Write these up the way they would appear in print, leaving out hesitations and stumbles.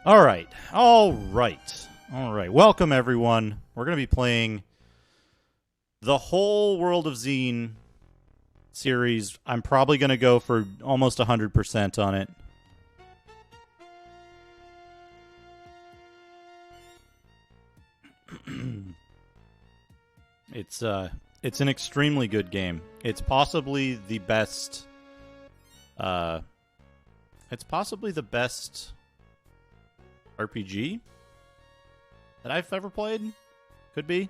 All right. Welcome, everyone. We're going to be playing the whole World of Xeen series. I'm probably going to go for almost 100% on it. It's an extremely good game. It's possibly the best. It's possibly the best RPG that I've ever played. Could be.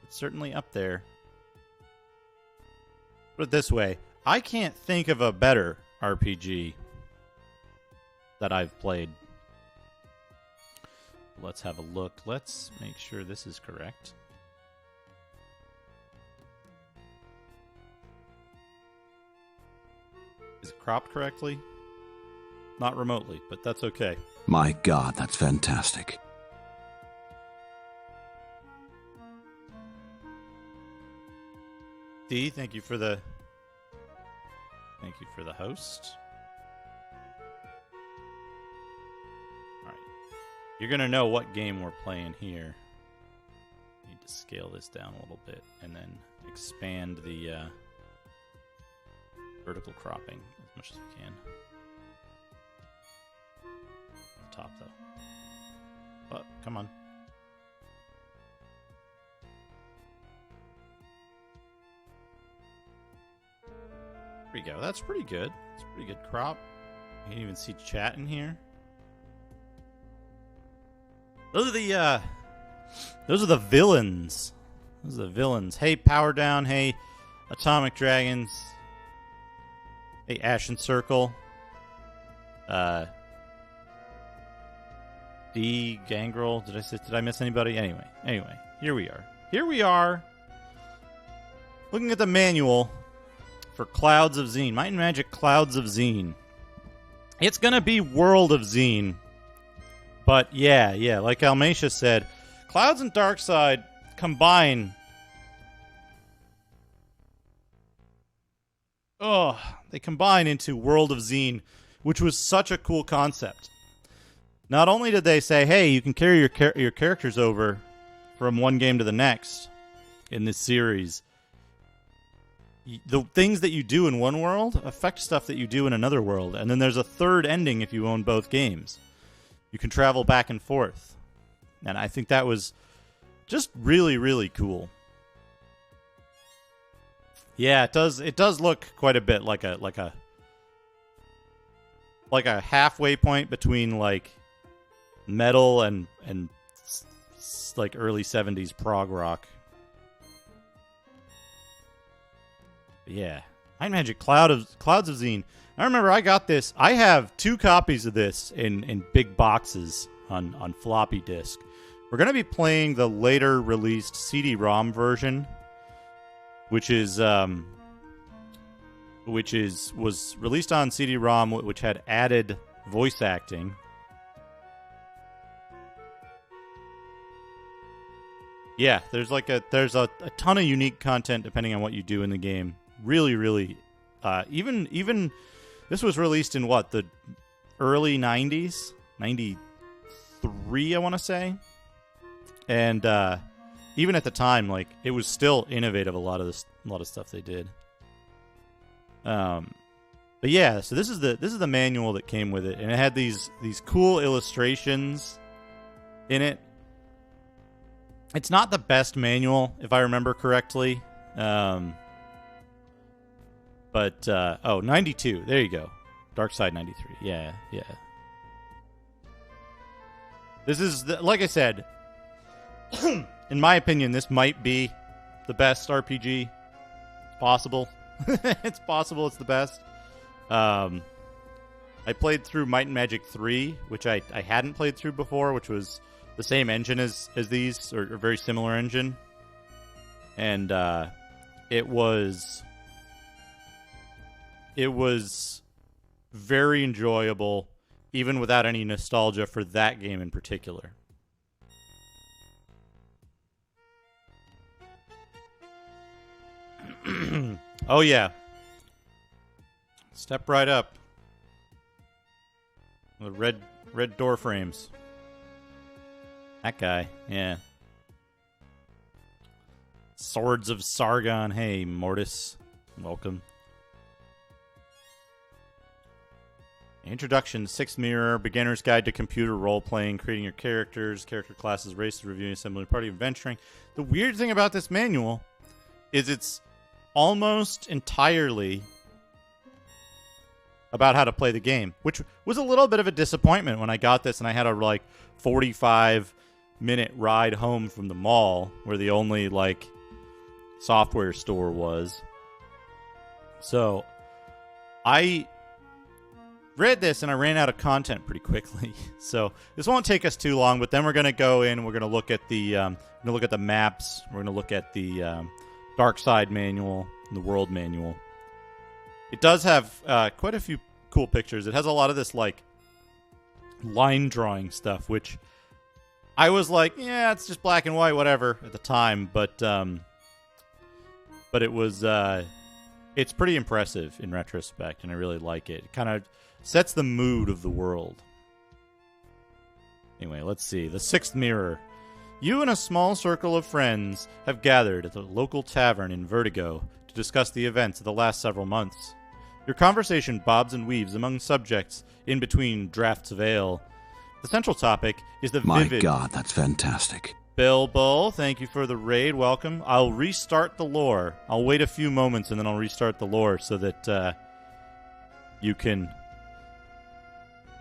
It's certainly up there. Put it this way, I can't think of a better RPG that I've played. Let's have a look. Let's make sure this is correct. Is it cropped correctly? Not remotely, but that's okay. My God, that's fantastic. D, thank you for the host. Alright. You're gonna know what game we're playing here. Need to scale this down a little bit and then expand the vertical cropping as much as we can. Top though. But come on. There we go. That's pretty good. It's a pretty good crop. You can even see chat in here. Those are the villains. Those are the villains. Hey, Power Down. Hey, Atomic Dragons. Hey, Ashen Circle. D, Gangrel. Did I miss anybody? Anyway, here we are. Looking at the manual for Clouds of Xeen. Might and Magic Clouds of Xeen. It's gonna be World of Xeen. But yeah, like Almacia said, Clouds and Darkside combine. They combine into World of Xeen, which was such a cool concept. Not only did they say, hey, you can carry your characters over from one game to the next in this series, the things that you do in one world affect stuff that you do in another world. And then there's a third ending if you own both games. You can travel back and forth. And I think that was just really, really cool. Yeah, it does look quite a bit like a halfway point between like metal and like early 70s prog rock. Yeah. Might and Magic Clouds of Xeen. I remember I got this. I have 2 copies of this in big boxes on floppy disk. We're going to be playing the later released CD-ROM version, which was released on CD-ROM, which had added voice acting. Yeah, there's a ton of unique content depending on what you do in the game. Really, really, even this was released in the early 90s, 93, I want to say, and even at the time, like, it was still innovative. A lot of stuff they did. But yeah, so this is the manual that came with it, and it had these cool illustrations in it. It's not the best manual, if I remember correctly. But 92. There you go. Darkside 93. Yeah. This is, like I said, in my opinion, this might be the best RPG. It's possible. It's possible it's the best. I played through Might and Magic 3, which I hadn't played through before, which was the same engine as these, or a very similar engine. And it was very enjoyable, even without any nostalgia for that game in particular. Oh yeah. Step right up. The Red door frames. That guy, yeah. Swords of Sargon. Hey, Mortis. Welcome. Introduction, Sixth Mirror, Beginner's Guide to Computer Role-Playing, Creating Your Characters, Character Classes, Races, Reviewing, Assembly, Party, Adventuring. The weird thing about this manual is it's almost entirely about how to play the game, which was a little bit of a disappointment when I got this and I had a, 45-minute ride home from the mall where the only, software store was. So, I read this and I ran out of content pretty quickly. So this won't take us too long, but then we're going to go in. We're going to look at the maps. We're going to look at the Dark Side manual and the World manual. It does have quite a few cool pictures. It has a lot of this line drawing stuff, which I was like, yeah, it's just black and white, whatever at the time. But it was it's pretty impressive in retrospect, and I really like it. It kind of sets the mood of the world. Anyway, let's see. The Sixth Mirror. You and a small circle of friends have gathered at the local tavern in Vertigo to discuss the events of the last several months. Your conversation bobs and weaves among subjects in between drafts of ale. The central topic is the vivid... My God, that's fantastic. Bill Bull, thank you for the raid. Welcome. I'll restart the lore. I'll wait a few moments and then I'll restart the lore so that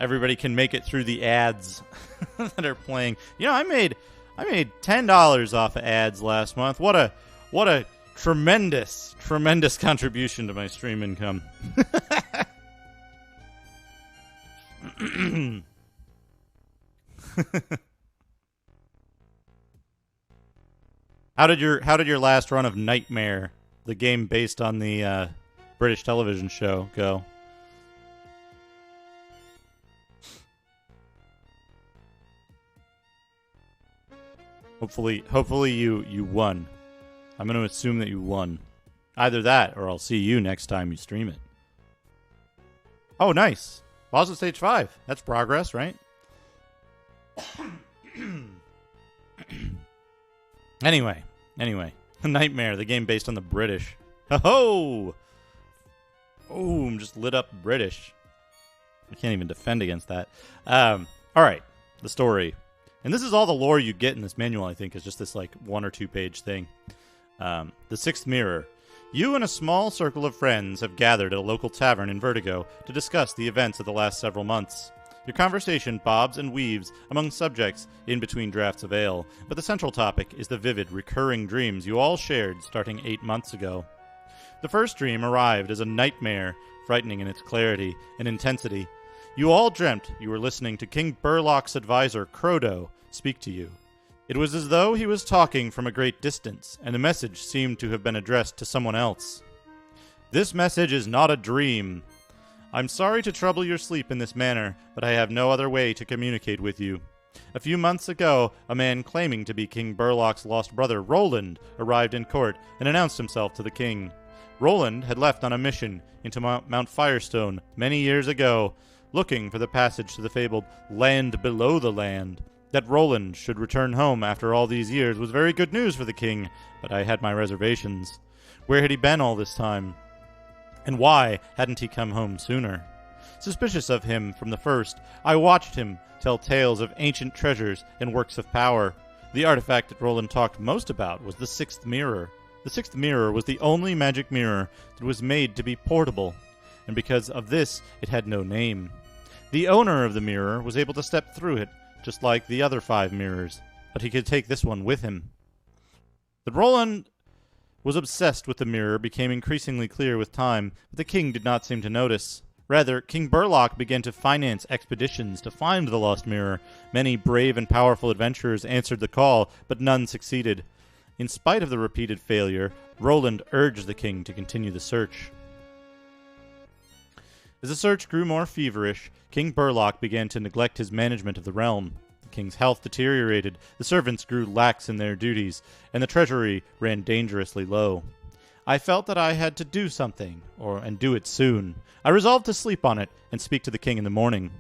everybody can make it through the ads that are playing. You know, I made $10 off of ads last month. What a tremendous contribution to my stream income. How did your last run of Nightmare, the game based on the British television show, go? Hopefully you won. I'm going to assume that you won. Either that, or I'll see you next time you stream it. Oh, nice. Boss at stage 5. That's progress, right? Anyway. Nightmare, the game based on the British. Ho-ho! Boom, just lit up British. I can't even defend against that. All right, the story. And this is all the lore you get in this manual, I think, is just this 1 or 2 page thing. The Sixth Mirror. You and a small circle of friends have gathered at a local tavern in Vertigo to discuss the events of the last several months. Your conversation bobs and weaves among subjects in between drafts of ale, but the central topic is the vivid, recurring dreams you all shared starting 8 months ago. The first dream arrived as a nightmare, frightening in its clarity and intensity. You all dreamt you were listening to King Burlock's advisor, Crodo, speak to you. It was as though he was talking from a great distance, and the message seemed to have been addressed to someone else. This message is not a dream. I'm sorry to trouble your sleep in this manner, but I have no other way to communicate with you. A few months ago, a man claiming to be King Burlock's lost brother, Roland, arrived in court and announced himself to the king. Roland had left on a mission into Mount Firestone many years ago, looking for the passage to the fabled land below the land. That Roland should return home after all these years was very good news for the king, but I had my reservations. Where had he been all this time? And why hadn't he come home sooner? Suspicious of him from the first, I watched him tell tales of ancient treasures and works of power. The artifact that Roland talked most about was the Sixth Mirror. The Sixth Mirror was the only magic mirror that was made to be portable, and because of this, it had no name. The owner of the mirror was able to step through it, just like the other 5 mirrors, but he could take this one with him. That Roland was obsessed with the mirror became increasingly clear with time, but the king did not seem to notice. Rather, King Burlock began to finance expeditions to find the lost mirror. Many brave and powerful adventurers answered the call, but none succeeded. In spite of the repeated failure, Roland urged the king to continue the search. As the search grew more feverish, King Burlock began to neglect his management of the realm. The king's health deteriorated, the servants grew lax in their duties, and the treasury ran dangerously low. I felt that I had to do something, and do it soon. I resolved to sleep on it and speak to the king in the morning.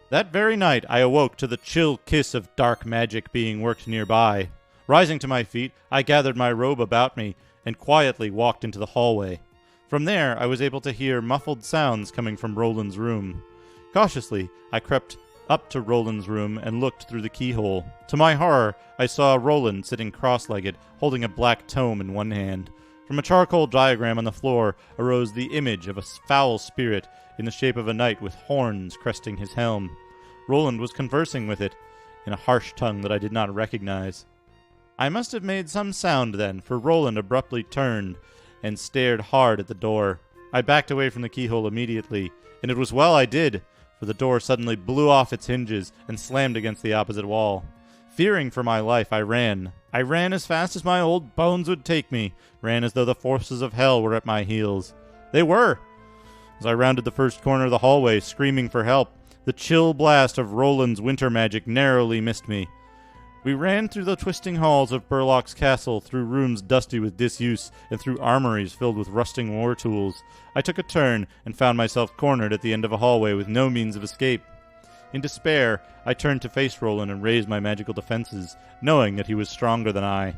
That very night, I awoke to the chill kiss of dark magic being worked nearby. Rising to my feet, I gathered my robe about me and quietly walked into the hallway. From there, I was able to hear muffled sounds coming from Roland's room. Cautiously, I crept up to Roland's room and looked through the keyhole. To my horror, I saw Roland sitting cross-legged, holding a black tome in one hand. From a charcoal diagram on the floor arose the image of a foul spirit in the shape of a knight with horns cresting his helm. Roland was conversing with it in a harsh tongue that I did not recognize. I must have made some sound then, for Roland abruptly turned and stared hard at the door. I backed away from the keyhole immediately, and it was well I did, for the door suddenly blew off its hinges and slammed against the opposite wall. Fearing for my life, I ran. I ran as fast as my old bones would take me, ran as though the forces of hell were at my heels. They were! As I rounded the first corner of the hallway, screaming for help, the chill blast of Roland's winter magic narrowly missed me. We ran through the twisting halls of Burlock's castle, through rooms dusty with disuse, and through armories filled with rusting war tools. I took a turn and found myself cornered at the end of a hallway with no means of escape. In despair, I turned to face Roland and raised my magical defenses, knowing that he was stronger than I.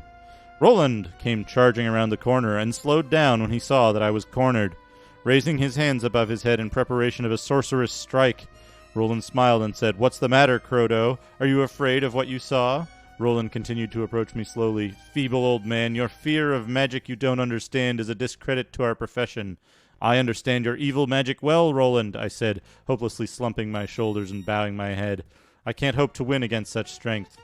Roland came charging around the corner and slowed down when he saw that I was cornered. Raising his hands above his head in preparation of a sorcerous strike, Roland smiled and said, "What's the matter, Crodo? Are you afraid of what you saw?" Roland continued to approach me slowly. "Feeble old man, your fear of magic you don't understand is a discredit to our profession." "I understand your evil magic well, Roland," I said, hopelessly slumping my shoulders and bowing my head. "I can't hope to win against such strength."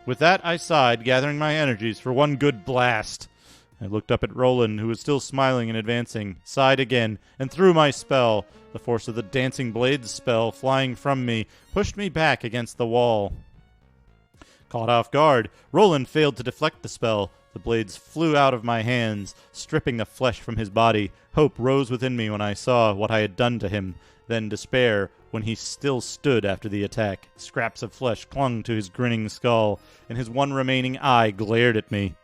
With that, I sighed, gathering my energies for one good blast. I looked up at Roland, who was still smiling and advancing, sighed again, and threw my spell. The force of the Dancing Blades spell, flying from me, pushed me back against the wall. Caught off guard, Roland failed to deflect the spell. The blades flew out of my hands, stripping the flesh from his body. Hope rose within me when I saw what I had done to him, then despair when he still stood after the attack. Scraps of flesh clung to his grinning skull, and his one remaining eye glared at me.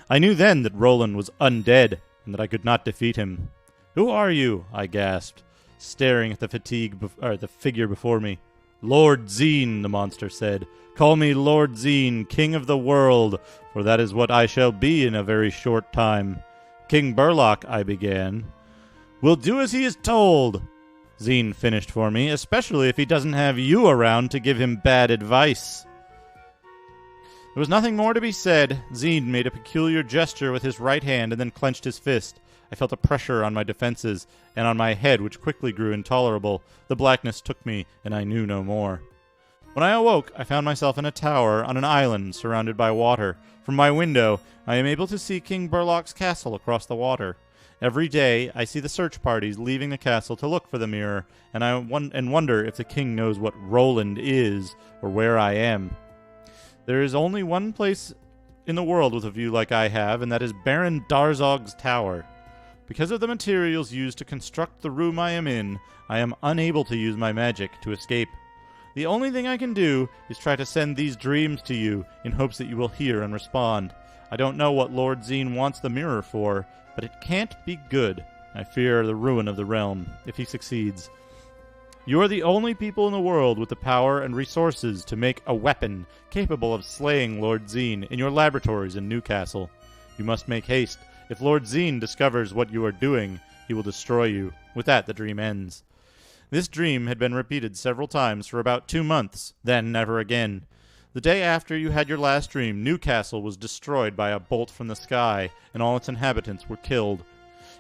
I knew then that Roland was undead, and that I could not defeat him. "Who are you?" I gasped, staring at the figure before me. "Lord Xeen," the monster said. "Call me Lord Xeen, King of the World, for that is what I shall be in a very short time." "King Burlock," I began. "Will do as he is told," Xeen finished for me, "especially if he doesn't have you around to give him bad advice." There was nothing more to be said. Xeen made a peculiar gesture with his right hand and then clenched his fist. I felt a pressure on my defenses and on my head which quickly grew intolerable. The blackness took me, and I knew no more. When I awoke, I found myself in a tower on an island surrounded by water. From my window, I am able to see King Burlock's castle across the water. Every day, I see the search parties leaving the castle to look for the mirror, and wonder if the king knows what Roland is or where I am. There is only one place in the world with a view like I have, and that is Baron Darzog's tower. Because of the materials used to construct the room I am in, I am unable to use my magic to escape. The only thing I can do is try to send these dreams to you in hopes that you will hear and respond. I don't know what Lord Xeen wants the mirror for, but it can't be good. I fear the ruin of the realm, if he succeeds. You are the only people in the world with the power and resources to make a weapon capable of slaying Lord Xeen in your laboratories in Newcastle. You must make haste. If Lord Xeen discovers what you are doing, he will destroy you. With that, the dream ends. This dream had been repeated several times for about 2 months, then never again. The day after you had your last dream, Newcastle was destroyed by a bolt from the sky, and all its inhabitants were killed.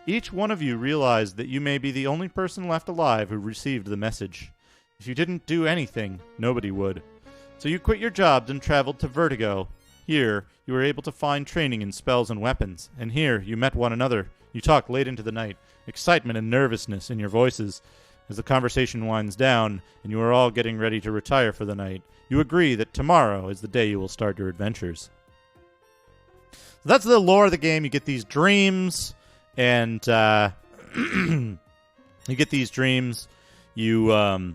Each one of you realized that you may be the only person left alive who received the message. If you didn't do anything, nobody would. So you quit your jobs and traveled to Vertigo. Here, you were able to find training in spells and weapons, and here you met one another. You talked late into the night, excitement and nervousness in your voices. As the conversation winds down, and you are all getting ready to retire for the night, you agree that tomorrow is the day you will start your adventures. So that's the lore of the game. You get these dreams, and you get these dreams. You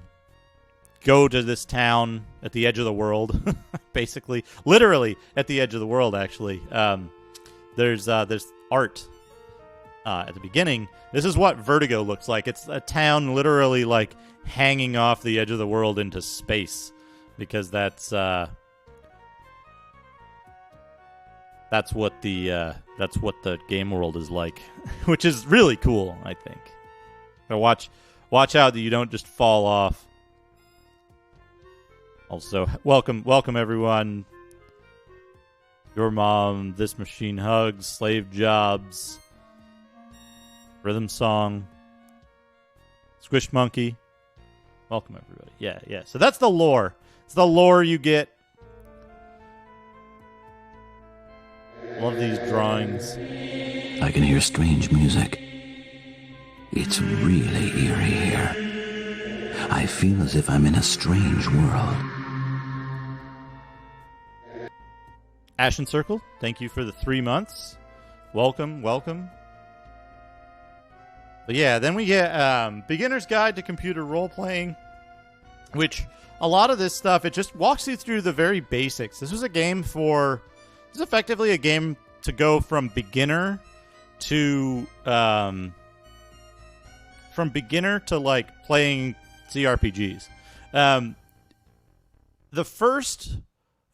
go to this town at the edge of the world, basically, literally at the edge of the world. Actually, there's art at the beginning, this is what Vertigo looks like. It's a town literally like hanging off the edge of the world into space, because that's what the game world is like, which is really cool, I think. So watch out that you don't just fall off. Also, welcome everyone. Your mom, This Machine Hugs, Slave Jobs, Rhythm Song, Squish Monkey. Welcome everybody. Yeah. So that's the lore. It's the lore you get. Love these drawings. I can hear strange music. It's really eerie here. I feel as if I'm in a strange world. Ashen Circle, thank you for the 3 months. Welcome. But yeah, then we get Beginner's Guide to Computer Role-Playing, which a lot of this stuff, it just walks you through the very basics. This is effectively a game to go from beginner to like playing CRPGs. The first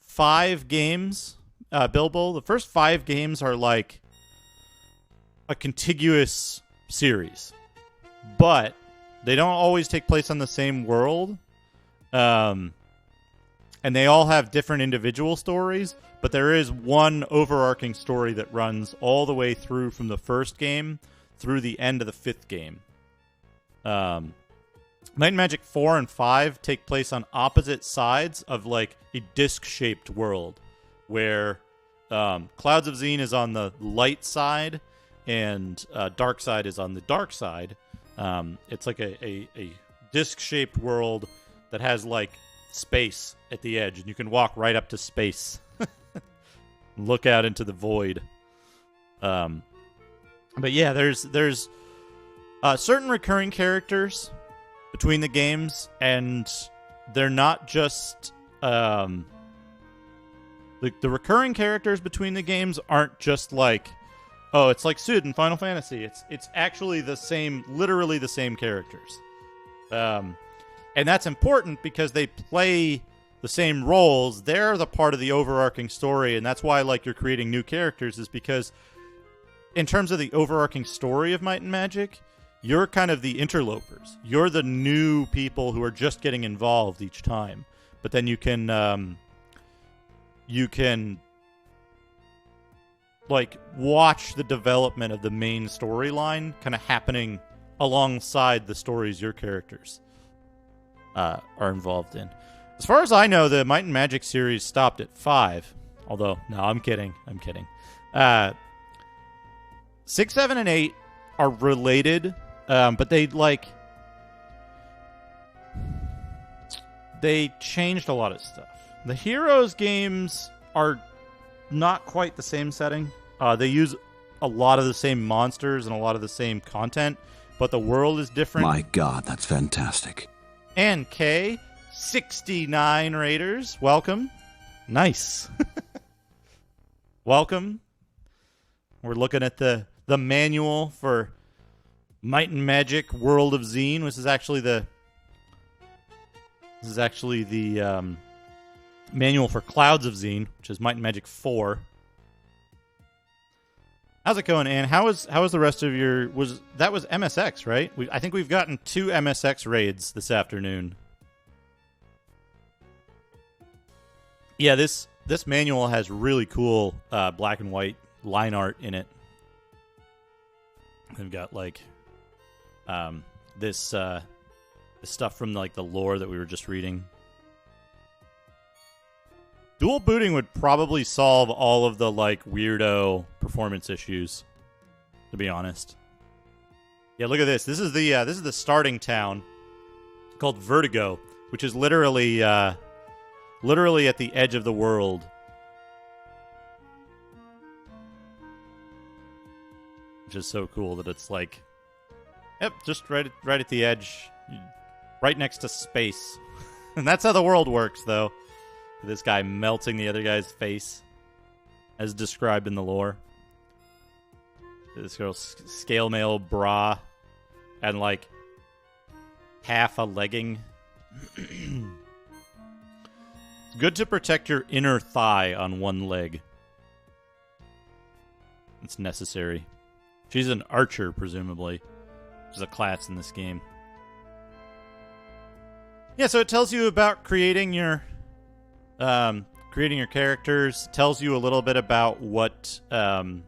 5 games, Bilbo, the first 5 games are like a contiguous series, but they don't always take place on the same world. And they all have different individual stories, but there is one overarching story that runs all the way through from the first game through the end of the 5th game. Might and Magic 4 and 5 take place on opposite sides of like a disc-shaped world, where Clouds of Xeen is on the light side and Dark Side is on the dark side. It's like a disc-shaped world that has like space at the edge, and you can walk right up to space. Look out into the void. But yeah, there's certain recurring characters between the games, and they're not just the recurring characters between the games aren't just like, oh, it's like Sid in Final Fantasy. It's actually the same, literally the same characters. And that's important because they play the same roles. They're the part of the overarching story, and that's why like you're creating new characters, is because in terms of the overarching story of Might and Magic, you're kind of the interlopers. You're the new people who are just getting involved each time. But then you can like watch the development of the main storyline kind of happening alongside the stories your characters are involved in. As far as I know, the Might and Magic series stopped at 5. Although, no, I'm kidding. 6, 7, and 8 are related, but they changed a lot of stuff. The Heroes games are not quite the same setting. They use a lot of the same monsters and a lot of the same content, but the world is different. My God, that's fantastic. And K, 69 Raiders, welcome. Nice. Welcome. We're looking at the manual for Might and Magic World of Xeen. This is actually the manual for Clouds of Xeen, which is Might and Magic 4. How's it going, Ann? How was the rest of your... That was MSX, right? I think we've gotten 2 MSX raids this afternoon. Yeah, this manual has really cool black and white line art in it. They've got like this stuff from like the lore that we were just reading. Dual booting would probably solve all of the like weirdo performance issues, to be honest. Yeah, look at this. This is the starting town called Vertigo, which is literally at the edge of the world. Which is so cool that it's like, yep, just right at the edge, right next to space. And that's how the world works, though. This guy melting the other guy's face, as described in the lore. This girl's scale mail bra and like half a legging. It's good to protect your inner thigh on one leg. It's necessary. She's an archer, presumably. There's a class in this game. Yeah, so it tells you about creating your characters. It tells you a little bit about what the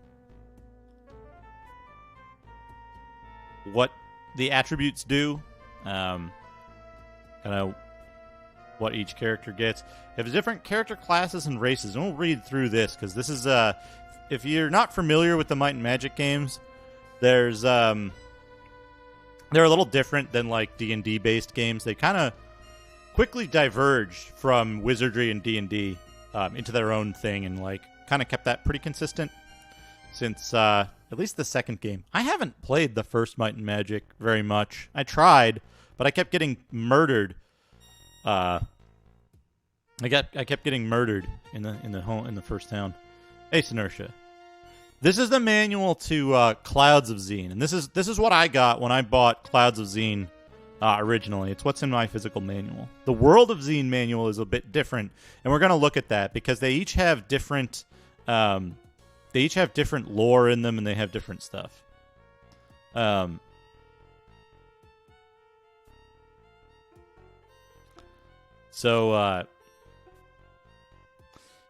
attributes do. Kind of what each character gets. You have different character classes and races, and we'll read through this because this is if you're not familiar with the Might and Magic games, there's they're a little different than like D&D based games. They kind of quickly diverged from Wizardry and D&D into their own thing, and like kind of kept that pretty consistent since at least the second game. I haven't played the first Might and Magic very much. I tried, but I kept getting murdered. I kept getting murdered in the first town. Ace Inertia. This is the manual to Clouds of Xeen, and this is what I got when I bought Clouds of Xeen originally. It's what's in my physical manual. The World of Xeen manual is a bit different, and we're going to look at that because they each have different lore in them, and they have different stuff.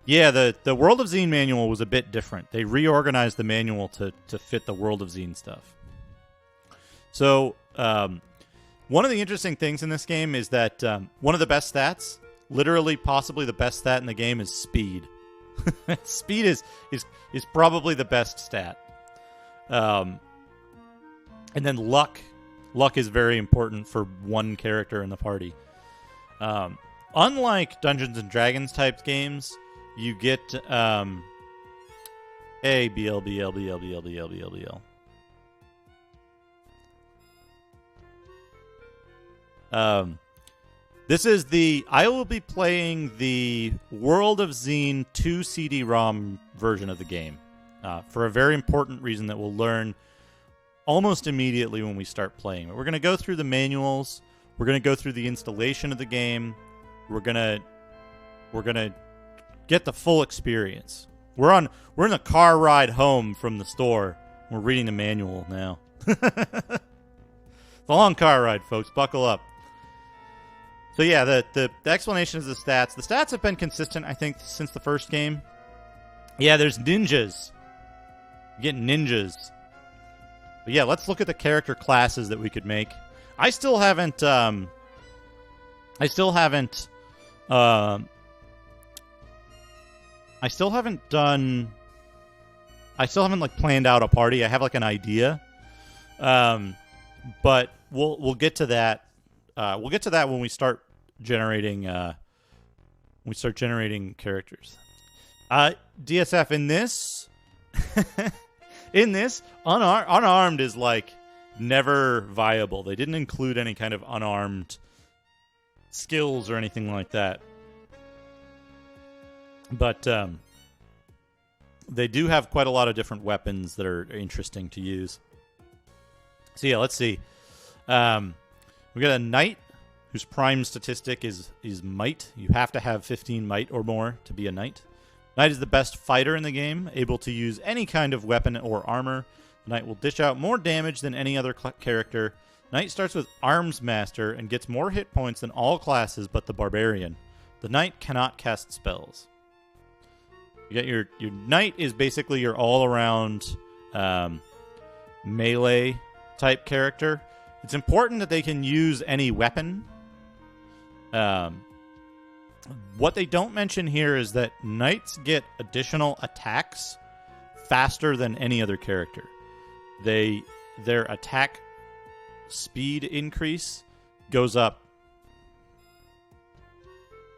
Yeah, the World of Xeen manual was a bit different. They reorganized the manual to fit the World of Xeen stuff. So, one of the interesting things in this game is that one of the best stats, literally possibly the best stat in the game, is speed. Speed is probably the best stat. And then luck. Luck is very important for one character in the party. Unlike Dungeons and Dragons type games, you get A, B, L, B, L, B, L, B, L, B, L, B, L, B, L. I will be playing the World of Xeen 2 CD-ROM version of the game for a very important reason that we'll learn almost immediately when we start playing. We're going to go through the manuals. We're going to go through the installation of the game. We're gonna get the full experience. We're in the car ride home from the store. We're reading the manual now. It's a long car ride, folks. Buckle up. So yeah, the explanation is the stats. The stats have been consistent, I think, since the first game. Yeah, there's ninjas. You get ninjas. But yeah, let's look at the character classes that we could make. I still haven't like planned out a party. I have like an idea. But we'll get to that. We'll get to that when we start generating characters. DSF in this unarmed is like never viable. They didn't include any kind of unarmed skills or anything like that. But they do have quite a lot of different weapons that are interesting to use. So yeah, let's see. We got a knight whose prime statistic is might. You have to have 15 might or more to be a knight. Knight is the best fighter in the game, able to use any kind of weapon or armor. The knight will dish out more damage than any other character. Knight starts with Arms Master and gets more hit points than all classes but the Barbarian. The knight cannot cast spells. You get your knight is basically your all-around melee type character. It's important that they can use any weapon. What they don't mention here is that knights get additional attacks faster than any other character. Their attack speed increase goes up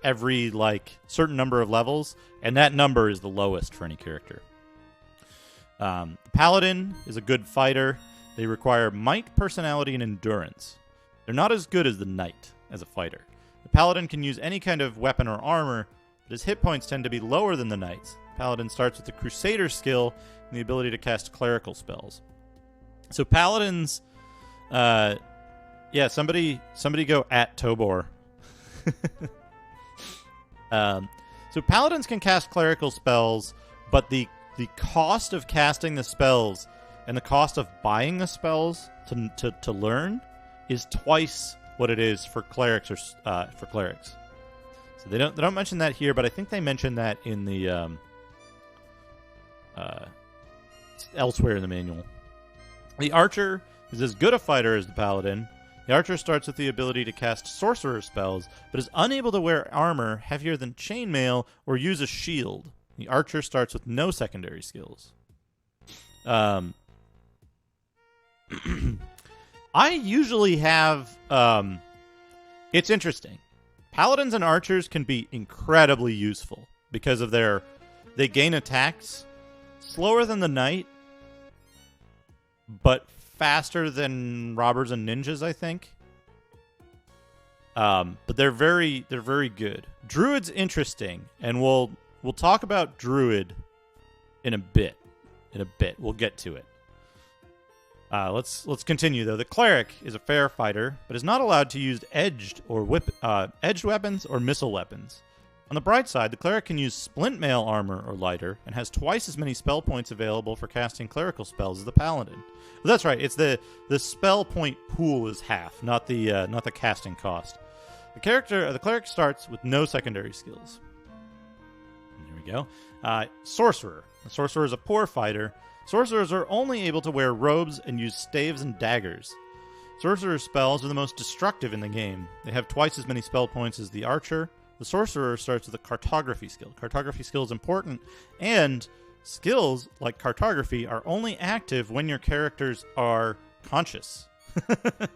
every like certain number of levels, and that number is the lowest for any character. The Paladin is a good fighter. They require might, personality, and endurance. They're not as good as the knight as a fighter. The Paladin can use any kind of weapon or armor, but his hit points tend to be lower than the knight's. Paladin starts with the Crusader skill and the ability to cast clerical spells. So Paladins, somebody go at Tobor. So Paladins can cast clerical spells, but the cost of casting the spells and the cost of buying the spells to learn is twice what it is for clerics or for clerics. So they don't mention that here, but I think they mention that in the elsewhere in the manual. The archer is as good a fighter as the paladin. The archer starts with the ability to cast sorcerer spells, but is unable to wear armor heavier than chainmail or use a shield. The archer starts with no secondary skills. I usually have... it's interesting. Paladins and archers can be incredibly useful because of they gain attacks slower than the knight, but faster than robbers and ninjas, I think. But they're very good. Druid's interesting, and we'll talk about Druid in a bit. We'll get to it. Let's continue though. The cleric is a fair fighter, but is not allowed to use edged weapons or missile weapons. On the bright side, the cleric can use splint mail armor or lighter, and has twice as many spell points available for casting clerical spells as the paladin. Well, that's right. It's the spell point pool is half, not the casting cost. The cleric starts with no secondary skills. And here we go. Sorcerer. The sorcerer is a poor fighter. Sorcerers are only able to wear robes and use staves and daggers. Sorcerer spells are the most destructive in the game. They have twice as many spell points as the archer. The sorcerer starts with a cartography skill. Cartography skill is important, and skills like cartography are only active when your characters are conscious. The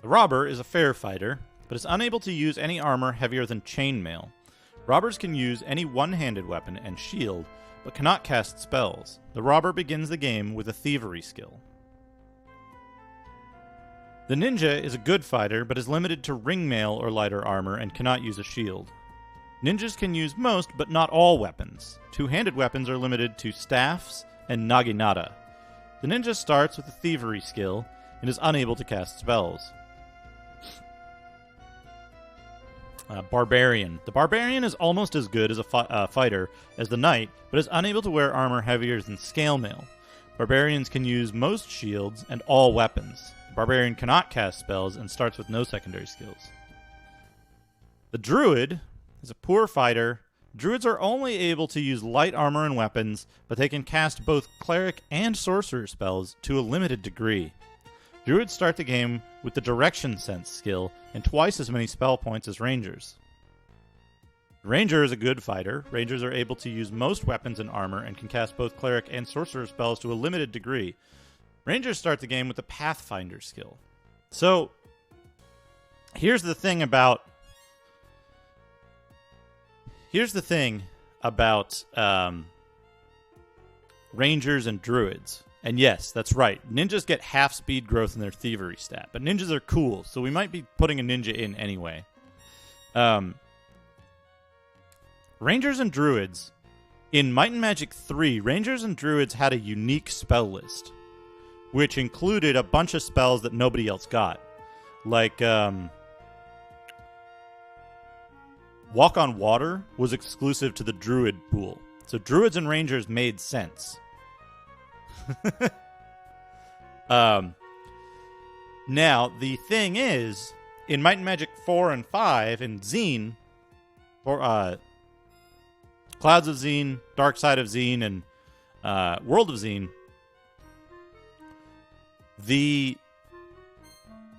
robber is a fair fighter, but is unable to use any armor heavier than chainmail. Robbers can use any one-handed weapon and shield, but cannot cast spells. The robber begins the game with a thievery skill. The ninja is a good fighter, but is limited to ringmail or lighter armor and cannot use a shield. Ninjas can use most, but not all weapons. Two-handed weapons are limited to staffs and naginata. The ninja starts with a thievery skill and is unable to cast spells. Barbarian. The barbarian is almost as good as a fighter as the knight, but is unable to wear armor heavier than scale mail. Barbarians can use most shields and all weapons. The barbarian cannot cast spells and starts with no secondary skills. The druid is a poor fighter. Druids are only able to use light armor and weapons, but they can cast both cleric and sorcerer spells to a limited degree. Druids start the game with the Direction Sense skill and twice as many spell points as Rangers. Ranger is a good fighter. Rangers are able to use most weapons and armor and can cast both cleric and sorcerer spells to a limited degree. Rangers start the game with the Pathfinder skill. So, here's the thing about Rangers and Druids. And yes, that's right. Ninjas get half speed growth in their thievery stat. But ninjas are cool, so we might be putting a ninja in anyway. Rangers and Druids. In Might and Magic 3, Rangers and Druids had a unique spell list, which included a bunch of spells that nobody else got. Like, Walk on Water was exclusive to the Druid pool. So Druids and Rangers made sense. Now, the thing is, in Might and Magic 4 and 5, in Xeen, or Clouds of Xeen, Dark Side of Xeen, and World of Xeen, the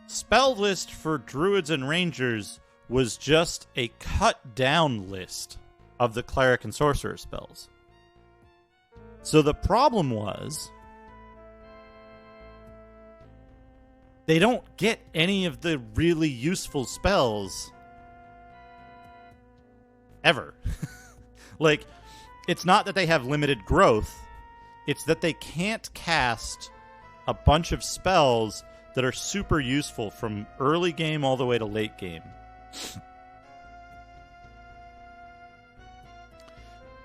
spell list for Druids and Rangers was just a cut-down list of the Cleric and Sorcerer spells. So the problem was, they don't get any of the really useful spells ever. Like, it's not that they have limited growth, it's that they can't cast a bunch of spells that are super useful from early game all the way to late game.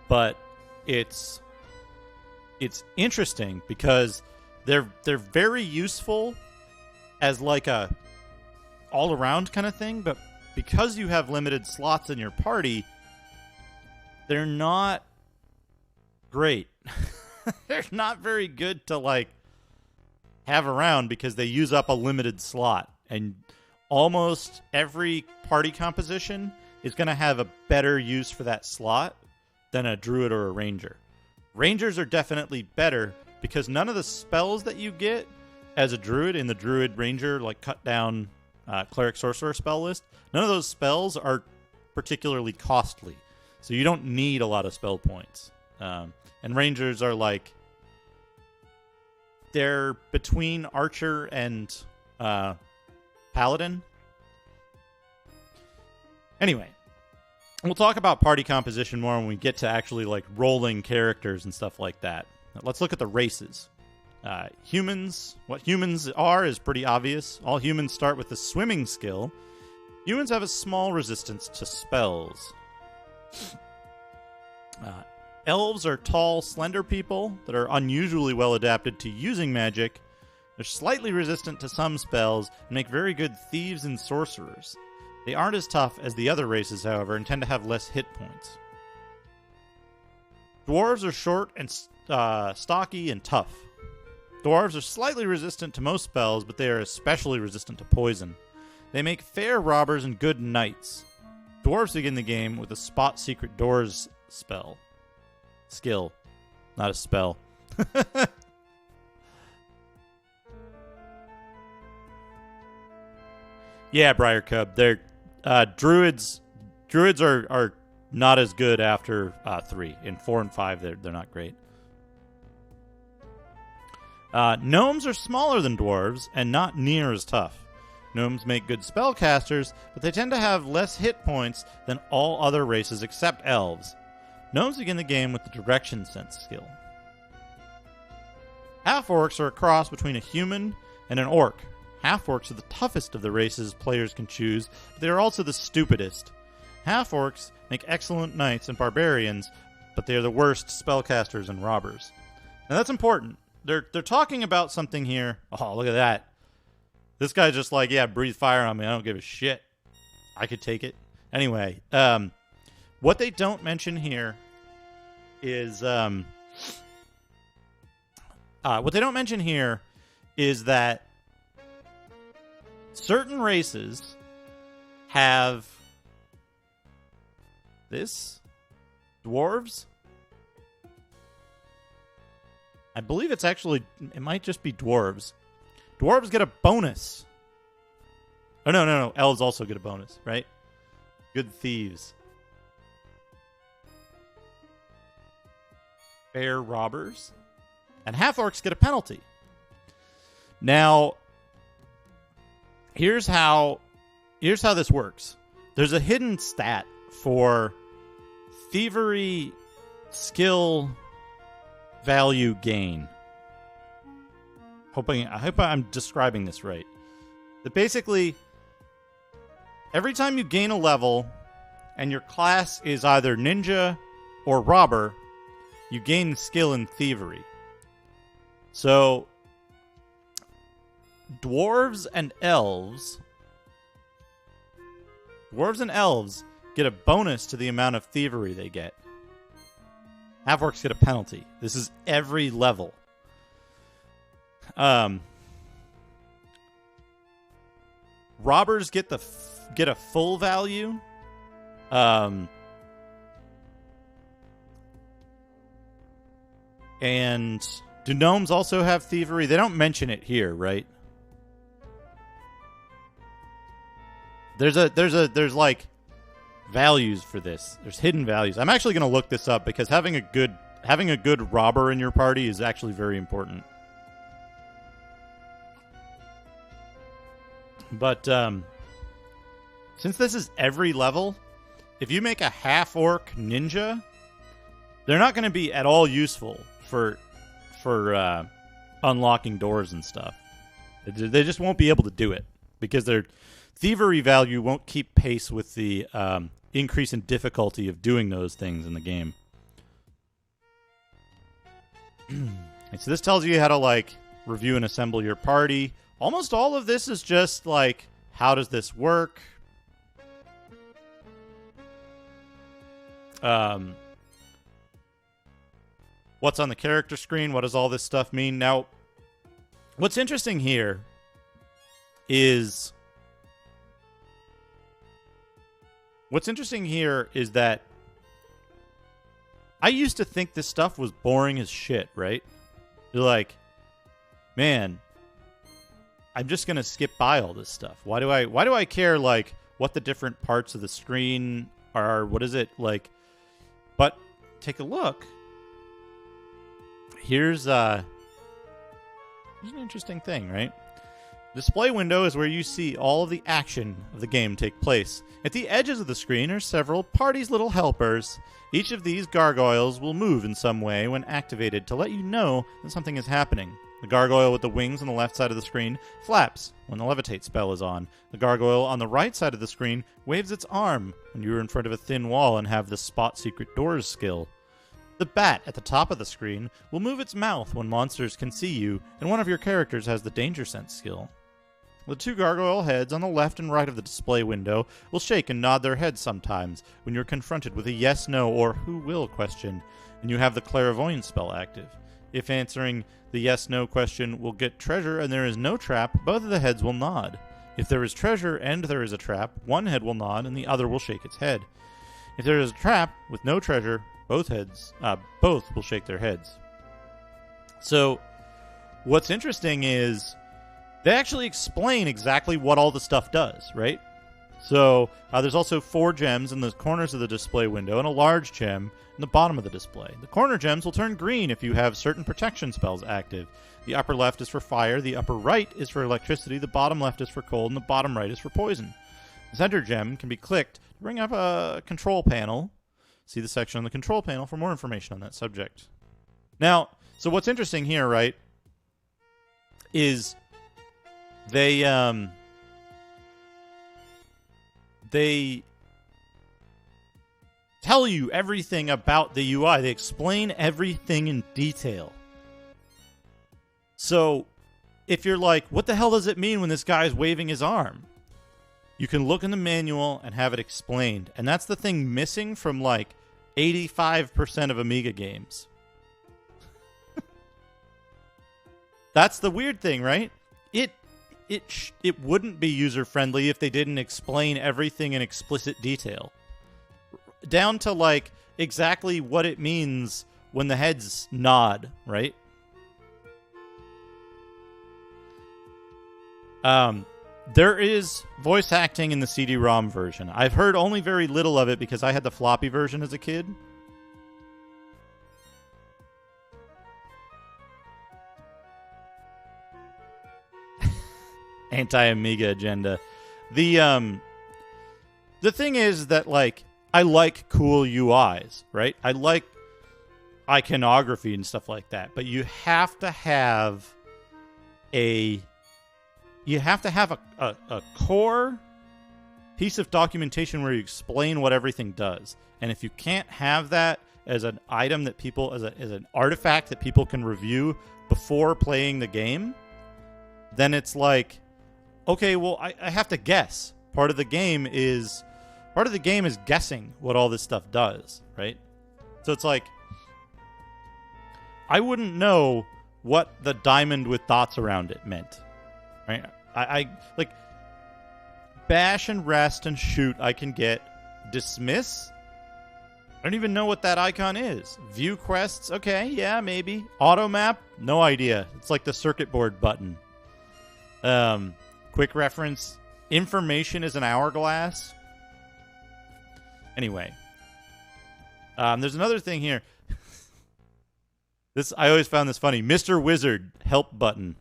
but it's interesting because they're very useful as like a all-around kind of thing, but because you have limited slots in your party, they're not great. They're not very good to like have around because they use up a limited slot, and almost every party composition is going to have a better use for that slot than a druid or a ranger. Rangers are definitely better because none of the spells that you get as a druid in the druid ranger like cut down cleric sorcerer spell list, none of those spells are particularly costly, so you don't need a lot of spell points. And rangers are like, they're between archer and paladin. Anyway, we'll talk about party composition more when we get to actually like rolling characters and stuff like that. Let's look at the races. Humans. What humans are is pretty obvious. All humans start with the swimming skill. Humans have a small resistance to spells. Elves are tall, slender people that are unusually well adapted to using magic. They're slightly resistant to some spells and make very good thieves and sorcerers. They aren't as tough as the other races, however, and tend to have less hit points. Dwarves are short and stocky and tough. Dwarves are slightly resistant to most spells, but they are especially resistant to poison. They make fair robbers and good knights. Dwarves begin the game with a spot secret doors skill, not a spell. Yeah, Briar Cub. They're druids. Druids are not as good after 3. In 4 and 5, they're not great. Gnomes are smaller than dwarves and not near as tough. Gnomes make good spellcasters, but they tend to have less hit points than all other races except elves. Gnomes begin the game with the direction sense skill. Half-orcs are a cross between a human and an orc. Half-orcs are the toughest of the races players can choose, but they are also the stupidest. Half-orcs make excellent knights and barbarians, but they are the worst spellcasters and robbers. Now that's important. They're talking about something here. Oh, look at that. This guy's just like, yeah, breathe fire on me. I don't give a shit. I could take it. Anyway, what they don't mention here is that certain races have this. Dwarves. I believe it might just be dwarves. Dwarves get a bonus. Oh, no. Elves also get a bonus, right? Good thieves. Fair robbers. And half-orcs get a penalty. Now, here's how this works. There's a hidden stat for thievery skill value gain. I hope I'm describing this right. That basically, every time you gain a level and your class is either ninja or robber, you gain skill in thievery. So, dwarves and elves get a bonus to the amount of thievery they get. Half-orcs get a penalty. This is every level. Robbers get a full value. And do gnomes also have thievery? They don't mention it here, right? There's like values for this. There's hidden values. I'm actually going to look this up because having a good robber in your party is actually very important. But since this is every level, if you make a half-orc ninja, they're not going to be at all useful for unlocking doors and stuff. They just won't be able to do it because their thievery value won't keep pace with the increase in difficulty of doing those things in the game. And so this tells you how to, like, review and assemble your party. Almost all of this is just, like, how does this work? What's on the character screen? What does all this stuff mean? Now, what's interesting here is... that I used to think this stuff was boring as shit, right? You're like, man, I'm just gonna skip by all this stuff. Why do I care, like, what the different parts of the screen are? What is it like? But take a look. Here's an interesting thing, right? Display window is where you see all of the action of the game take place. At the edges of the screen are several party's little helpers. Each of these gargoyles will move in some way when activated to let you know that something is happening. The gargoyle with the wings on the left side of the screen flaps when the levitate spell is on. The gargoyle on the right side of the screen waves its arm when you are in front of a thin wall and have the spot secret doors skill. The bat at the top of the screen will move its mouth when monsters can see you, and one of your characters has the danger sense skill. The two gargoyle heads on the left and right of the display window will shake and nod their heads sometimes when you're confronted with a yes, no, or who will question, and you have the clairvoyance spell active. If answering the yes, no question will get treasure and there is no trap, both of the heads will nod. If there is treasure and there is a trap, one head will nod and the other will shake its head. If there is a trap with no treasure, both will shake their heads. So, what's interesting is they actually explain exactly what all the stuff does, right? So, there's also 4 gems in the corners of the display window and a large gem in the bottom of the display. The corner gems will turn green if you have certain protection spells active. The upper left is for fire, the upper right is for electricity, the bottom left is for cold, and the bottom right is for poison. The center gem can be clicked to bring up a control panel. See the section on the control panel for more information on that subject. Now, so what's interesting here, right, is they tell you everything about the UI. They explain everything in detail. So, if you're like, what the hell does it mean when this guy is waving his arm? You can look in the manual and have it explained. And that's the thing missing from, like, 85% of Amiga games. That's the weird thing, right? It wouldn't be user-friendly if they didn't explain everything in explicit detail. Down to, like, exactly what it means when the heads nod, right? There is voice acting in the CD-ROM version. I've heard only very little of it because I had the floppy version as a kid. Anti-Amiga agenda. The thing is that, like, I like cool UIs, right? I like iconography and stuff like that, but you have to have a core piece of documentation where you explain what everything does. And if you can't have that as an item that people, as an artifact that people can review before playing the game, then it's like, okay, well, I have to guess. Part of the game is guessing what all this stuff does, right? So it's like, I wouldn't know what the diamond with dots around it meant, right? I like, bash and rest and shoot I can get. Dismiss? I don't even know what that icon is. View quests? Okay, yeah, maybe. Auto map? No idea. It's like the circuit board button. Quick reference. Information is an hourglass. Anyway. There's another thing here. I always found this funny. Mr. Wizard, help button.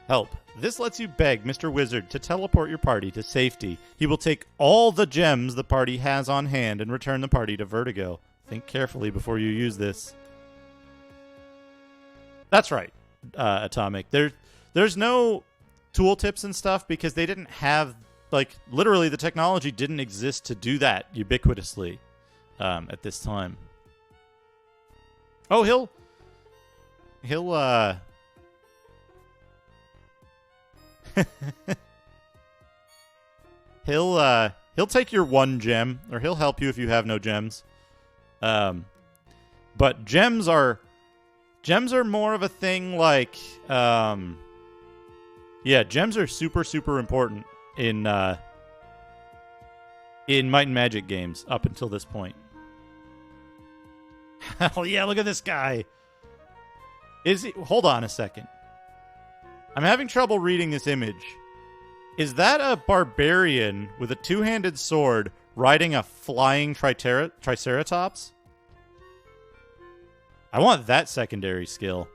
Help. This lets you beg Mr. Wizard to teleport your party to safety. He will take all the gems the party has on hand and return the party to Vertigo. Think carefully before you use this. That's right, Atomic. There's no tooltips and stuff because they didn't have, like, literally the technology didn't exist to do that ubiquitously. at this time. Oh, he'll he'll take your 1 gem, or he'll help you if you have no gems. But gems are more of a thing like, yeah, gems are super, super important in Might and Magic games up until this point. Hell yeah, look at this guy. Hold on a second. I'm having trouble reading this image. Is that a barbarian with a 2-handed sword riding a flying triceratops? I want that secondary skill.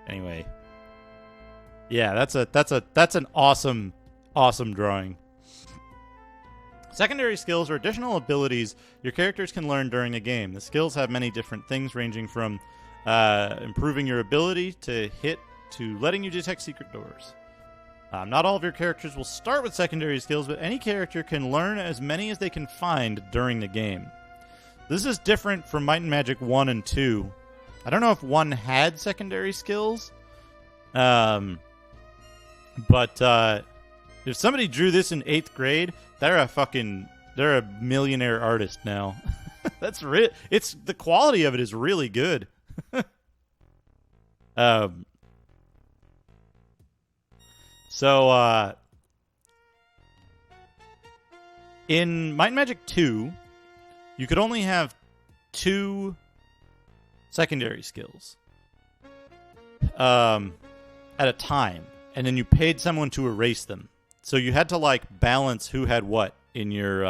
Anyway. Yeah, that's an awesome drawing. Secondary skills are additional abilities your characters can learn during a game. The skills have many different things, ranging from improving your ability to hit to letting you detect secret doors. Not all of your characters will start with secondary skills, but any character can learn as many as they can find during the game. This is different from Might and Magic 1 and 2. I don't know if 1 had secondary skills, but if somebody drew this in 8th grade, they're a millionaire artist now. That's it's the quality of it is really good. So in Might and Magic 2, you could only have 2 secondary skills at a time, and then you paid someone to erase them. So you had to like balance who had what in your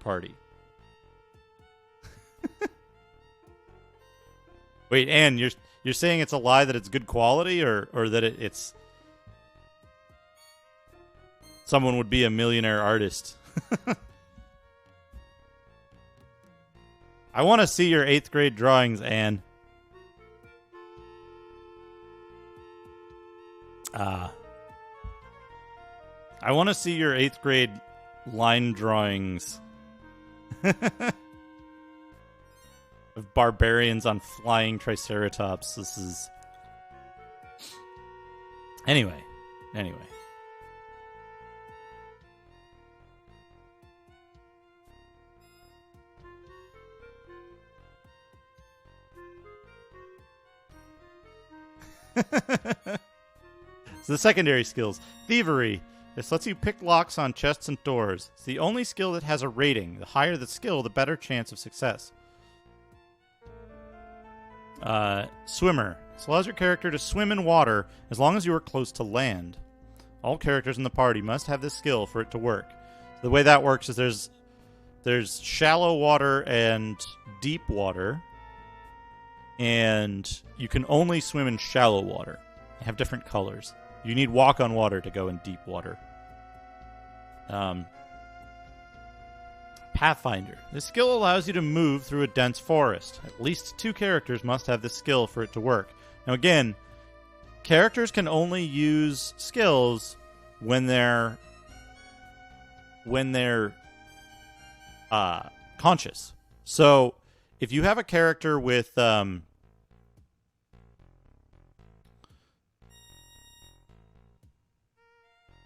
party. Wait, Anne, you're saying it's a lie that it's good quality, or that it's someone would be a millionaire artist? I want to see your 8th grade drawings, Anne. I want to see your 8th grade line drawings of barbarians on flying triceratops. This is... Anyway. So the secondary skills. Thievery. This lets you pick locks on chests and doors. It's the only skill that has a rating. The higher the skill, the better chance of success. Swimmer. This allows your character to swim in water as long as you are close to land. All characters in the party must have this skill for it to work. The way that works is there's shallow water and deep water, and you can only swim in shallow water. They have different colors. You need walk on water to go in deep water. Pathfinder. This skill allows you to move through a dense forest. At least 2 characters must have this skill for it to work. Now again, characters can only use skills when they're conscious. So if you have a character with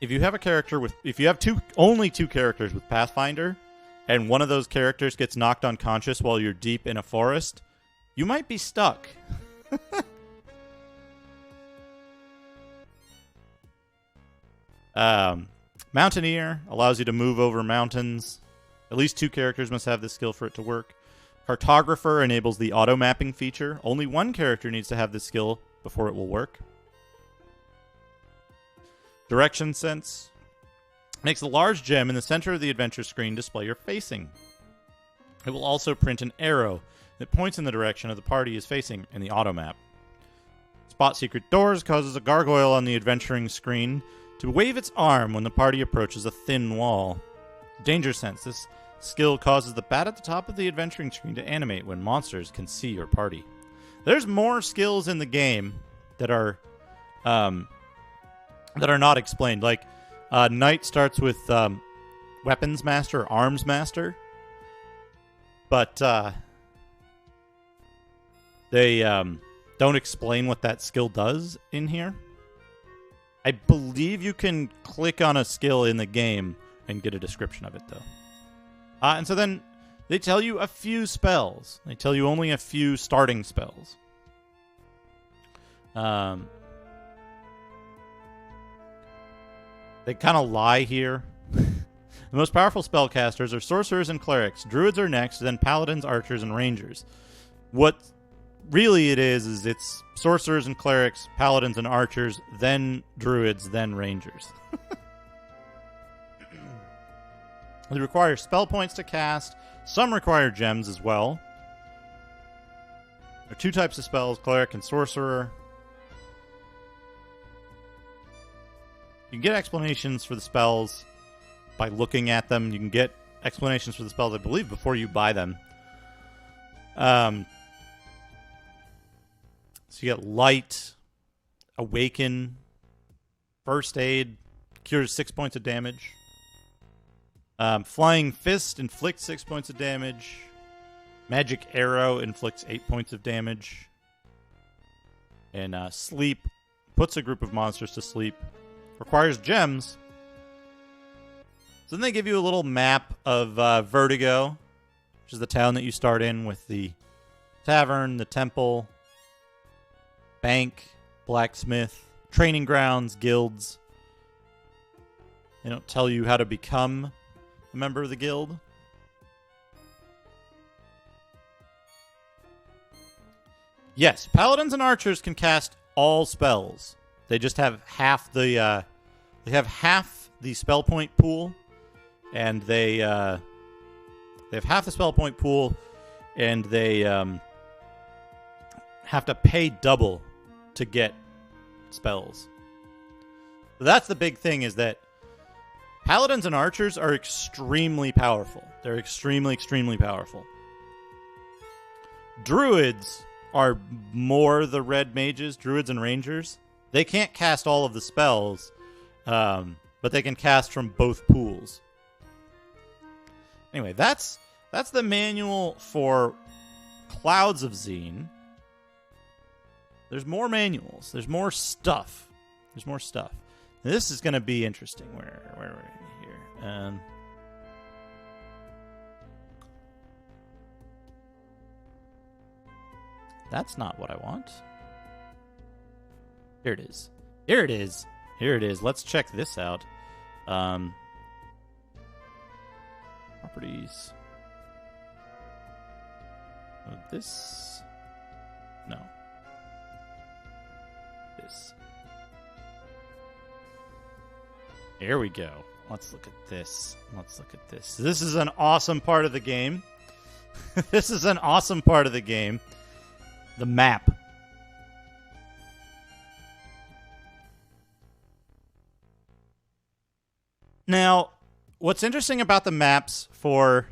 if you have only two characters with Pathfinder, and one of those characters gets knocked unconscious while you're deep in a forest, you might be stuck. Mountaineer allows you to move over mountains. At least 2 characters must have this skill for it to work. Cartographer enables the auto-mapping feature. Only 1 character needs to have this skill before it will work. Direction Sense makes a large gem in the center of the adventure screen display you're facing. It will also print an arrow that points in the direction of the party is facing in the auto map. Spot secret doors causes a gargoyle on the adventuring screen to wave its arm when the party approaches a thin wall. Danger Sense. This skill causes the bat at the top of the adventuring screen to animate when monsters can see your party. There's more skills in the game that are not explained. Like, Knight starts with Weapons Master, Arms Master. But they don't explain what that skill does in here. I believe you can click on a skill in the game and get a description of it, though. And so then they tell you a few spells. They tell you only a few starting spells. They kind of lie here. The most powerful spellcasters are sorcerers and clerics. Druids are next, then paladins, archers, and rangers. What really it is it's sorcerers and clerics, paladins and archers, then druids, then rangers. They require spell points to cast. Some require gems as well. There are two types of spells, cleric and sorcerer. You can get explanations for the spells by looking at them. You can get explanations for the spells, I believe, before you buy them. So you get Light, Awaken, First Aid, cures 6 points of damage. Flying Fist inflicts 6 points of damage. Magic Arrow inflicts 8 points of damage. And Sleep puts a group of monsters to sleep. Requires gems. So then they give you a little map of Vertigo, which is the town that you start in with the tavern, the temple, bank, blacksmith, training grounds, guilds. They don't tell you how to become a member of the guild. Yes, paladins and archers can cast all spells. They just have half the spell point pool, and they have half the spell point pool, and they have to pay double to get spells. So that's the big thing, is that paladins and archers are extremely powerful. They're extremely, extremely powerful. Druids are more the red mages, druids and rangers. They can't cast all of the spells, but they can cast from both pools. Anyway, that's the manual for Clouds of Xeen. There's more manuals. There's more stuff. Now, this is going to be interesting. Where are we here? That's not what I want. Here it is. Let's check this out. Properties. Oh, this. No. This. Here we go. Let's look at this. This is an awesome part of the game. The map. Now, what's interesting about the maps for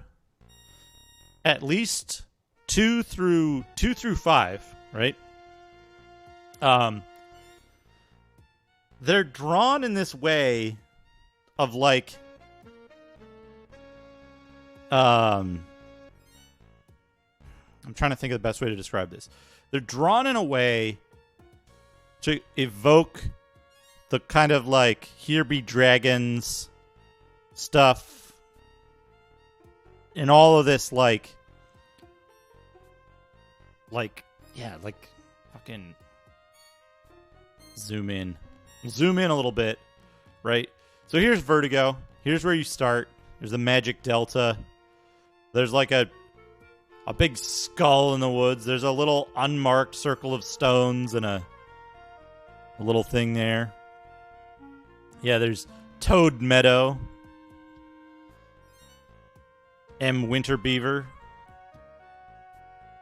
at least 2 through 5, right? They're drawn in this way of like I'm trying to think of the best way to describe this. They're drawn in a way to evoke the kind of like Here Be Dragons stuff and all of this like fucking zoom in a little bit, right? So here's Vertigo. Here's where you start. There's the Magic Delta. There's like a big skull in the woods. There's a little unmarked circle of stones and a little thing there. Yeah, there's Toad Meadow. M. Winter Beaver.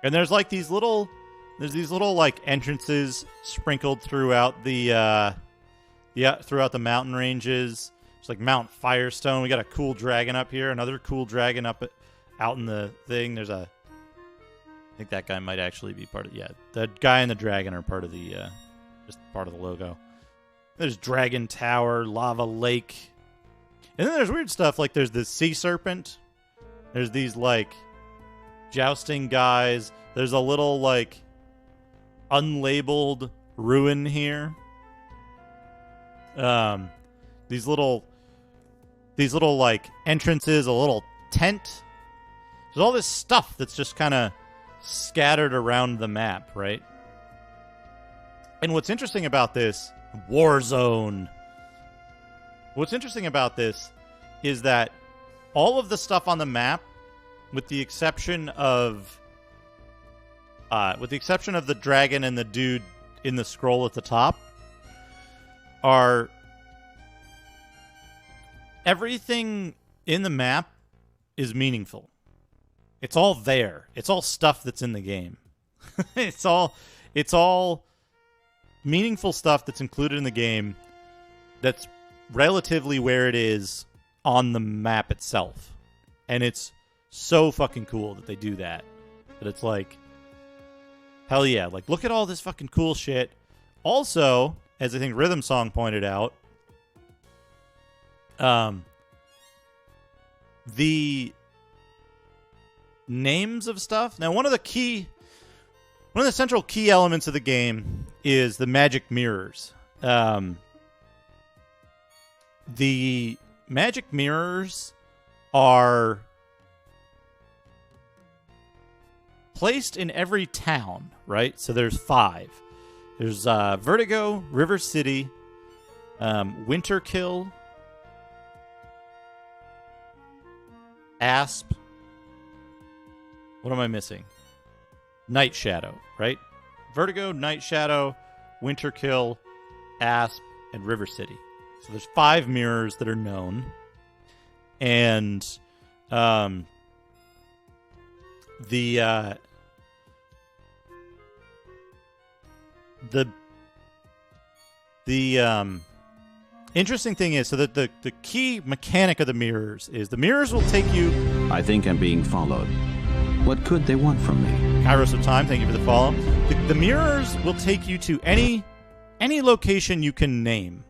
And there's like these little like entrances sprinkled throughout the throughout the mountain ranges. It's like Mount Firestone. We got a cool dragon up here. Another cool dragon out in the thing. There's I think that guy might actually be part of. Yeah, the guy and the dragon are part of the just part of the logo. There's Dragon Tower, Lava Lake, and then there's weird stuff like there's this sea serpent. There's these like jousting guys. There's a little like unlabeled ruin here. These little like entrances, a little tent. There's all this stuff that's just kind of scattered around the map, right? And what's interesting about this Warzone. What's interesting about this is that all of the stuff on the map, with the exception of the dragon and the dude in the scroll at the top, are everything in the map is meaningful. It's all there. It's all stuff that's in the game. It's all meaningful stuff that's included in the game that's relatively where it is on the map itself. And it's so fucking cool that they do that. But it's like, hell yeah. Like, look at all this fucking cool shit. Also, as I think Rhythm Song pointed out, the names of stuff. Now, one of the central key elements of the game is the magic mirrors. The magic mirrors are placed in every town, right? So there's 5. There's Vertigo, River City, Winterkill, Asp. What am I missing? Night Shadow, right? Vertigo, Night Shadow, Winterkill, Asp, and River City. So there's 5 mirrors that are known. And the interesting thing is, so that the key mechanic of the mirrors is the mirrors will take you... I think I'm being followed. What could they want from me? Kairos of Time, thank you for the follow. The mirrors will take you to any location you can name.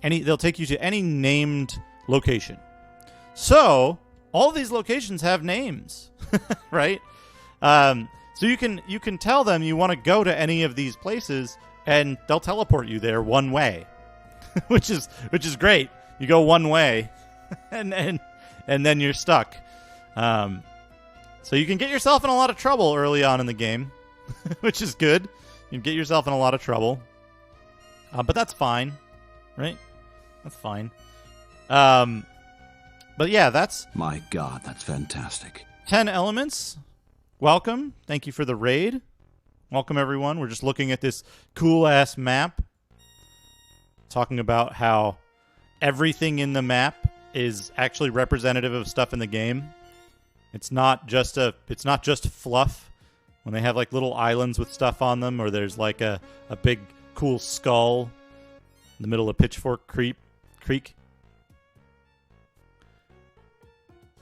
They'll take you to any named location. So all these locations have names, right? So you can tell them you want to go to any of these places, and they'll teleport you there one way, which is great. You go one way, and then you're stuck. So you can get yourself in a lot of trouble early on in the game, which is good. You can get yourself in a lot of trouble, but that's fine, right? That's fine. But yeah, that's... My God, that's fantastic. 10 elements. Welcome. Thank you for the raid. Welcome, everyone. We're just looking at this cool-ass map, talking about how everything in the map is actually representative of stuff in the game. It's not just fluff when they have like little islands with stuff on them, or there's like a big cool skull in the middle of Pitchfork Creek.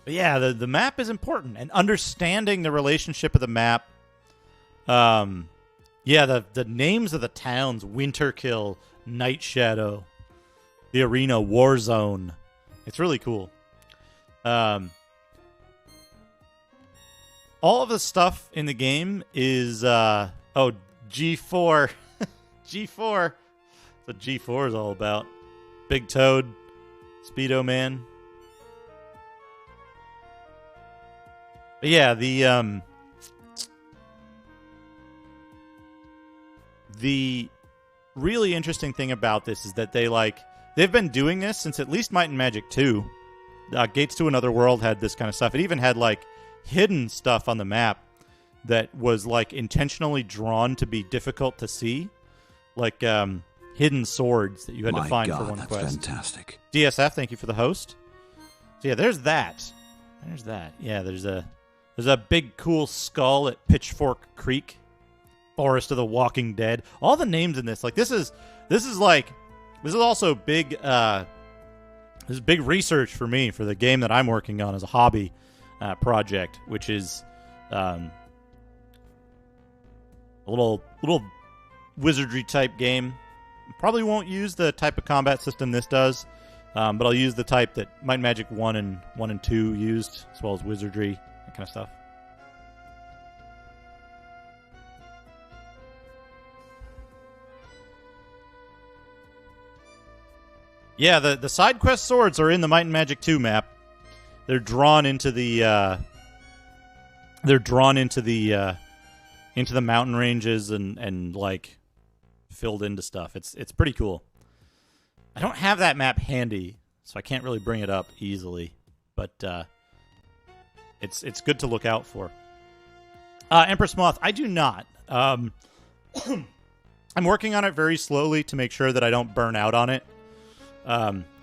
But yeah, the map is important, and understanding the relationship of the map. The names of the towns: Winterkill, Night Shadow, the arena, Warzone. It's really cool. All of the stuff in the game is G4. G4. That's what G4 is all about. Big Toad, Speedo Man. But yeah, the really interesting thing about this is that they've been doing this since at least Might and Magic 2. Gates to Another World had this kind of stuff. It even had like hidden stuff on the map that was like intentionally drawn to be difficult to see, like hidden swords that you had to find for one that's quest. Fantastic. DSF, thank you for the host. So yeah, there's that. Yeah, there's a big cool skull at Pitchfork Creek, Forest of the Walking Dead. All the names in this, like this is like This is also big. This is big research for me for the game that I'm working on as a hobby project, which is a little wizardry type game. Probably won't use the type of combat system this does, but I'll use the type that Might and Magic 1 and 2 used, as well as wizardry, that kind of stuff. Yeah, the side quest swords are in the Might and Magic 2 map. They're drawn into the mountain ranges and like filled into stuff. It's pretty cool. I don't have that map handy, so I can't really bring it up easily, but it's good to look out for. Empress Moth, I do not. I'm working on it very slowly to make sure that I don't burn out on it.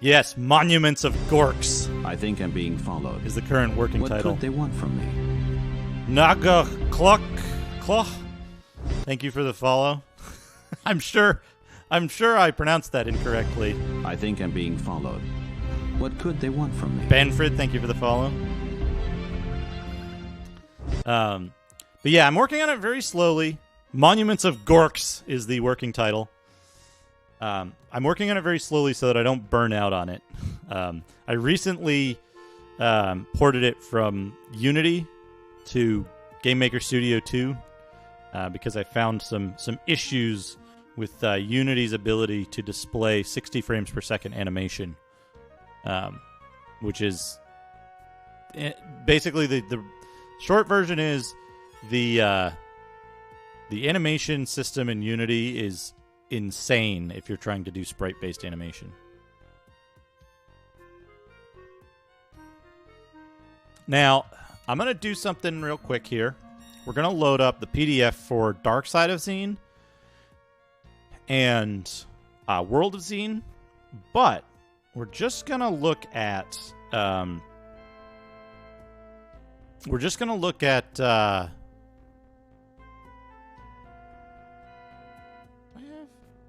Yes, Monuments of Gorks. I think I'm being followed. Is the current working title. What could they want from me? Naga Cluck. Thank you for the follow. I'm sure I pronounced that incorrectly. I think I'm being followed. What could they want from me? Benfred, thank you for the follow. But yeah, I'm working on it very slowly. Monuments of Gorks is the working title. I'm working on it very slowly so that I don't burn out on it. I recently ported it from Unity to Game Maker Studio 2 because I found some issues with Unity's ability to display 60 frames per second animation, which is basically the short version is the animation system in Unity is insane if you're trying to do sprite-based animation. Now, I'm going to do something real quick here. We're going to load up the PDF for Dark Side of Xeen and World of Xeen, but we're just going to look at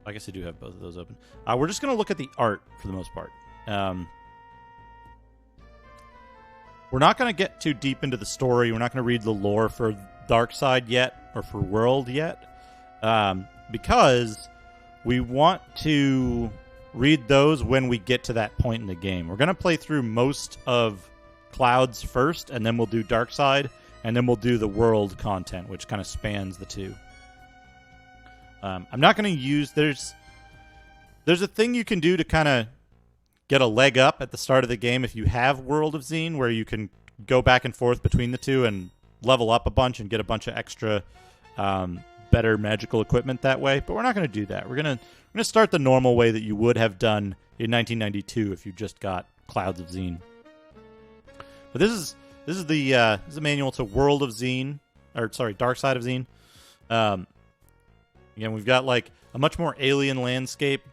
I guess I do have both of those open. We're just going to look at the art for the most part. We're not going to get too deep into the story. We're not going to read the lore for Dark Side yet, or for World yet, because we want to read those when we get to that point in the game. We're going to play through most of Clouds first, and then we'll do Dark Side, and then we'll do the World content, which kind of spans the two. I'm not going to use... There's a thing you can do to kind of get a leg up at the start of the game if you have World of Xeen, where you can go back and forth between the two and level up a bunch and get a bunch of extra better magical equipment that way. But we're not going to do that. We're going to start the normal way that you would have done in 1992 if you just got Clouds of Xeen. But this is the manual to World of Xeen, or sorry, Dark Side of Xeen. Again, we've got like a much more alien landscape,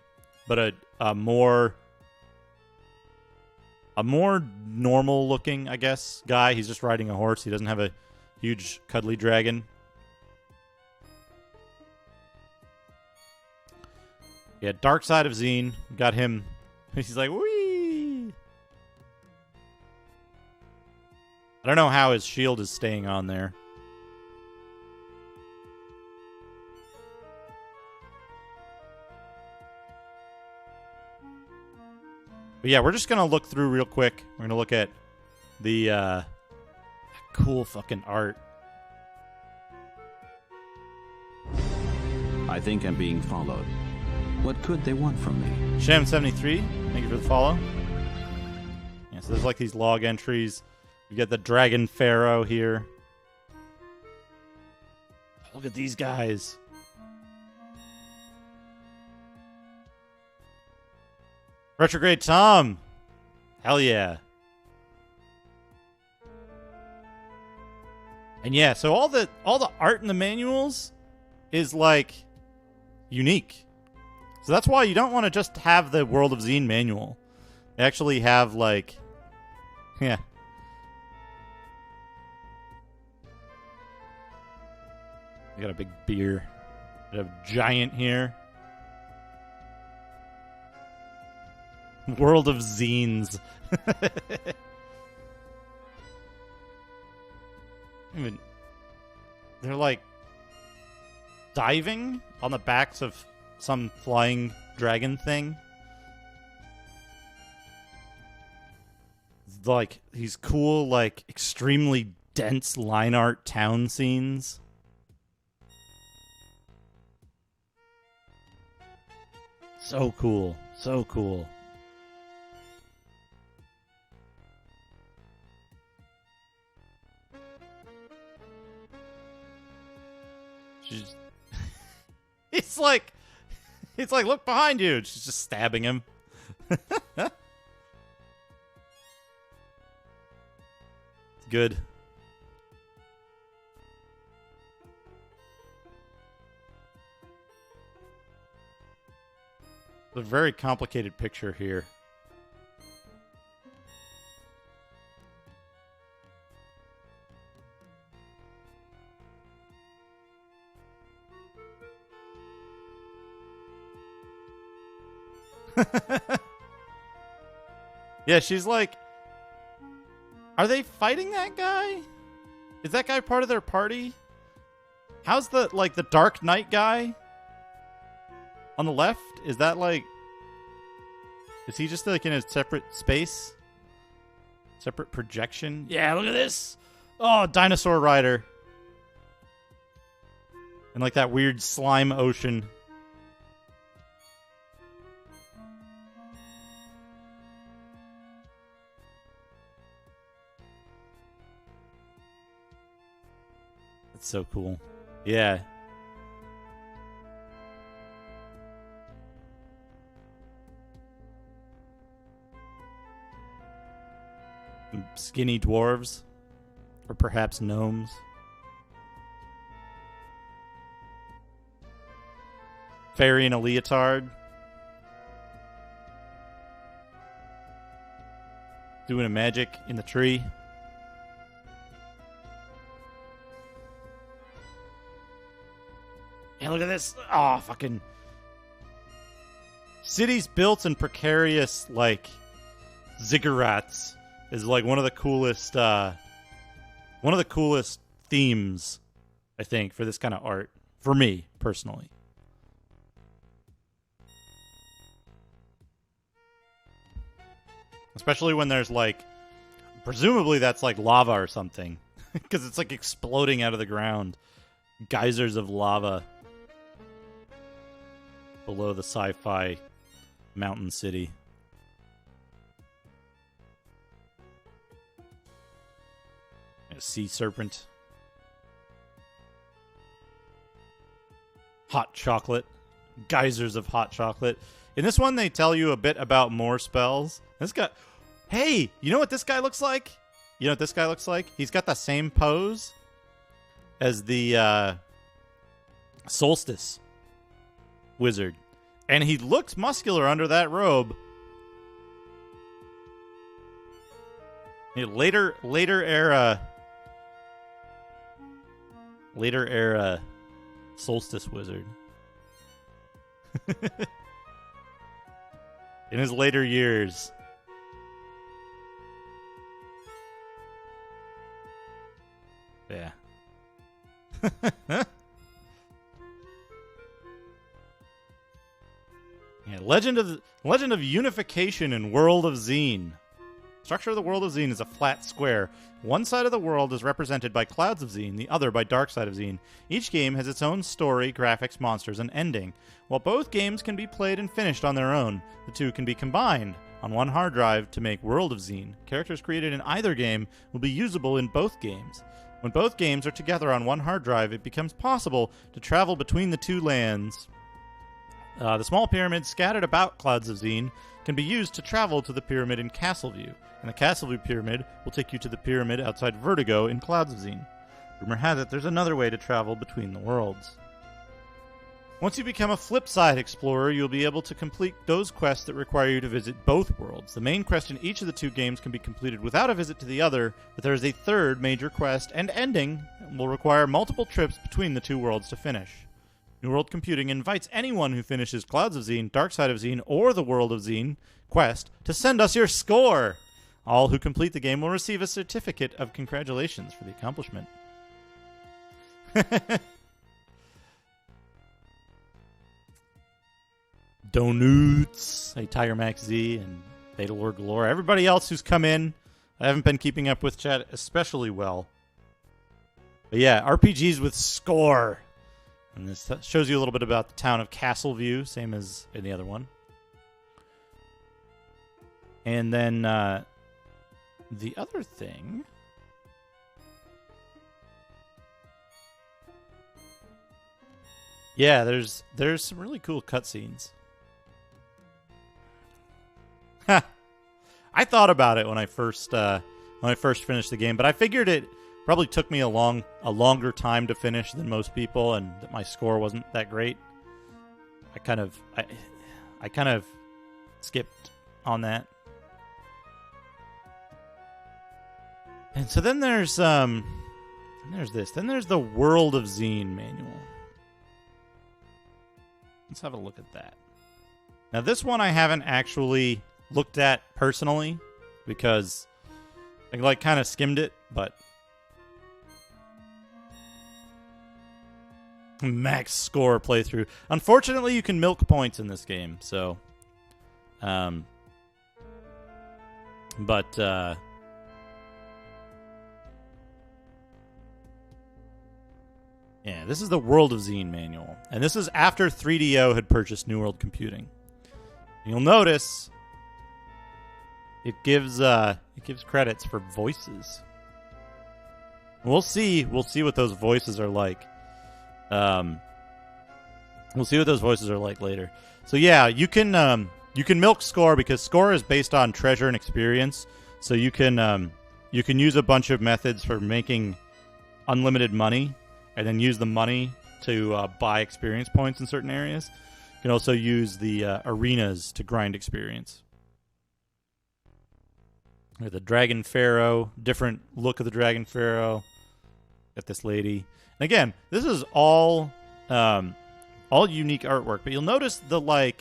but a more normal looking, I guess, guy. He's just riding a horse. He doesn't have a huge cuddly dragon. Yeah, Dark Side of Xeen. Got him. He's like, whee! I don't know how his shield is staying on there. But yeah, we're just going to look through real quick. We're going to look at the cool fucking art. I think I'm being followed. What could they want from me? Sham73, thank you for the follow. Yeah, so there's like these log entries. You get the Dragon Pharaoh here. Look at these guys. Retrograde Tom. Hell yeah. And yeah, so all the art in the manuals is like unique. So that's why you don't want to just have the World of Xeen manual. They actually have like yeah. We got a big beer. We have a giant here. World of Xeens. I mean, they're like diving on the backs of some flying dragon thing. Like these cool, like extremely dense line art town scenes. So cool. So cool. She's It's like look behind you. She's just stabbing him. Good. A very complicated picture here. Yeah, she's like, are they fighting that guy? Is that guy part of their party? How's the Dark Knight guy on the left? Is that like, is he just like in a separate space? Separate projection? Yeah, look at this. Oh, dinosaur rider. And like that weird slime ocean. That's so cool. Yeah. Skinny dwarves. Or perhaps gnomes. Fairy in a leotard. Doing a magic in the tree. Yeah, look at this. Oh, fucking. Cities built in precarious, like, ziggurats is like one of the coolest themes, I think, for this kind of art. For me, personally. Especially when there's like, presumably that's like lava or something. Because it's like exploding out of the ground. Geysers of lava. Below the sci-fi mountain city. A sea serpent. Hot chocolate. Geysers of hot chocolate. In this one, they tell you a bit about more spells. This guy... Hey! You know what this guy looks like? You know what this guy looks like? He's got the same pose as the Solstice wizard. And he looks muscular under that robe. Later era Solstice wizard. In his later years. Yeah. Yeah, Legend of Unification in World of Xeen. Structure of the World of Xeen is a flat square. One side of the world is represented by Clouds of Xeen, the other by Dark Side of Xeen. Each game has its own story, graphics, monsters, and ending. While both games can be played and finished on their own, the two can be combined on one hard drive to make World of Xeen. Characters created in either game will be usable in both games. When both games are together on one hard drive, it becomes possible to travel between the two lands. The small pyramid scattered about Clouds of Xeen can be used to travel to the pyramid in Castleview, and the Castleview pyramid will take you to the pyramid outside Vertigo in Clouds of Xeen. Rumor has it there's another way to travel between the worlds. Once you become a Flipside explorer, you'll be able to complete those quests that require you to visit both worlds. The main quest in each of the two games can be completed without a visit to the other, but there is a third major quest and ending that will require multiple trips between the two worlds to finish. New World Computing invites anyone who finishes Clouds of Xeen, Dark Side of Xeen, or the World of Xeen quest to send us your score. All who complete the game will receive a certificate of congratulations for the accomplishment. Donuts. Hey, Tiger Max Z and Beta Lord Galore. Everybody else who's come in, I haven't been keeping up with chat especially well. But yeah, RPGs with score. And this shows you a little bit about the town of Castleview, same as in the other one. And then the other thing... Yeah, there's some really cool cutscenes. I thought about it when I first finished the game, but I figured it probably took me a longer time to finish than most people, and that my score wasn't that great. I kind of skipped on that. And so then there's this. Then there's the World of Xeen manual. Let's have a look at that. Now, this one I haven't actually looked at personally because I kind of skimmed it, but max score playthrough. Unfortunately, you can milk points in this game, so yeah, this is the World of Xeen manual. And this is after 3DO had purchased New World Computing. You'll notice it gives credits for voices. We'll see what those voices are like. We'll see what those voices are like later. So yeah, you can milk score because score is based on treasure and experience. So you can use a bunch of methods for making unlimited money, and then use the money to buy experience points in certain areas. You can also use the arenas to grind experience. The Dragon Pharaoh, different look of the Dragon Pharaoh. Got this lady. And again, this is all unique artwork, but you'll notice the way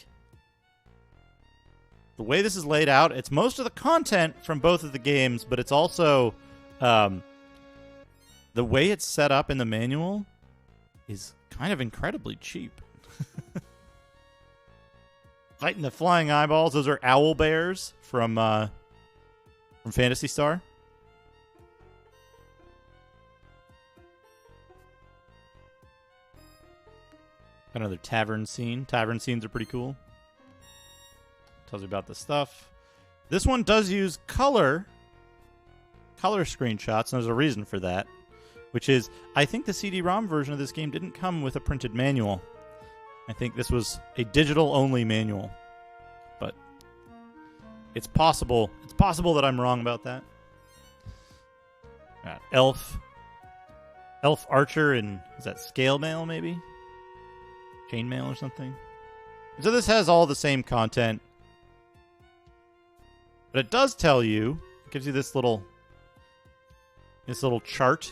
this is laid out. It's most of the content from both of the games, but it's also the way it's set up in the manual is kind of incredibly cheap. Fighting the flying eyeballs. Those are owl bears from Phantasy Star. Another tavern scene. Tavern scenes are pretty cool. Tells you about the stuff. This one does use color screenshots, and there's a reason for that. Which is, I think the CD-ROM version of this game didn't come with a printed manual. I think this was a digital-only manual. But it's possible. It's possible that I'm wrong about that. Elf Archer and, is that scale mail, maybe? Chainmail or something? So this has all the same content. But it does tell you, it gives you this little chart.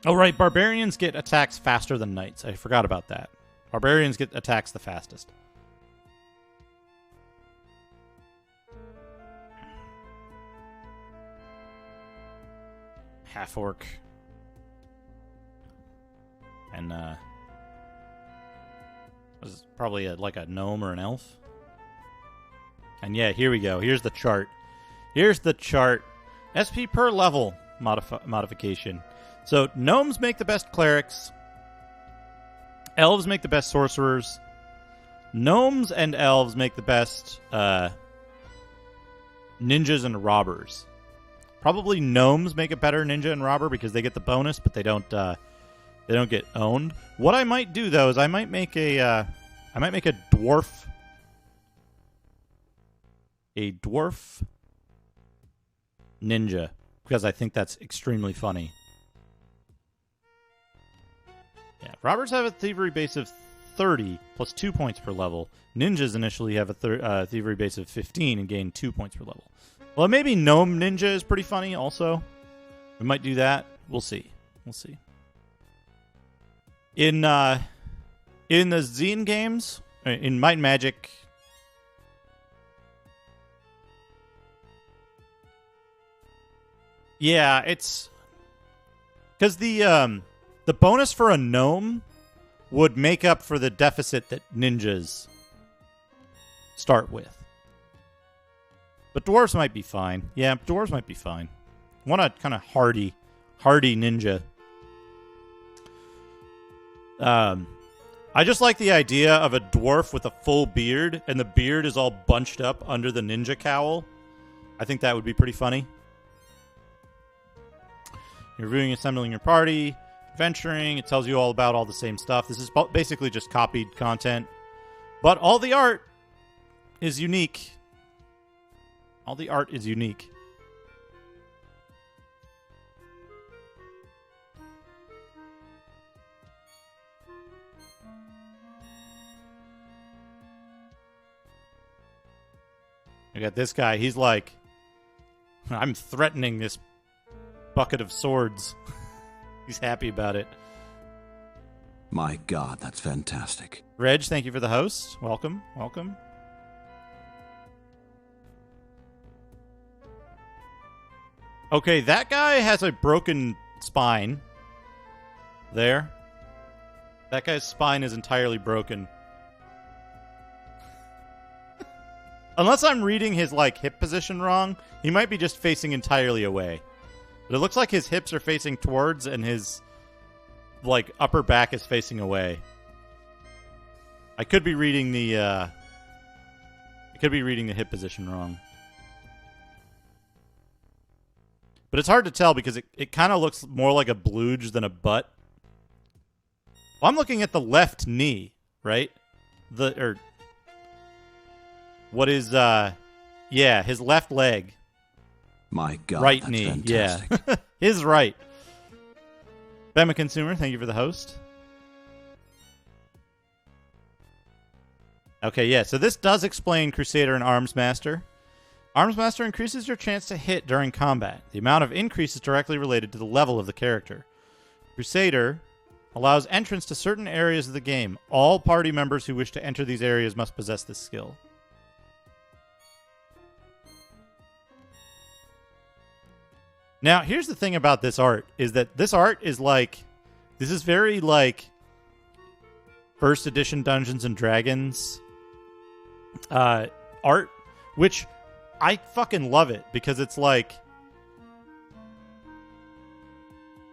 Oh, right. Barbarians get attacks faster than knights. I forgot about that. Barbarians get attacks the fastest. Half-orc. And, this is probably like a gnome or an elf. And yeah, here we go. Here's the chart. SP per level modification. So, gnomes make the best clerics. Elves make the best sorcerers. Gnomes and elves make the best ninjas and robbers. Probably gnomes make a better ninja and robber because they get the bonus, but they don't get owned. What I might do though is I might make a dwarf ninja because I think that's extremely funny. Yeah, robbers have a thievery base of 30 plus 2 points per level. Ninjas initially have a thievery base of 15 and gain 2 points per level. Well, maybe gnome ninja is pretty funny also. We might do that. We'll see. We'll see. In the Xeen games, in Might and Magic, yeah, it's because the bonus for a gnome would make up for the deficit that ninjas start with. But dwarves might be fine. Yeah, dwarves might be fine. Want a kind of hardy ninja. I just like the idea of a dwarf with a full beard, and the beard is all bunched up under the ninja cowl. I think that would be pretty funny. You're reviewing and assembling your party, adventuring. It tells you all about all the same stuff. This is basically just copied content. But all the art is unique. All the art is unique. I got this guy. He's like, I'm threatening this bucket of swords. He's happy about it. My God, that's fantastic. Reg, thank you for the host. Welcome. Welcome. Okay, that guy has a broken spine. There. That guy's spine is entirely broken. Unless I'm reading his, like, hip position wrong, he might be just facing entirely away. But it looks like his hips are facing towards and his, like, upper back is facing away. I could be reading the hip position wrong. But it's hard to tell because it kind of looks more like a blooge than a butt. Well, I'm looking at the left knee, right? What is, yeah, his left leg. My God, right that's knee, fantastic. yeah. His right. Bama Consumer, thank you for the host. Okay, yeah, so this does explain Crusader and Arms Master. Arms Master increases your chance to hit during combat. The amount of increase is directly related to the level of the character. Crusader allows entrance to certain areas of the game. All party members who wish to enter these areas must possess this skill. Now, here's the thing about this art, is that this art is like, this is very like first edition Dungeons and Dragons art, which I fucking love it because it's like,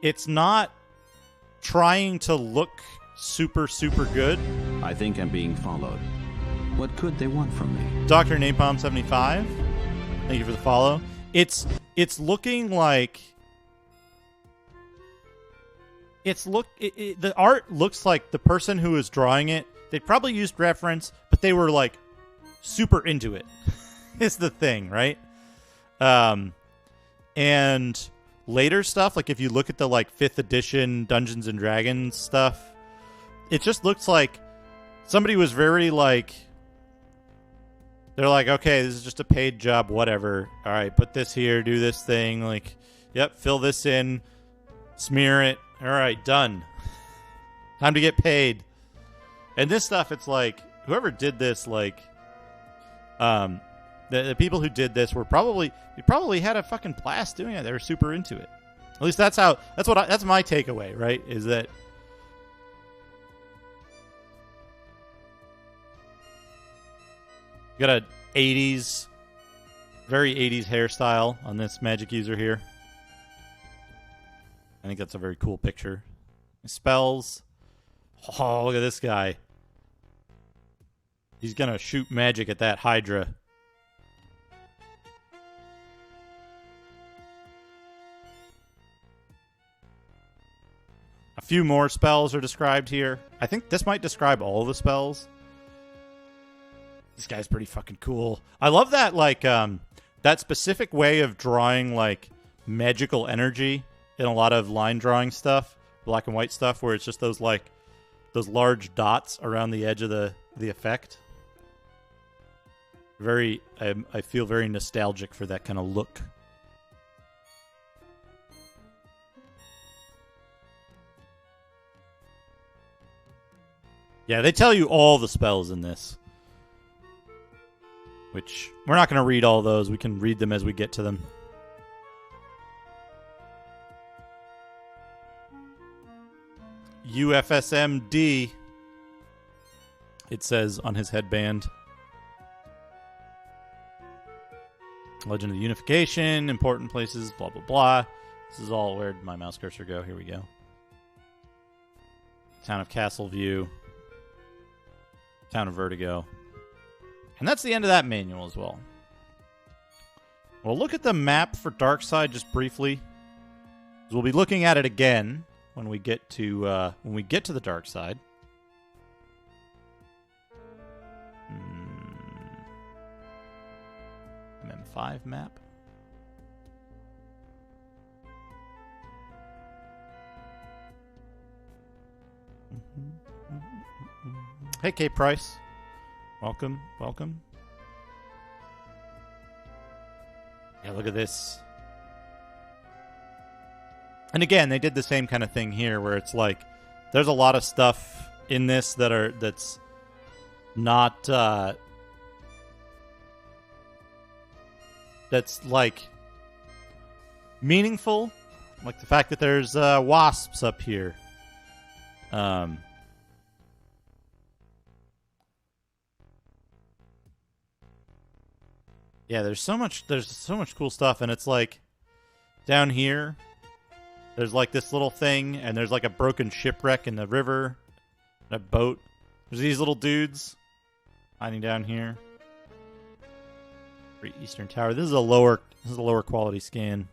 it's not trying to look super, super good. I think I'm being followed. What could they want from me? Dr. Napalm75, thank you for the follow. It's looking like the art looks like the person who is drawing it, they probably used reference, but they were like super into it. Is the thing, right? And later stuff, like if you look at the like 5th edition Dungeons and Dragons stuff, it just looks like somebody was very like, they're like, okay, this is just a paid job, whatever. All right, put this here, do this thing. Like, yep, fill this in, smear it. All right, done. Time to get paid. And this stuff, it's like, whoever did this, like, the people who did this were probably had a fucking blast doing it. They were super into it. At least that's my takeaway, right? Is that you got a 80s, very 80s hairstyle on this magic user here. I think that's a very cool picture. Spells. Oh, look at this guy. He's going to shoot magic at that Hydra. A few more spells are described here. I think this might describe all the spells. This guy's pretty fucking cool. I love that, like, that specific way of drawing, like, magical energy in a lot of line drawing stuff, black and white stuff, where it's just those, like, those large dots around the edge of the effect. I feel very nostalgic for that kind of look. Yeah, they tell you all the spells in this. Which, we're not going to read all those. We can read them as we get to them. UFSMD, it says on his headband. Legend of the Unification, important places, blah, blah, blah. This is all, where'd my mouse cursor go? Here we go. Town of Castleview. Town of Vertigo. And that's the end of that manual as well. We'll look at the map for Darkside just briefly. We'll be looking at it again when we get to the dark side. MM5 map. Hey, K Price. Welcome, welcome. Yeah, look at this. And again, they did the same kind of thing here where it's like there's a lot of stuff in this that's not that's like meaningful, like the fact that there's wasps up here. Yeah, there's so much cool stuff, and it's like down here there's like this little thing, and there's like a broken shipwreck in the river, and a boat. There's these little dudes hiding down here. Great Eastern Tower. This is a lower quality scan.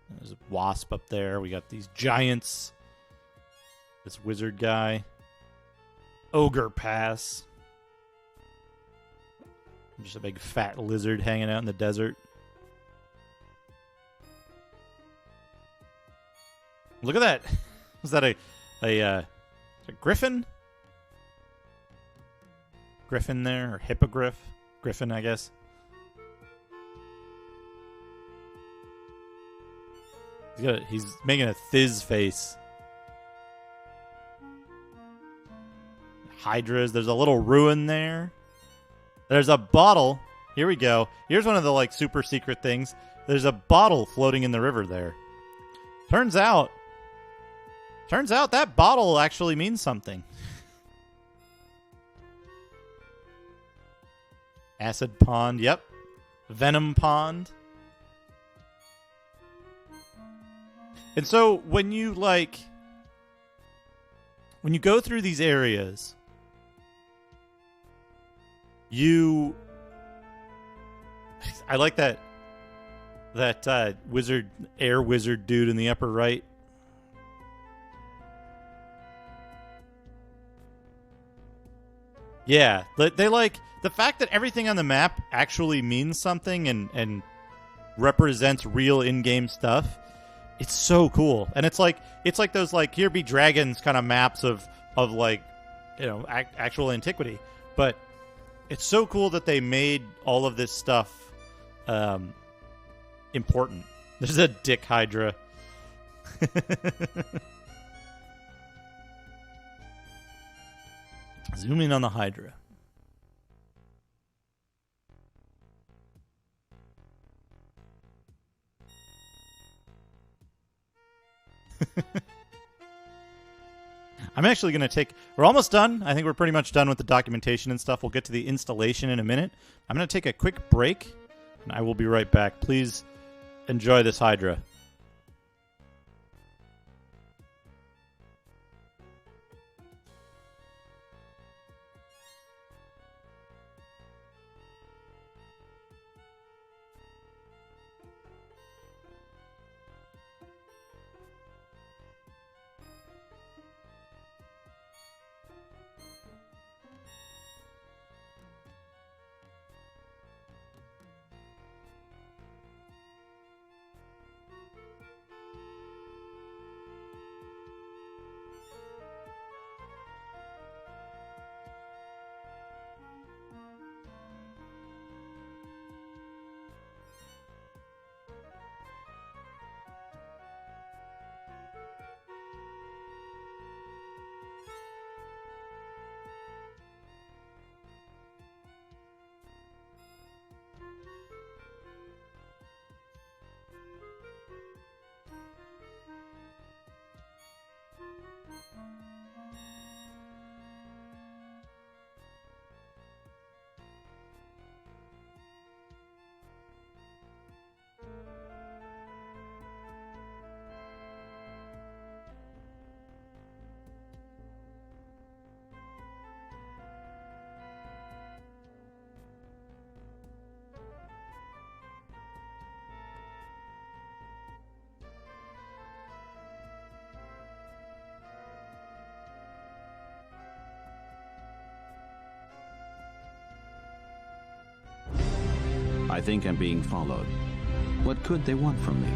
There's a wasp up there. We got these giants. This wizard guy. Ogre Pass. Just a big fat lizard hanging out in the desert. Look at that. Was that a griffin? Griffin there, or hippogriff? Griffin, I guess. He's making a Thiz face. Hydras. There's a little ruin there. There's a bottle. Here we go. Here's one of the like super secret things. There's a bottle floating in the river there. Turns out that bottle actually means something. Acid Pond, yep. Venom Pond. And so when you go through these areas, I like that air wizard dude in the upper right. Yeah, they like the fact that everything on the map actually means something and represents real in-game stuff. It's so cool, and it's like those like Here Be Dragons kind of maps of like, you know, actual antiquity. But it's so cool that they made all of this stuff important. There's a dick Hydra. Zoom in on the Hydra. I'm actually going to take... We're almost done. I think we're pretty much done with the documentation and stuff. We'll get to the installation in a minute. I'm going to take a quick break, and I will be right back. Please enjoy this Hydra. I think I'm being followed. What could they want from me?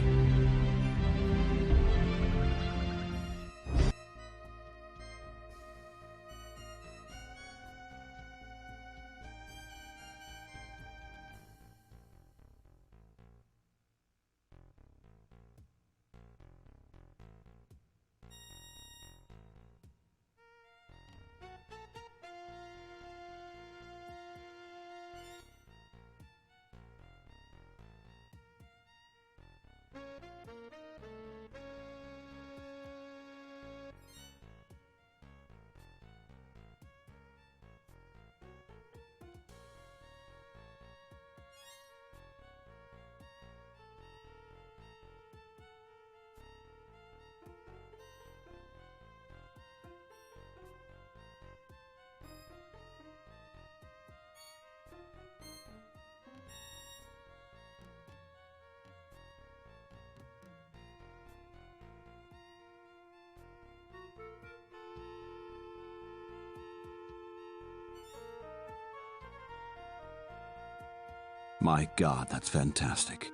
My God, that's fantastic.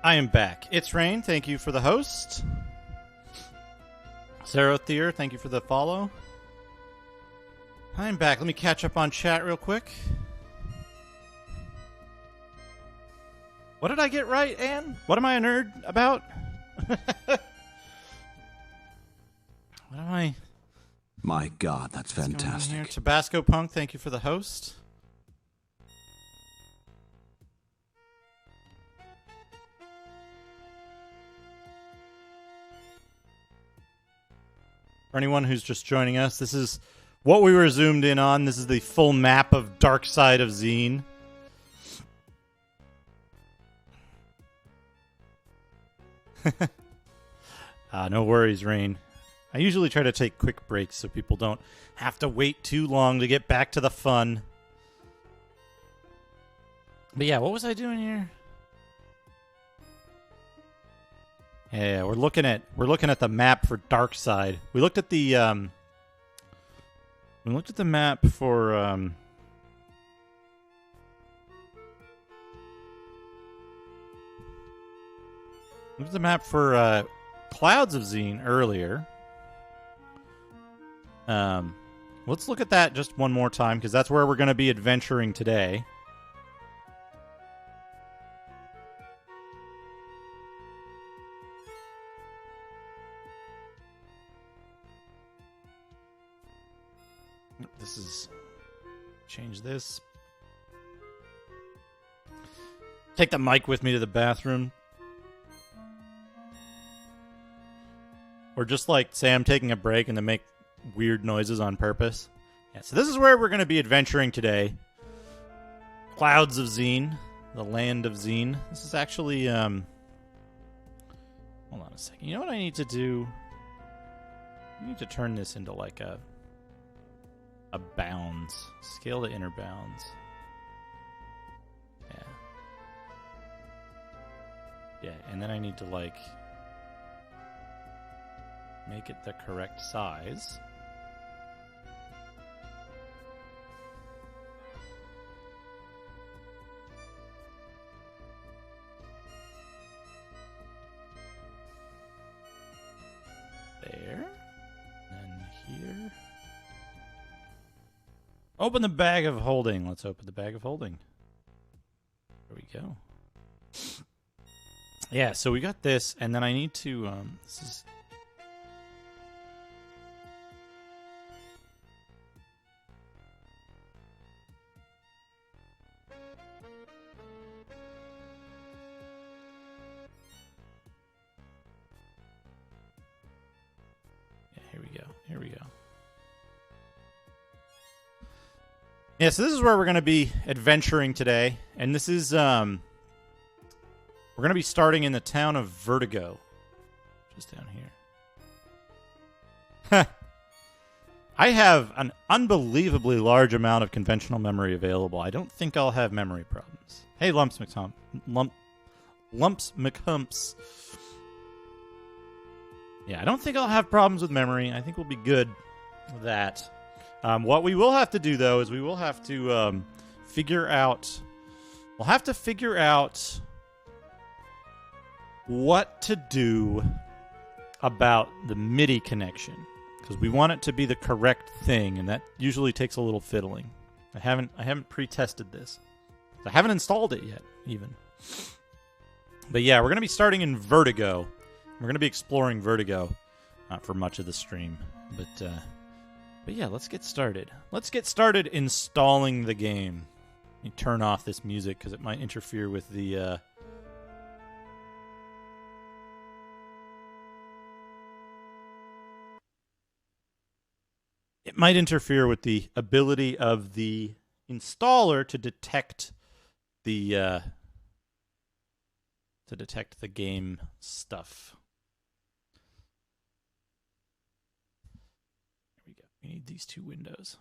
I am back. It's Rain. Thank you for the host. Zerothier, thank you for the follow. I'm back. Let me catch up on chat real quick. What did I get right, Anne? What am I a nerd about? What am I? My God, that's fantastic. Tabasco Punk, thank you for the host. For anyone who's just joining us, this is what we were zoomed in on. This is the full map of Dark Side of Xeen. No worries, Rain. I usually try to take quick breaks so people don't have to wait too long to get back to the fun. But yeah, what was I doing here? Yeah, we're looking at the map for Dark Side. We looked at the map for looked at the map for Clouds of Xeen earlier. Let's look at that just one more time because that's where we're going to be adventuring today. This is... change this. Take the mic with me to the bathroom. Or just like say I'm taking a break and then make weird noises on purpose. Yeah, so this is where we're going to be adventuring today. Clouds of Xeen. The land of Xeen. This is actually... hold on a second. You know what I need to do? I need to turn this into like a bounds. Scale to inner bounds. Yeah. Yeah, and then I need to like make it the correct size. There. And here. Open the bag of holding. Let's open the bag of holding. There we go. Yeah, so we got this, and then I need to, this is... Yeah, here we go, here we go. Yeah, so this is where we're going to be adventuring today, and this is, we're going to be starting in the town of Vertigo, just down here. I have an unbelievably large amount of conventional memory available. I don't think I'll have memory problems. Hey, Lumps McHumps. Yeah, I don't think I'll have problems with memory. I think we'll be good with that. What we will have to do, though, is we will have to figure out... We'll have to figure out what to do about the MIDI connection, because we want it to be the correct thing, and that usually takes a little fiddling. I haven't pre-tested this. I haven't installed it yet, even. But yeah, we're going to be starting in Vertigo. We're going to be exploring Vertigo for much of the stream. But yeah, let's get started. Let's get started installing the game. Let me turn off this music because it might interfere with the... It might interfere with the ability of the installer to detect the game stuff. There we go. We need these two windows.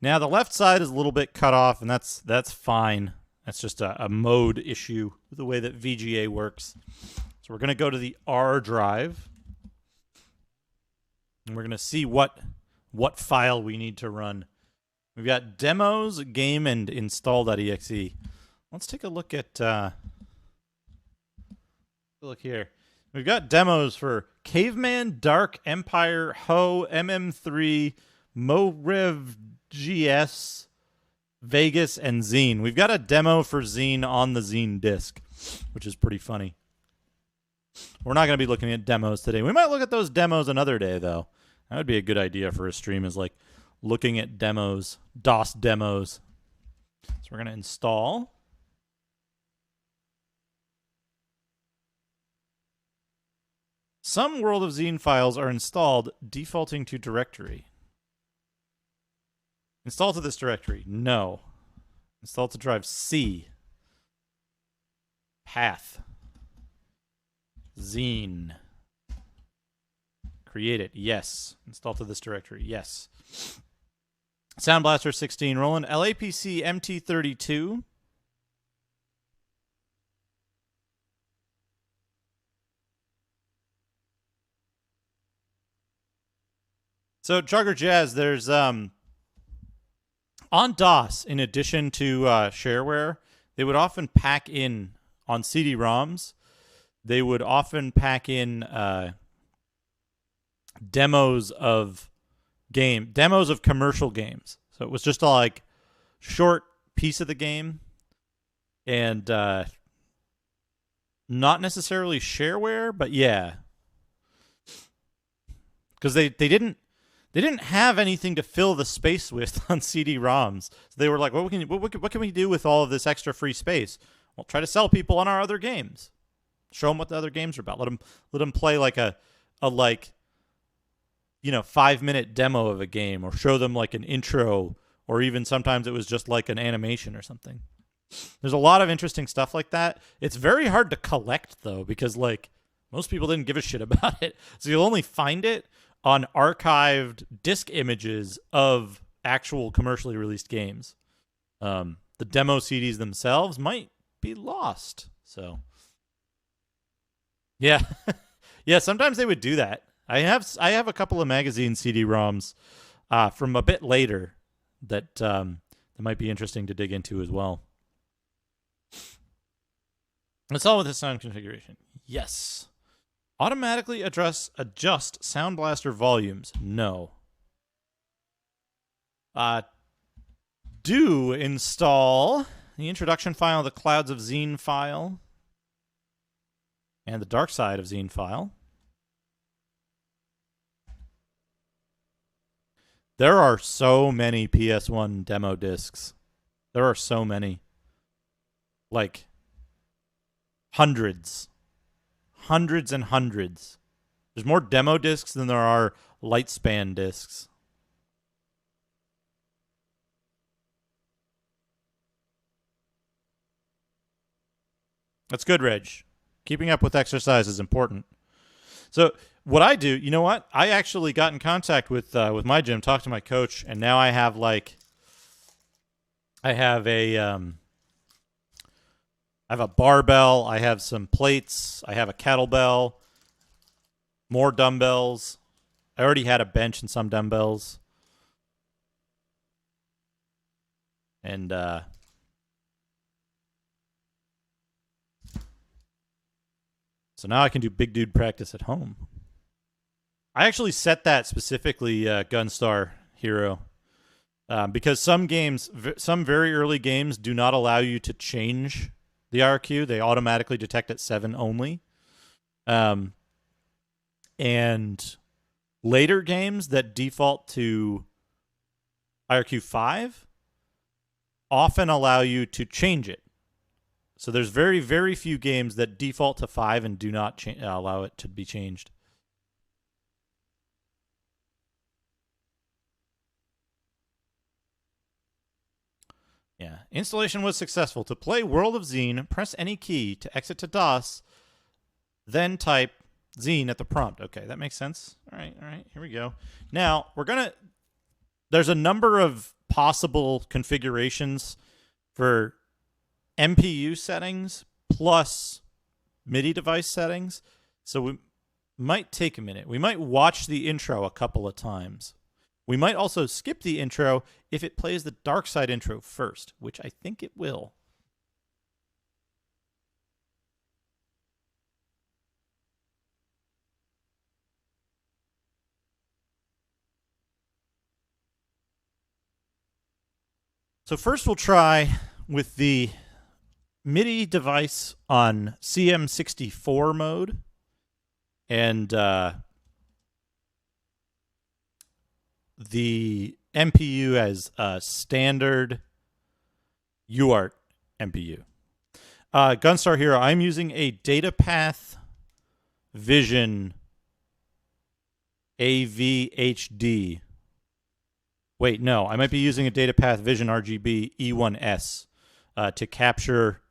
Now the left side is a little bit cut off, and that's fine. That's just a mode issue with the way that VGA works. So we're going to go to the R drive, and we're going to see what file we need to run. We've got demos, game, and install.exe. Let's take a look at... look here. We've got demos for Caveman, Dark, Empire, Ho, MM3, MoRev GS, Vegas, and Xeen. We've got a demo for Xeen on the Xeen disc, which is pretty funny. We're not going to be looking at demos today. We might look at those demos another day, though. That would be a good idea for a stream, is like looking at demos, DOS demos. So we're going to install. Some World of Xeen files are installed defaulting to directory. Install to this directory. No. Install to drive C. Path. Xeen. Create it. Yes. Install to this directory. Yes. Sound Blaster 16 rolling. LAPC MT32. So, Jugger Jazz, there's on DOS, in addition to shareware, they would often pack in on CD-ROMs. They would often pack in demos of commercial games. So it was just a like short piece of the game, and not necessarily shareware, but yeah, because they didn't have anything to fill the space with on CD-ROMs. So they were like, what can we do with all of this extra free space? Well, try to sell people on our other games. Show them what the other games are about. Let them play like a 5-minute demo of a game, or show them like an intro, or even sometimes it was just like an animation or something. There's a lot of interesting stuff like that. It's very hard to collect, though, because like most people didn't give a shit about it. So you'll only find it on archived disk images of actual commercially released games. The demo CDs themselves might be lost. So, yeah. Yeah, sometimes they would do that. I have a couple of magazine CD-ROMs from a bit later that might be interesting to dig into as well. Let's all with the sound configuration. Yes. Automatically adjust Sound Blaster volumes. No. Do install the introduction file, the Clouds of Xeen file. And the dark side of Xeen file. There are so many PS1 demo discs. There are so many. Like, hundreds. Hundreds and hundreds. There's more demo discs than there are Lightspan discs. That's good, Reg. Keeping up with exercise is important. So what I do, you know what? I actually got in contact with my gym, talked to my coach, and now I have I have a barbell, I have some plates, I have a kettlebell, more dumbbells. I already had a bench and some dumbbells. And so now I can do big dude practice at home. I actually set that specifically, Gunstar Hero, because some games, some very early games, do not allow you to change the IRQ. They automatically detect at 7 only. And later games that default to IRQ 5 often allow you to change it. So there's very, very few games that default to 5 and do not allow it to be changed. Yeah. Installation was successful. To play World of Xeen, press any key to exit to DOS, then type Xeen at the prompt. Okay, that makes sense. All right, here we go. Now, there's a number of possible configurations for MPU settings plus MIDI device settings. So we might take a minute. We might watch the intro a couple of times. We might also skip the intro if it plays the dark side intro first, which I think it will. So first we'll try with the MIDI device on CM64 mode. And the MPU as a standard UART MPU. Gunstar Hero, I'm using a DataPath Vision AVHD. Wait, no, I might be using a DataPath Vision RGB E1S to capture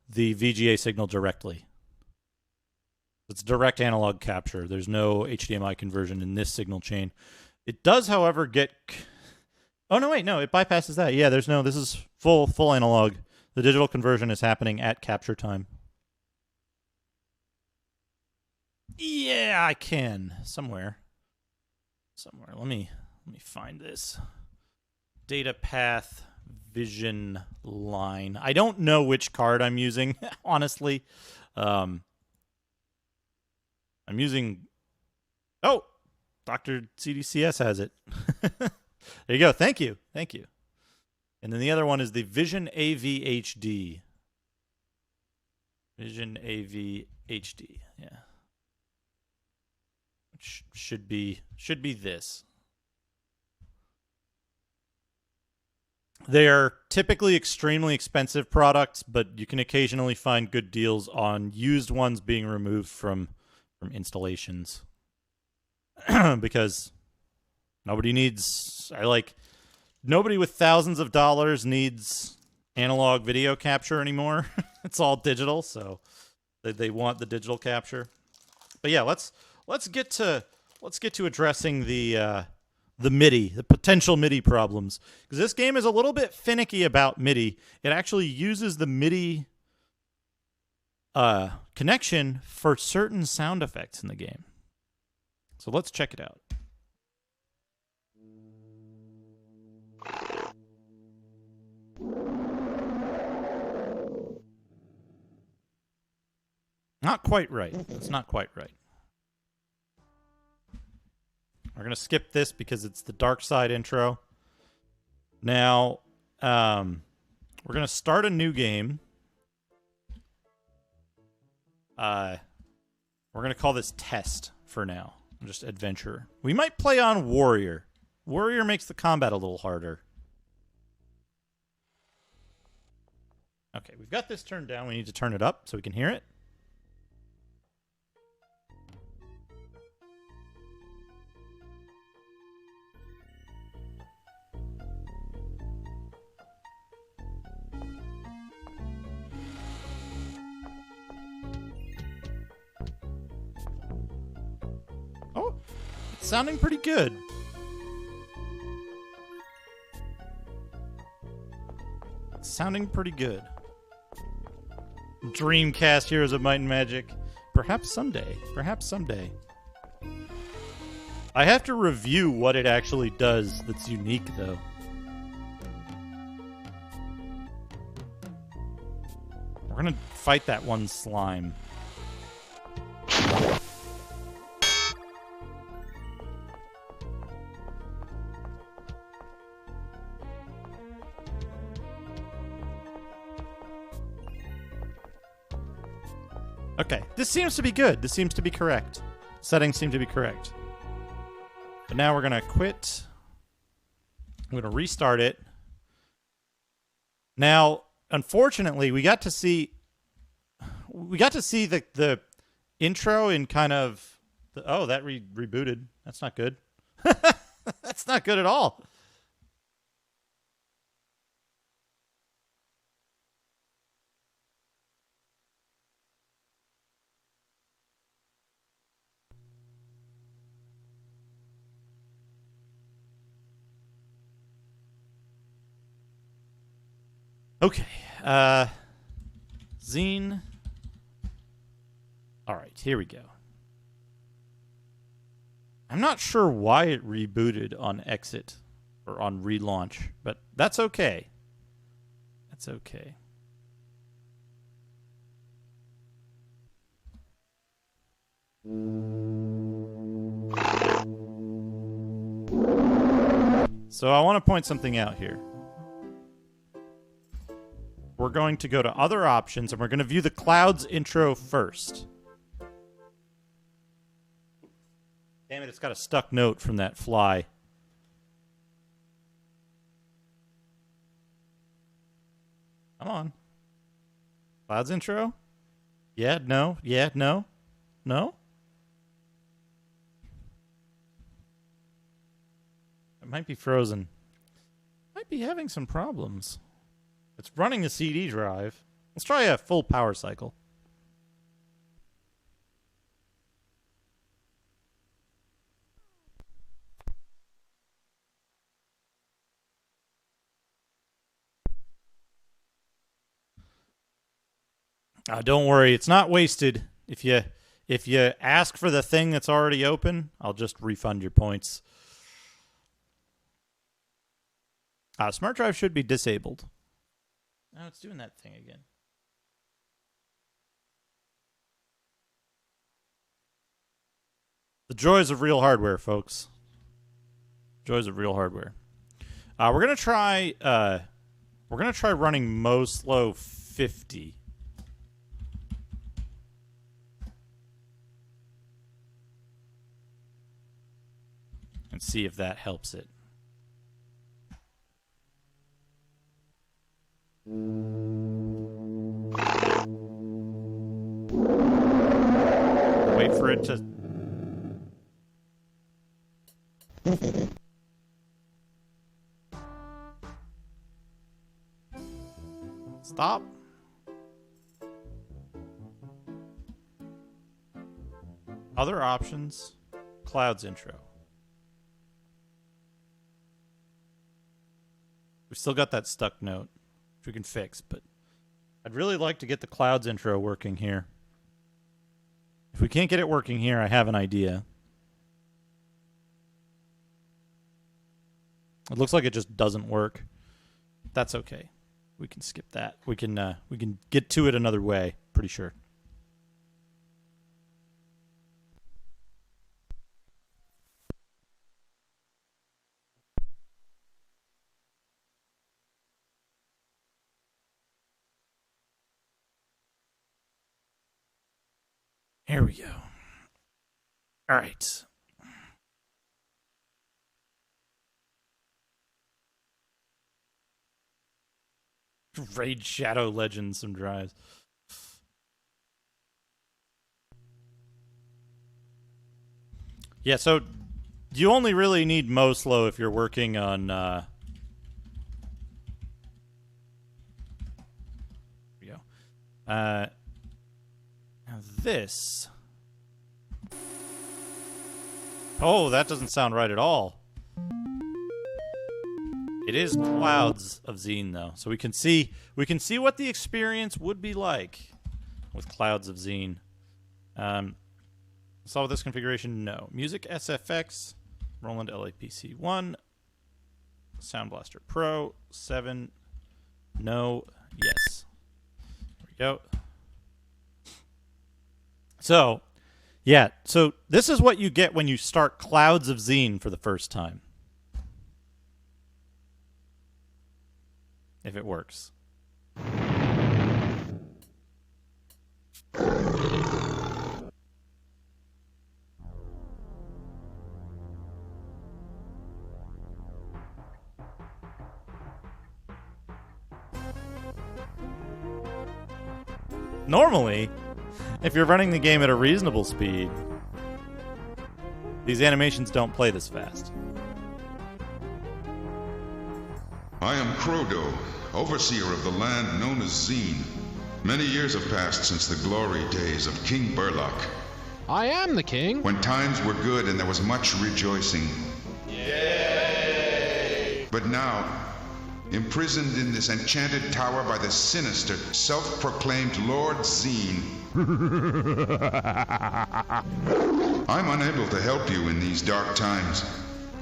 the VGA signal directly. It's direct analog capture. There's no HDMI conversion in this signal chain. It does, however, get... Oh, no, wait, no, it bypasses that. Yeah, there's no... This is full analog. The digital conversion is happening at capture time. Yeah, I can. Somewhere. Let me find this. DataPath Vision line. I don't know which card I'm using, honestly. I'm using... Oh! Dr. CDCS has it. There you go. Thank you. And then the other one is the Vision AVHD. Vision AVHD. Yeah. Which should be this. They are typically extremely expensive products, but you can occasionally find good deals on used ones being removed from installations. Because nobody with thousands of dollars needs analog video capture anymore. It's all digital, so they want the digital capture. But yeah, let's get to addressing the MIDI, the potential MIDI problems, because this game is a little bit finicky about MIDI. It actually uses the MIDI connection for certain sound effects in the game. So let's check it out. Not quite right. It's not quite right. We're going to skip this because it's the dark side intro. Now, we're going to start a new game. We're going to call this Test for now. Just Adventurer. We might play on Warrior. Warrior makes the combat a little harder. Okay, we've got this turned down. We need to turn it up so we can hear it. Oh, it's sounding pretty good. It's sounding pretty good. Dreamcast Heroes of Might and Magic. Perhaps someday. Perhaps someday. I have to review what it actually does that's unique, though. We're gonna fight that one slime. Okay, this seems to be good. This seems to be correct. Settings seem to be correct. But now we're gonna quit. I'm gonna restart it. Now, unfortunately, we got to see the intro in kind of oh, that rebooted. That's not good. That's not good at all. Okay, Xeen. All right, here we go. I'm not sure why it rebooted on exit or on relaunch, but that's okay. That's okay. So I want to point something out here. We're going to go to other options, and we're going to view the Clouds intro first. Damn it, it's got a stuck note from that fly. Come on. Clouds intro? Yeah, no, yeah, no, no? It might be frozen. Might be having some problems. It's running a CD drive. Let's try a full power cycle. Don't worry, it's not wasted. If you ask for the thing that's already open, I'll just refund your points. Smart drive should be disabled. Now it's doing that thing again. The joys of real hardware, folks. Joys of real hardware. We're gonna try running MoSlow 50. And see if that helps it. Wait for it to... Stop. Other options. Clouds intro. We've still got that stuck note, which we can fix, but I'd really like to get the Clouds intro working here. If we can't get it working here, I have an idea. It looks like it just doesn't work. That's okay. We can skip that. We can get to it another way, pretty sure. Here we go. All right. Raid Shadow Legends, some drives. Yeah, so you only really need Moslow if you're working on here we go. Now this. Oh, that doesn't sound right at all. It is Clouds of Xeen, though, so we can see what the experience would be like with Clouds of Xeen. Solve this configuration? No. Music SFX, Roland LAPC 1, Sound Blaster Pro 7. No. Yes. There we go. So, yeah. So this is what you get when you start Clouds of Xeen for the first time. If it works. Normally, if you're running the game at a reasonable speed, these animations don't play this fast. I am Krodo, overseer of the land known as Xeen. Many years have passed since the glory days of King Burlock, I am the king. when times were good and there was much rejoicing. Yay! But now, imprisoned in this enchanted tower by the sinister, self-proclaimed Lord Xeen, I'm unable to help you in these dark times.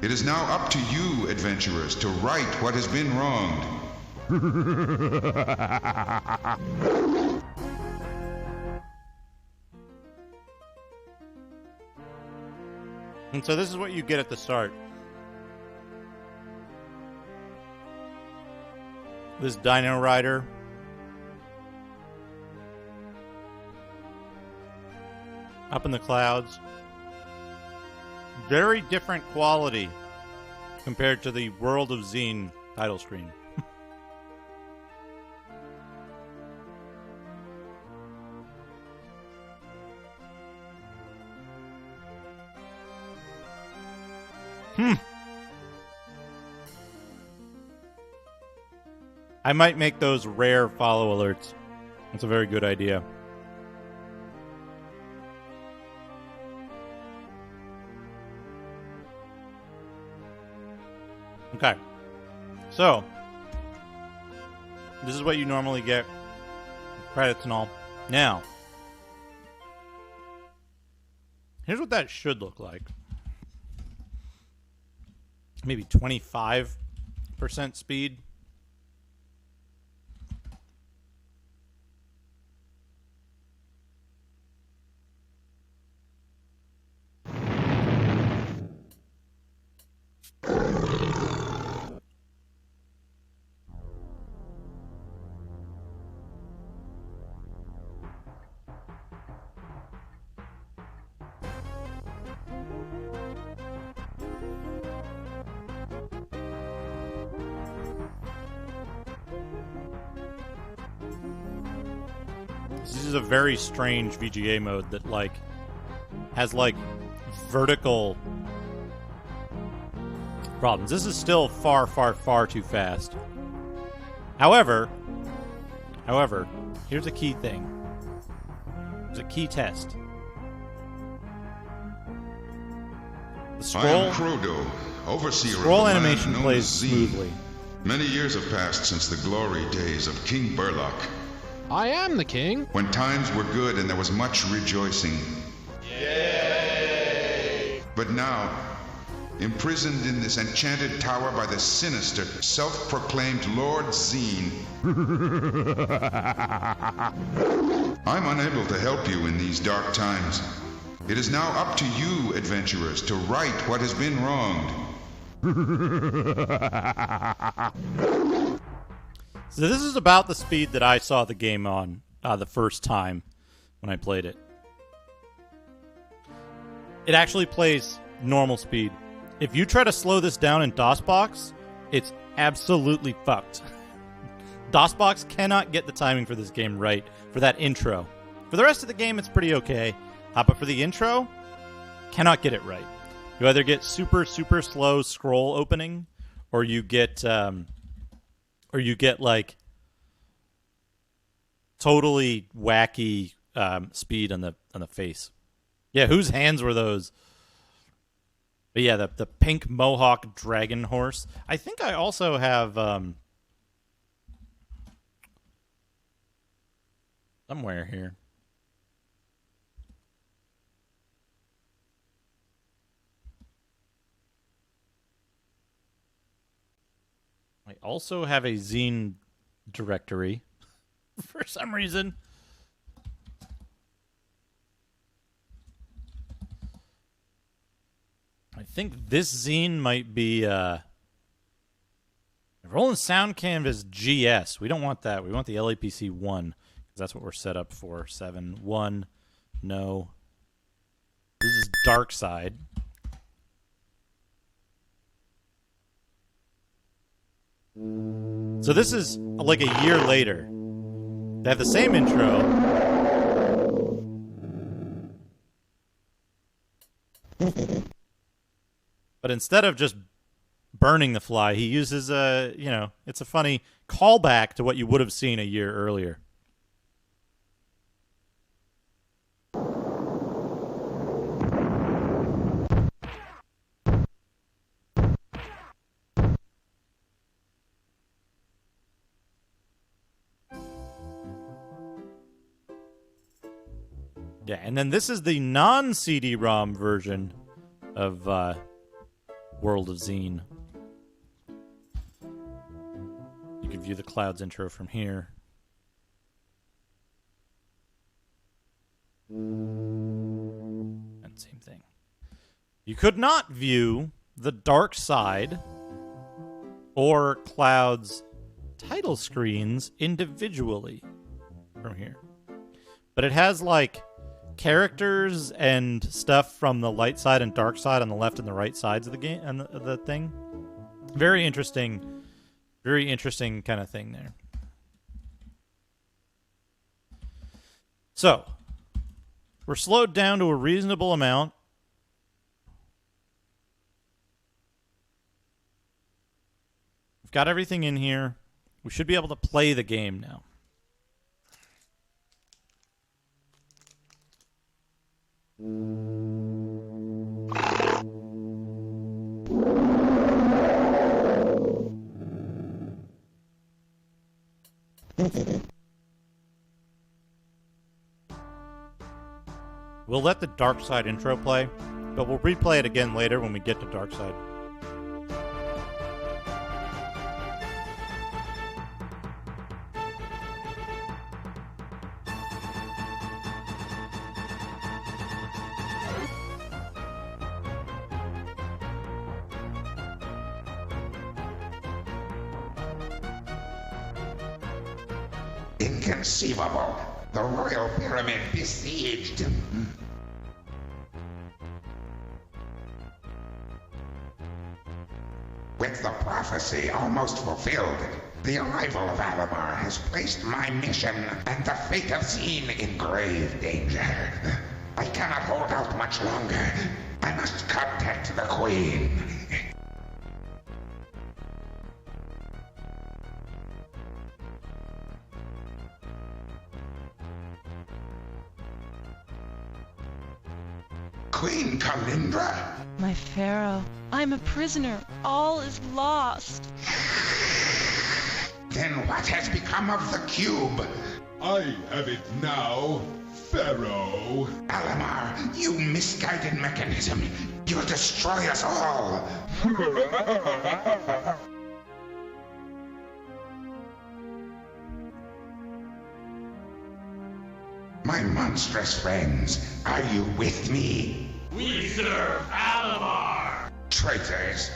It is now up to you, adventurers, to right what has been wronged. And so this is what you get at the start. This Dino Rider. Up in the clouds. Very different quality compared to the World of Xeen title screen. I might make those rare follow alerts. That's a very good idea. Okay. So, this is what you normally get. Credits and all. Now, here's what that should look like. Maybe 25% speed. This is a very strange VGA mode that, like, has, like, vertical problems. This is still far, far, far too fast. However, here's a key thing. There's a key test. The I am Krodo, overseer of the scroll land animation known plays as Xeen. smoothly. Many years have passed since the glory days of King Burlock, I am the king. when times were good and there was much rejoicing. Yay! But now, imprisoned in this enchanted tower by the sinister, self-proclaimed Lord Xeen, I'm unable to help you in these dark times. It is now up to you, adventurers, to right what has been wronged. So this is about the speed that I saw the game on the first time when I played it. It actually plays normal speed. If you try to slow this down in DOSBox, it's absolutely fucked. DOSBox cannot get the timing for this game right for that intro. For the rest of the game, it's pretty okay. But for the intro, cannot get it right. You either get super, super slow scroll opening, or you get like totally wacky speed on the face. Yeah, whose hands were those? But yeah, the pink mohawk dragon horse. I think I also have somewhere here. I also have a Xeen directory for some reason. I think this Xeen might be Rolling Sound Canvas GS. We don't want that. We want the LAPC 1 because that's what we're set up for. 7 1. No. This is Dark Side. So this is like a year later. They have the same intro. But instead of just burning the fly, he uses it's a funny callback to what you would have seen a year earlier. Yeah, and then this is the non-CD-ROM version of World of Xeen. You can view the Clouds intro from here. And same thing. You could not view the Dark Side or Clouds title screens individually from here. But it has like characters and stuff from the light side and dark side on the left and the right sides of the game and the thing. Very interesting kind of thing there. So, we're slowed down to a reasonable amount. We've got everything in here. We should be able to play the game now. We'll let the Dark Side intro play, but we'll replay it again later when we get to Dark Side. Inconceivable. The Royal Pyramid besieged. With the prophecy almost fulfilled, the arrival of Alamar has placed my mission and the fate of Xeen in grave danger. I cannot hold out much longer. I must contact the Queen. Queen Kalindra? My pharaoh, I'm a prisoner. All is lost. Then what has become of the cube? I have it now, Pharaoh. Alamar, you misguided mechanism. You'll destroy us all. My monstrous friends, are you with me? We serve Alamar! Traitors!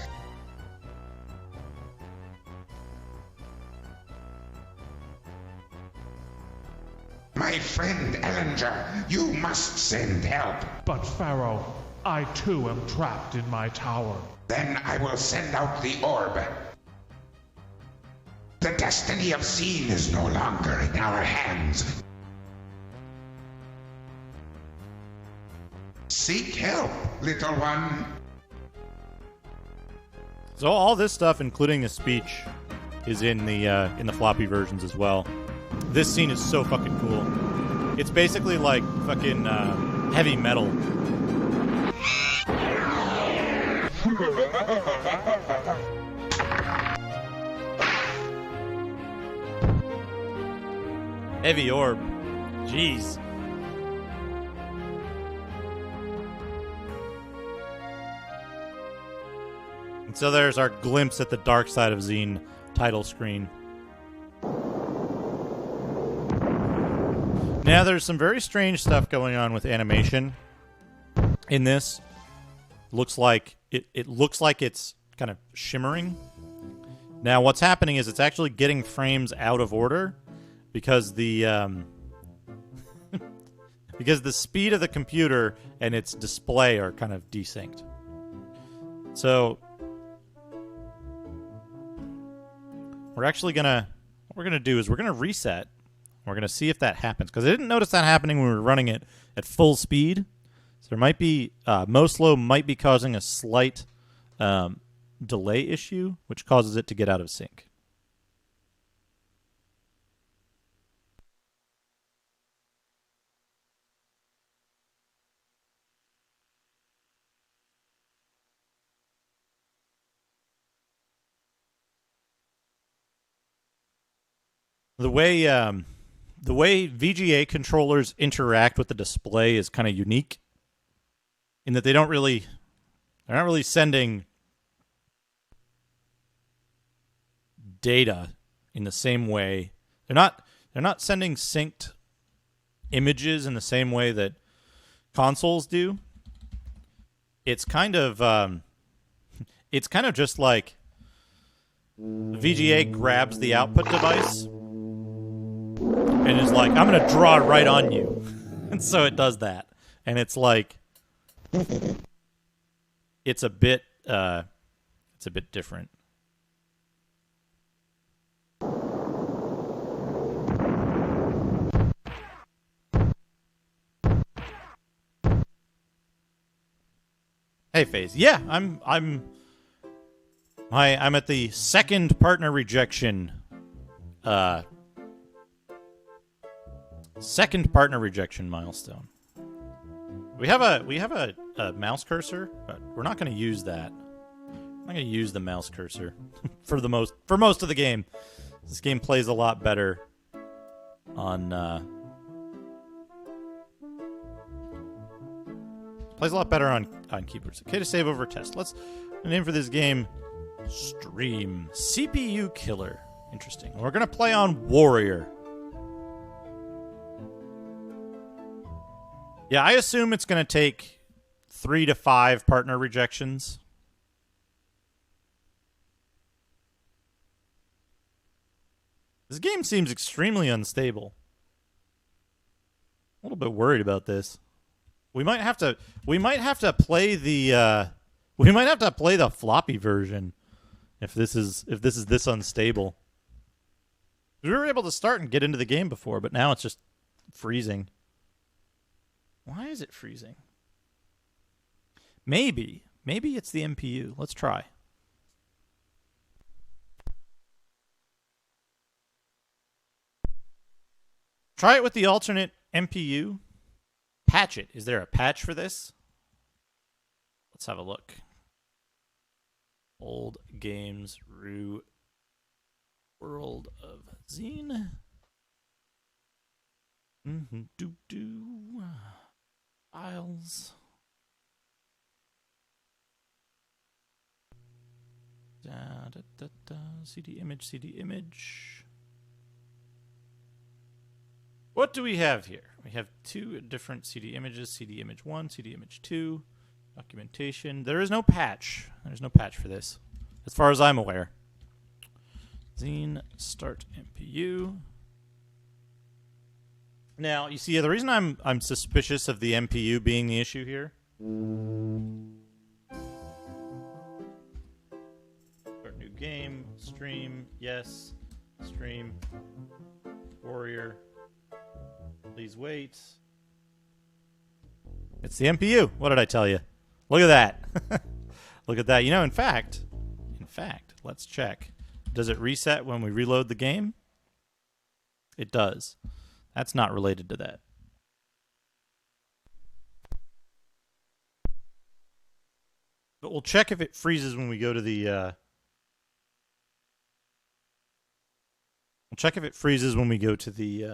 My friend Ellinger, you must send help. But Pharaoh, I too am trapped in my tower. Then I will send out the orb. The destiny of Xeen is no longer in our hands. Seek help, little one. So all this stuff, including the speech, is in the floppy versions as well. This scene is so fucking cool. It's basically like fucking heavy metal. Heavy orb. Jeez. And so there's our glimpse at the dark side of Xeen title screen. Now there's some very strange stuff going on with animation in this. Looks like it looks like it's kind of shimmering. Now what's happening is it's actually getting frames out of order because the because the speed of the computer and its display are kind of desynced. So we're actually what we're gonna do is we're gonna reset. We're gonna see if that happens because I didn't notice that happening when we were running it at full speed. So there might be MoSlow might be causing a slight delay issue, which causes it to get out of sync. The way VGA controllers interact with the display is kind of unique in that they're not really sending data in the same way. They're not sending synced images in the same way that consoles do. It's kind of just like VGA grabs the output device and is like, I'm going to draw right on you. And so it does that. And it's like, it's a bit different. Hey, FaZe. Yeah, I'm at the second partner rejection milestone. We have a mouse cursor, but we're not going to use that. I'm not going to use the mouse cursor for most of the game. This game plays a lot better on keyboards. Okay, to save over test. Let's name for this game Stream CPU Killer. Interesting. We're going to play on Warrior. Yeah, I assume it's going to take 3 to 5 partner rejections. This game seems extremely unstable. A little bit worried about this. We might have to play the floppy version if this is this unstable. We were able to start and get into the game before, but now it's just freezing. Why is it freezing? Maybe it's the MPU. Let's try. Try it with the alternate MPU. Patch it. Is there a patch for this? Let's have a look. Old games, Rue, World of Xeen. Files. CD image. What do we have here? We have 2 different CD images, CD image 1, CD image 2, documentation. There is no patch. There's no patch for this, as far as I'm aware. Xeen start MPU. Now, you see, the reason I'm suspicious of the MPU being the issue here Start new game. Stream. Yes. Stream. Warrior. Please wait. It's the MPU. What did I tell you? Look at that. Look at that. You know, in fact, let's check. Does it reset when we reload the game? It does. That's not related to that. But we'll check if it freezes when we go to the... We'll check if it freezes when we go to the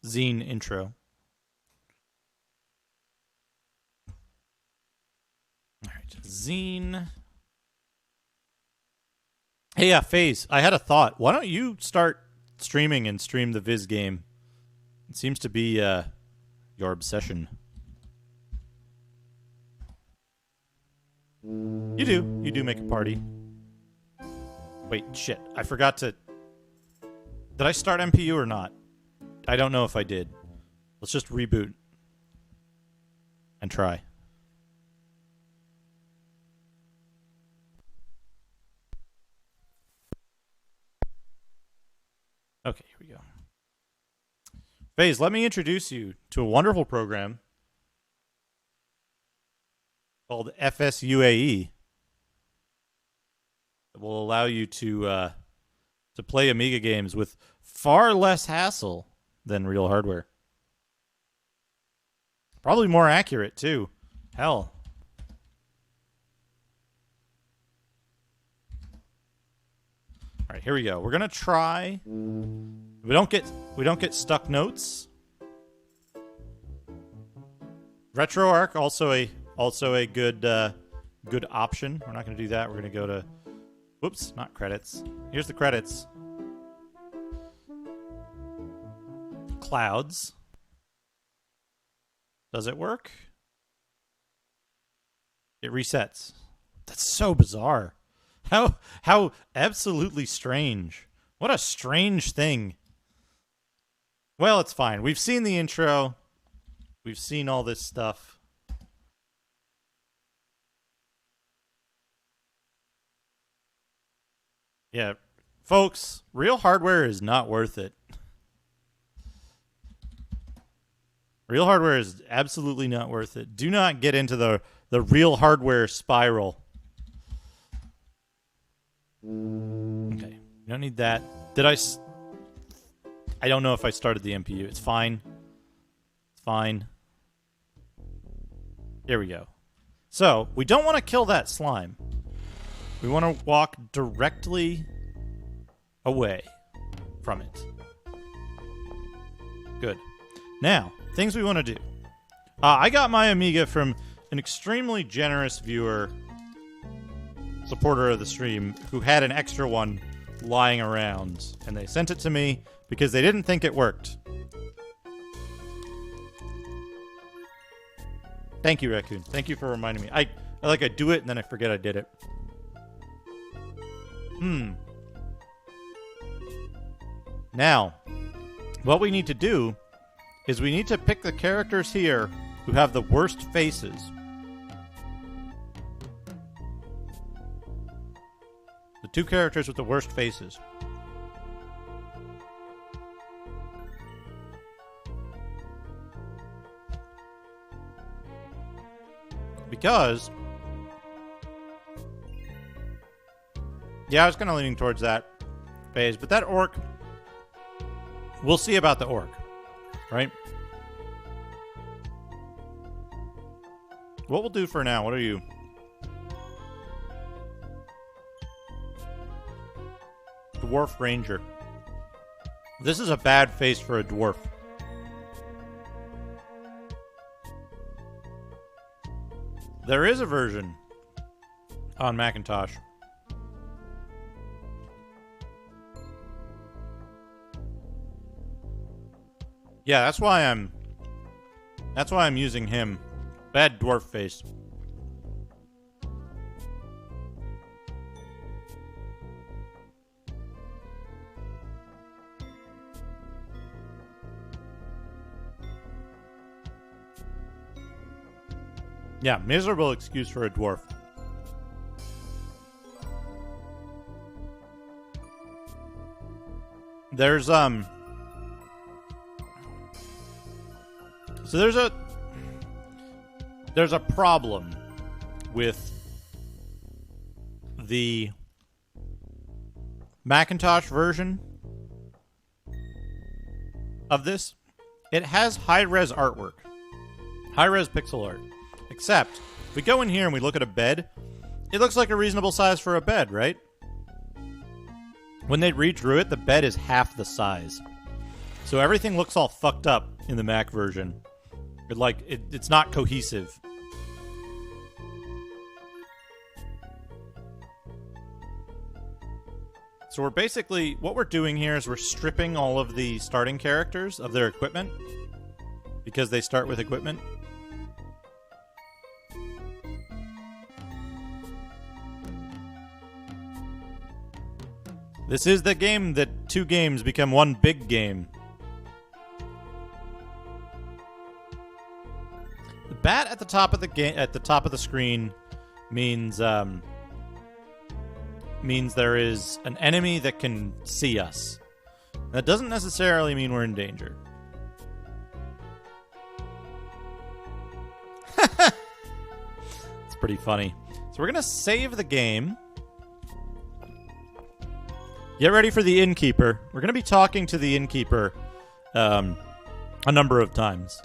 Xeen intro. All right, Xeen. Hey, yeah, FaZe, I had a thought. Why don't you start streaming and stream the Viz game? It seems to be your obsession. You do make a party. Wait, shit. I forgot to... Did I start MPU or not? I don't know if I did. Let's just reboot. And try. Okay, here we go. FaZe, let me introduce you to a wonderful program called FSUAE. It will allow you to play Amiga games with far less hassle than real hardware. Probably more accurate, too. Hell. All right, here we go. We're going to try... We don't get stuck notes. RetroArch also a good option. We're not going to do that. We're going to go to... Whoops, not credits. Here's the credits. Clouds. Does it work? It resets. That's so bizarre. How absolutely strange. What a strange thing. Well, it's fine. We've seen the intro. We've seen all this stuff. Yeah, folks, real hardware is not worth it. Real hardware is absolutely not worth it. Do not get into the real hardware spiral. Okay, you don't need that. I don't know if I started the MPU. It's fine. It's fine. Here we go. So, we don't want to kill that slime. We want to walk directly away from it. Good. Now, things we want to do. I got my Amiga from an extremely generous viewer, supporter of the stream, who had an extra one lying around, and they sent it to me because they didn't think it worked. Thank you, Raccoon. Thank you for reminding me. I do it and then I forget I did it. Now, what we need to do is we need to pick the characters here who have the worst faces. The two characters with the worst faces. Because... Yeah, I was kind of leaning towards that phase, but that orc... We'll see about the orc, right? What we'll do for now, what are you? Dwarf Ranger. This is a bad face for a dwarf. There is a version on Macintosh. Yeah, that's why I'm using him. Bad dwarf face. Yeah, miserable excuse for a dwarf. There's so there's a problem with the Macintosh version of this. It has high-res artwork, high-res pixel art. Except, if we go in here and we look at a bed, it looks like a reasonable size for a bed, right? When they redrew it, the bed is half the size. So everything looks all fucked up in the Mac version. It's not cohesive. So we're basically, what we're doing here is we're stripping all of the starting characters of their equipment, because they start with equipment. This is the game that two games become one big game. The bat at the top of the screen means there is an enemy that can see us. That doesn't necessarily mean we're in danger. It's pretty funny. So we're gonna save the game. Get ready for the innkeeper. We're going to be talking to the innkeeper a number of times.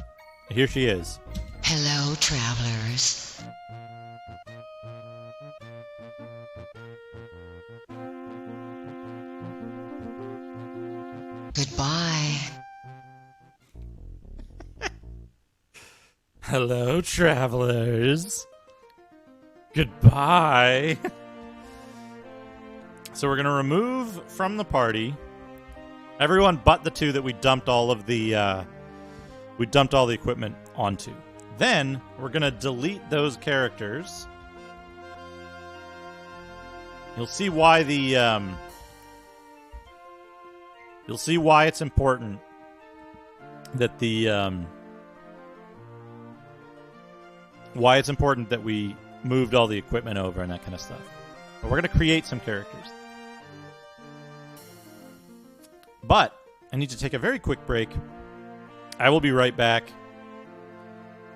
Here she is. Hello, travelers. Goodbye. Hello, travelers. Goodbye. So we're going to remove from the party everyone but the two that we dumped all the equipment onto. Then we're going to delete those characters. You'll see why it's important that we moved all the equipment over and that kind of stuff. But we're going to create some characters. But I need to take a very quick break. I will be right back.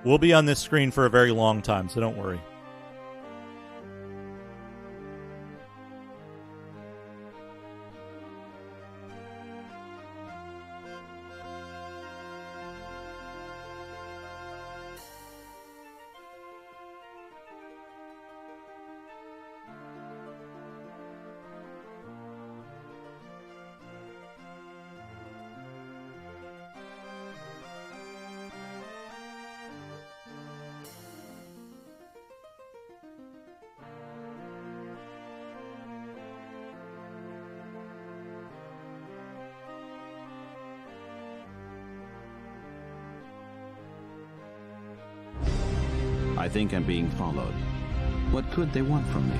We'll be on this screen for a very long time, so don't worry. I think I'm being followed. What could they want from me?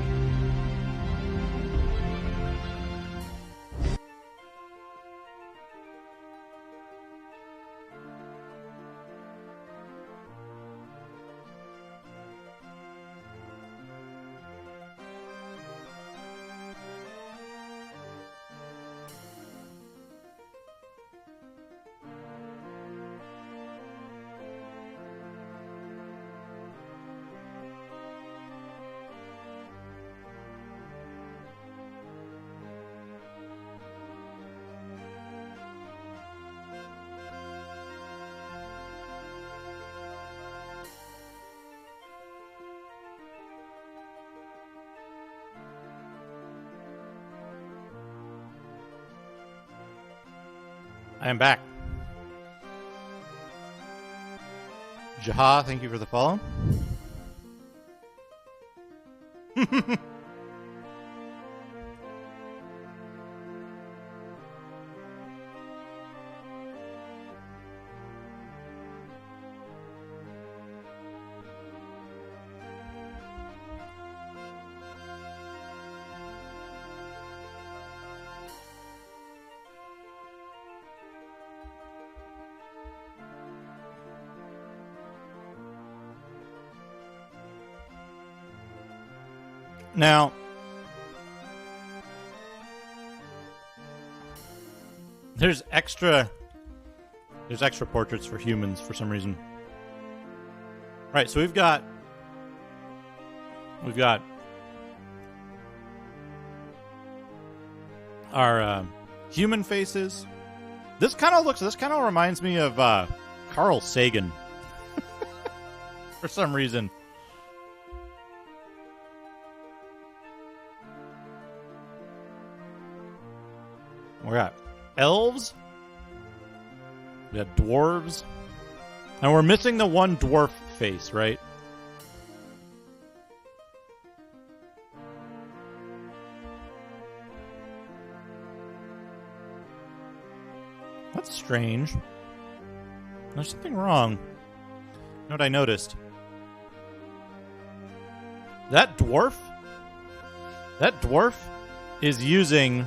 I am back. Jaha, thank you for the follow. Now, there's extra portraits for humans for some reason. Right, so we've got our human faces. This kind of reminds me of Carl Sagan for some reason. We got elves. We got dwarves. And we're missing the one dwarf face, right? That's strange. There's something wrong. You know what I noticed? That dwarf is using...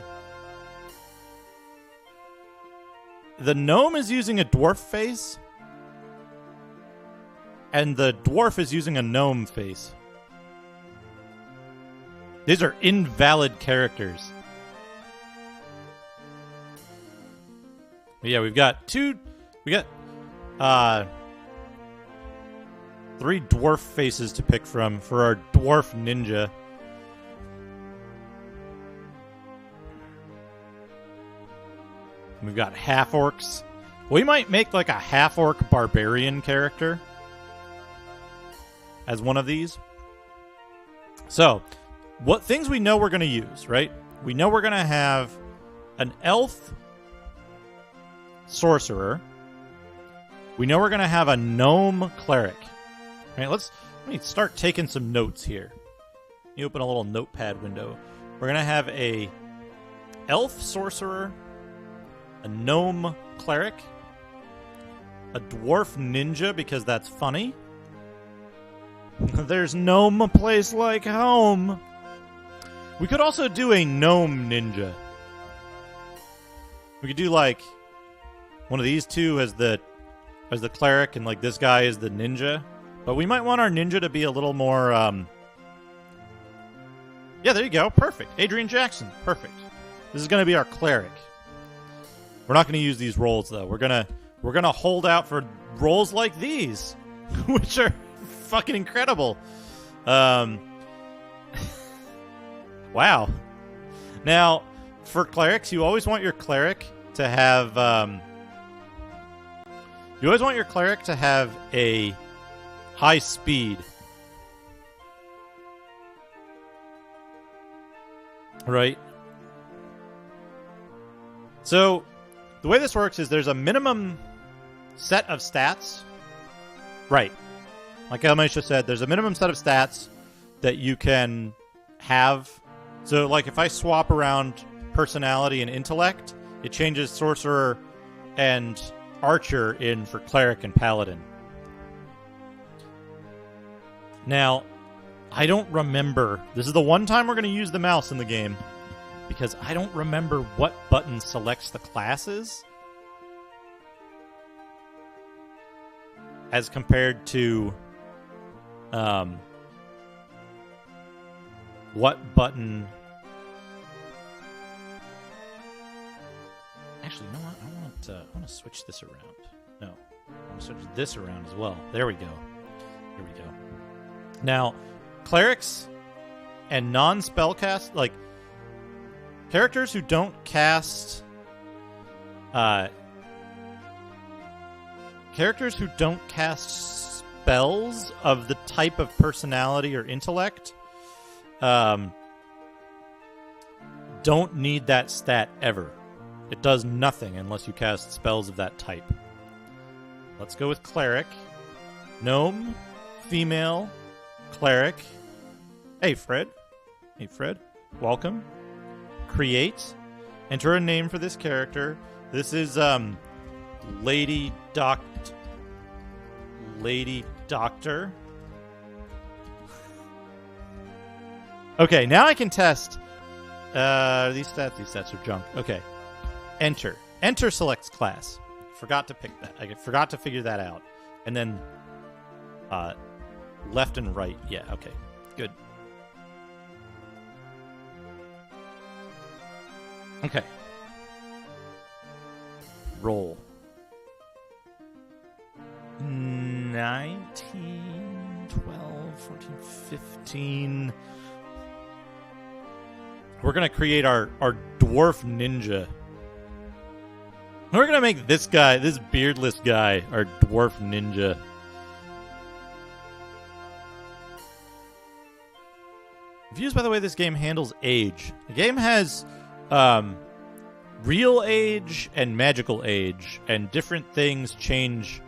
The gnome is using a dwarf face, and the dwarf is using a gnome face. These are invalid characters. But yeah, we got 3 dwarf faces to pick from for our dwarf ninja. We've got half-orcs. We might make like a half-orc barbarian character as one of these. So, what things we know we're going to use, right? We know we're going to have an elf sorcerer. We know we're going to have a gnome cleric. All right, let me start taking some notes here. You open a little notepad window. We're going to have a elf sorcerer, a gnome cleric, a dwarf ninja because that's funny. There's gnome place like home. We could also do a gnome ninja. We could do like one of these two as the cleric and like this guy is the ninja. But we might want our ninja to be a little more yeah, there you go. Perfect. Adrian Jackson. Perfect. This is going to be our cleric. We're not going to use these roles though. We're going to hold out for roles like these, which are fucking incredible. Wow. Now, for clerics, you always want your cleric to have a high speed. Right? So, the way this works is there's a minimum set of stats. Right. Like Elmaisha said, there's a minimum set of stats that you can have. So, like, if I swap around personality and intellect, it changes sorcerer and archer in for cleric and paladin. Now, I don't remember. This is the one time we're going to use the mouse in the game, because I don't remember what button selects the classes as compared to what button. Actually, you know what? I want to switch this around. No, I want to switch this around as well. There we go. Here we go. Now, clerics and non-spellcast, like characters who don't cast spells of the type of personality or intellect don't need that stat ever. It does nothing unless you cast spells of that type. Let's go with cleric. Gnome, female, cleric. Hey, Fred. Welcome. Create. Enter a name for this character. This is Lady Doctor. Okay, now I can test. These stats are junk. Okay. Enter. Enter selects class. Forgot to pick that. I forgot to figure that out. And then left and right. Yeah, okay. Good. Okay. Roll. 19, 12, 14, 15. We're going to create our dwarf ninja. We're going to make this guy, this beardless guy, our dwarf ninja. Confused by the way this game handles age. The game has real age and magical age, and different things change.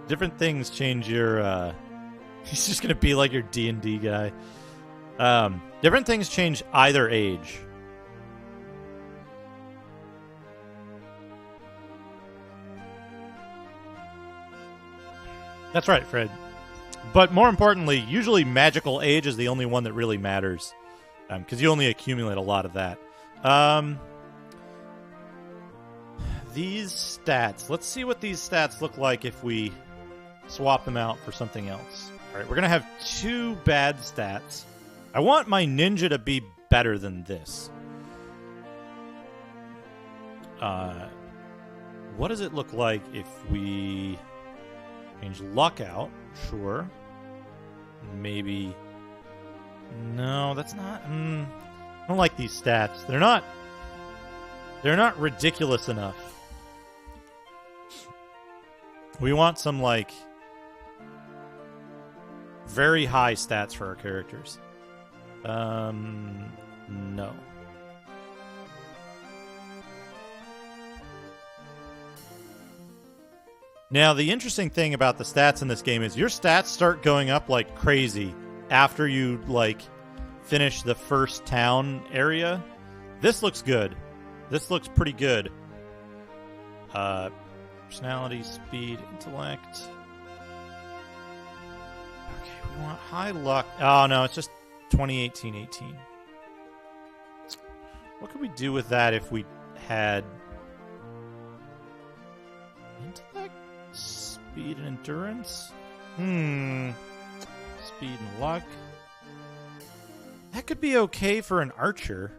Different things change your. He's just gonna be like your D&D guy. Different things change either age. That's right, Fred. But more importantly, usually magical age is the only one that really matters, because you only accumulate a lot of that. These stats. Let's see what these stats look like if we swap them out for something else. All right, we're going to have 2 bad stats. I want my ninja to be better than this. What does it look like if we change luck out? Sure. Maybe. No, that's not. I don't like these stats. They're not ridiculous enough. We want some, like, very high stats for our characters. No. Now, the interesting thing about the stats in this game is your stats start going up like crazy after you, like, finish the first town area. This looks good. This looks pretty good. Personality, speed, intellect. Okay, we want high luck. Oh, no, it's just 2018-18. What could we do with that if we had intellect, speed, and endurance? Speed and luck. That could be okay for an archer.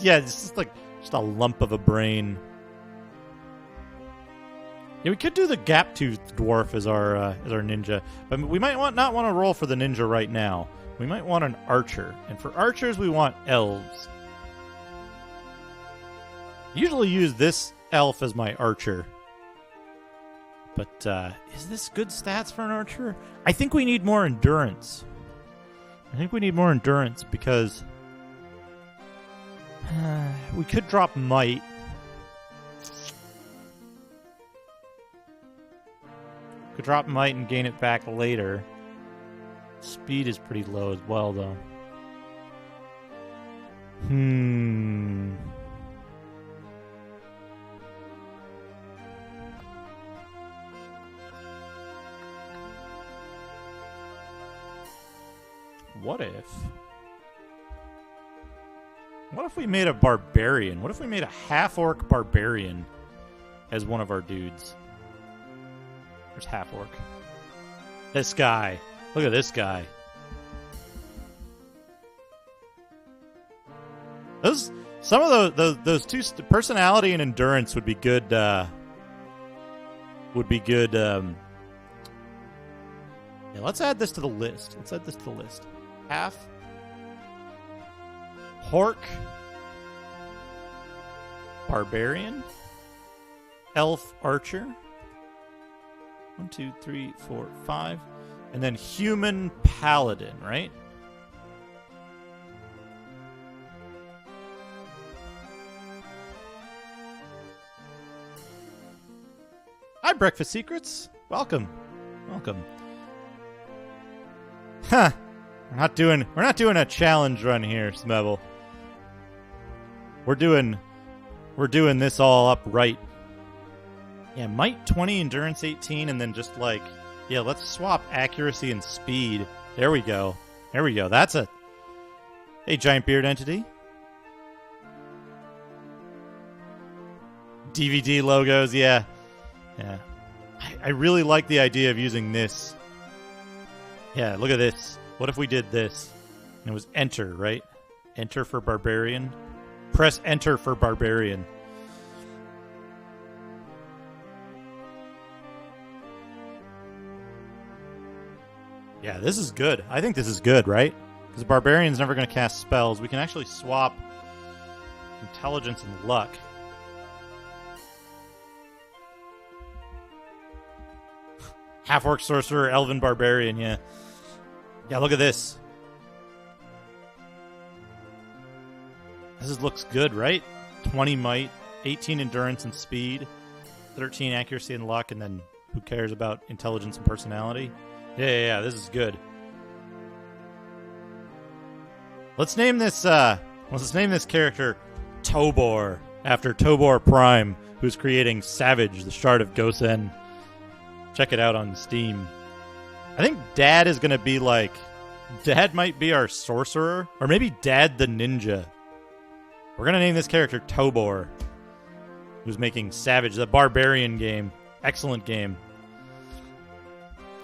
Yeah, it's just like just a lump of a brain. Yeah, we could do the gap-toothed dwarf as our ninja, but we might not want to roll for the ninja right now. We might want an archer, and for archers we want elves. I usually use this elf as my archer, but is this good stats for an archer? I think we need more endurance. Because we could drop might. Could drop might and gain it back later. Speed is pretty low as well, though. What if we made a barbarian? What if we made a half-orc barbarian as one of our dudes? There's half-orc. This guy. Look at this guy. Some of those two personality and endurance would be good. Yeah, let's add this to the list. Half Hork, barbarian, elf archer. 1, 2, 3, 4, 5. And then human paladin, right? Hi, Breakfast Secrets. Welcome. Huh. We're not doing a challenge run here, Smevel. We're doing this all up right. Yeah, might 20, endurance 18, and then just like, yeah, let's swap accuracy and speed. There we go. That's a... Hey, giant beard entity. DVD logos, yeah. I really like the idea of using this. Yeah, look at this. What if we did this? And it was enter, right? Enter for barbarian. Press enter for barbarian. Yeah, this is good. I think this is good, right? Because the barbarian's never going to cast spells. We can actually swap intelligence and luck. Half-orc sorcerer, elven barbarian, yeah. Yeah, look at this. Looks good, right? 20 might, 18 endurance and speed, 13 accuracy and luck, and then who cares about intelligence and personality? Yeah, this is good. Let's name this character Tobor, after Tobor Prime, who's creating Savage, the Shard of Gosen. Check it out on Steam. I think Dad is going to be like... Dad might be our sorcerer, or maybe Dad the Ninja. We're going to name this character Tobor, who's making Savage, the barbarian game. Excellent game.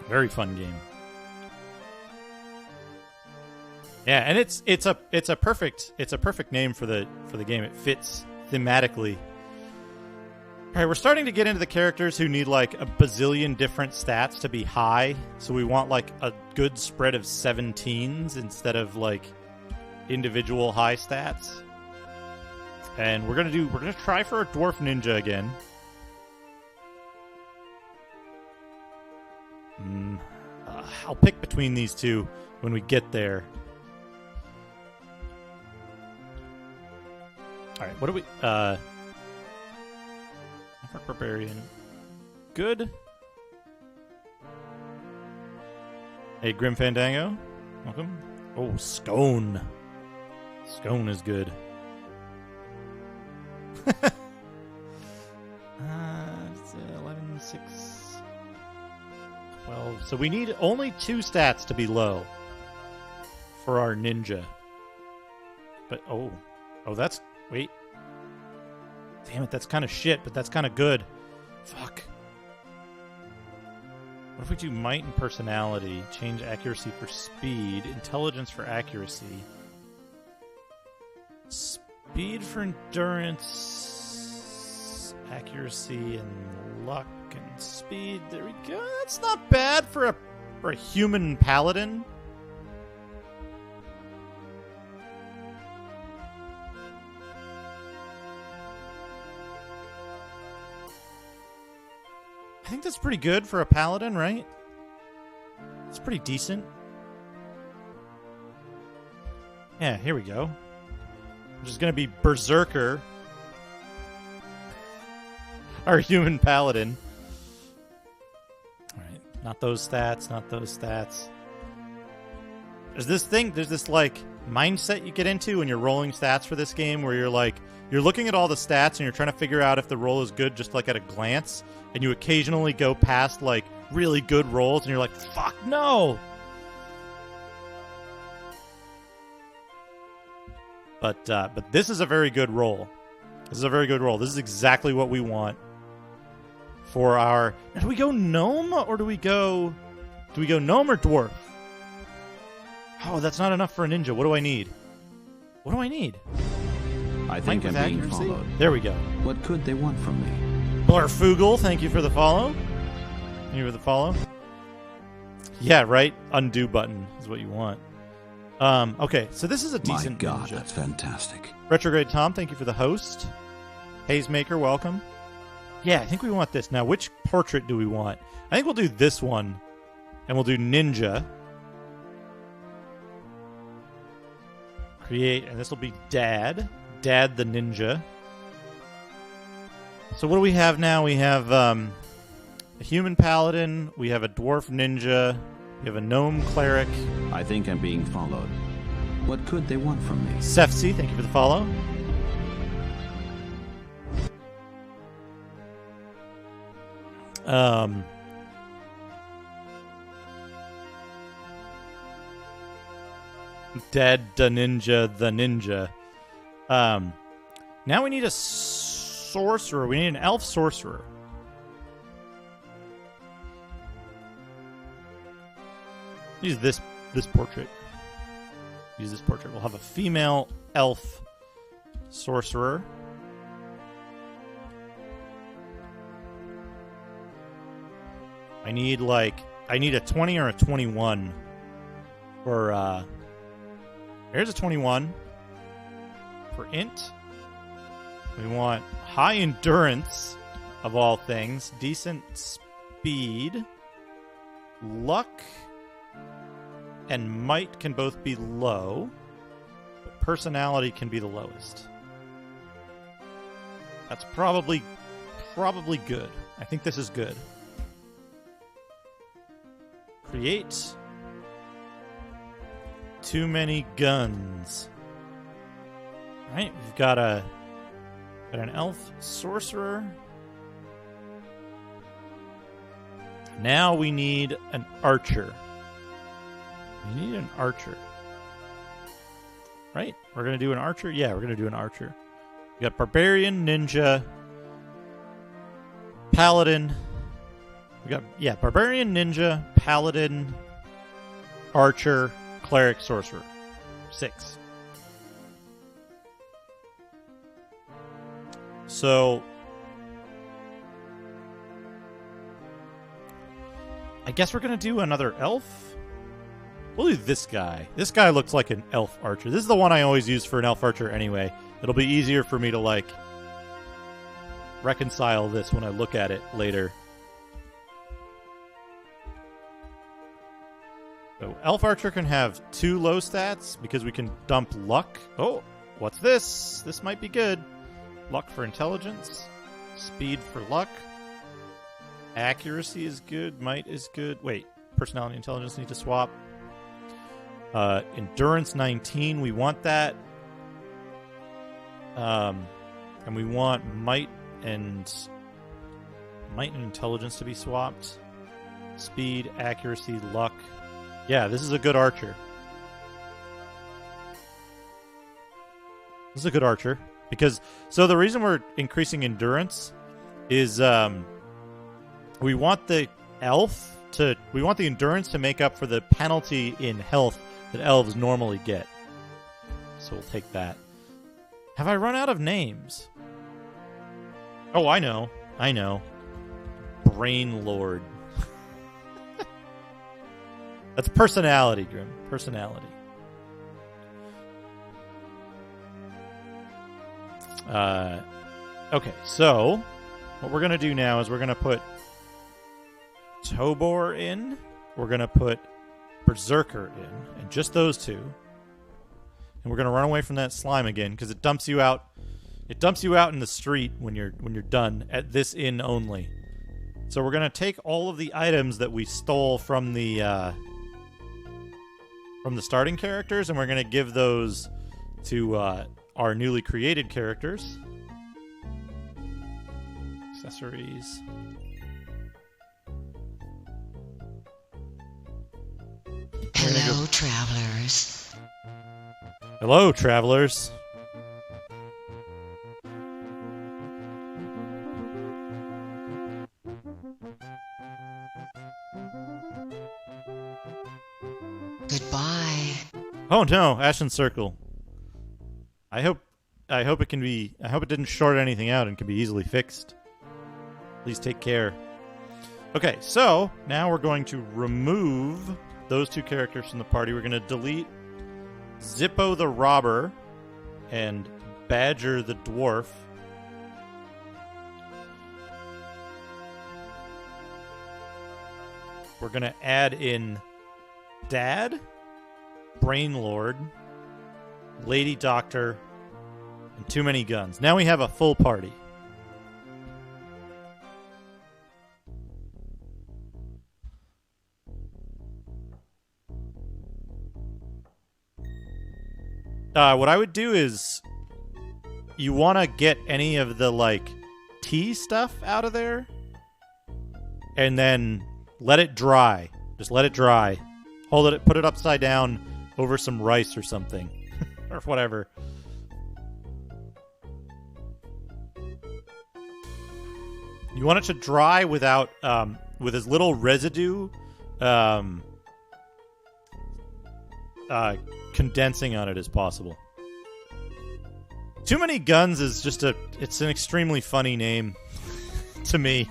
Very fun game. Yeah, and it's a perfect name for the game. It fits thematically. All right, we're starting to get into the characters who need like a bazillion different stats to be high. So we want like a good spread of 17s instead of like individual high stats. And we're gonna try for a dwarf ninja again. I'll pick between these two when we get there. All right, what do we? Barbarian. Good. Hey, Grim Fandango. Welcome. Oh, Scone. Scone is good. It's 11, 6, 12. So we need only 2 stats to be low for our ninja. But, oh, that's... Wait. Damn it, that's kind of shit, but that's kind of good. Fuck. What if we do might and personality, change accuracy for speed, intelligence for accuracy, speed for endurance, accuracy and luck and speed. There we go. That's not bad for a human paladin. I think that's pretty good for a paladin, right? It's pretty decent. Yeah, here we go. Which is going to be Berserker. Our human paladin. Alright, not those stats, not those stats. There's this like mindset you get into when you're rolling stats for this game where you're like, you're looking at all the stats and you're trying to figure out if the roll is good just like at a glance, and you occasionally go past like really good rolls and you're like, fuck no! But this is a very good roll. This is a very good roll. This is exactly what we want for our... Now, do we go gnome or do we go gnome or dwarf? Oh, that's not enough for a ninja. What do I need? What do I need? I think I'm being followed. There we go. What could they want from me? Blarfugal, thank you for the follow. Thank you for the follow. Yeah, right? Undo button is what you want. Okay, so this is a decent My God, ninja. that's fantastic. Retrograde Tom, thank you for the host. Hazemaker, welcome. Yeah, I think we want this. Now, which portrait do we want? I think we'll do this one, and we'll do ninja. Create, and this will be Dad. Dad the Ninja. So what do we have now? We have a human paladin. We have a dwarf ninja. We have a gnome cleric. I think I'm being followed. What could they want from me? Sefsi, thank you for the follow. Dad the Ninja. Now we need a sorcerer. We need an elf sorcerer. Use this portrait. Use this portrait. We'll have a female elf sorcerer. I need a 20 or a 21 for here's a 21 for int. We want high endurance of all things, decent speed, luck, and might can both be low, but personality can be the lowest. That's probably good. I think this is good. Create too many guns. All right, we've got an elf sorcerer. Now we need an archer. We need an archer. Right? We're going to do an archer? Yeah, we're going to do an archer. We got barbarian, ninja, paladin. We got, barbarian, ninja, paladin, archer, cleric, sorcerer. 6. So I guess we're going to do another elf. We'll do this guy. This guy looks like an elf archer. This is the one I always use for an elf archer anyway. It'll be easier for me to, reconcile this when I look at it later. So, elf archer can have 2 low stats because we can dump luck. Oh, what's this? This might be good. Luck for intelligence. Speed for luck. Accuracy is good. Might is good. Wait, personality and intelligence need to swap. Endurance 19. We want that. And we want might and intelligence to be swapped. Speed, accuracy, luck. Yeah, this is a good archer. This is a good archer. So the reason we're increasing endurance is we want the endurance to make up for the penalty in health that elves normally get. So we'll take that. Have I run out of names? Oh, I know. Brain Lord. That's personality, Grim. Personality. Okay, so what we're going to do now is we're going to put Tobor in. We're going to put Berserker in. And just those two. And we're going to run away from that slime again because it dumps you out. It dumps you out in the street when you're done at this inn only. So we're going to take all of the items that we stole from the starting characters, and we're going to give those to our newly created characters. Accessories. Hello, travelers. Hello, travelers. Goodbye. Oh no, Ashen Circle. I hope it can be. I hope it didn't short anything out and can be easily fixed. Please take care. Okay, so now we're going to remove those two characters from the party. We're going to delete Zippo the Robber and Badger the Dwarf. We're going to add in Dad, Brain Lord, Lady Doctor, and Too Many Guns. Now we have a full party. What I would do is you want to get any of the, tea stuff out of there and then let it dry. Just let it dry. Hold it, put it upside down over some rice or something. Or whatever. You want it to dry without, with as little residue, condensing on it as possible. Too Many Guns is just it's an extremely funny name to me.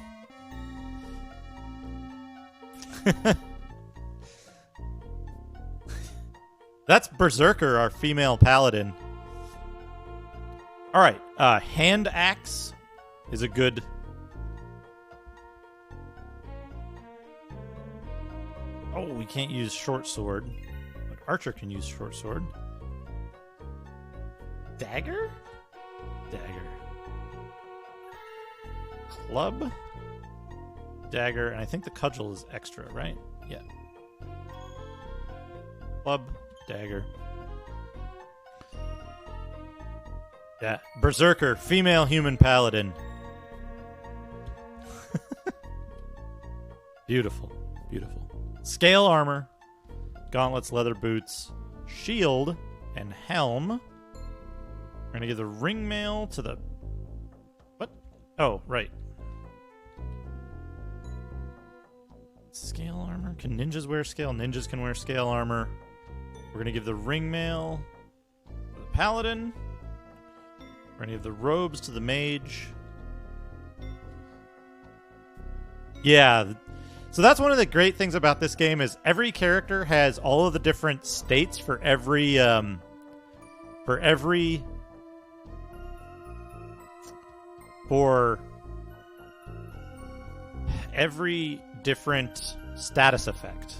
That's Berserker, our female paladin. All right, Hand Axe is a good... Oh, we can't use Short Sword, but Archer can use Short Sword. Dagger? Dagger. Club? Dagger, and I think the cudgel is extra, right? Yeah. Club, dagger. Yeah, Berserker, female human paladin. Beautiful, beautiful. Scale armor, gauntlets, leather boots, shield, and helm. We're going to give the ring mail to the... What? Oh, right. Scale armor? Can ninjas wear scale? Ninjas can wear scale armor. We're going to give the ring mail to the paladin. We're going to give the robes to the mage. Yeah. So that's one of the great things about this game is every character has all of the different states for every different status effect.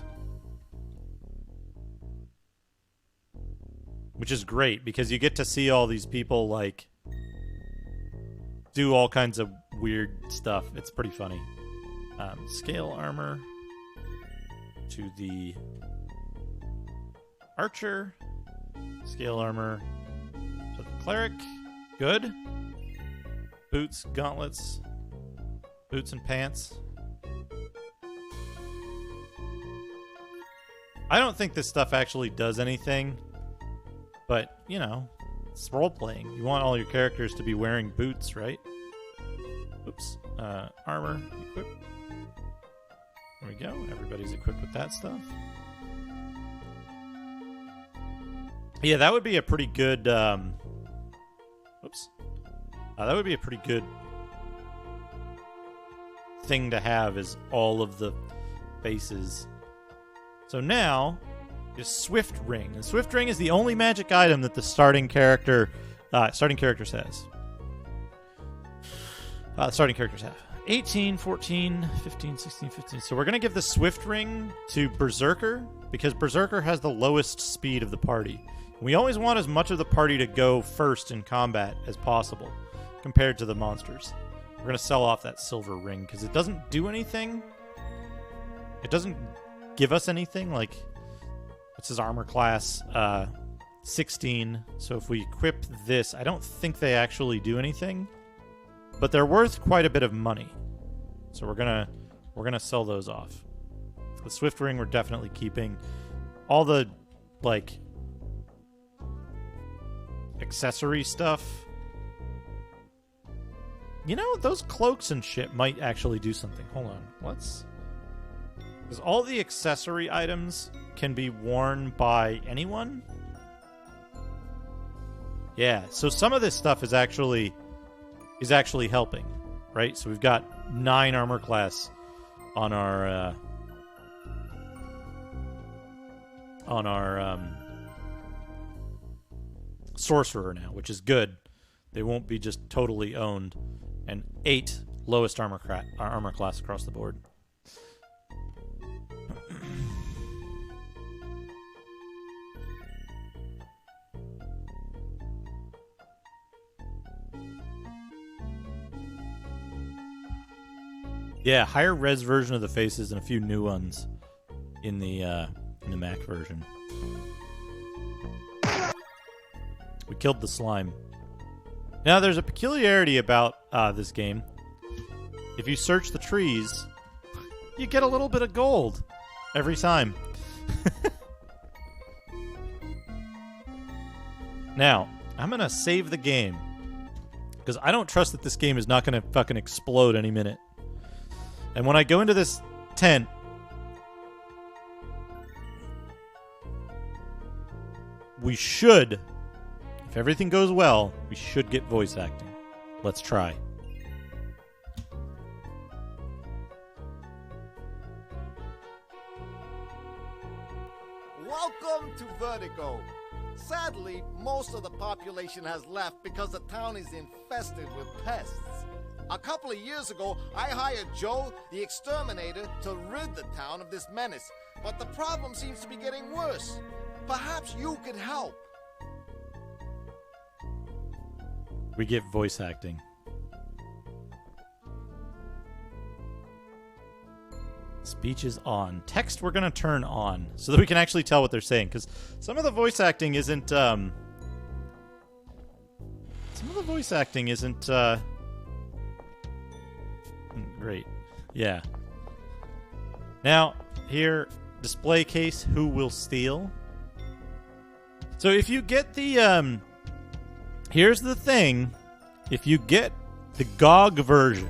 Which is great because you get to see all these people like do all kinds of weird stuff. It's pretty funny. Scale armor to the archer. Scale armor to the cleric. Good. Boots, gauntlets, boots and pants. I don't think this stuff actually does anything, but, you know, it's role-playing. You want all your characters to be wearing boots, right? Oops. Armor, equip. There we go. Everybody's equipped with that stuff. Yeah, that would be a pretty good... Oops. That would be a pretty good thing to have, is all of the faces. So now, is Swift Ring. The Swift Ring is the only magic item that the starting characters has. Starting characters have 18, 14, 15, 16, 15. So we're going to give the Swift Ring to Berserker because Berserker has the lowest speed of the party. We always want as much of the party to go first in combat as possible compared to the monsters. We're going to sell off that silver ring because it doesn't do anything. It doesn't give us anything. Like, what's his armor class? 16. So if we equip this, I don't think they actually do anything. But they're worth quite a bit of money. So we're gonna sell those off. The Swift Ring we're definitely keeping. All the, like, accessory stuff. You know, those cloaks and shit might actually do something. Hold on. Because all the accessory items can be worn by anyone? Yeah, so some of this stuff is actually helping, right? So we've got 9 armor class on our sorcerer now, which is good. They won't be just totally owned. And 8 lowest armor class across the board. Yeah, higher res version of the faces and a few new ones in the Mac version. We killed the slime. Now, there's a peculiarity about this game. If you search the trees, you get a little bit of gold every time. Now, I'm going to save the game because I don't trust that this game is not going to fucking explode any minute. And when I go into this tent, we should, if everything goes well, we should get voice acting. Let's try. Welcome to Vertigo. Sadly, most of the population has left because the town is infested with pests. A couple of years ago, I hired Joe, the exterminator, to rid the town of this menace. But the problem seems to be getting worse. Perhaps you could help. We get voice acting. Speech is on. Text we're going to turn on so that we can actually tell what they're saying. Because some of the voice acting isn't... great. Yeah. Now, here, display case, who will steal? So if you get the... here's the thing. If you get the GOG version,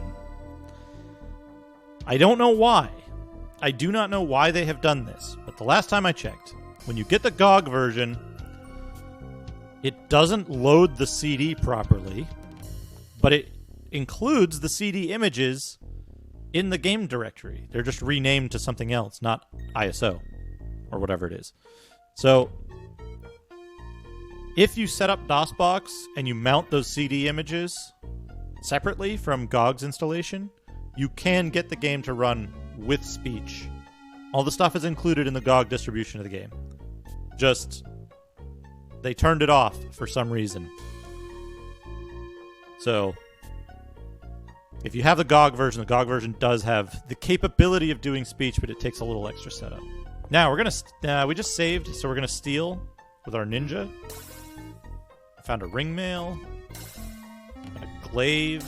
I don't know why. I do not know why they have done this, but the last time I checked, when you get the GOG version, it doesn't load the CD properly, but it includes the CD images in the game directory. They're just renamed to something else, not ISO, or whatever it is. So, if you set up DOSBox and you mount those CD images separately from GOG's installation, you can get the game to run with speech. All the stuff is included in the GOG distribution of the game. Just, they turned it off for some reason. So, if you have the GOG version does have the capability of doing speech, but it takes a little extra setup. Now, we're gonna, we just saved, so we're gonna steal with our ninja. I found a ring mail, a glaive,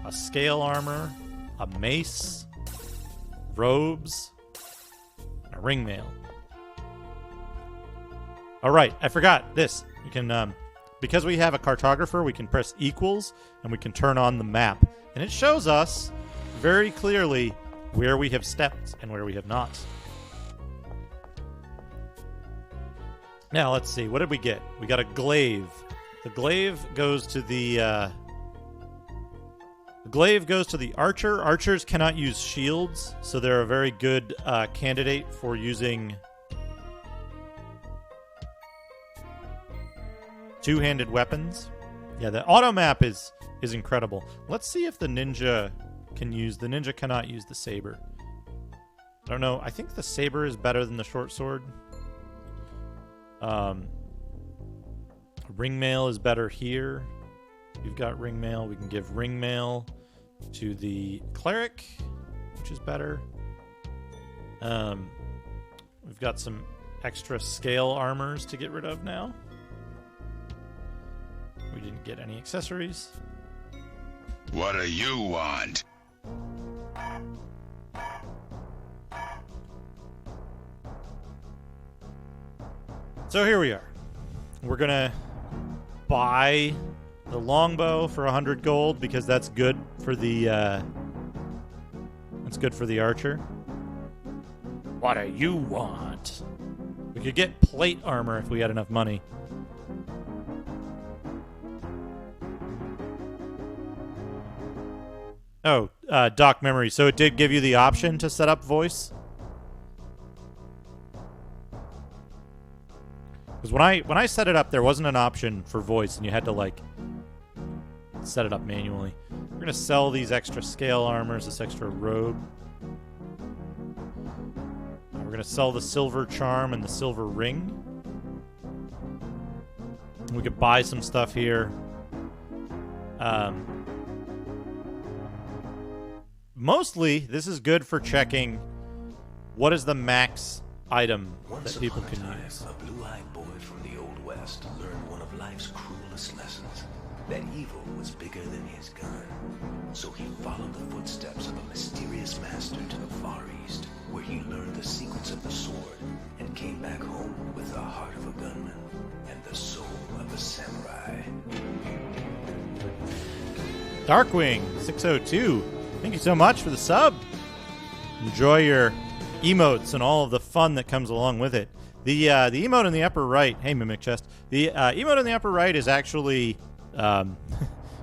a scale armor, a mace, robes, and a ring mail. Alright, I forgot this. You can, because we have a cartographer, we can press equals, and we can turn on the map. And it shows us very clearly where we have stepped and where we have not. Now, let's see. What did we get? We got a glaive. The glaive goes to the archer. Archers cannot use shields, so they're a very good candidate for using two-handed weapons. Yeah, the auto map is incredible. Let's see if the ninja can use... The ninja cannot use the saber. I don't know. I think the saber is better than the short sword. Ring mail is better here. We've got ring mail. We can give ring mail to the cleric, which is better. We've got some extra scale armors to get rid of now. We didn't get any accessories. What do you want? So here we are. We're gonna buy the longbow for 100 gold because that's good for the archer. What do you want? We could get plate armor if we had enough money. Oh, Doc Memory. So it did give you the option to set up voice? Because when I set it up, there wasn't an option for voice, and you had to, like, set it up manually. We're going to sell these extra scale armors, this extra robe. We're going to sell the silver charm and the silver ring. We could buy some stuff here. Mostly, this is good for checking what is the max item that people can use. A blue-eyed boy from the Old West learned one of life's cruelest lessons. That evil was bigger than his gun. So he followed the footsteps of a mysterious master to the Far East, where he learned the secrets of the sword, and came back home with the heart of a gunman and the soul of a samurai. Darkwing 602, thank you so much for the sub. Enjoy your emotes and all of the fun fun that comes along with it. The emote in the upper right, hey Mimic Chest, the emote in the upper right is actually,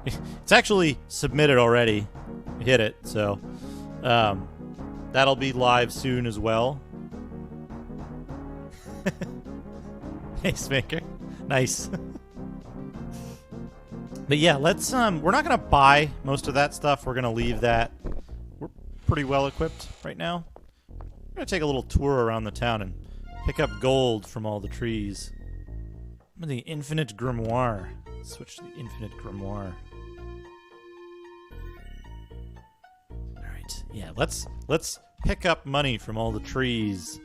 it's actually submitted already. Hit it, so that'll be live soon as well. Hey Smaker, nice. But yeah, let's we're not gonna buy most of that stuff. We're gonna leave that. We're pretty well equipped right now. We're gonna take a little tour around the town and pick up gold from all the trees. The infinite grimoire. Switch to the infinite grimoire. Alright, yeah, let's pick up money from all the trees.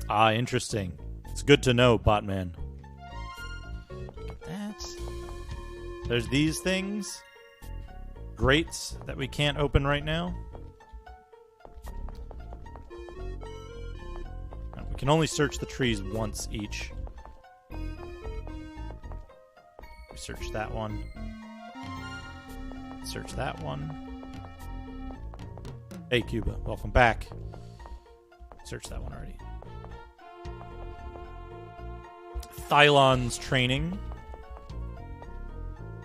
Ah, interesting. It's good to know, Botman. Look at that. There's these things. Grates that we can't open right now. We can only search the trees once each. We search that one. Search that one. Hey, Cuba, welcome back. Search that one already. Thylon's training.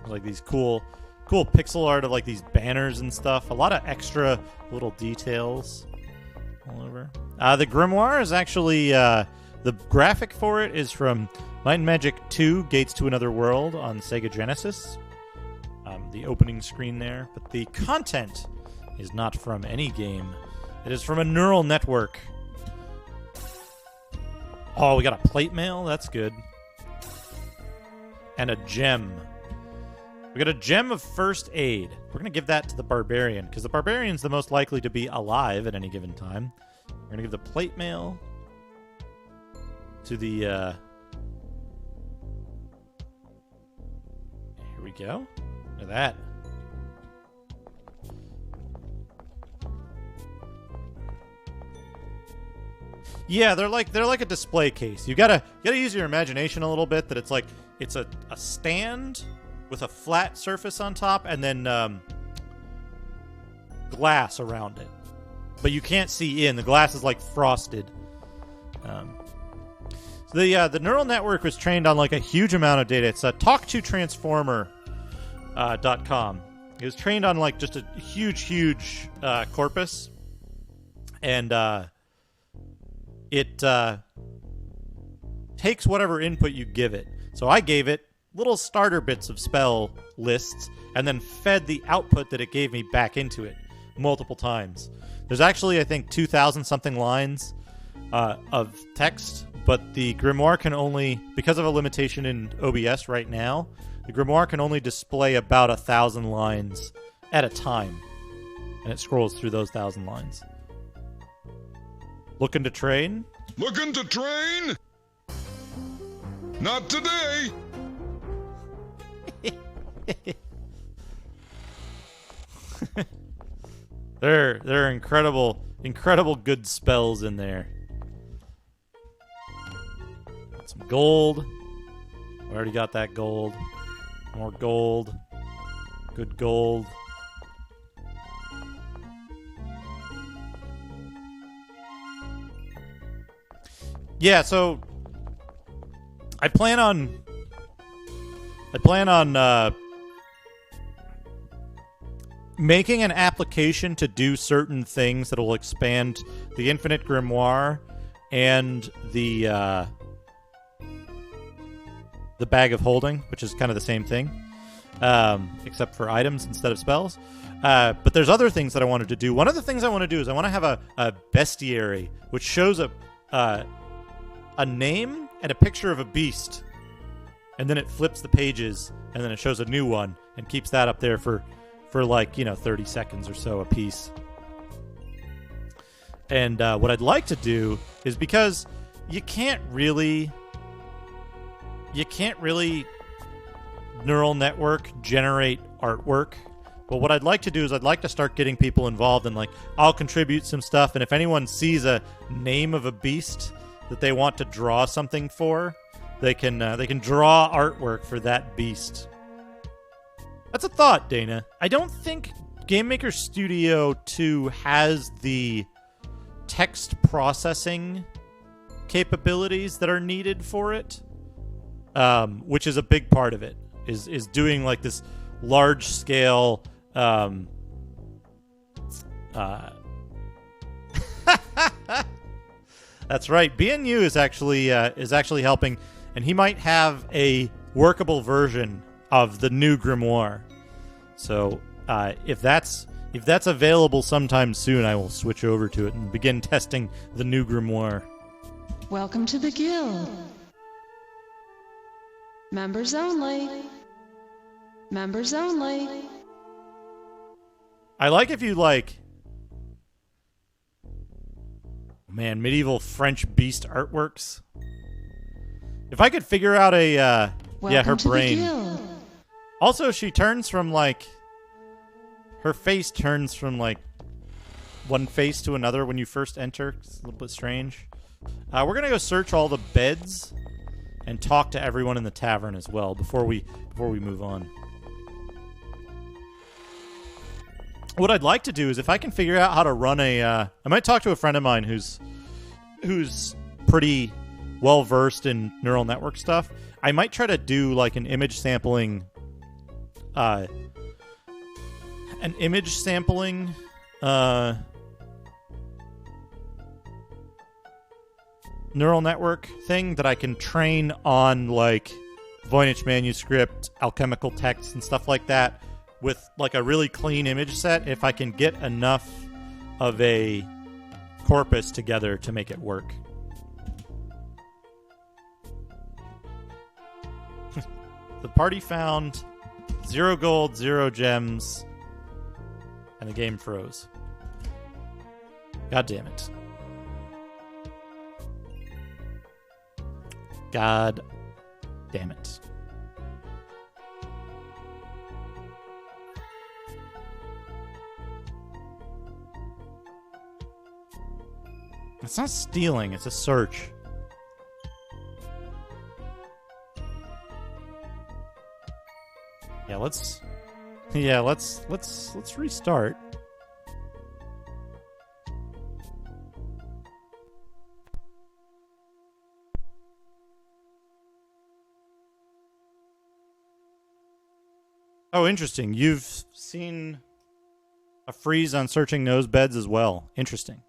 Like these cool pixel art of like these banners and stuff. A lot of extra little details all over. The grimoire is actually the graphic for it is from Might and Magic 2: Gates to Another World on Sega Genesis. The opening screen there, but the content is not from any game. It is from a neural network. Oh, we got a plate mail. That's good. And a gem. We got a gem of first aid. We're going to give that to the barbarian, because the barbarian's the most likely to be alive at any given time. We're going to give the plate mail to the... Here we go. Look at that. Yeah, they're like a display case. You gotta use your imagination a little bit. That it's a stand with a flat surface on top and then glass around it, but you can't see in. The glass is like frosted. So the neural network was trained on like a huge amount of data. It's talktotransformer.com. It was trained on like just a huge corpus, and it takes whatever input you give it. So I gave it little starter bits of spell lists and then fed the output that it gave me back into it multiple times. There's actually, I think, 2,000 something lines of text, but the grimoire can only, because of a limitation in OBS right now, the grimoire can only display about 1,000 lines at a time, and it scrolls through those 1,000 lines. Looking to train? Looking to train? Not today! There are incredible good spells in there. Got some gold. We already got that gold. More gold. Good gold. Yeah, so I plan on making an application to do certain things that will expand the Infinite Grimoire and the Bag of Holding, which is kind of the same thing, except for items instead of spells. But there's other things that I wanted to do. One of the things I want to do is I want to have a bestiary, which shows a name and a picture of a beast, and then it flips the pages, and then it shows a new one and keeps that up there for like, 30 seconds or so a piece. And what I'd like to do is, because you can't really neural network generate artwork, but what I'd like to do is I'd like to start getting people involved, and like I'll contribute some stuff, and if anyone sees a name of a beast that they want to draw something for, they can draw artwork for that beast. That's a thought, Dana. I don't think Game Maker Studio 2 has the text processing capabilities that are needed for it, which is a big part of it, is doing like this large scale that's right. BNU is actually helping, and he might have a workable version of the new grimoire. So if that's available sometime soon, I will switch over to it and begin testing the new grimoire. Welcome to the guild. Members only. Members only. I like if you like, man, medieval French beast artworks. If I could figure out a her brain. Also, she turns from like, her face turns from like one face to another when you first enter. It's a little bit strange. We're gonna go search all the beds and talk to everyone in the tavern as well before we move on. What I'd like to do is, if I can figure out how to run I might talk to a friend of mine who's pretty well versed in neural network stuff. I might try to do like an image sampling neural network thing that I can train on like Voynich manuscript, alchemical text, and stuff like that with like a really clean image set, if I can get enough of a corpus together to make it work. The party found 0 gold, 0 gems, and the game froze. God damn it. God damn it. It's not stealing, it's a search. Let's restart. Oh, interesting. You've seen a freeze on searching nose beds as well. Interesting.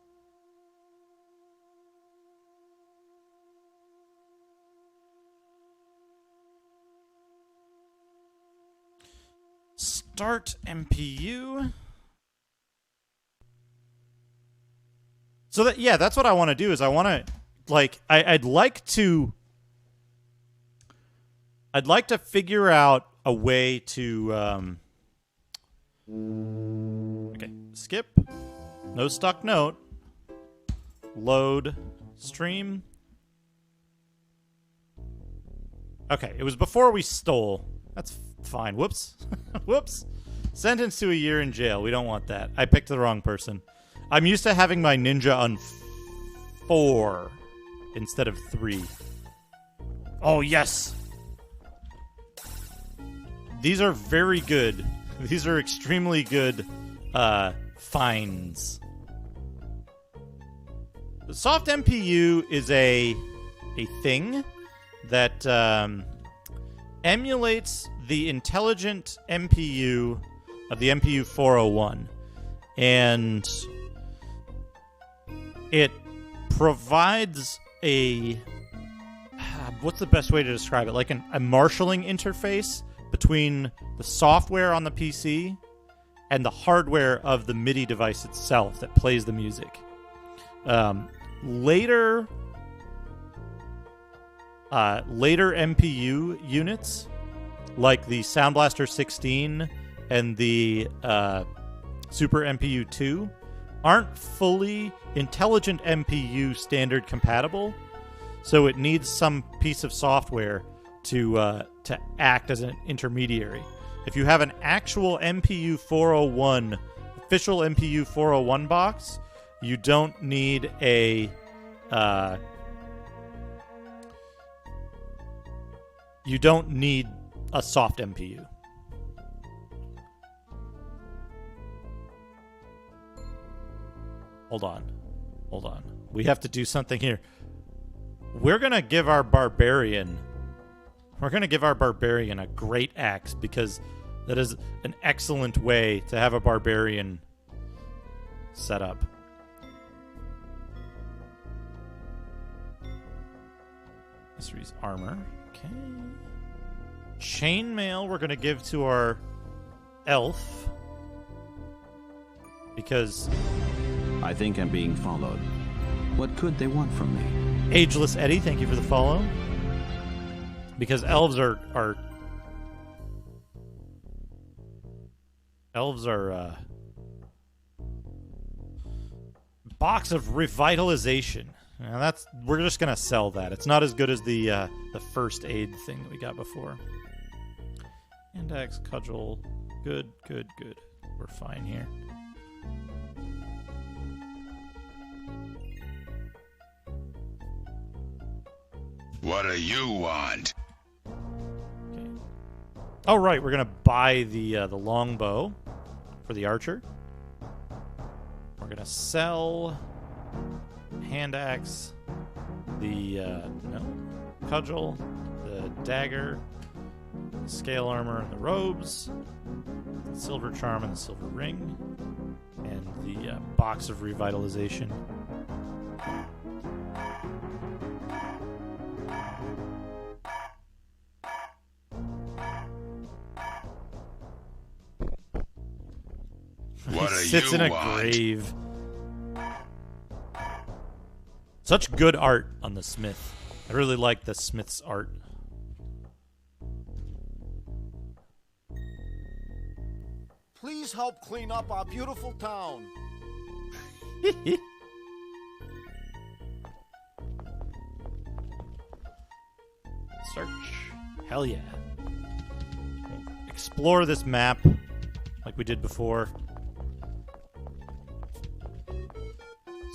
Start MPU. So that's what I want to do. Is I want to I'd like to figure out a way to okay, skip, no stuck note, load stream. Okay, it was before we stole. That's fine. Whoops. Whoops. Sentenced to a year in jail. We don't want that. I picked the wrong person. I'm used to having my ninja on 4 instead of 3. Oh, yes. These are very good. These are extremely good finds. The soft MPU is a thing that emulates the intelligent MPU of the MPU 401, and it provides a what's the best way to describe it? Like a marshalling interface between the software on the PC and the hardware of the MIDI device itself that plays the music. Later MPU units, like the Sound Blaster 16 and the Super MPU 2, aren't fully intelligent MPU standard compatible, so it needs some piece of software to act as an intermediary. If you have an actual MPU 401, official MPU 401 box, you don't need a soft MPU. Hold on. We have to do something here. We're going to give our barbarian a great axe because that is an excellent way to have a barbarian set up. Mystery's armor. Okay. Chainmail we're going to give to our elf because I think I'm being followed. What could they want from me? Ageless Eddie, thank you for the follow. Because elves are box of revitalization. Now we're just gonna sell that. It's not as good as the first aid thing that we got before. Index, cudgel, good. We're fine here. What do you want? Okay. Oh right, we're gonna buy the longbow for the archer. We're gonna sell hand axe, the cudgel, the dagger, the scale armor, and the robes, the silver charm and the silver ring, and the box of revitalization. What he do sits you in a want? grave. Such good art on the smith. I really like the smith's art. Please help clean up our beautiful town. Search. Hell yeah. Explore this map like we did before.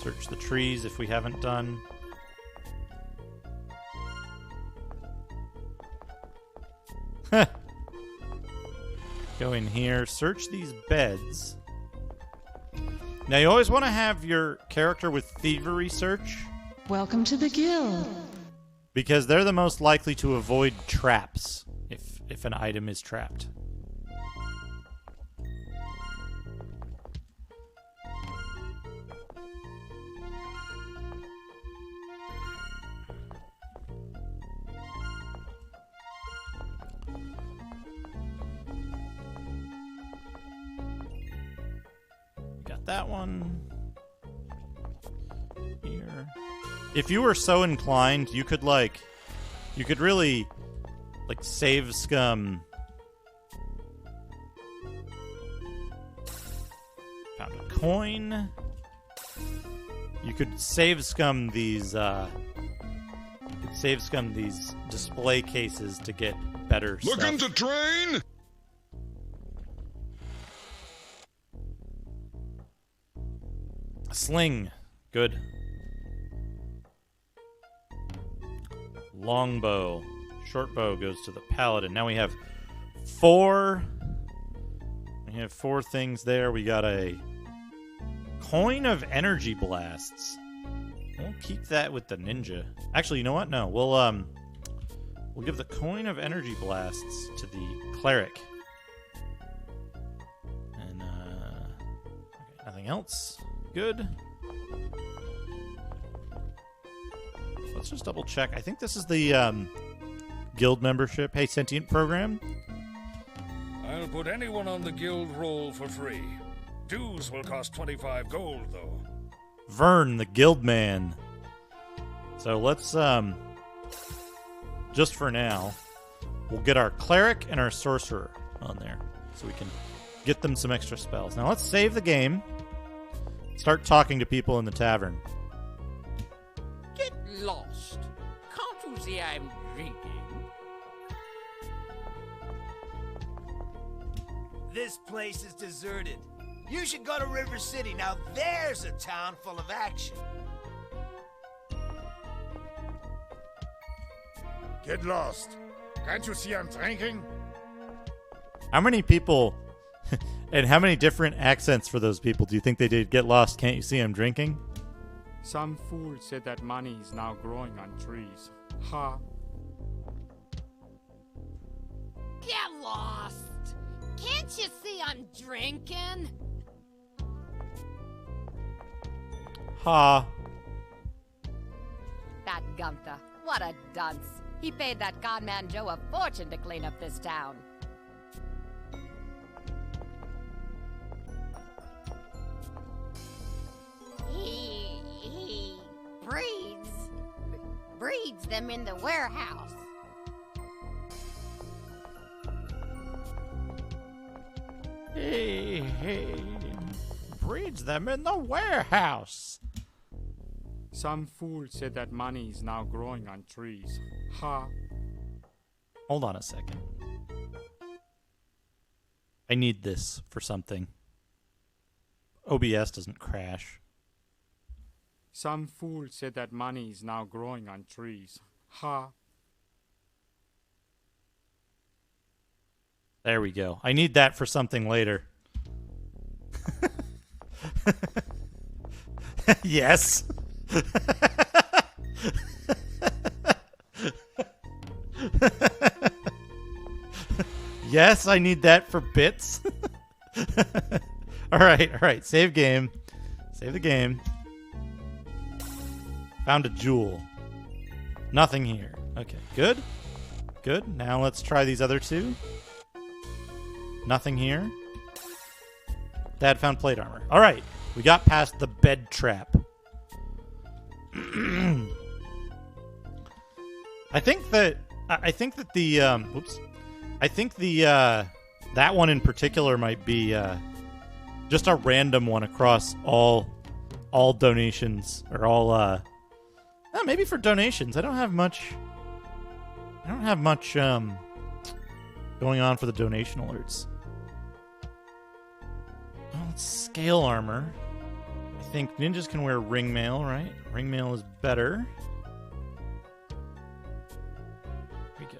Search the trees if we haven't done. Go in here, search these beds. Now you always want to have your character with thievery search. Welcome to the guild. Because they're the most likely to avoid traps if an item is trapped. Got that one. Here. If you were so inclined, you could really save scum. Found a coin. You could save scum these display cases to get better stuff. Looking to train? A sling. Good. Longbow. Short bow goes to the paladin. Now we have four things there. We got a coin of energy blasts. We'll keep that with the ninja. Actually, you know what? No, we'll give the coin of energy blasts to the cleric. And okay, nothing else. Good. Let's just double check. I think this is the guild membership. Hey, sentient program. I'll put anyone on the guild roll for free. Dues will cost 25 gold, though. Vern, the guild man. So let's just for now, we'll get our cleric and our sorcerer on there, so we can get them some extra spells. Now let's save the game. Start talking to people in the tavern. Get lost. Can't you see I'm drinking? This place is deserted. You should go to River City. Now there's a town full of action. Get lost. Can't you see I'm drinking? How many people And how many different accents for those people? Do you think they did get lost? Can't you see I'm drinking? Some fool said that money is now growing on trees. Ha. Get lost! Can't you see I'm drinking? Ha. That Gunther, what a dunce. He paid that conman Joe a fortune to clean up this town. He breeds them in the warehouse. He breeds them in the warehouse. Some fool said that money is now growing on trees. Ha. Hold on a second. I need this for something. OBS doesn't crash. Some fool said that money is now growing on trees. Ha. There we go. I need that for something later. Yes. Yes, I need that for bits. All right. Save game. Save the game. Found a jewel. Nothing here. Okay, good. Good. Now let's try these other two. Nothing here. Dad found plate armor. All right. We got past the bed trap. I think that the that one in particular might be just a random one across all donations or all maybe for donations. I don't have much going on for the donation alerts. Well, let's scale armor. I think ninjas can wear ringmail, right? Ringmail is better. Here we go.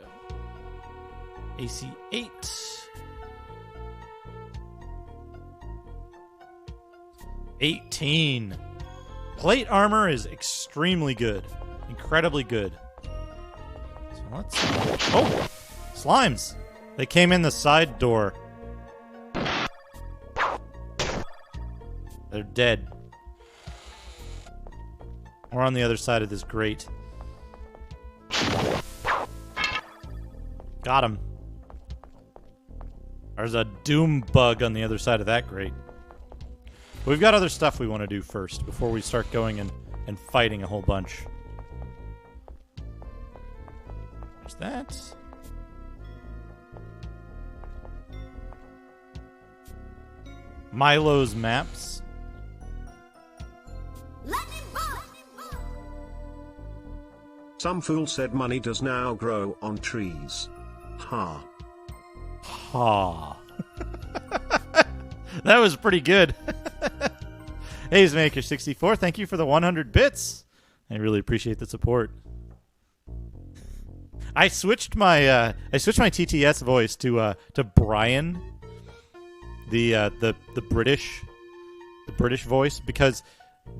AC 8. $18. Plate armor is extremely good. Incredibly good. So let's... Oh! Slimes! They came in the side door. They're dead. We're on the other side of this grate. Got him. There's a doom bug on the other side of that grate. We've got other stuff we want to do first before we start going and fighting a whole bunch. There's that. Milo's maps. Some fool said money does now grow on trees. Ha. Ha. That was pretty good. Hazemaker64, thank you for the 100 bits. I really appreciate the support. I switched my TTS voice to Brian, the British voice, because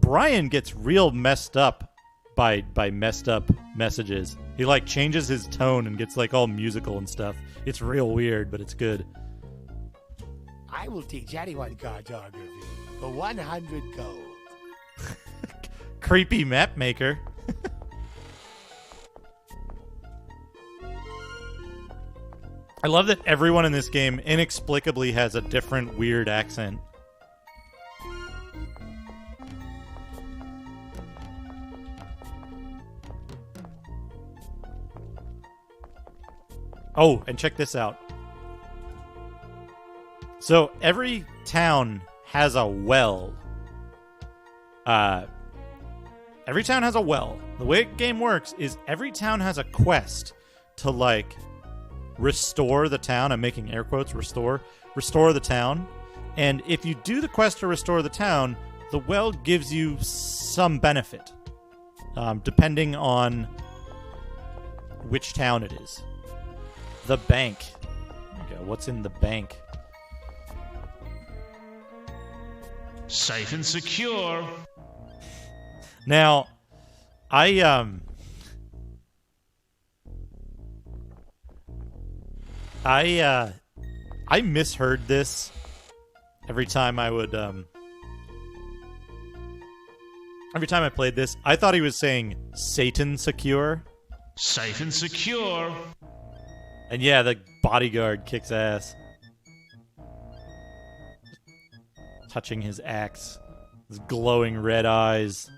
Brian gets real messed up by messed up messages. He like changes his tone and gets like all musical and stuff. It's real weird, but it's good. I will teach anyone cartography for 100 gold. Creepy map maker. I love that everyone in this game inexplicably has a different weird accent. Oh, and check this out. So every town has a well. Every town has a well. The way the game works is every town has a quest to like restore the town. I'm making air quotes, restore the town. And if you do the quest to restore the town, the well gives you some benefit, depending on which town it is. The bank. There we go. What's in the bank? Safe and secure. Now, I misheard this every time I would every time I played this. I thought he was saying Satan secure. Safe and secure. And yeah, the bodyguard kicks ass. Touching his axe. His glowing red eyes.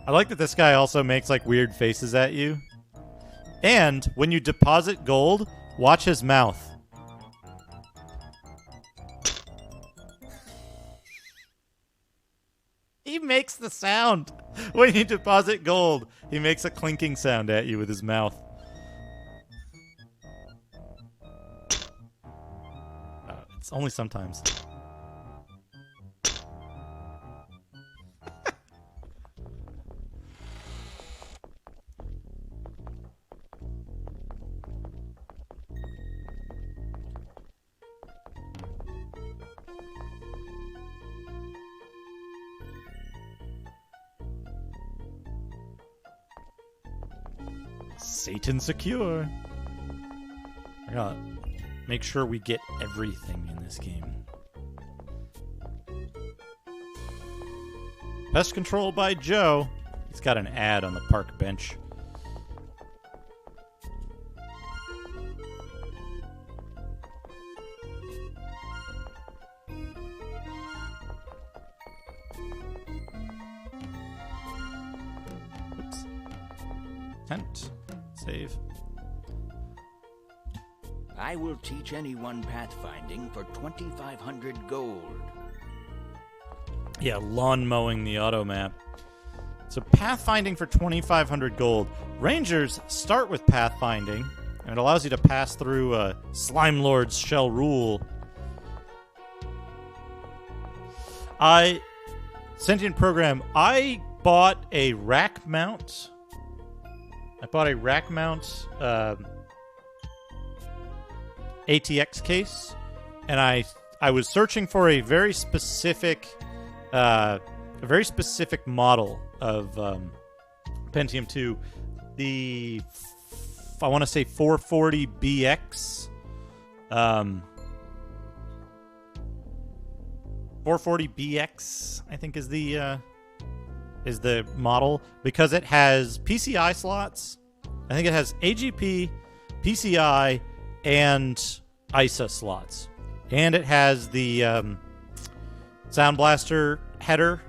I like that this guy also makes like weird faces at you. And when you deposit gold, watch his mouth. He makes the sound. When you deposit gold, he makes a clinking sound at you with his mouth. It's only sometimes. Satan secure. I gotta make sure we get everything in this game. Pest control by Joe. He's got an ad on the park bench. Oops. Tent. Save. I will teach anyone pathfinding for 2,500 gold. Yeah, lawn mowing the auto map. So pathfinding for 2,500 gold. Rangers start with pathfinding, and it allows you to pass through Slime Lord's Shell Rule. Sentient Program, I bought a rack mount. ATX case, and I was searching for a very specific model of Pentium 2, the I want to say 440BX, 440BX I think is the model, because it has PCI slots. I think it has AGP, PCI, and ISA slots. And it has the Sound Blaster header,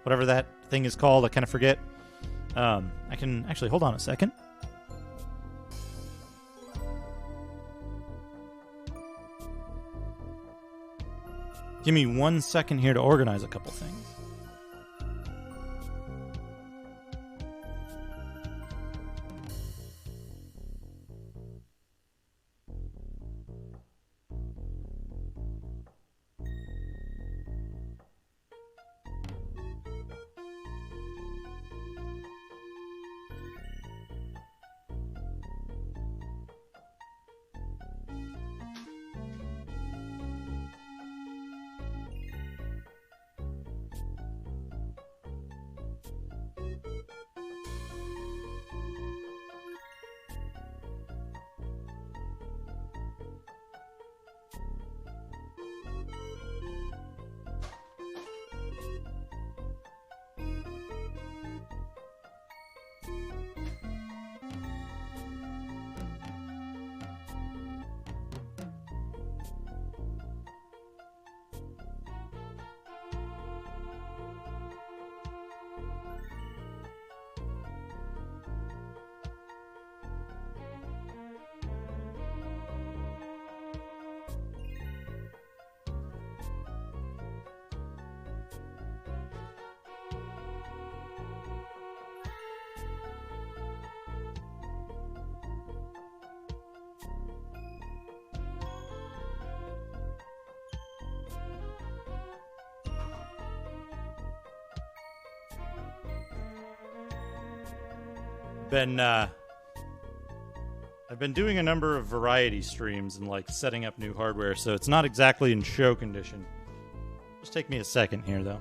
whatever that thing is called. I kind of forget. I can actually, hold on a second. Give me 1 second here to organize a couple things. I've been doing a number of variety streams and like setting up new hardware, so it's not exactly in show condition. Just take me a second here, though.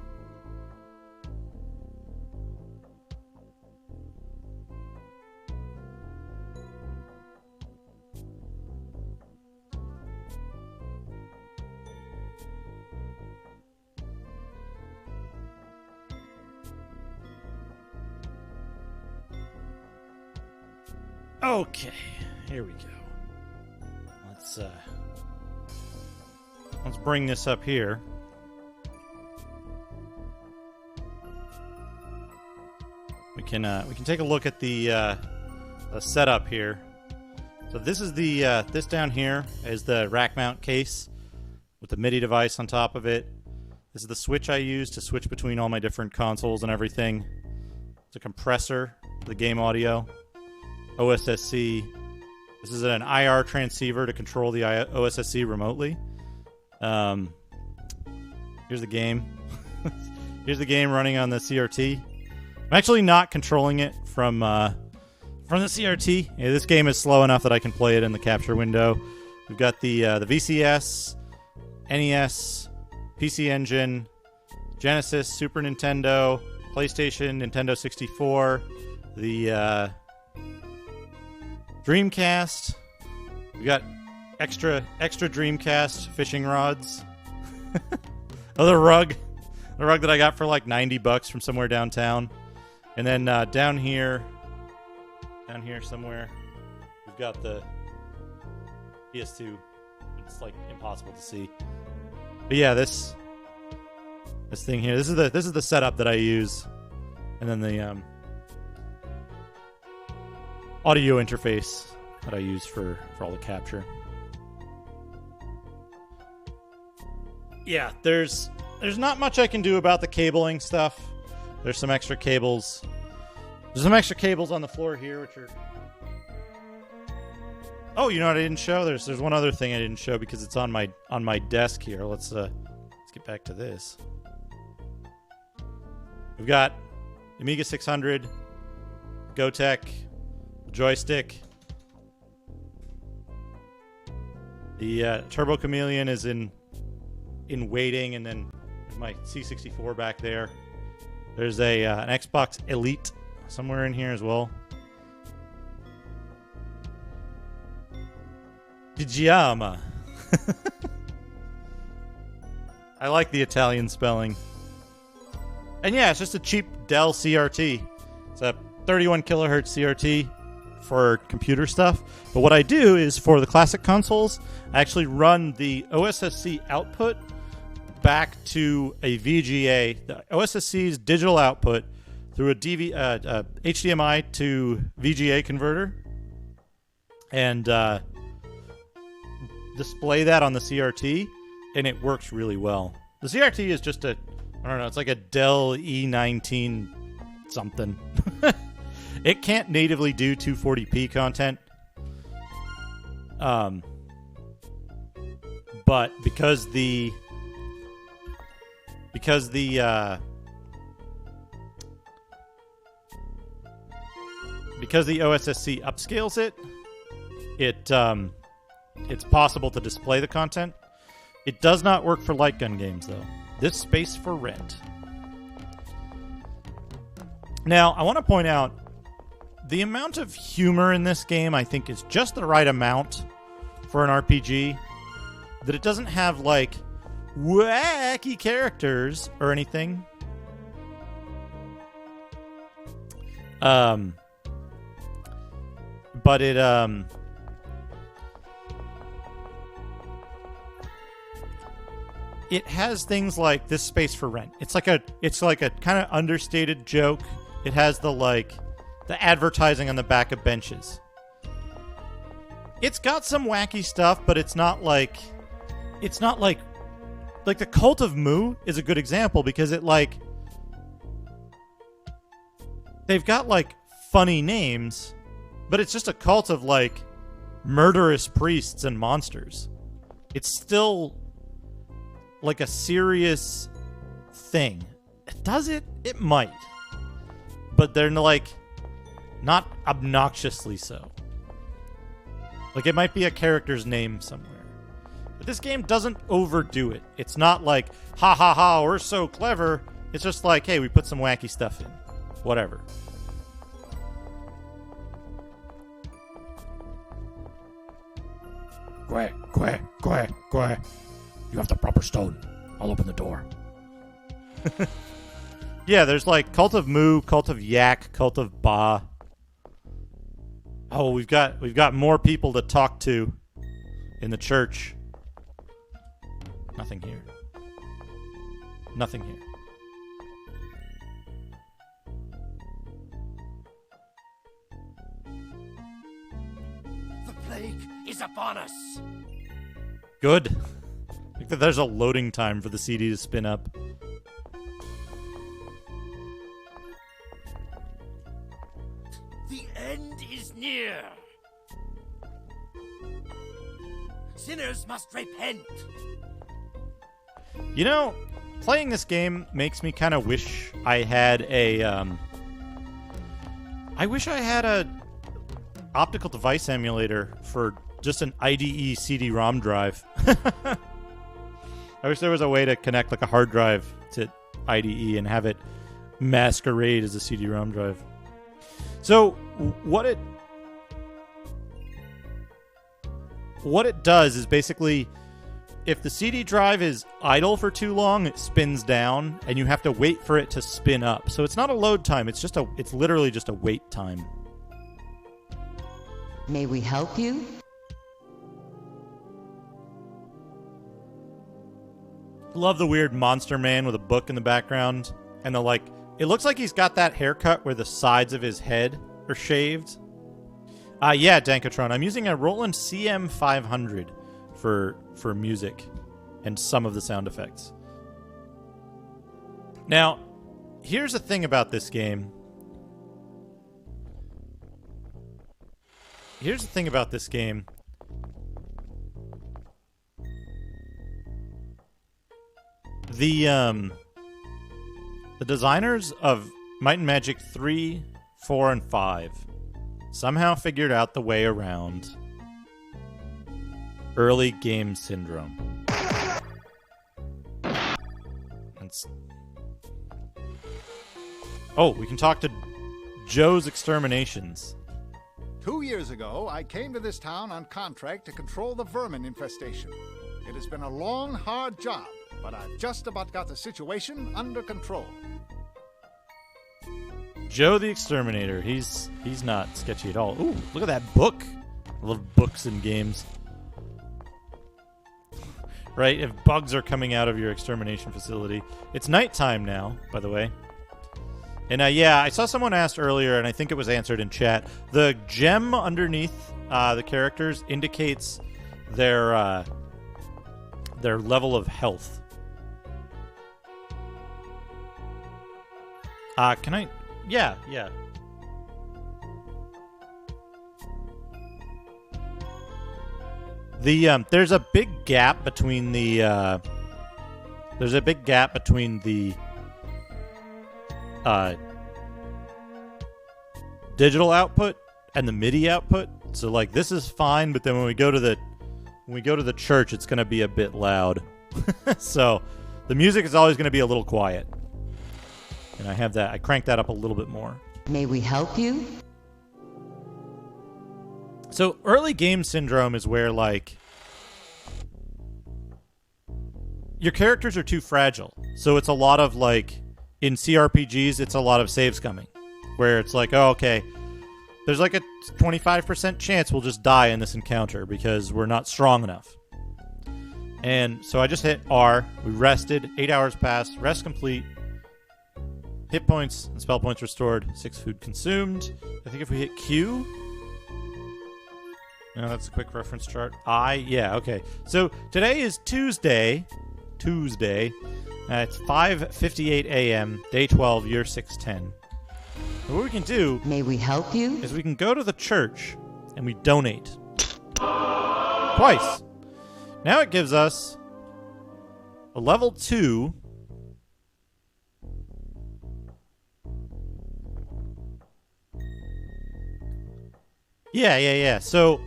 Okay, here we go. Let's bring this up here. We can take a look at the setup here. So this is this down here is the rack mount case with the MIDI device on top of it. This is the switch I use to switch between all my different consoles and everything. It's a compressor for the game audio. OSSC. This is an IR transceiver to control the OSSC remotely. Here's the game. Here's the game running on the CRT. I'm actually not controlling it from the CRT. Yeah, this game is slow enough that I can play it in the capture window. We've got the VCS, NES, PC Engine, Genesis, Super Nintendo, PlayStation, Nintendo 64, the Dreamcast. We got extra Dreamcast fishing rods. Oh, the rug that I got for like $90 from somewhere downtown. And then down here somewhere, we've got the PS2. It's like impossible to see. But yeah, this thing here. This is the setup that I use, and then the audio interface that I use for all the capture. Yeah, there's not much I can do about the cabling stuff. There's some extra cables. There's some extra cables on the floor here, which are... Oh, you know what I didn't show? There's one other thing I didn't show because it's on my desk here. Let's get back to this. We've got Amiga 600, Gotek, joystick. The Turbo Chameleon is in waiting, and then my C64 back there. There's an Xbox Elite somewhere in here as well. Pigiama. I like the Italian spelling. And yeah, it's just a cheap Dell CRT. It's a 31 kilohertz CRT for computer stuff. But what I do is for the classic consoles, I actually run the OSSC output back to a VGA. The OSSC's digital output through a HDMI to VGA converter. And display that on the CRT, and it works really well. The CRT is just I don't know, it's like a Dell E19 something. It can't natively do 240p content. But because the OSSC upscales it, it's possible to display the content. It does not work for light gun games, though. This space for rent. Now, I want to point out the amount of humor in this game, I think, is just the right amount for an RPG. That it doesn't have, like, wacky characters or anything. But it has things like this space for rent. It's like a kind of understated joke. It has the advertising on the back of benches. It's got some wacky stuff, but it's not like the Cult of Mu is a good example because they've got funny names, but it's just a cult of murderous priests and monsters. It's still like a serious thing. Does it? It might. But they're not obnoxiously so. Like, it might be a character's name somewhere. But this game doesn't overdo it. It's not like, ha ha ha, we're so clever. It's just like, hey, we put some wacky stuff in. Whatever. Gue. You have the proper stone. I'll open the door. Yeah, there's like Cult of Mu, Cult of Yak, Cult of Ba. Oh, we've got more people to talk to in the church. Nothing here. Nothing here. The plague is upon us. Good. I think that there's a loading time for the CD to spin up. The end is near. Sinners must repent. You know, playing this game makes me kind of wish I had a I wish I had a optical device emulator for just an IDE CD-ROM drive. I wish there was a way to connect like a hard drive to IDE and have it masquerade as a CD-ROM drive. So what it does is basically, if the CD drive is idle for too long, it spins down, and you have to wait for it to spin up. So it's not a load time; it's literally just a wait time. May we help you? Love the weird monster man with a book in the background, and it looks like he's got that haircut where the sides of his head are shaved. Yeah, Dankatron. I'm using a Roland CM500 for music and some of the sound effects. Now, here's the thing about this game. The designers of Might and Magic 3, 4, and 5 somehow figured out the way around early game syndrome. Oh, we can talk to Joe's Exterminations. 2 years ago, I came to this town on contract to control the vermin infestation. It has been a long, hard job, but I've just about got the situation under control. Joe the Exterminator. He's not sketchy at all. Ooh, look at that book. I love books in games. Right? If bugs are coming out of your extermination facility. It's nighttime now, by the way. And yeah, I saw someone asked earlier, and I think it was answered in chat. The gem underneath the characters indicates their level of health. Can I... Yeah. There's a big gap between the digital output and the MIDI output. So like this is fine, but then when we go to the church, it's going to be a bit loud. So the music is always going to be a little quiet. And I cranked that up a little bit more. May we help you? So early game syndrome is where like your characters are too fragile. So it's a lot of like in CRPGs, it's a lot of save scumming, where it's like, oh, okay, there's like a 25% chance we'll just die in this encounter because we're not strong enough. And so I just hit R. We rested. 8 hours passed. Rest complete. Hit points and spell points restored. 6 food consumed. I think if we hit Q... No, that's a quick reference chart. Yeah, okay. So today is Tuesday. It's 5:58 a.m., day 12, year 610. And what we can do... May we help you? ...is we can go to the church and we donate. Twice. Now it gives us a level 2... Yeah. So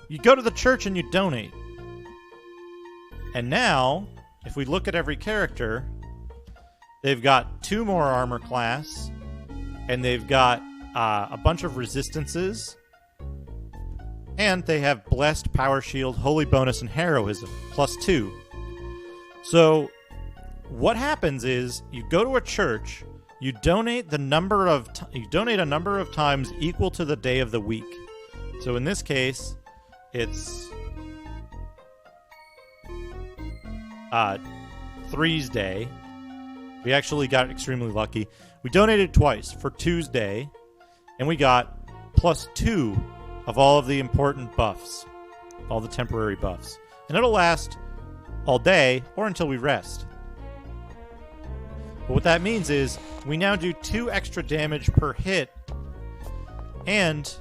you go to the church and you donate. And now, if we look at every character, they've got 2 more armor class, and they've got a bunch of resistances, and they have Blessed, Power Shield, Holy Bonus, and Heroism, +2. So, what happens is, you go to a church, you donate a number of times equal to the day of the week. So in this case, it's 3's day. We actually got extremely lucky. We donated twice for Tuesday, and we got +2 of all of the important buffs, all the temporary buffs. And it'll last all day or until we rest. But what that means is we now do 2 extra damage per hit, and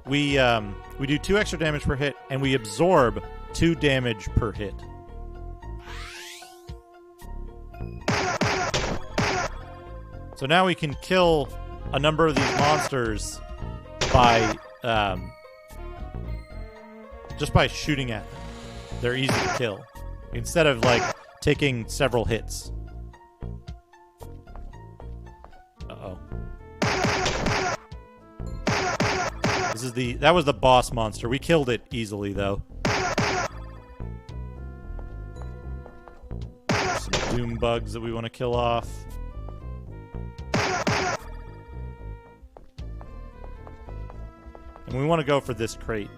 we do 2 extra damage per hit, and we absorb 2 damage per hit. So now we can kill a number of these monsters by just by shooting at them. They're easy to kill instead of like taking several hits. Uh-oh. That was the boss monster. We killed it easily though. Some doom bugs that we want to kill off. And we want to go for this crate.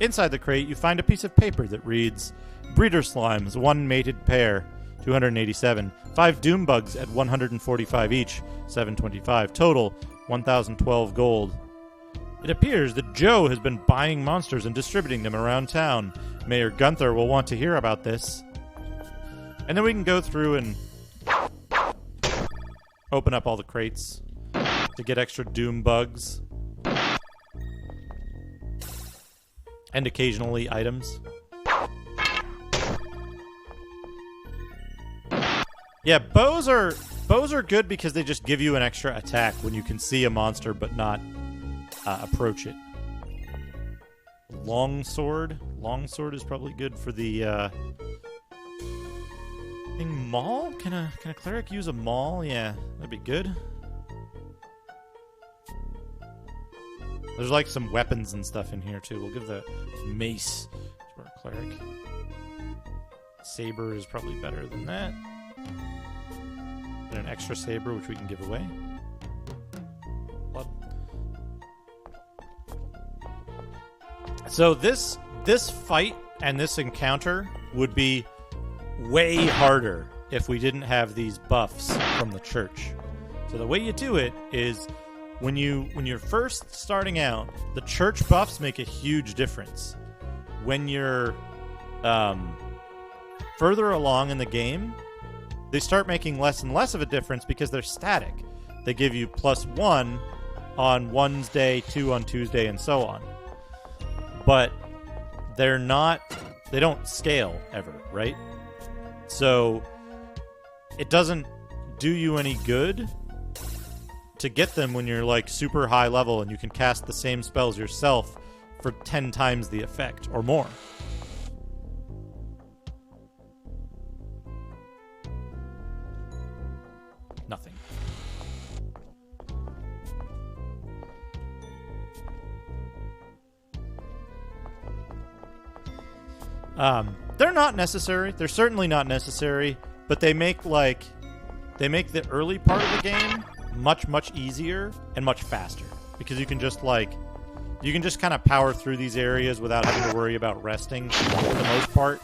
Inside the crate, you find a piece of paper that reads, Breeder Slimes, 1 mated pair, 287. 5 Doom Bugs at 145 each, 725. Total, 1,012 gold. It appears that Joe has been buying monsters and distributing them around town. Mayor Gunther will want to hear about this. And then we can go through and open up all the crates to get extra Doom Bugs. And occasionally items. Yeah, bows are good because they just give you an extra attack when you can see a monster but not approach it. Longsword is probably good for the thing. Maul? Can a cleric use a maul? Yeah, that'd be good. There's like some weapons and stuff in here too. We'll give the mace to our cleric. Saber is probably better than that. And an extra saber which we can give away. So this fight and this encounter would be way harder if we didn't have these buffs from the church. So the way you do it is when you're first starting out, the church buffs make a huge difference. When you're further along in the game, they start making less and less of a difference because they're static. They give you +1 on Wednesday, 2 on Tuesday, and so on. But they don't scale ever, right? So it doesn't do you any good to get them when you're like super high level and you can cast the same spells yourself for 10 times the effect or more. Nothing. They're not necessary. They're certainly not necessary, but they make the early part of the game much easier and much faster because you can just kind of power through these areas without having to worry about resting for the most part.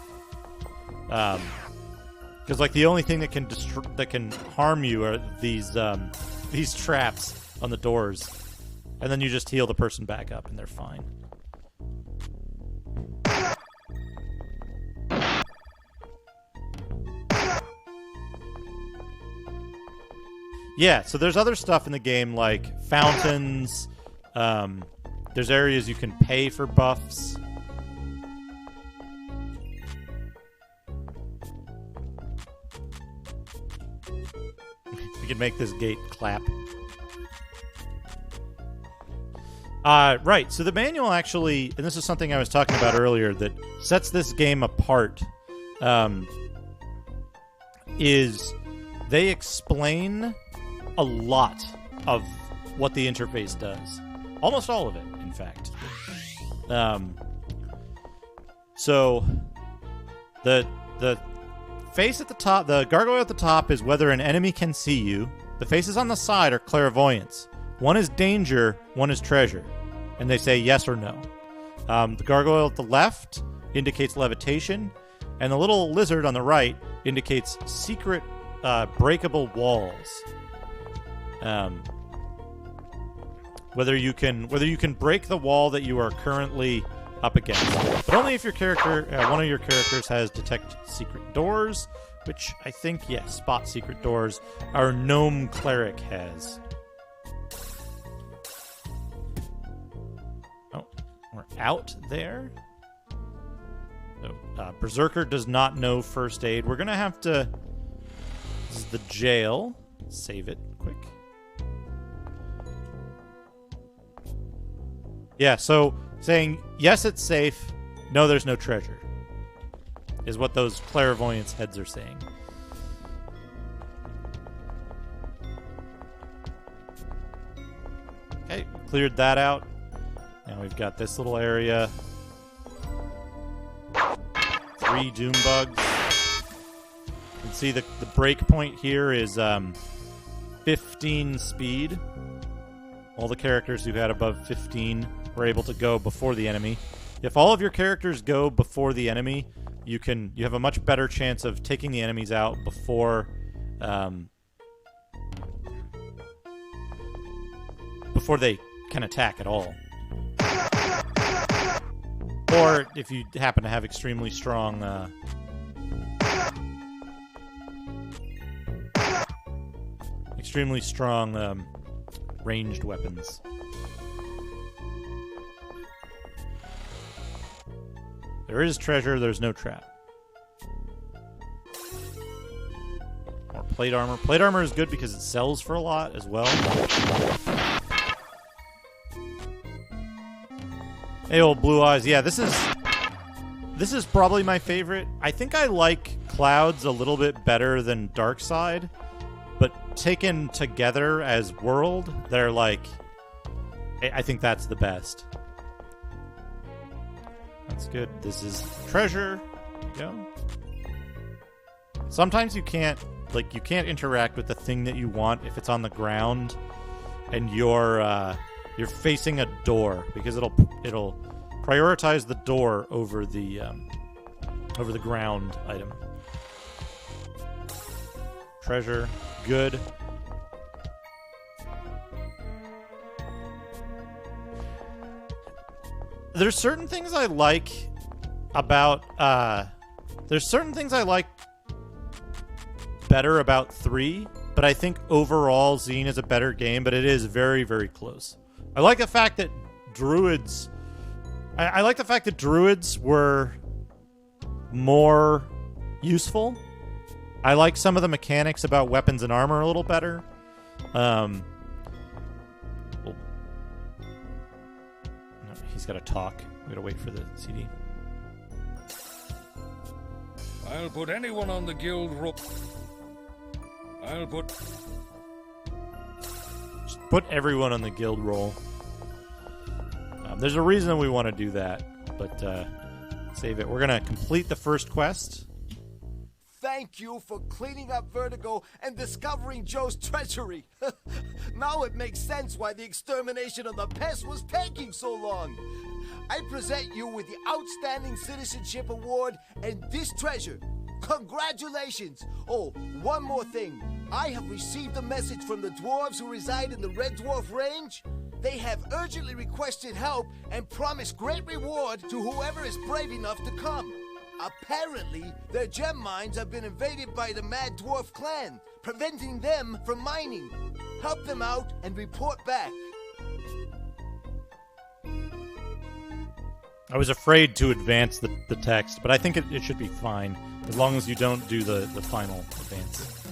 Because like the only thing that can harm you are these traps on the doors, and then you just heal the person back up and they're fine. Yeah, so there's other stuff in the game like fountains. There's areas you can pay for buffs. We can make this gate clap. Right. So the manual actually, and this is something I was talking about earlier that sets this game apart, is they explain a lot of what the interface does. Almost all of it, in fact. So the face at the top, the gargoyle at the top is whether an enemy can see you. The faces on the side are clairvoyance. One is danger, one is treasure. And they say yes or no. The gargoyle at the left indicates levitation, and the little lizard on the right indicates secret breakable walls. Whether you can break the wall that you are currently up against, but only if your character, one of your characters, has detect secret doors, which I think, yes, spot secret doors. Our gnome cleric has. Oh, we're out there. So, Berserker does not know first aid. We're gonna have to. This is the jail. Save it quick. Yeah, so saying, yes, it's safe, no, there's no treasure, is what those clairvoyance heads are saying. Okay, cleared that out. Now we've got this little area. 3 doom bugs. You can see the break point here is 15 speed. All the characters who had above 15 were able to go before the enemy. If all of your characters go before the enemy, you have a much better chance of taking the enemies out before they can attack at all. Or if you happen to have extremely strong ranged weapons. There is treasure, there's no trap. More plate armor. Plate armor is good because it sells for a lot as well. Hey, old Blue Eyes. Yeah, this is probably my favorite. I think I like Clouds a little bit better than Darkside, but taken together as world, they're like, I think that's the best. That's good. This is treasure. There you go. Sometimes you can't interact with the thing that you want if it's on the ground and you're facing a door, because it'll prioritize the door over the ground item. Treasure, good. There's certain things I like about better about 3, but I think overall Xeen is a better game, but it is very, very close. I like the fact that druids were more useful. I like some of the mechanics about weapons and armor a little better. He's got to talk. We got to wait for the CD. I'll put anyone on the guild roll. Just put everyone on the guild roll. There's a reason we want to do that, but save it. We're going to complete the first quest. Thank you for cleaning up Vertigo and discovering Joe's treachery. Now it makes sense why the extermination of the pests was taking so long. I present you with the Outstanding Citizenship Award and this treasure. Congratulations! Oh, one more thing. I have received a message from the dwarves who reside in the Red Dwarf Range. They have urgently requested help and promised great reward to whoever is brave enough to come. Apparently, their gem mines have been invaded by the Mad Dwarf clan, preventing them from mining. Help them out and report back. I was afraid to advance the text, but I think it should be fine, as long as you don't do the final advance.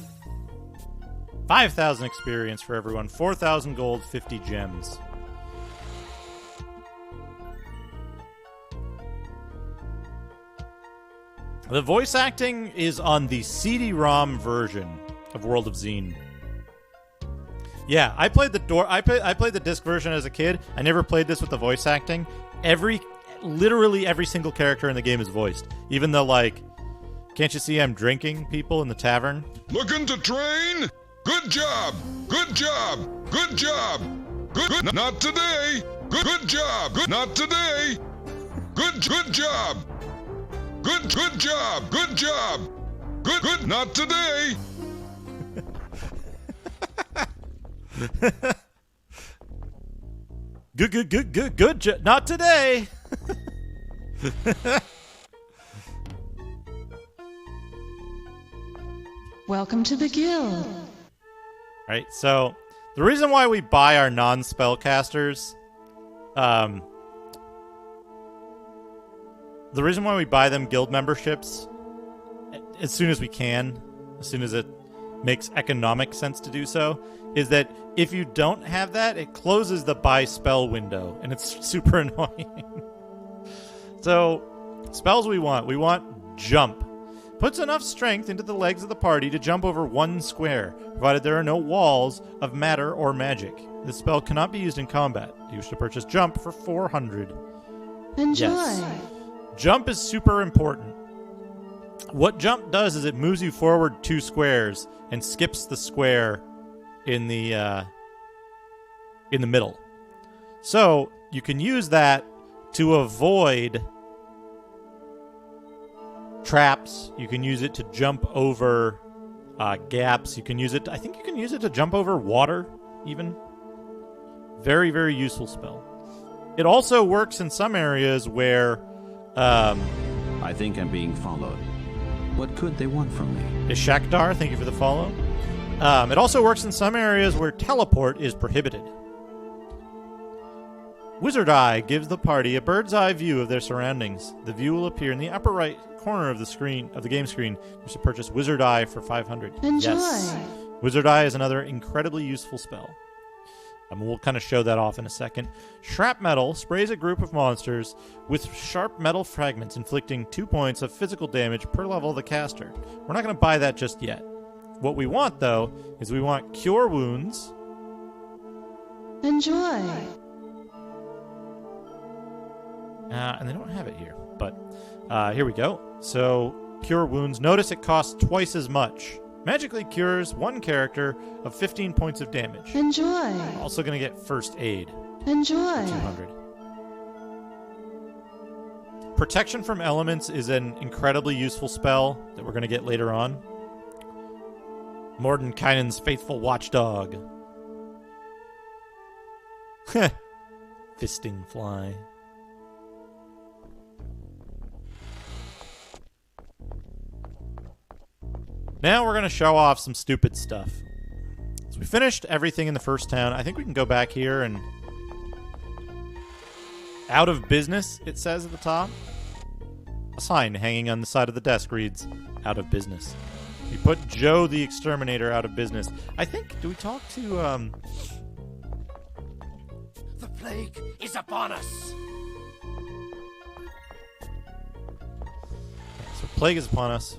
5,000 experience for everyone, 4,000 gold, 50 gems. The voice acting is on the CD-ROM version of World of Xeen. Yeah, I played the disc version as a kid. I never played this with the voice acting. Literally every single character in the game is voiced. Even though, like, can't you see I'm drinking people in the tavern? Looking to train? Good job! Good job! Good job! Good. Not today! Good job! Good. Not today! Good job! Good job! Good job! Good. Not today! Good. Not today. Welcome to the guild. Right. So the reason why we buy our non-spellcasters, the reason why we buy them guild memberships as soon as we can, as soon as it makes economic sense to do so, is that if you don't have that, it closes the buy spell window, and it's super annoying. So, spells we want jump. Puts enough strength into the legs of the party to jump over one square, provided there are no walls of matter or magic. This spell cannot be used in combat. You wish to purchase jump for 400. Enjoy. Yes. Jump is super important. What jump does is it moves you forward 2 squares and skips the square in the middle. So you can use that to avoid traps. You can use it to jump over gaps. You can use it. I think you can use it to jump over water, even. Very, very useful spell. It also works in some areas where. I think I'm being followed. What could they want from me? Ishakdar, thank you for the follow. It also works in some areas where teleport is prohibited. Wizard Eye gives the party a bird's eye view of their surroundings. The view will appear in the upper right corner of the game screen. You should purchase Wizard Eye for 500. Enjoy. Yes. Wizard Eye is another incredibly useful spell. We'll kind of show that off in a second. Shrapmetal sprays a group of monsters with sharp metal fragments, inflicting 2 points of physical damage per level of the caster. We're not going to buy that just yet. What we want, though, is we want Cure Wounds. Enjoy. And they don't have it here, but here we go. So, Cure Wounds. Notice it costs twice as much. Magically cures one character of 15 points of damage. Enjoy. Also going to get First Aid. Enjoy. 200. Protection from Elements is an incredibly useful spell that we're going to get later on. Mordenkainen's faithful watchdog. Fisting Fly. Now we're going to show off some stupid stuff. So we finished everything in the first town. I think we can go back here and... Out of business, it says at the top. A sign hanging on the side of the desk reads, out of business. We put Joe the Exterminator out of business. I think, do we talk to, The plague is upon us. So plague is upon us.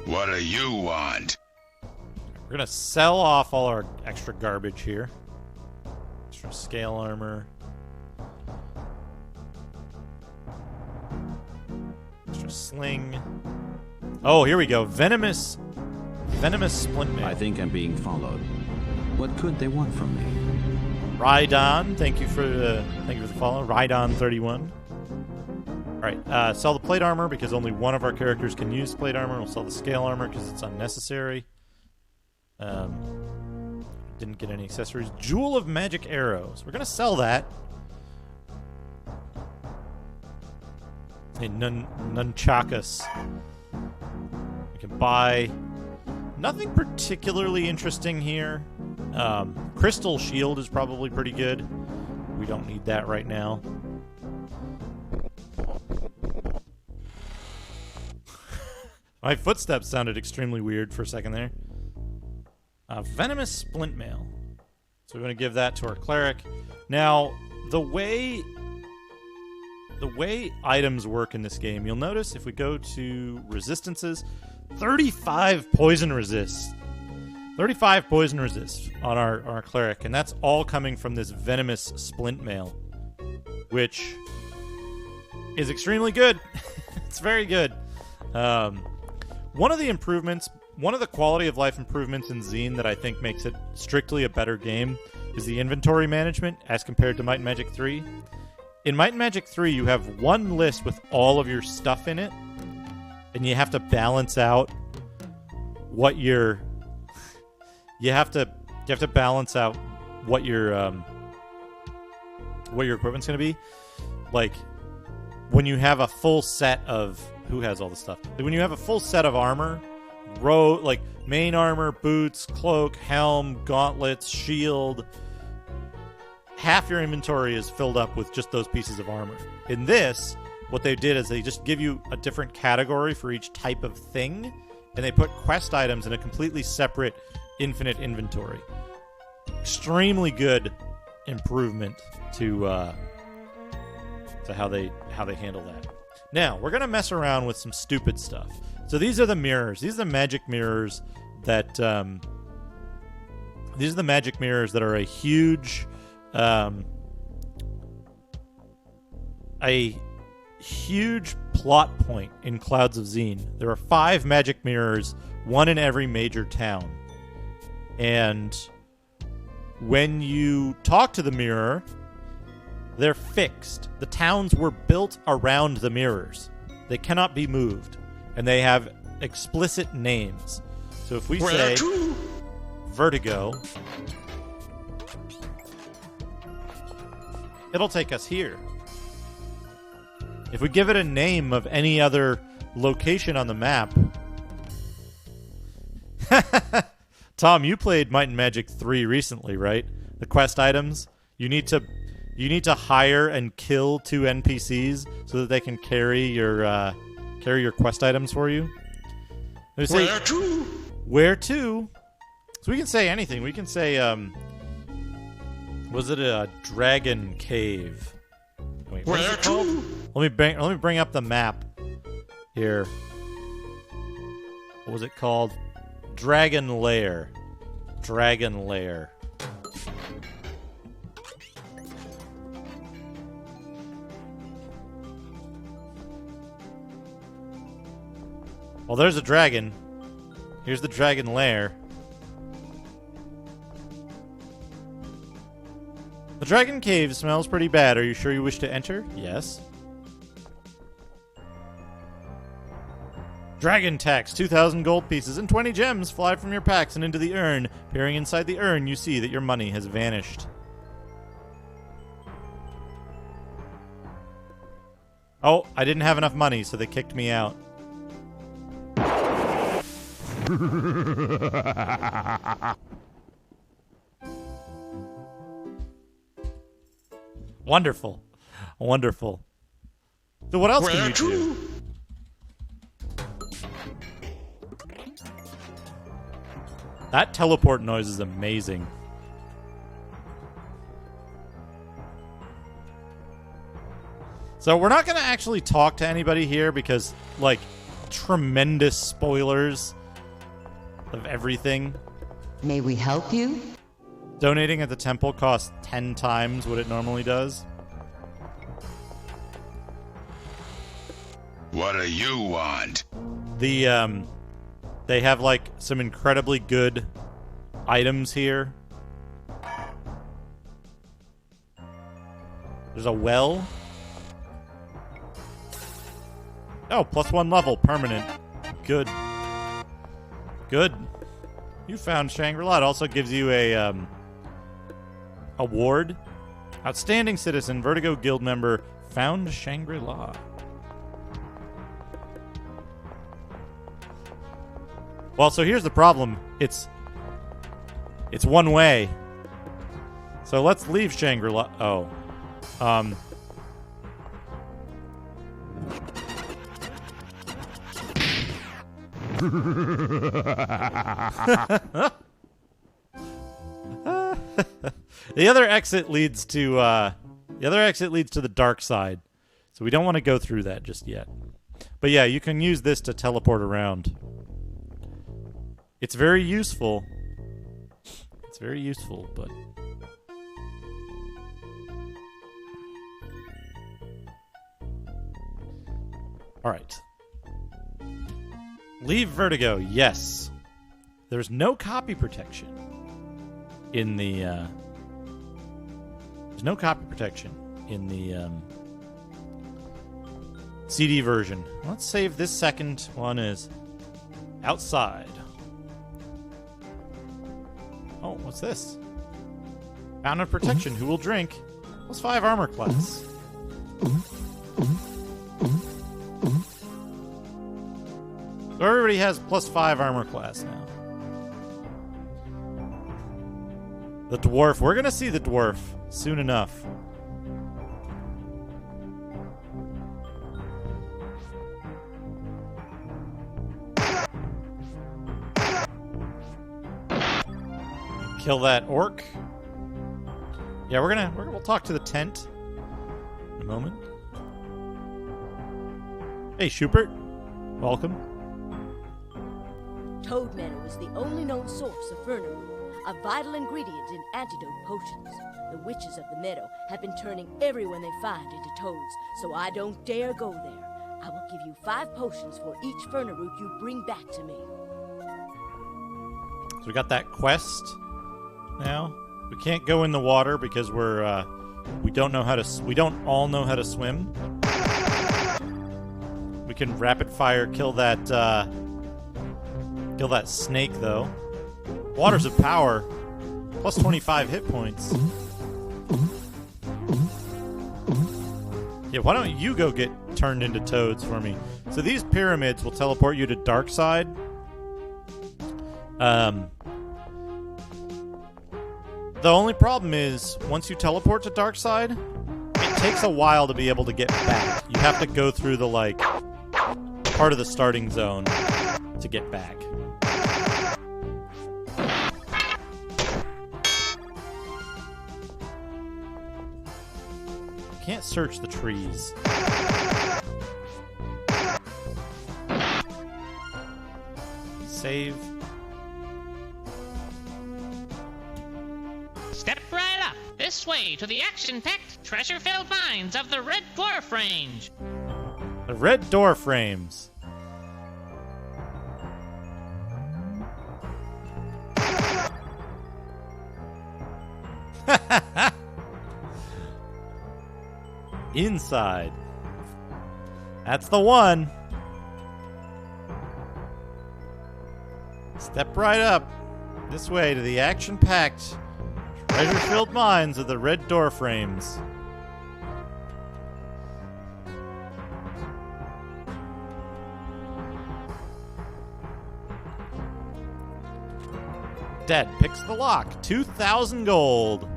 What do you want? We're going to sell off all our extra garbage here. Extra scale armor. Extra sling. Oh, here we go. Venomous splint mail. I think I'm being followed. What could they want from me? Rhydon, thank you for the follow. Rhydon 31. All right, sell the plate armor because only one of our characters can use plate armor. We'll sell the scale armor because it's unnecessary. Didn't get any accessories. Jewel of Magic Arrows. We're gonna sell that. A nunchakus. We can buy nothing particularly interesting here. Crystal Shield is probably pretty good. We don't need that right now. My footsteps sounded extremely weird for a second there. Venomous Splint Mail. So we're going to give that to our cleric. Now, the way items work in this game, you'll notice if we go to resistances, 35 poison resists. 35 poison resists on our cleric, and that's all coming from this venomous splint mail, which is extremely good. It's very good. One of the quality of life improvements in Xeen that I think makes it strictly a better game is the inventory management as compared to Might and Magic 3. In Might and Magic 3, you have one list with all of your stuff in it, and you have to balance out what your balance out what your equipment's going to be. Like when you have a full set of who has all the stuff. Like when you have a full set of armor, like main armor, boots, cloak, helm, gauntlets, shield, half your inventory is filled up with just those pieces of armor. In this, what they did is they just give you a different category for each type of thing, and they put quest items in a completely separate infinite inventory. Extremely good improvement to how they handle that. Now, we're going to mess around with some stupid stuff. So these are the mirrors. These are the magic mirrors that are a huge plot point in Clouds of Xeen. There are 5 magic mirrors, one in every major town. And when you talk to the mirror, they're fixed. The towns were built around the mirrors. They cannot be moved. And they have explicit names. So if we say Vertigo, it'll take us here. If we give it a name of any other location on the map... Tom, you played Might and Magic 3 recently, right? The quest items. You need to hire and kill 2 NPCs so that they can carry your quest items for you. Where to? Where to? So we can say anything. We can say, was it a dragon cave? Wait, where to? Let me bring up the map here. What was it called? Dragon Lair. Dragon Lair. Well, there's a dragon. Here's the Dragon Lair. The Dragon Cave smells pretty bad. Are you sure you wish to enter? Yes. Dragon tax, 2,000 gold pieces and 20 gems fly from your packs and into the urn. Peering inside the urn, you see that your money has vanished. Oh, I didn't have enough money, so they kicked me out. Wonderful. Wonderful. So what else can you do? That teleport noise is amazing. So we're not going to actually talk to anybody here because, like, tremendous spoilers of everything. May we help you? Donating at the temple costs 10 times what it normally does. What do you want? They have, like, some incredibly good items here. There's a well. Oh, +1 level, permanent. Good. Good. You found Shangri-La. It also gives you a award. Outstanding citizen, Vertigo Guild member, found Shangri-La. Well, so here's the problem. It's one way. So let's leave Shangri-La. Oh. The other exit leads to the dark side, so we don't want to go through that just yet. But yeah, you can use this to teleport around. It's very useful. It's very useful, but all right. Leave Vertigo. Yes. There's no copy protection in the there's no copy protection in the CD version. Let's save this second one as outside. Oh, what's this? Fountain of Protection. Who will drink? +5 armor class. So everybody has +5 armor class now. The dwarf. We're going to see the dwarf soon enough. Kill that orc. Yeah, we'll talk to the tent in a moment. Hey, Schubert. Welcome. Toad Meadow is the only known source of Fernaroot, a vital ingredient in antidote potions. The witches of the meadow have been turning everyone they find into toads, so I don't dare go there. I will give you 5 potions for each Fernaroot you bring back to me. So we got that quest now. We can't go in the water because we don't all know how to swim. We can rapid fire kill that snake though. Waters of Power, +25 hit points. Yeah, why don't you go get turned into toads for me? So these pyramids will teleport you to dark side. The only problem is, once you teleport to dark side, it takes a while to be able to get back. You have to go through the, part of the starting zone to get back. Can't search the trees. Save. Step right up. This way to the action-packed, treasure-filled mines of the Red Dwarf Range. The Red Door Frames. Inside. That's the one. Step right up. This way to the action-packed, treasure-filled mines of the Red Door Frames. Dead picks the lock. 2,000 gold.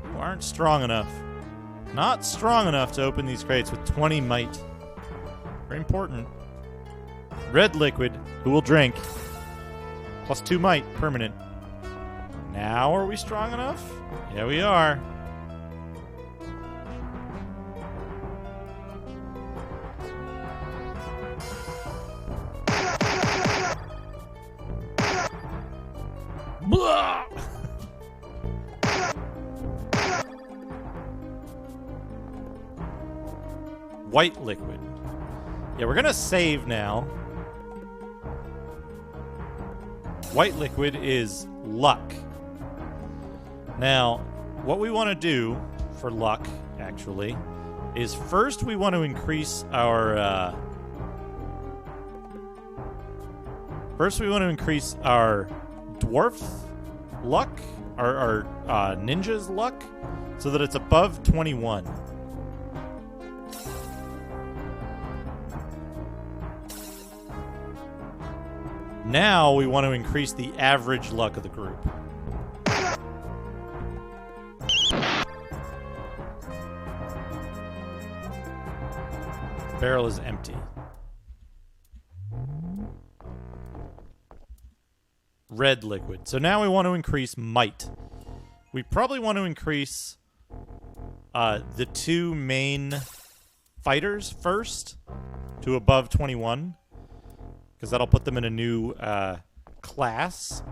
You aren't strong enough. Not strong enough to open these crates with 20 might. Very important. Red liquid. Who will drink? +2 might. Permanent. Now are we strong enough? Yeah, we are. Blah! White liquid. Yeah, we're gonna save now. White liquid is luck. Now, what we want to do for luck, actually, is first we want to increase our dwarf luck, our ninja's luck, so that it's above 21. Now we want to increase the average luck of the group. Barrel is empty. red liquid. So now we want to increase might. We probably want to increase the two main fighters first to above 21, because that'll put them in a new class.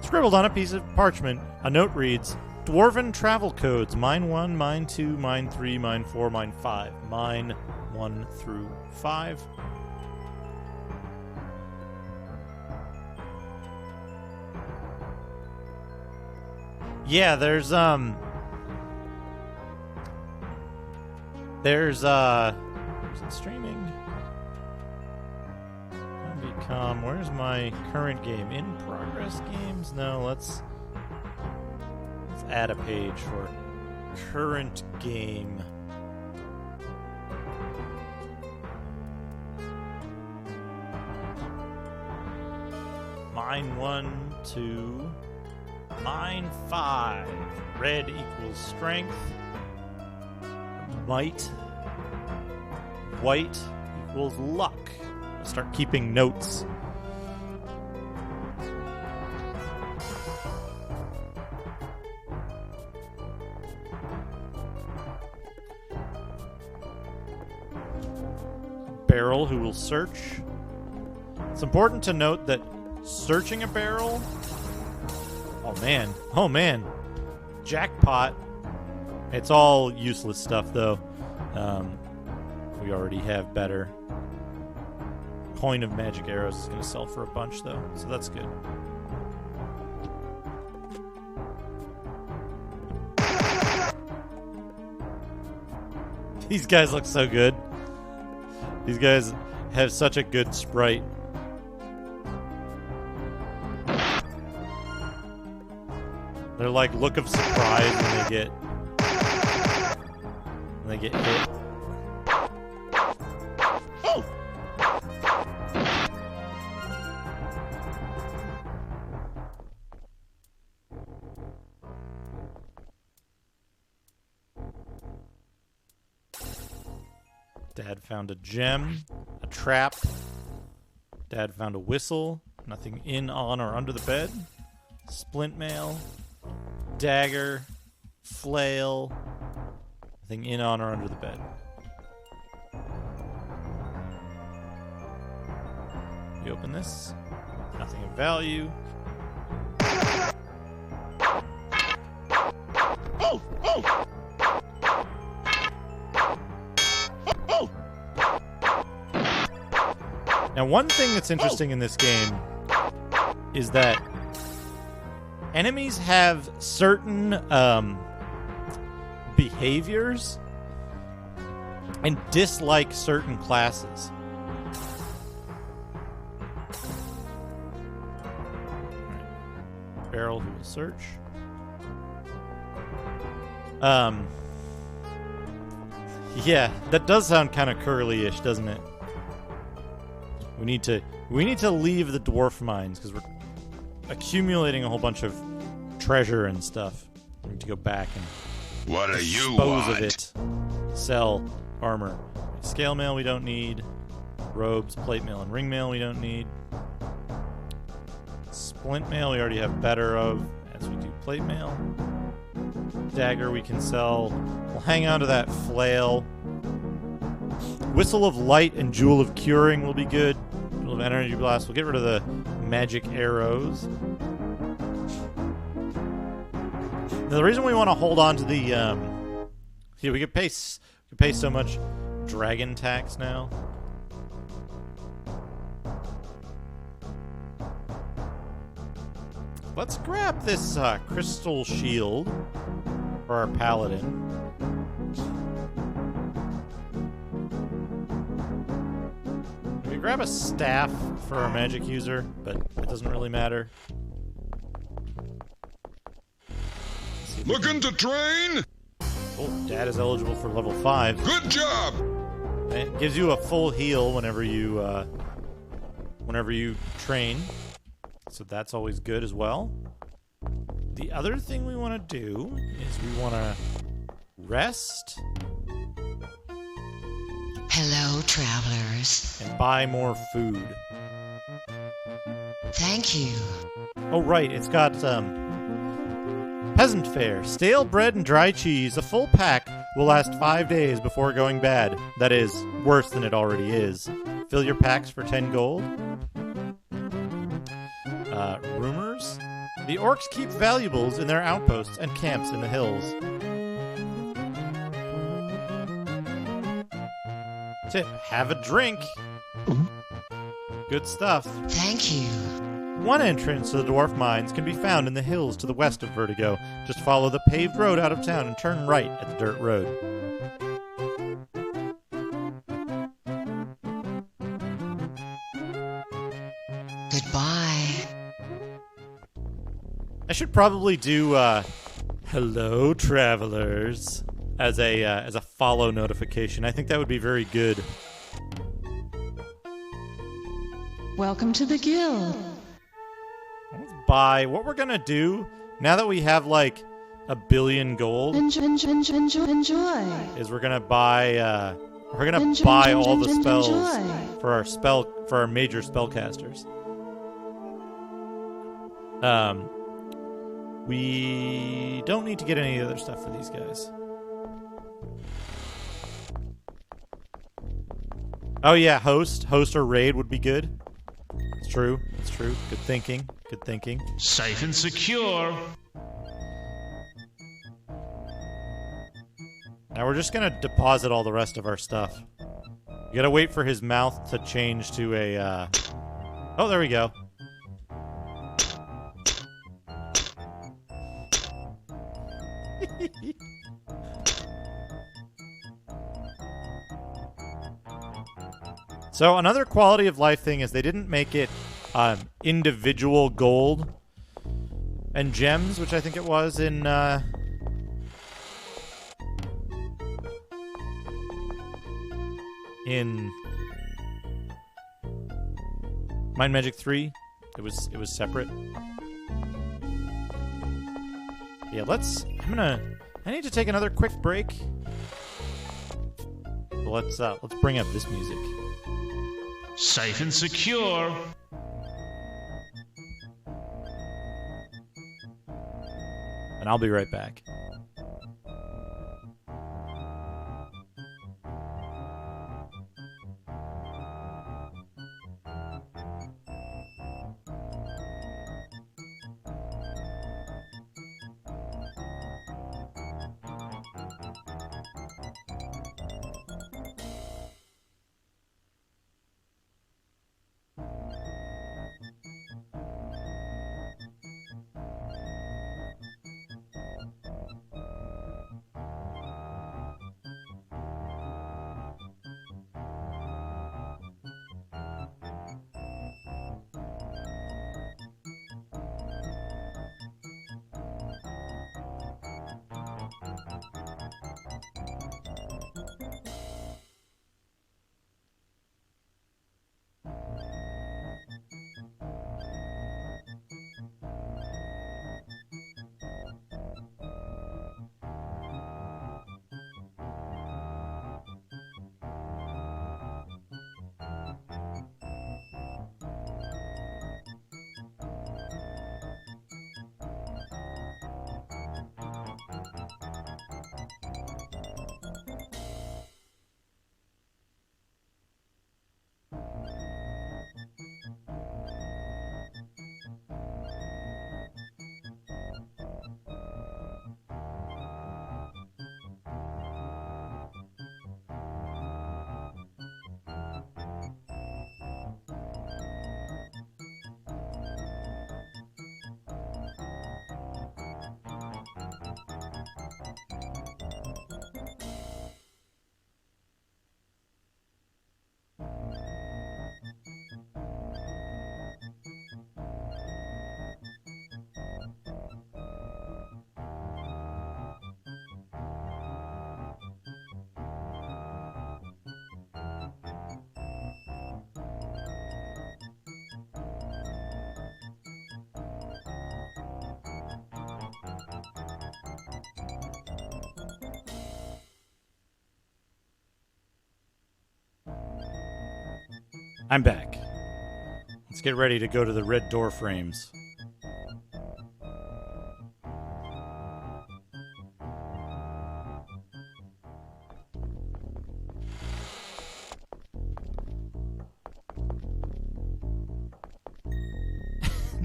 Scribbled on a piece of parchment, a note reads, Dwarven travel codes, mine 1, mine 2, mine 3, mine 4, mine 5. Mine 1 through 5. Yeah, there's is it streaming? Become, where's my current game? In progress games? No, let's add a page for current game. Mine 1, 2, mine 5. Red equals strength. Might. White equals luck. I'll start keeping notes. Barrel who will search. It's important to note that searching a barrel... Oh man. Jackpot. It's all useless stuff, though. We already have better. Coin of magic arrows is going to sell for a bunch, though, so that's good. These guys look so good. These guys have such a good sprite. They're like look of surprise when they get hit. Oh! Dad found a gem, a trap. Dad found a whistle. Nothing in, on, or under the bed. Splint mail. Dagger. Flail. Nothing in, on, or under the bed. You open this. Nothing of value. Oh! Oh! Oh! Now, one thing that's interesting in this game is that enemies have certain behaviors and dislike certain classes. Right. Barrel who will search. Yeah, that does sound kind of curly-ish, doesn't it? We need to leave the dwarf mines because we're accumulating a whole bunch of treasure and stuff. We need to go back and what do you dispose want? of it. Sell armor. Scale mail we don't need. Robes, plate mail, and ring mail we don't need. Splint mail we already have better of as we do plate mail. Dagger we can sell. We'll hang on to that flail. Whistle of light and jewel of curing will be good. Jewel of energy blast. We'll get rid of the magic arrows. Now, the reason we want to hold on to the here we could pay so much dragon tax now. Let's grab this crystal shield for our paladin. We can grab a staff for our magic user, but it doesn't really matter. Looking to train? Oh, Dad is eligible for level 5. Good job! And it gives you a full heal whenever you train. So that's always good as well. The other thing we want to do is we want to rest. Hello, travelers. And buy more food. Thank you. Oh, right. It's got, peasant fare. Stale bread and dry cheese. A full pack will last 5 days before going bad. That is, worse than it already is. Fill your packs for 10 gold. Rumors? The orcs keep valuables in their outposts and camps in the hills. That's it. Have a drink. Good stuff. Thank you. One entrance to the dwarf mines can be found in the hills to the west of Vertigo. Just follow the paved road out of town and turn right at the dirt road. Goodbye. I should probably do hello travelers as a follow notification. I think that would be very good. Welcome to the guild. Buy what we're gonna do now that we have like 1 billion gold. Enjoy. Is we're gonna buy all the spells for our major spellcasters. We don't need to get any other stuff for these guys. Oh yeah, host or raid would be good. It's true. Good thinking. Safe and secure. Now we're just gonna deposit all the rest of our stuff. You gotta wait for his mouth to change to a, Oh, there we go. So another quality of life thing is they didn't make it individual gold and gems, which I think it was in Mind Magic 3. It was separate. Yeah, I need to take another quick break. Let's bring up this music. Safe and secure. And I'll be right back. I'm back. Let's get ready to go to the red door frames.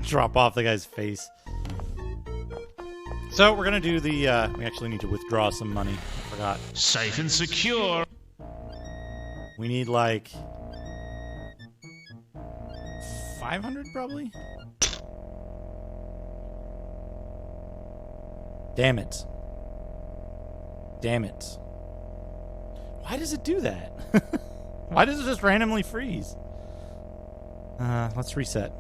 Drop off the guy's face. So we're gonna do the, we actually need to withdraw some money. I forgot. Safe and secure. We need like 500 probably? Damn it. Damn it. Why does it do that? Why does it just randomly freeze? Let's reset.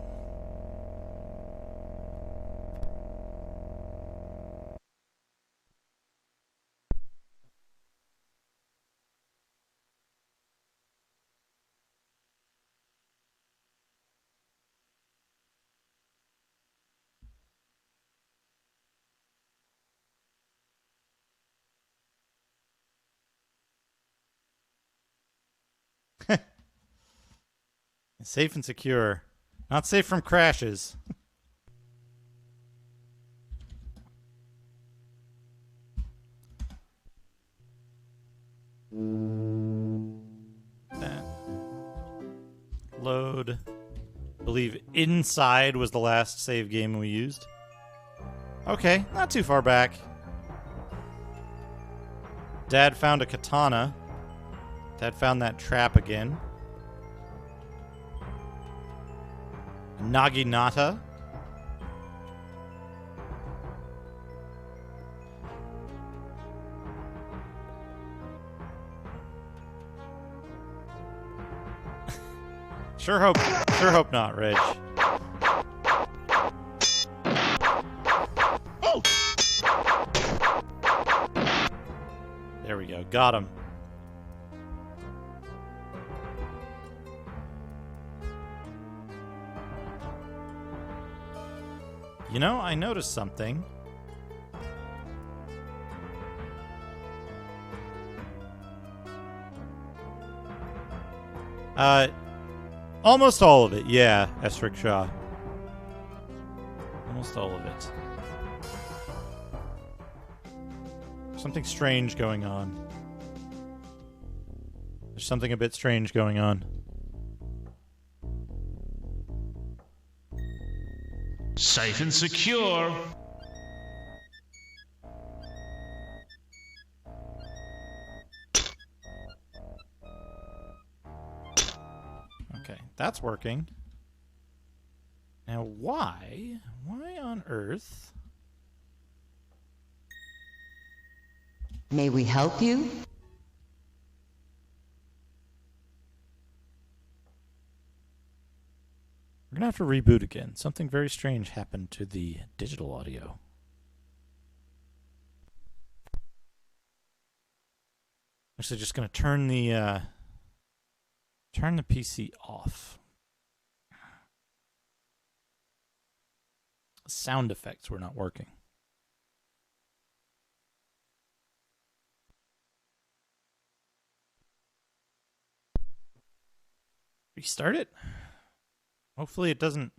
Safe and secure. Not safe from crashes. That. Load. I believe Inside was the last save game we used. Okay, not too far back. Dad found a katana. Dad found that trap again. Naginata. Sure hope not, Reg. Oh! There we go. Got him. You know, I noticed something. Almost all of it, yeah, Esric Shaw. Almost all of it. Something strange going on. There's something a bit strange going on. Safe and secure. Okay, that's working. Now why? Why on earth? May we help you? We're gonna have to reboot again. Something very strange happened to the digital audio. Actually, just gonna turn the PC off. Sound effects were not working. Restart it? Hopefully it doesn't...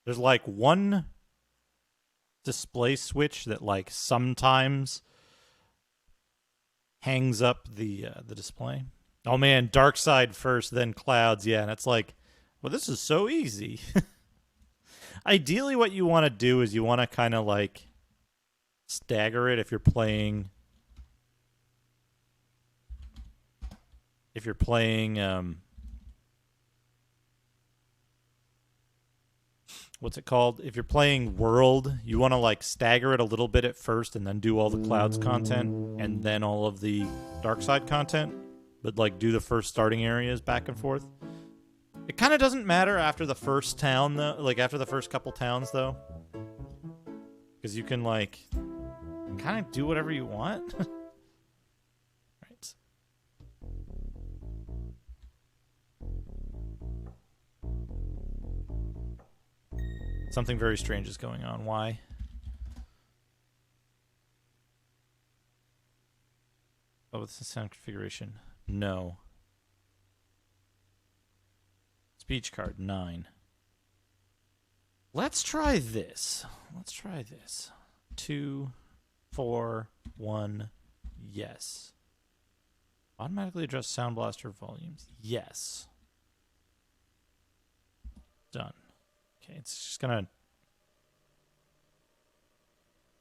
There's like one display switch that like sometimes hangs up the display. Oh man, dark side first, then clouds. Yeah, and it's like, well, this is so easy. Ideally what you want to do is you want to kind of like stagger it if you're playing what's it called? If you're playing World, you want to like stagger it a little bit at first and then do all the clouds content and then all of the dark side content, but like do the first starting areas back and forth. It kind of doesn't matter after the first town though, like after the first couple towns though, because you can like kind of do whatever you want. Right. Something very strange is going on. Why? Oh, what's the sound configuration? No. Speech card 9. Let's try this. 2, 4, 1. Yes. Automatically adjust Sound Blaster volumes. Yes. Done. Okay, it's just gonna...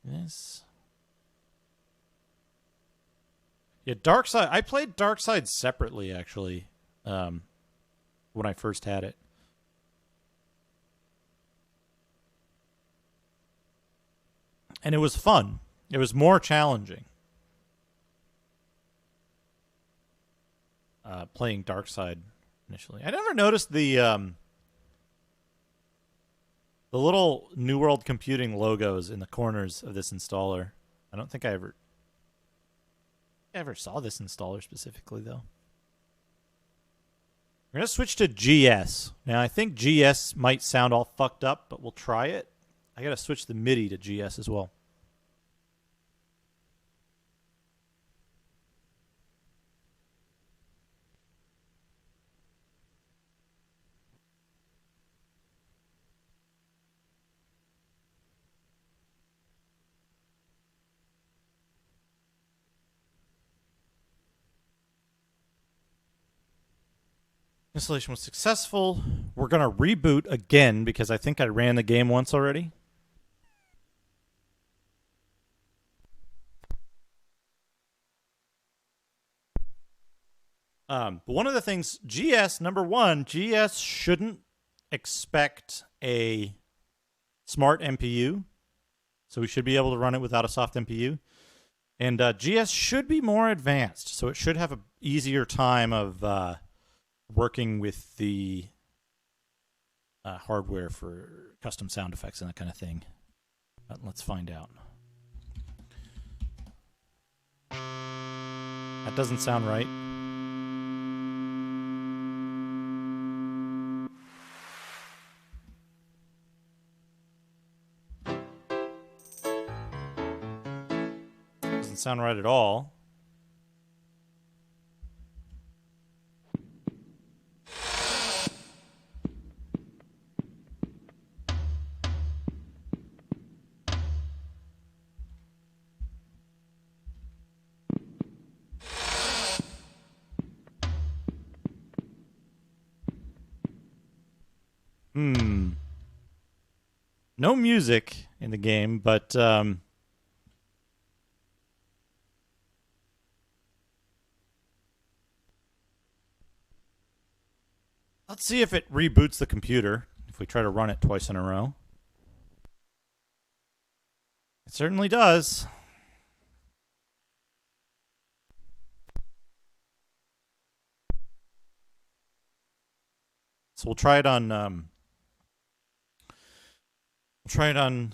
This... Yeah, Darkside. I played Darkside separately, actually, when I first had it. And it was fun. It was more challenging. Playing Darkside initially. I never noticed the little New World Computing logos in the corners of this installer. I don't think I ever saw this installer specifically, though. We're going to switch to GS. Now, I think GS might sound all fucked up, but we'll try it. I got to switch the MIDI to GS as well. Installation was successful. We're going to reboot again because I think I ran the game once already. But one of the things, GS, number one, GS shouldn't expect a smart MPU. So we should be able to run it without a soft MPU. And GS should be more advanced. So it should have an easier time of... working with the hardware for custom sound effects and that kind of thing. Let's find out. That doesn't sound right. Doesn't sound right at all. No music in the game, but let's see if it reboots the computer if we try to run it twice in a row. It certainly does. So we'll try it on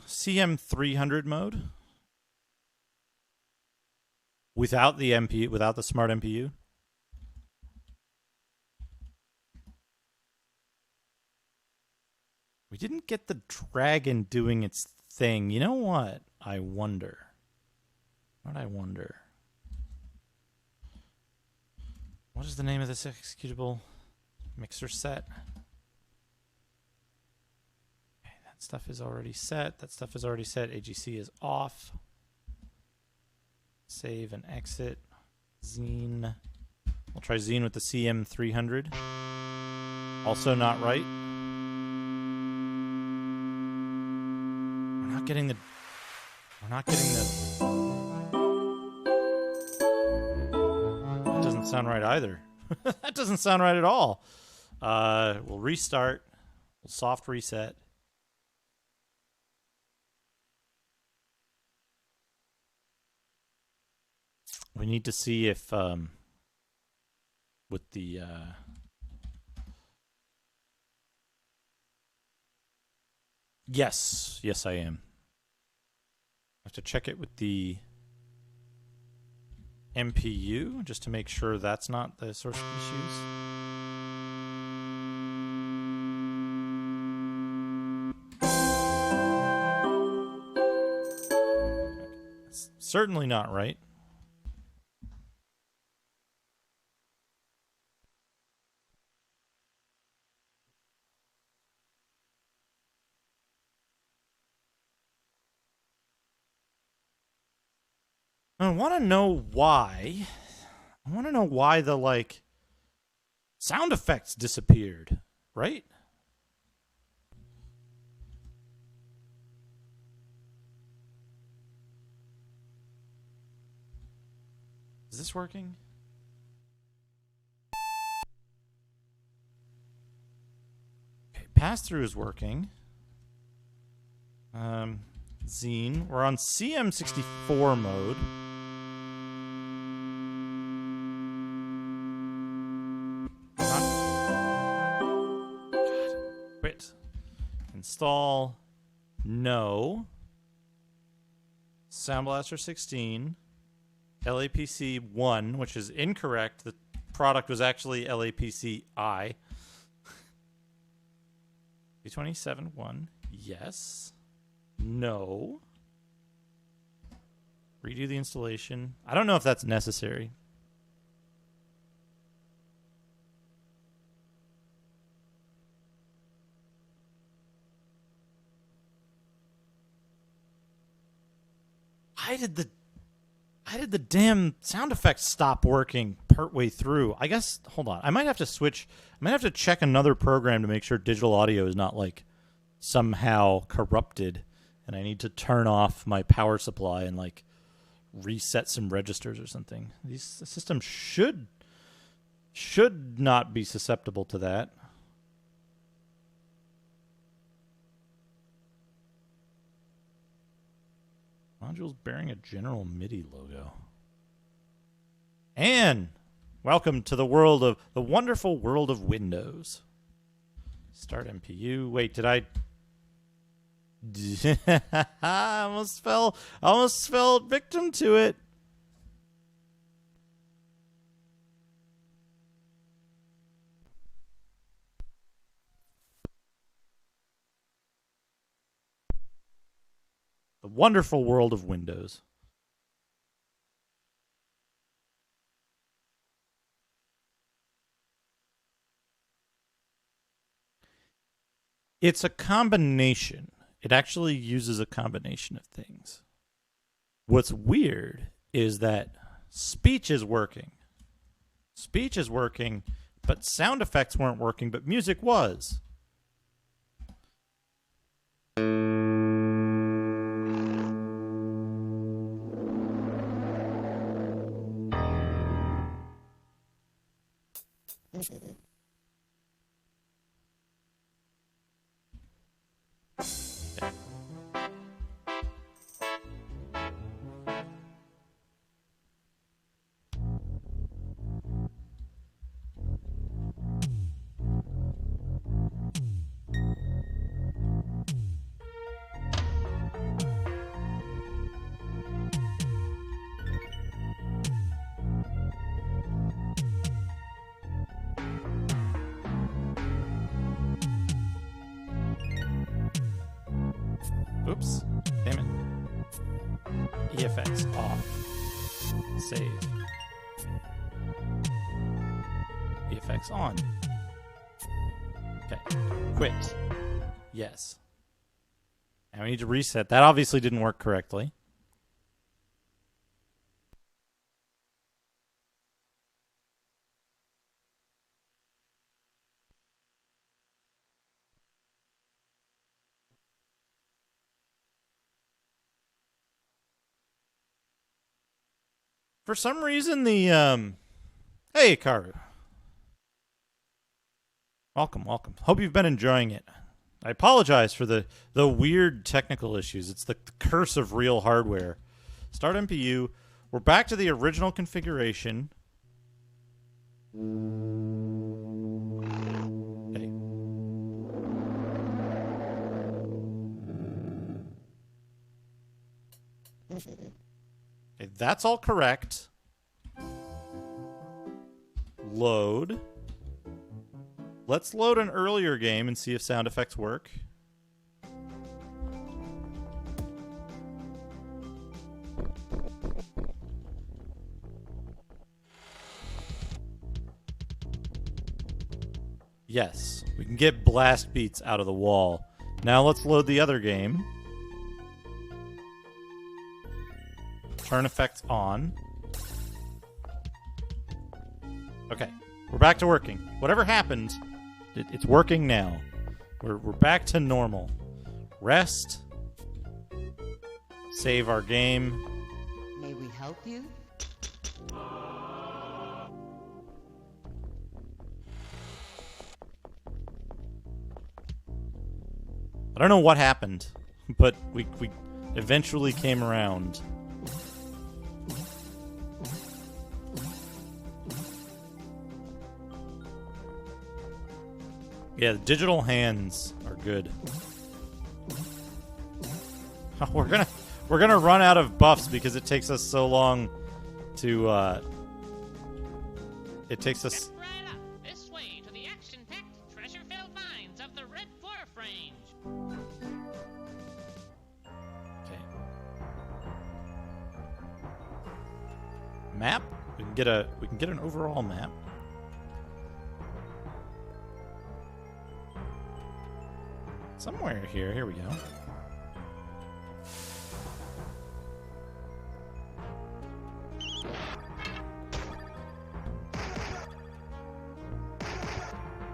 CM300 mode without the MPU, without the smart MPU. We didn't get the dragon doing its thing. You know what? I wonder. What I wonder. What is the name of this executable mixer set? Okay, that stuff is already set. That stuff is already set. AGC is off. Save and exit. Xeen. We'll try Xeen with the CM300. Also not right. We're not getting the... That doesn't sound right either. That doesn't sound right at all. We'll restart. We'll soft reset. We need to see if with the yes, I am. I have to check it with the MPU just to make sure that's not the source of issues. It's certainly not right. I want to know why. I want to know why the, like, sound effects disappeared, right? Is this working? Okay, pass-through is working. Xeen. We're on CM64 mode. Quit. Install. No. Sound Blaster 16. LAPC 1, which is incorrect. The product was actually LAPC I. B27 1. Yes. No. Redo the installation. I don't know if that's necessary. Why did the damn sound effects stop working partway through? I guess, hold on. I might have to switch. I might have to check another program to make sure digital audio is not, like, somehow corrupted. And I need to turn off my power supply and, like, reset some registers or something. These systems should not be susceptible to that. Modules bearing a General MIDI logo. And welcome to the wonderful world of Windows. Start MPU. Wait, did I? I almost fell victim to it. The wonderful world of Windows. It's a combination. It actually uses a combination of things. What's weird is that speech is working. Speech is working, but sound effects weren't working, but music was. Oops. Damn it. EFX off. Save. EFX on. Okay. Quit. Yes. Now we need to reset. That obviously didn't work correctly. For some reason, the, Hey, Karu. Welcome, welcome. Hope you've been enjoying it. I apologize for the weird technical issues. It's the curse of real hardware. Start MPU. We're back to the original configuration. Okay, that's all correct. Load. Let's load an earlier game and see if sound effects work. Yes, we can get blast beats out of the wall. Now let's load the other game. Turn effects on. Okay, we're back to working. Whatever happened, it's working now. We're back to normal. Rest. Save our game. May we help you? I don't know what happened, but we eventually came around. Yeah, the digital hands are good. We're gonna run out of buffs because it takes us so long to it takes us Step right up this way to the action-packed, treasure-filled mines of the Red Dwarf Range. Okay. Map? We can get an overall map. Somewhere here. Here we go.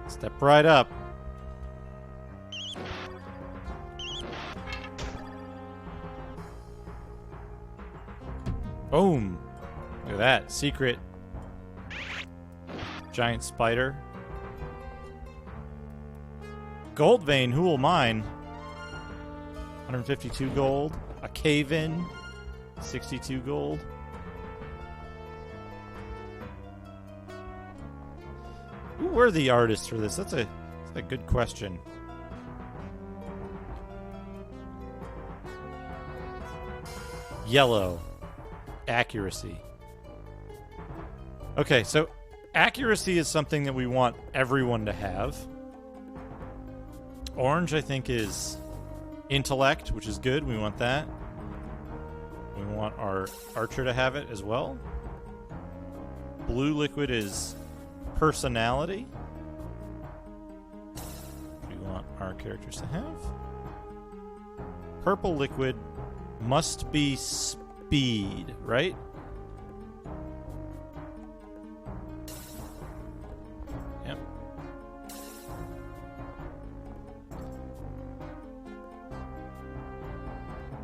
Step right up. Boom. Look at that. Secret giant spider. Gold vein, who will mine? 152 gold. A cave in. 62 gold. Who were the artists for this? That's a good question. Yellow. Accuracy. Okay, so accuracy is something that we want everyone to have. Orange, I think, is intellect, which is good. We want that. We want our archer to have it as well. Blue liquid is personality. We want our characters to have. Purple liquid must be speed, right? Yep.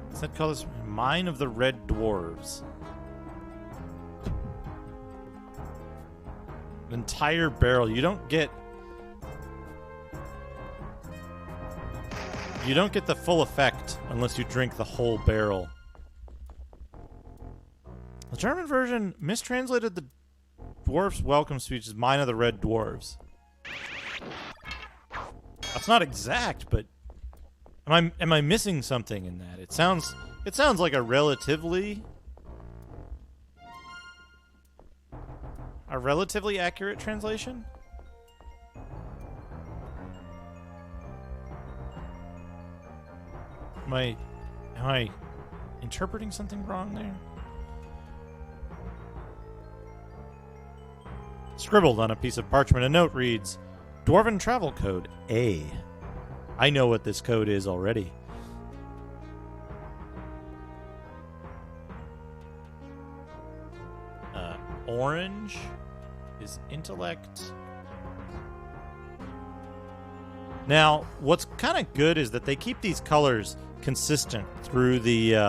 What's that called? Mine of the Red Dwarves. An entire barrel. You don't get the full effect unless you drink the whole barrel. The German version mistranslated the dwarf's welcome speech as Mine of the Red Dwarves. That's not exact, but am I missing something in that? It sounds like a relatively accurate translation. Am I interpreting something wrong there? Scribbled on a piece of parchment, a note reads, Dwarven Travel Code A. I know what this code is already. Orange is intellect. Now, what's kind of good is that they keep these colors consistent through the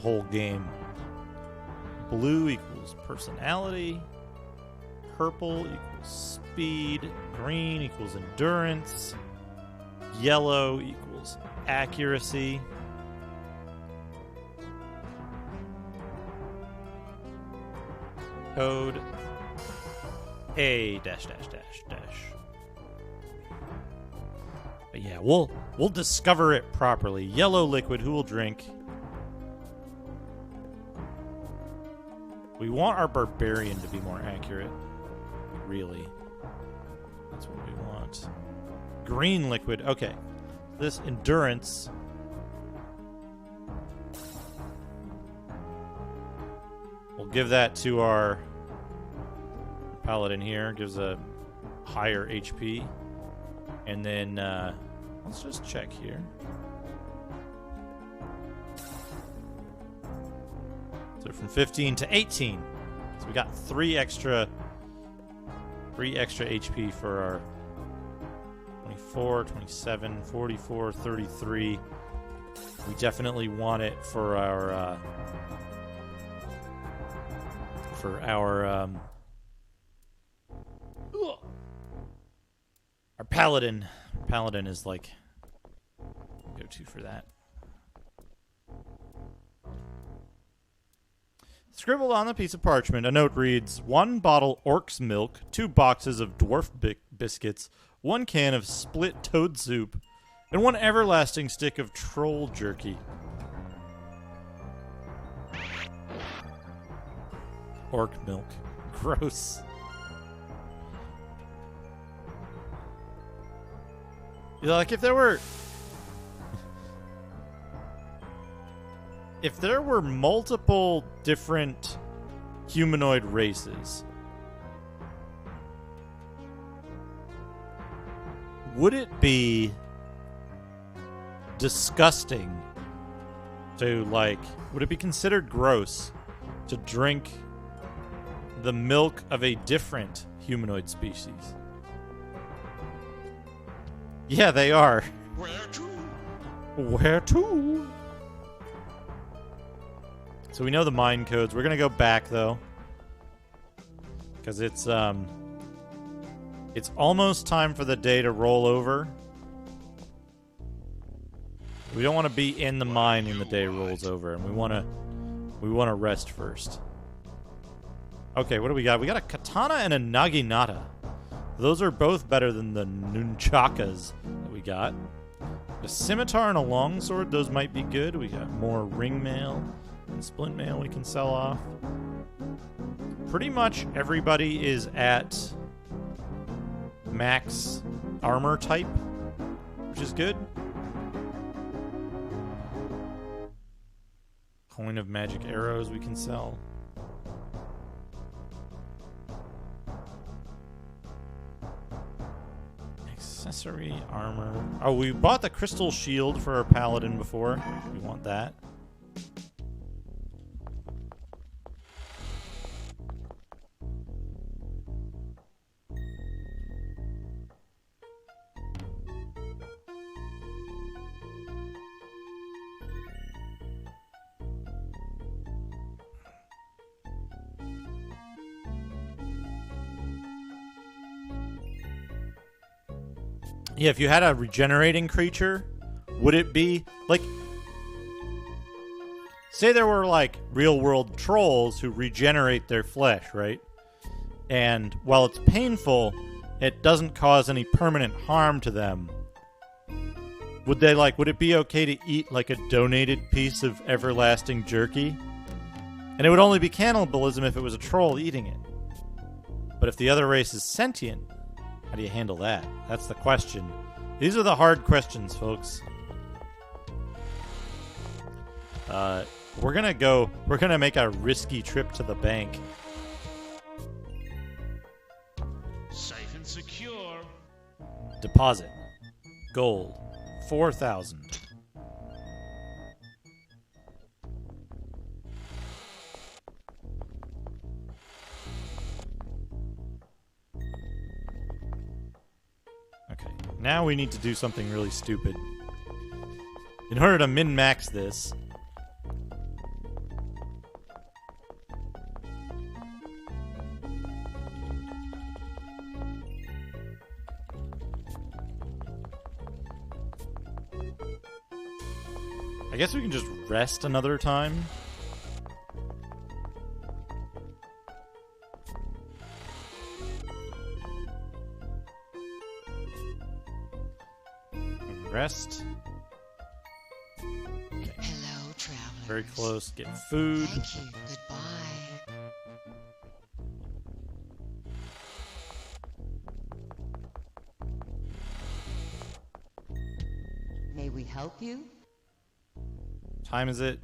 whole game. Blue equals personality. Purple equals speed. Green equals endurance. Yellow equals accuracy. Code A dash dash dash dash. But yeah, we'll discover it properly. Yellow liquid, who will drink? We want our barbarian to be more accurate. Really. That's what we want. Green liquid, okay. This endurance. We'll give that to our paladin here. Gives a higher HP. And then Let's just check here. So from 15 to 18. So we got 3 extra HP for our 24, 27, 44, 33. We definitely want it for our paladin. Paladin is like go-to for that. Scribbled on the piece of parchment, a note reads, 1 bottle orc's milk, 2 boxes of dwarf biscuits, 1 can of split toad soup, and 1 everlasting stick of troll jerky. Orc milk. Gross. You know, like, if there were multiple different humanoid races, would it be disgusting to, like, would it be considered gross to drink the milk of a different humanoid species? Yeah, they are. Where to? Where to? So we know the mine codes. We're gonna go back though, because it's almost time for the day to roll over. We don't want to be in the mine when the day rolls over, and we want to rest first. Okay, what do we got? We got a katana and a naginata. Those are both better than the nunchakas that we got. A scimitar and a longsword, those might be good. We got more ring mail and splint mail we can sell off. Pretty much everybody is at max armor type, which is good. Coin of magic arrows we can sell. Accessory armor. Oh, we bought the crystal shield for our paladin before. We want that. Yeah, if you had a regenerating creature, would it be like, say there were like real world trolls who regenerate their flesh, right? And while it's painful, it doesn't cause any permanent harm to them. Would it be okay to eat like a donated piece of everlasting jerky? And it would only be cannibalism if it was a troll eating it. But if the other race is sentient, how do you handle that? That's the question. These are the hard questions, folks. We're gonna make a risky trip to the bank. Safe and secure. Deposit. Gold. 4,000. Okay, now we need to do something really stupid. In order to min-max this, I guess we can just rest another time. Rest. Okay. Hello, travelers. Very close. Get food. Thank you. Goodbye. May we help you? Time is it?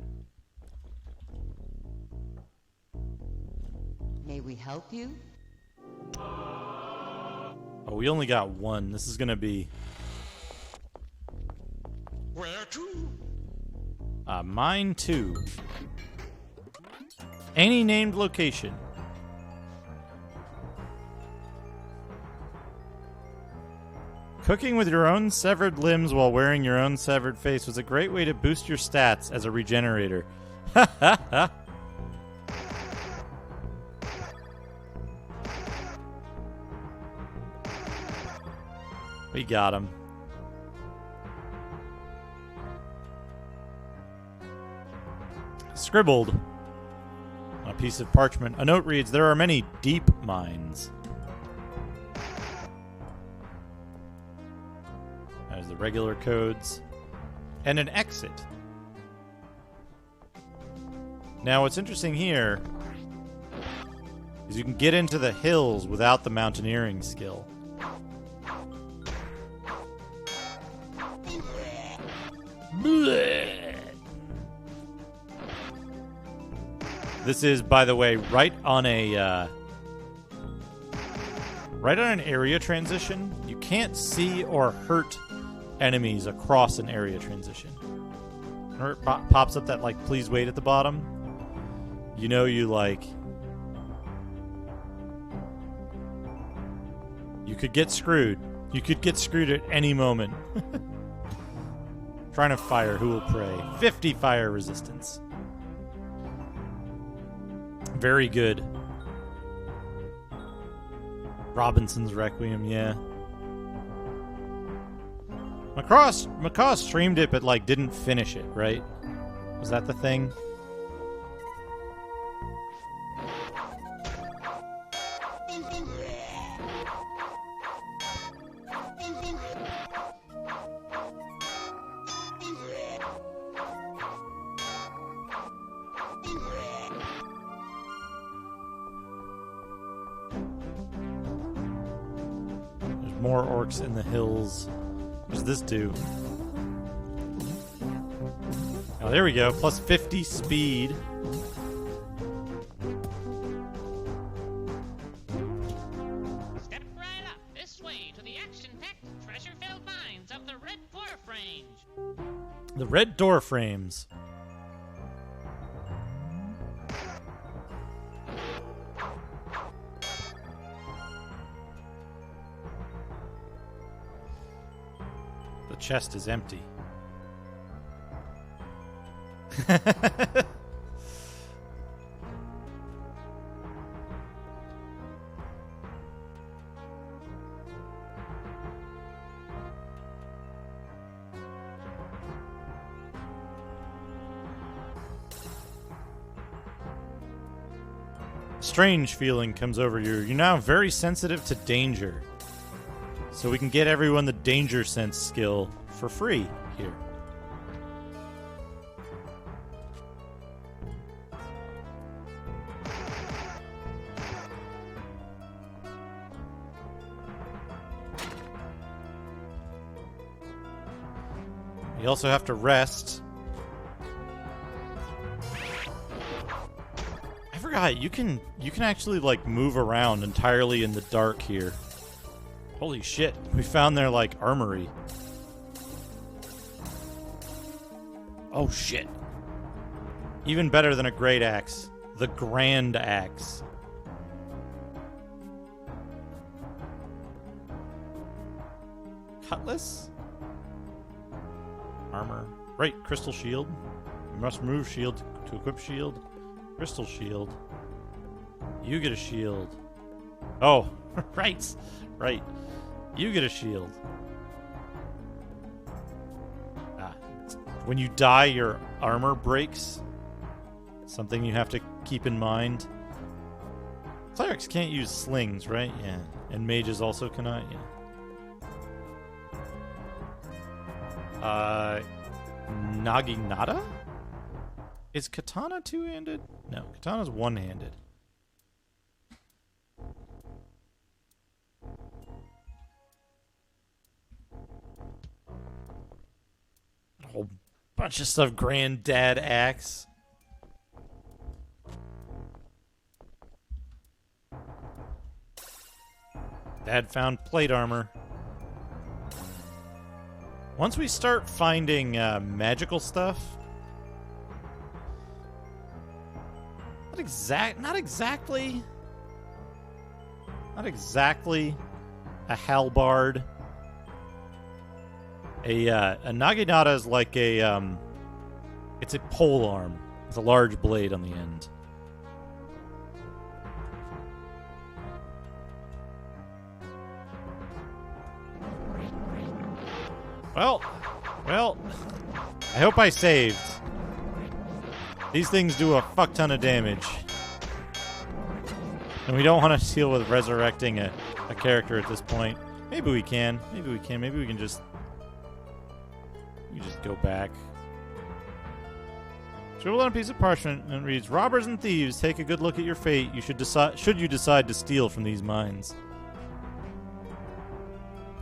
May we help you? Oh, we only got one. This is gonna be Where to? Mine too. Any named location. Cooking with your own severed limbs while wearing your own severed face was a great way to boost your stats as a regenerator. Ha ha ha. We got him. Scribbled on a piece of parchment. A note reads, "There are many deep mines." There's the regular codes. And an exit. Now, what's interesting here is you can get into the hills without the mountaineering skill. This is, by the way, right on an area transition. You can't see or hurt enemies across an area transition. Or it pops up that, like, please wait at the bottom. You know you could get screwed. You could get screwed at any moment. Trying to fire, who will pray? 50 fire resistance. Very good. Robinson's Requiem, yeah. McCaw streamed it, but didn't finish it, right? Was that the thing? There's more orcs in the hills. What does this do? Oh, there we go. Plus 50 speed. Step right up this way to the action-packed, treasure-filled mines of the Red Dwarf Range. The Red Door Frames. The chest is empty. Strange feeling comes over you. You're now very sensitive to danger. So we can get everyone the danger sense skill for free here. You also have to rest. I forgot, you can actually move around entirely in the dark here. Holy shit, we found their armory. Oh shit. Even better than a great axe. The Grand Axe. Cutlass? Armor. Right, crystal shield. You must remove shield to equip shield. Crystal shield. You get a shield. Oh, right. Right. You get a shield. When you die, your armor breaks. Something you have to keep in mind. Clerics can't use slings, right? Yeah. And mages also cannot, yeah. Naginata? Is katana two-handed? No, katana's one-handed. A whole bunch of stuff. Granddad axe. Dad found plate armor. Once we start finding magical stuff, not exactly a halberd. A naginata is like a it's a pole arm with a large blade on the end. Well, I hope I saved. These things do a fuck ton of damage. And we don't want to deal with resurrecting a character at this point. Maybe we can. Maybe we can just go back. Scribbled on a piece of parchment and it reads, "Robbers and thieves, take a good look at your fate. You should you decide to steal from these mines."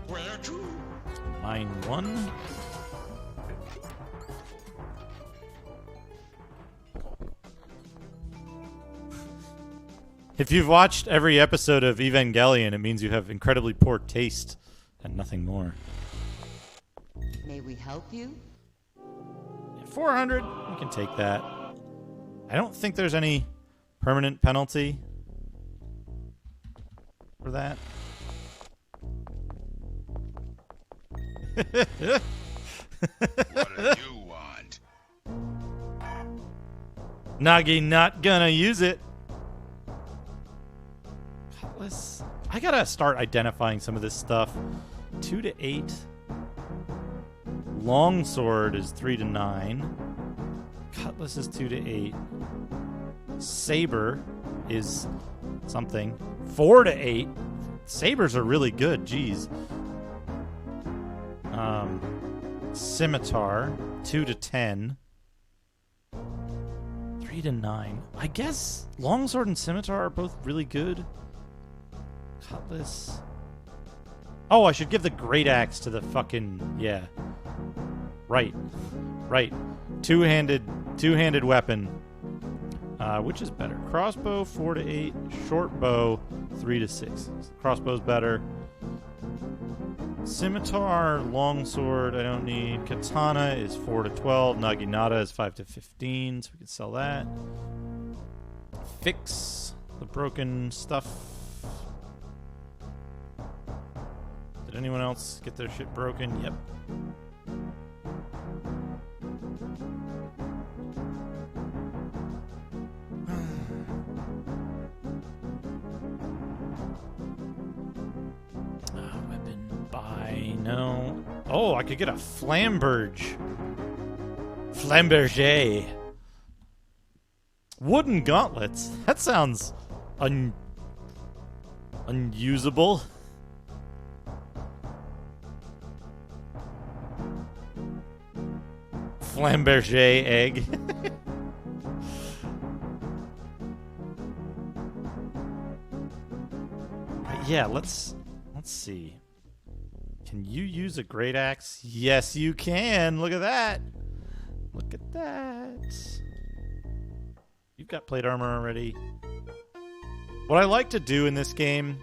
Where to? Mine 1. If you've watched every episode of Evangelion, it means you have incredibly poor taste and nothing more. May we help you? 400, we can take that. I don't think there's any permanent penalty for that. What do you want? Nagi not gonna use it. Cutlass. I gotta start identifying some of this stuff. 2 to 8. Longsword is 3 to 9. Cutlass is 2 to 8. Saber is something. 4 to 8. Sabers are really good. Jeez. Scimitar 2 to 10. 3 to 9. I guess longsword and scimitar are both really good. Cutlass. Oh, I should give the great axe to the fucking Right. Two-handed weapon. Which is better? Crossbow 4 to 8. Short bow 3 to 6. Crossbow's better. Scimitar, longsword, I don't need. Katana is 4 to 12. Naginata is 5 to 15, so we can sell that. Fix the broken stuff. Did anyone else get their shit broken? Yep. Weapon buy, no. Oh, I could get a flamberge. Flamberge. Wooden gauntlets. That sounds unusable. Flamberge egg. Yeah, let's see. Can you use a great axe? Yes, you can. Look at that. Look at that. You've got plate armor already. What I like to do in this game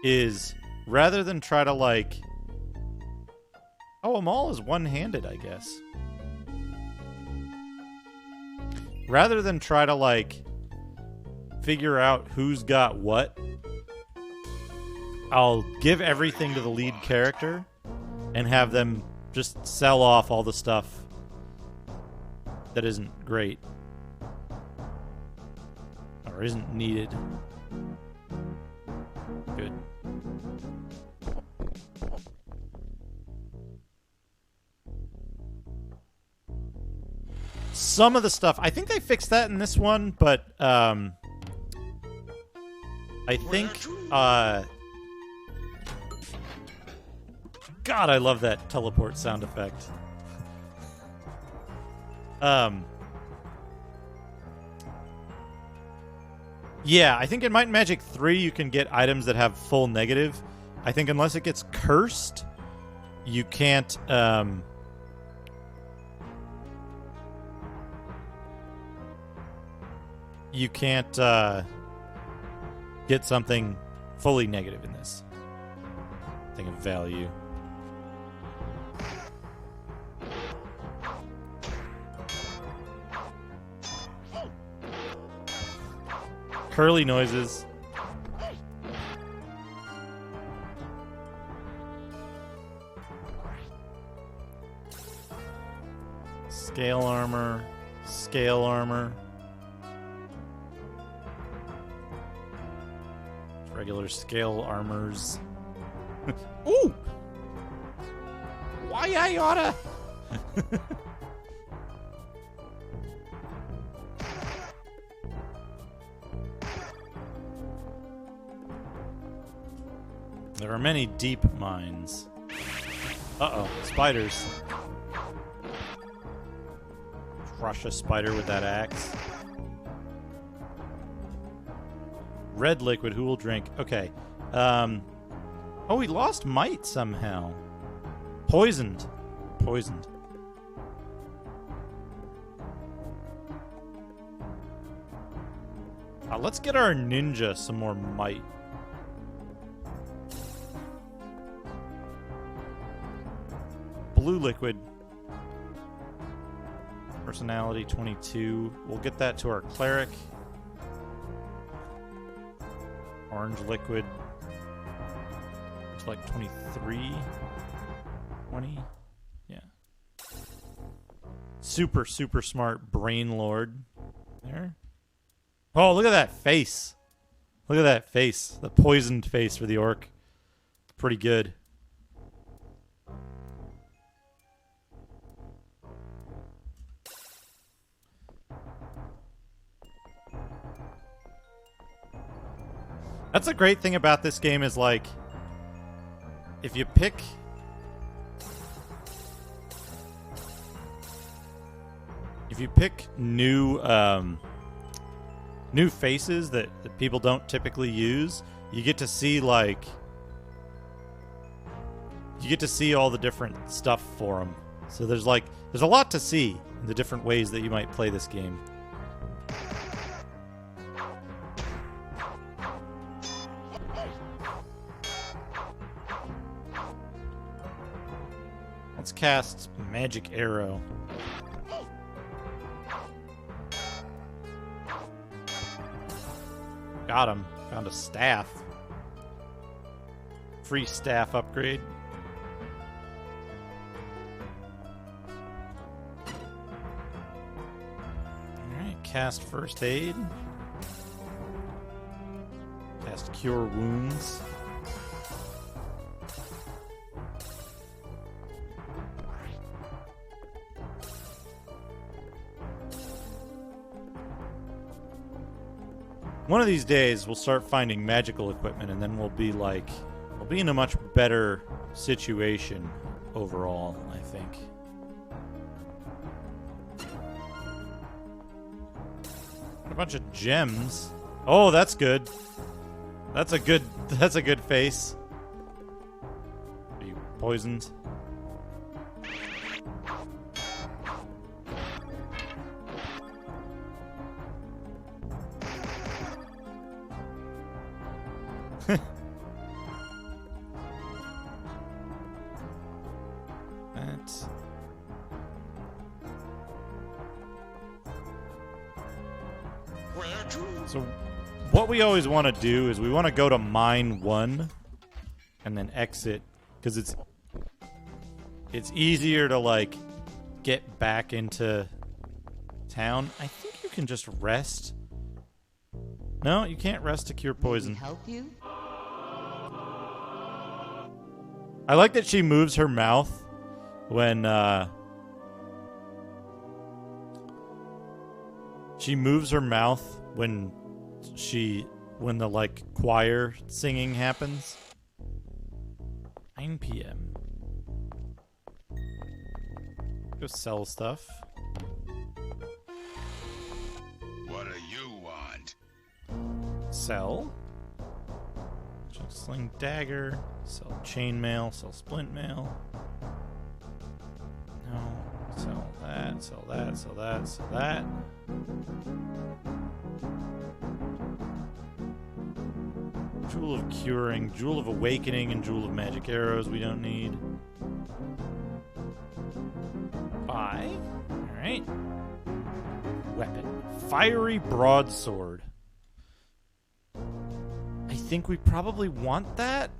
is, rather than try to like... Oh, Amal is one-handed, I guess. Rather than try to like figure out who's got what, I'll give everything to the lead character and have them just sell off all the stuff that isn't great or isn't needed. Good. Some of the stuff, I think they fixed that in this one, but I think God, I love that teleport sound effect. Yeah, I think in Might and Magic 3 you can get items that have full negative. I think unless it gets cursed, you can't get something fully negative in this thing of value. curly noises. Scale armor. Scale armor. Regular scale armors. Ooh! Why I oughta? There are many deep mines. Uh-oh, spiders. Crush a spider with that axe. Red liquid, who will drink? Okay. Oh, he lost might somehow. Poisoned. Poisoned. Let's get our ninja some more might. Blue liquid. Personality 22. We'll get that to our cleric. Orange liquid. It's like 23. 20. Yeah. Super, super smart brain lord. There. Oh, look at that face. Look at that face. The poisoned face for the orc. Pretty good. That's a great thing about this game is, like, if you pick... If you pick new faces that people don't typically use, you get to see, like... You get to see all the different stuff for them. So there's a lot to see in the different ways that you might play this game. Let's cast Magic Arrow. Got him. Found a staff. Free staff upgrade. Alright, cast First Aid. Cast Cure Wounds. One of these days, we'll start finding magical equipment, and then we'll be in a much better situation overall, I think. A bunch of gems. Oh, that's good. That's a good face. Are you poisoned? So what we always want to do is we want to go to mine 1 and then exit, because it's easier to, like, get back into town. I think you can just rest. No, you can't rest to cure poison. Can we help you? I like that she moves her mouth when she moves her mouth when the, like, choir singing happens. 9 p.m. Go sell stuff. What do you want? Sell. Sling dagger. Sell chainmail. Sell splint mail. No. Sell that. Sell that. Sell that. Sell that. Jewel of Curing, Jewel of Awakening, and Jewel of Magic Arrows we don't need. Buy. Alright. Weapon. Fiery Broadsword. think we probably want that.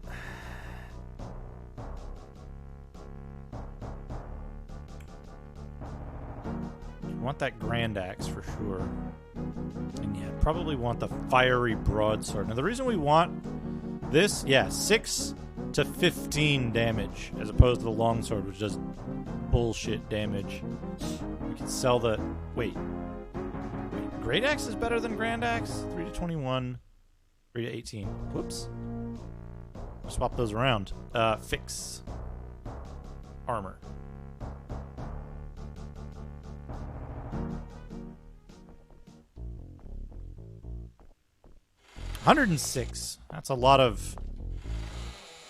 We want that Grand Axe for sure. And yeah, probably want the fiery broadsword. Now the reason we want this, yeah, 6 to 15 damage as opposed to the longsword, which does bullshit damage. We can sell the... Wait, Great Axe is better than Grand Axe? 3 to 21, 3 to 18. Whoops. Swap those around. Fix. Armor. $106. That's a lot of...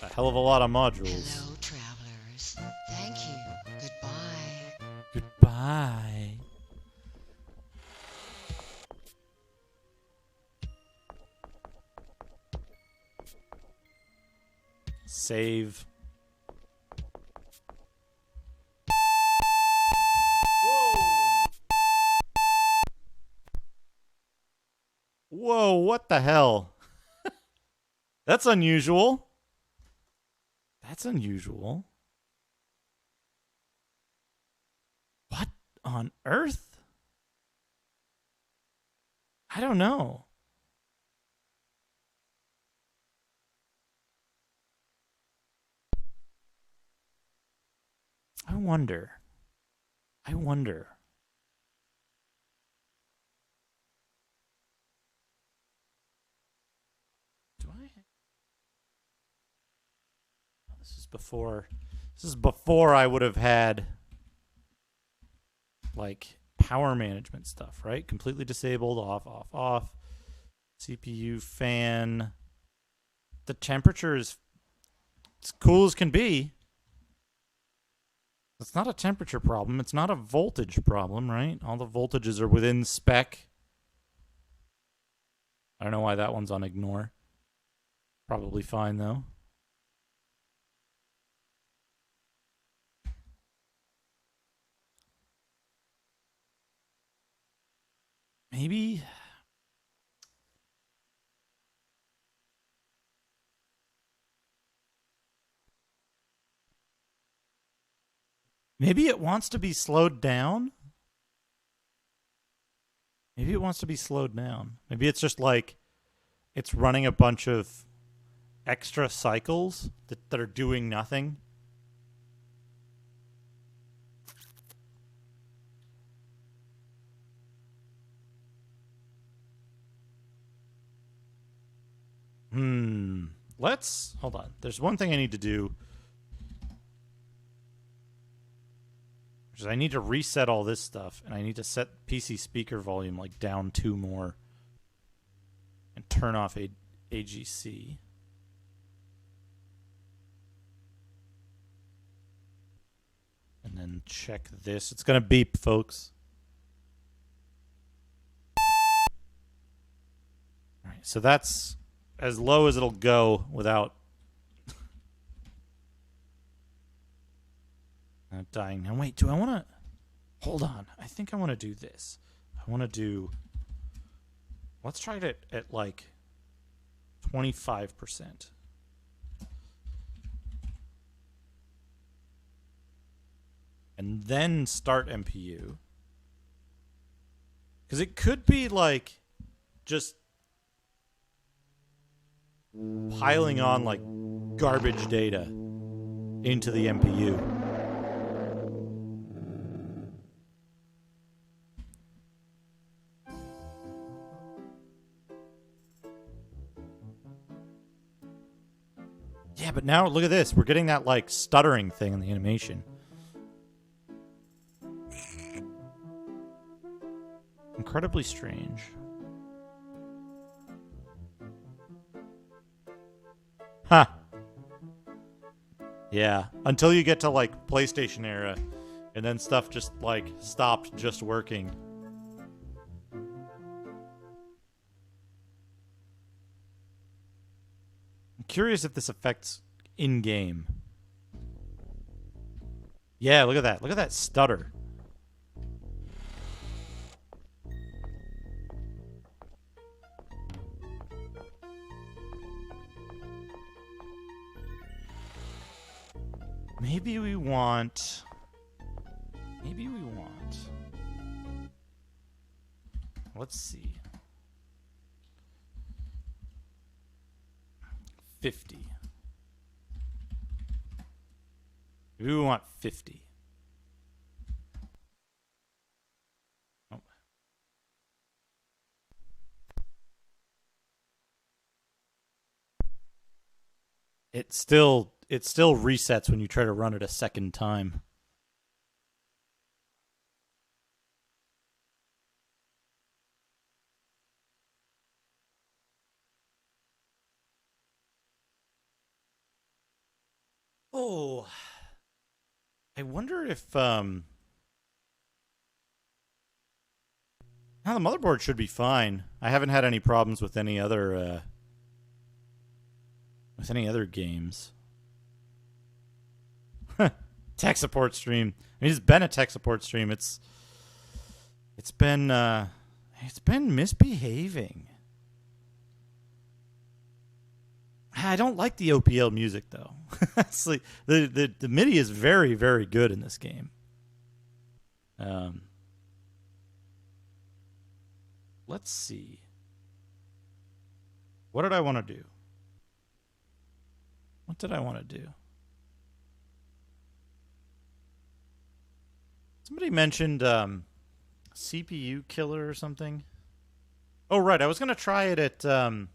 A hell of a lot of modules. Hello, travelers. Thank you. Goodbye. Goodbye. Save. Whoa, what the hell? That's unusual. That's unusual. What on earth? I don't know. I wonder. Do I? This is before I would have had like power management stuff, right? Completely disabled, off. CPU fan. The temperature is as cool as can be. It's not a temperature problem. It's not a voltage problem, right? All the voltages are within spec. I don't know why that one's on ignore. Probably fine, though. Maybe... Maybe it wants to be slowed down? Maybe it wants to be slowed down. Maybe it's just like it's running a bunch of extra cycles that are doing nothing. Let's... Hold on. There's one thing I need to do. I need to reset all this stuff, and I need to set PC speaker volume like down 2 more and turn off AGC. And then check this. It's going to beep, folks. All right, so that's as low as it'll go without not dying. Now, wait, do I want to... Hold on. I think I want to do this. I want to do... Let's try it at like 25%. And then start MPU. Because it could be like just piling on like garbage data into the MPU. Yeah, but now look at this. We're getting that like stuttering thing in the animation. Incredibly strange. Huh. Yeah, until you get to like PlayStation era, and then stuff just like stopped just working. I'm curious if this affects in-game. Yeah, look at that. Look at that stutter. Maybe we want... Let's see. 50. Maybe we want 50. Oh. It still resets when you try to run it a second time. Oh, I wonder if now the motherboard should be fine. I haven't had any problems with any other games. Tech support stream. I mean, it's been a tech support stream. It's been misbehaving. I don't like the OPL music though. It's like the MIDI is very, very good in this game. Let's see. What did I want to do? What did I want to do? Somebody mentioned CPU killer or something. Oh, right. I was going to try it at... I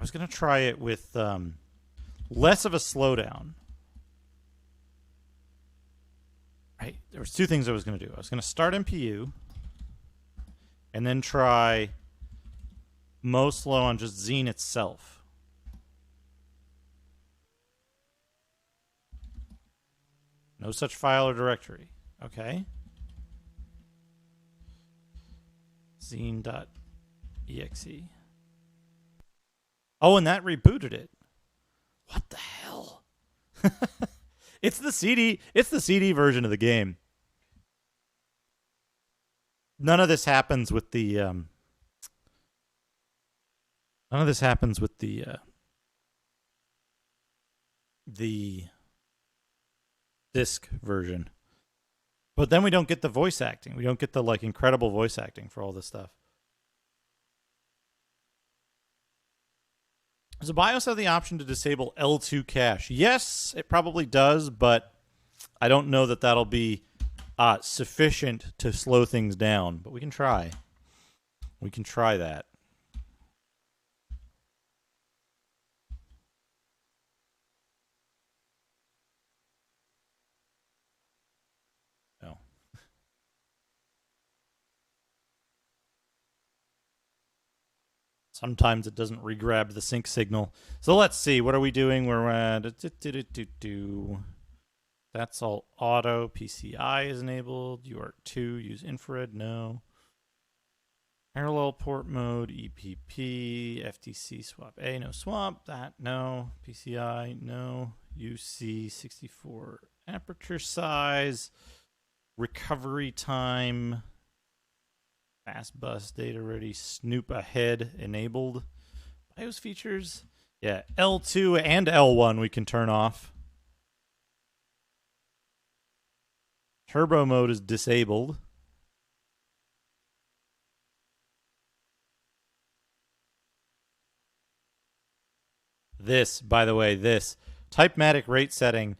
was going to try it with less of a slowdown. Right? There was two things I was going to do. I was going to start MPU and then try most slow on just Xeen itself. No such file or directory. Okay. Xeen.exe. Oh, and that rebooted it. What the hell? It's the CD version of the game. None of this happens with the the disc version. But then we don't get the voice acting. We don't get the like incredible voice acting for all this stuff. Does the BIOS have the option to disable L2 cache? Yes, it probably does, but I don't know that that'll be sufficient to slow things down. But we can try. We can try that. Sometimes it doesn't regrab the sync signal. So let's see. What are we doing? We're at... That's all auto. PCI is enabled. UART2. Use infrared. No. Parallel port mode. EPP. FTC swap A. No swap. That. No. PCI. No. UC 64 aperture size. Recovery time. Fast bus data ready. Snoop ahead enabled. BIOS features. Yeah, L2 and L1 we can turn off. Turbo mode is disabled. This, by the way, this Typematic rate setting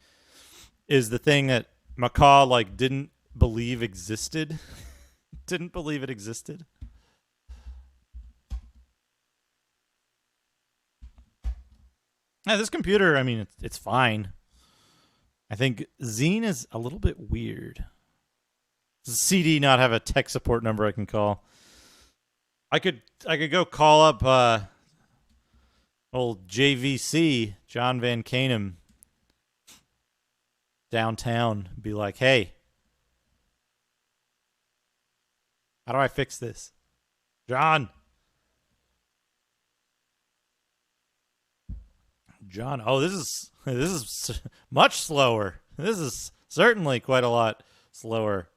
is the thing that Macaw like didn't believe existed. Didn't believe it existed. Yeah, this computer, I mean, it's fine. I think Xeen is a little bit weird. Does CD not have a tech support number I can call? I could go call up old JVC, John Van Canum, downtown, and be like, hey, how do I fix this? John. Oh, this is much slower. This is certainly quite a lot slower.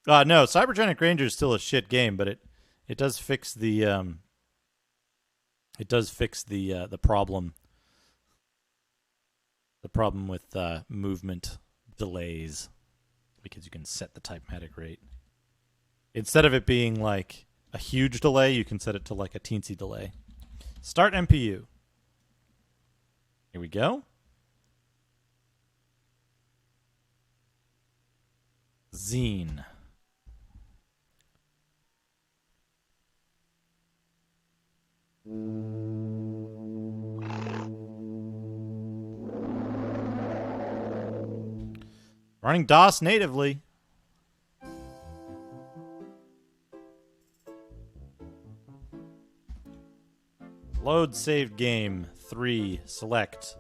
No, Cybergenic Ranger is still a shit game, but it does fix the It does fix the problem. The problem with movement delays, because you can set the typematic rate. Instead of it being like a huge delay, you can set it to like a teensy delay. Start MPU. Here we go. Xeen. Running DOS natively. Load saved game 3. Select.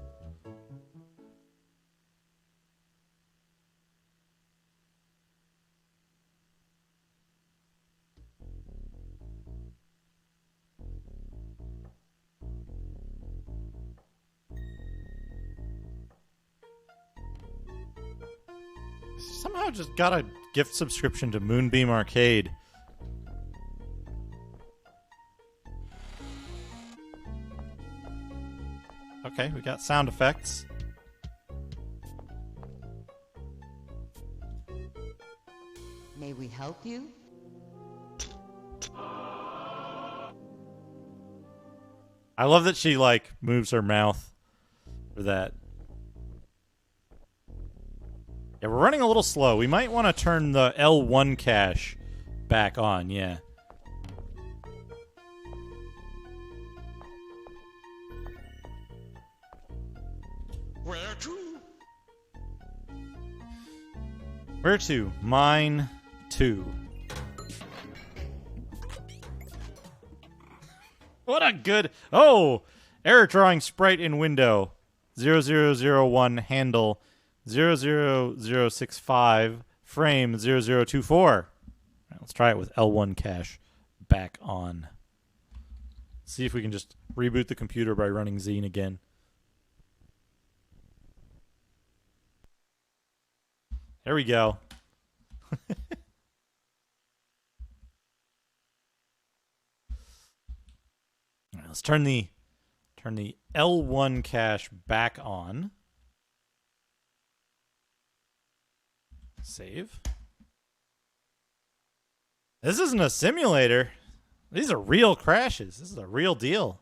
Somehow just got a gift subscription to Moonbeam Arcade. Okay, we got sound effects. May we help you? I love that she, like, moves her mouth for that. Yeah, we're running a little slow. We might want to turn the L1 cache back on, yeah. Where to? Where to? Mine 2. What a good... Oh! Error drawing sprite in window. 0001 handle 00065 frame 0024. All right, let's try it with L1 cache back on. See if we can just reboot the computer by running Xeen again. There we go. All right, let's turn the L1 cache back on. Save. This isn't a simulator. These are real crashes. This is a real deal.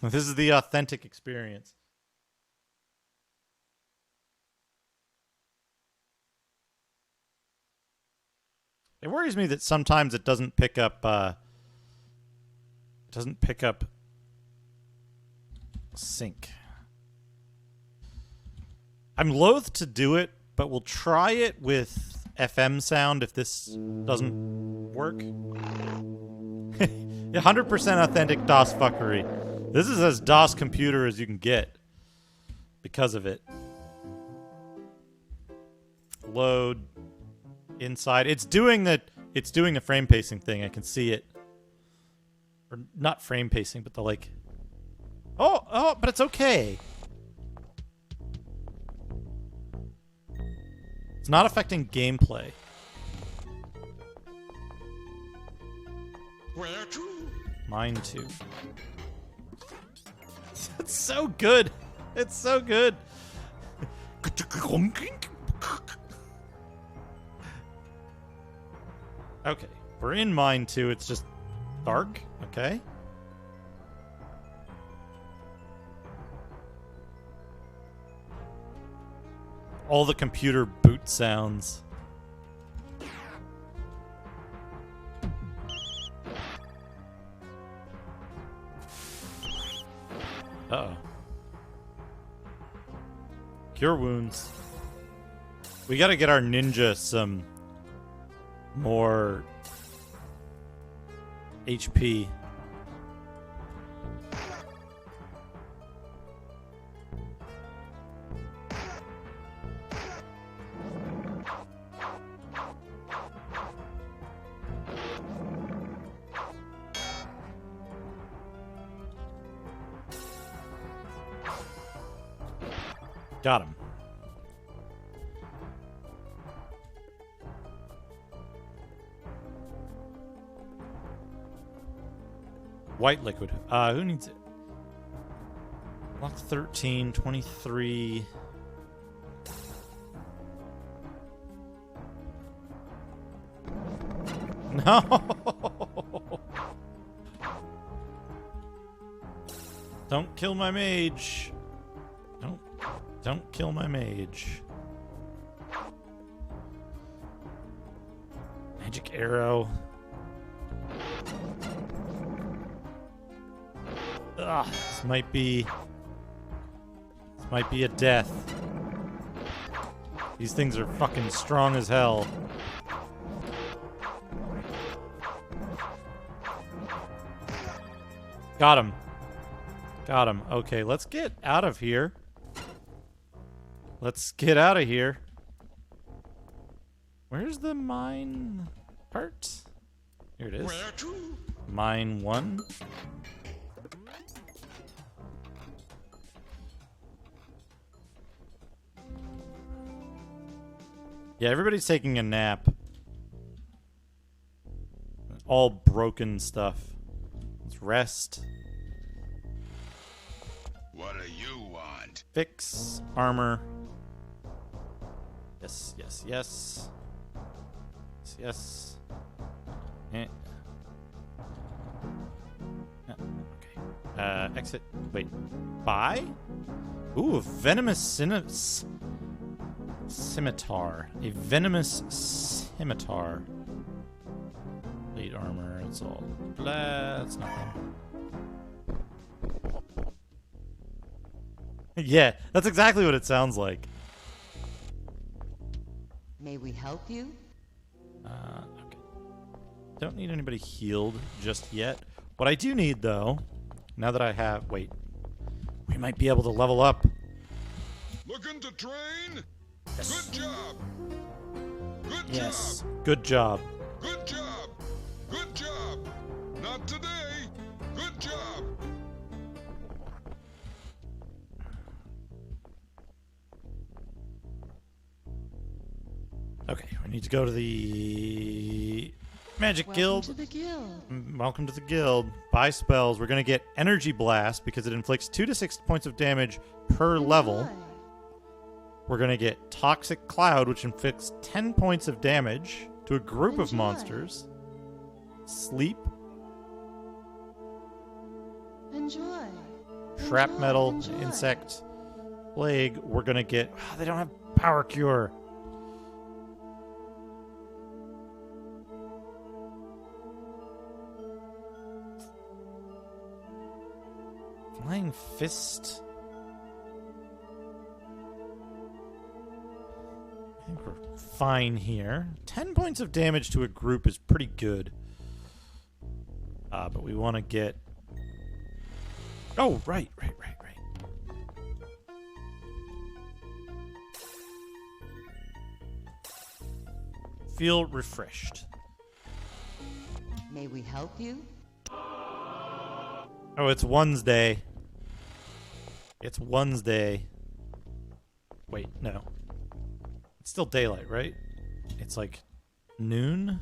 This is the authentic experience. It worries me that sometimes it doesn't pick up sync. I'm loath to do it, but we'll try it with FM sound if this doesn't work. 100% authentic DOS fuckery. This is as DOS computer as you can get because of it. Load inside. It's doing the frame pacing thing. I can see it. Or not frame pacing, but the like. Oh, but it's okay. It's not affecting gameplay. Where to? Mine too. It's so good. It's so good. Okay, we're in mine too. It's just dark. Okay. All the computer boot sounds. Uh-oh. Cure wounds. We gotta get our ninja some more HP. Got him. White liquid. Who needs it? Block 13, 23. No! Don't kill my mage. Don't kill my mage. Magic arrow. Ugh, this might be a death. These things are fucking strong as hell. Got him. Got him. Okay, let's get out of here. Let's get out of here. Where's the mine part? Here it is. Where to? Mine 1. Yeah, everybody's taking a nap. All broken stuff. Let's rest. What do you want? Fix. Armor. Yes, yes, yes. Yes, yes. Eh. Okay. Exit. Wait. Buy? Ooh, a venomous scimitar. A venomous scimitar. Plate armor. It's all blah. It's nothing. Yeah, that's exactly what it sounds like. May we help you? Okay. Don't need anybody healed just yet. What I do need, though, now that I have... Wait. We might be able to level up. Looking to train? Yes. Good job. Good Yes. job. Good job. Good job. Good job. Not today. Good job. Okay, we need to go to the Magic Guild. Welcome to the guild. Welcome to the guild. Buy spells. We're going to get Energy Blast because it inflicts 2 to 6 points of damage per level. We're going to get Toxic Cloud, which inflicts 10 points of damage to a group of monsters. Sleep. Enjoy. Shrapnel, Insect, Plague. We're going to get... they don't have Power Cure. Flying Fist. I think we're fine here. 10 points of damage to a group is pretty good. But we want to get... Oh, right. Feel refreshed. May we help you? Oh, it's Wednesday. It's Wednesday. Wait, no. It's still daylight, right? It's like noon?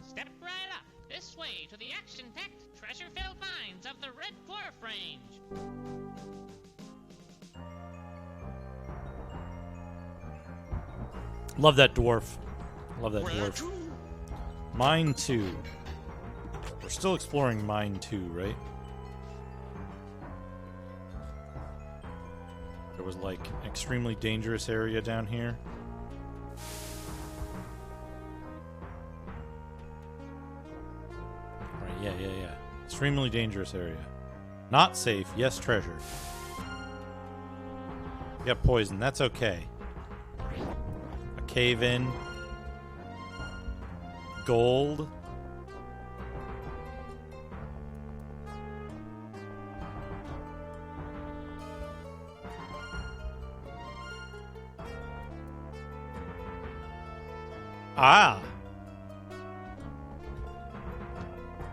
Step right up. This way to the action-packed, treasure-filled mines of the Red Dwarf Range. Love that dwarf. Love that dwarf. Mine 2. We're still exploring Mine 2, right? There was like an extremely dangerous area down here. Right, yeah. Extremely dangerous area. Not safe, yes, treasure. Got poison, that's okay. A cave in. Gold. Ah.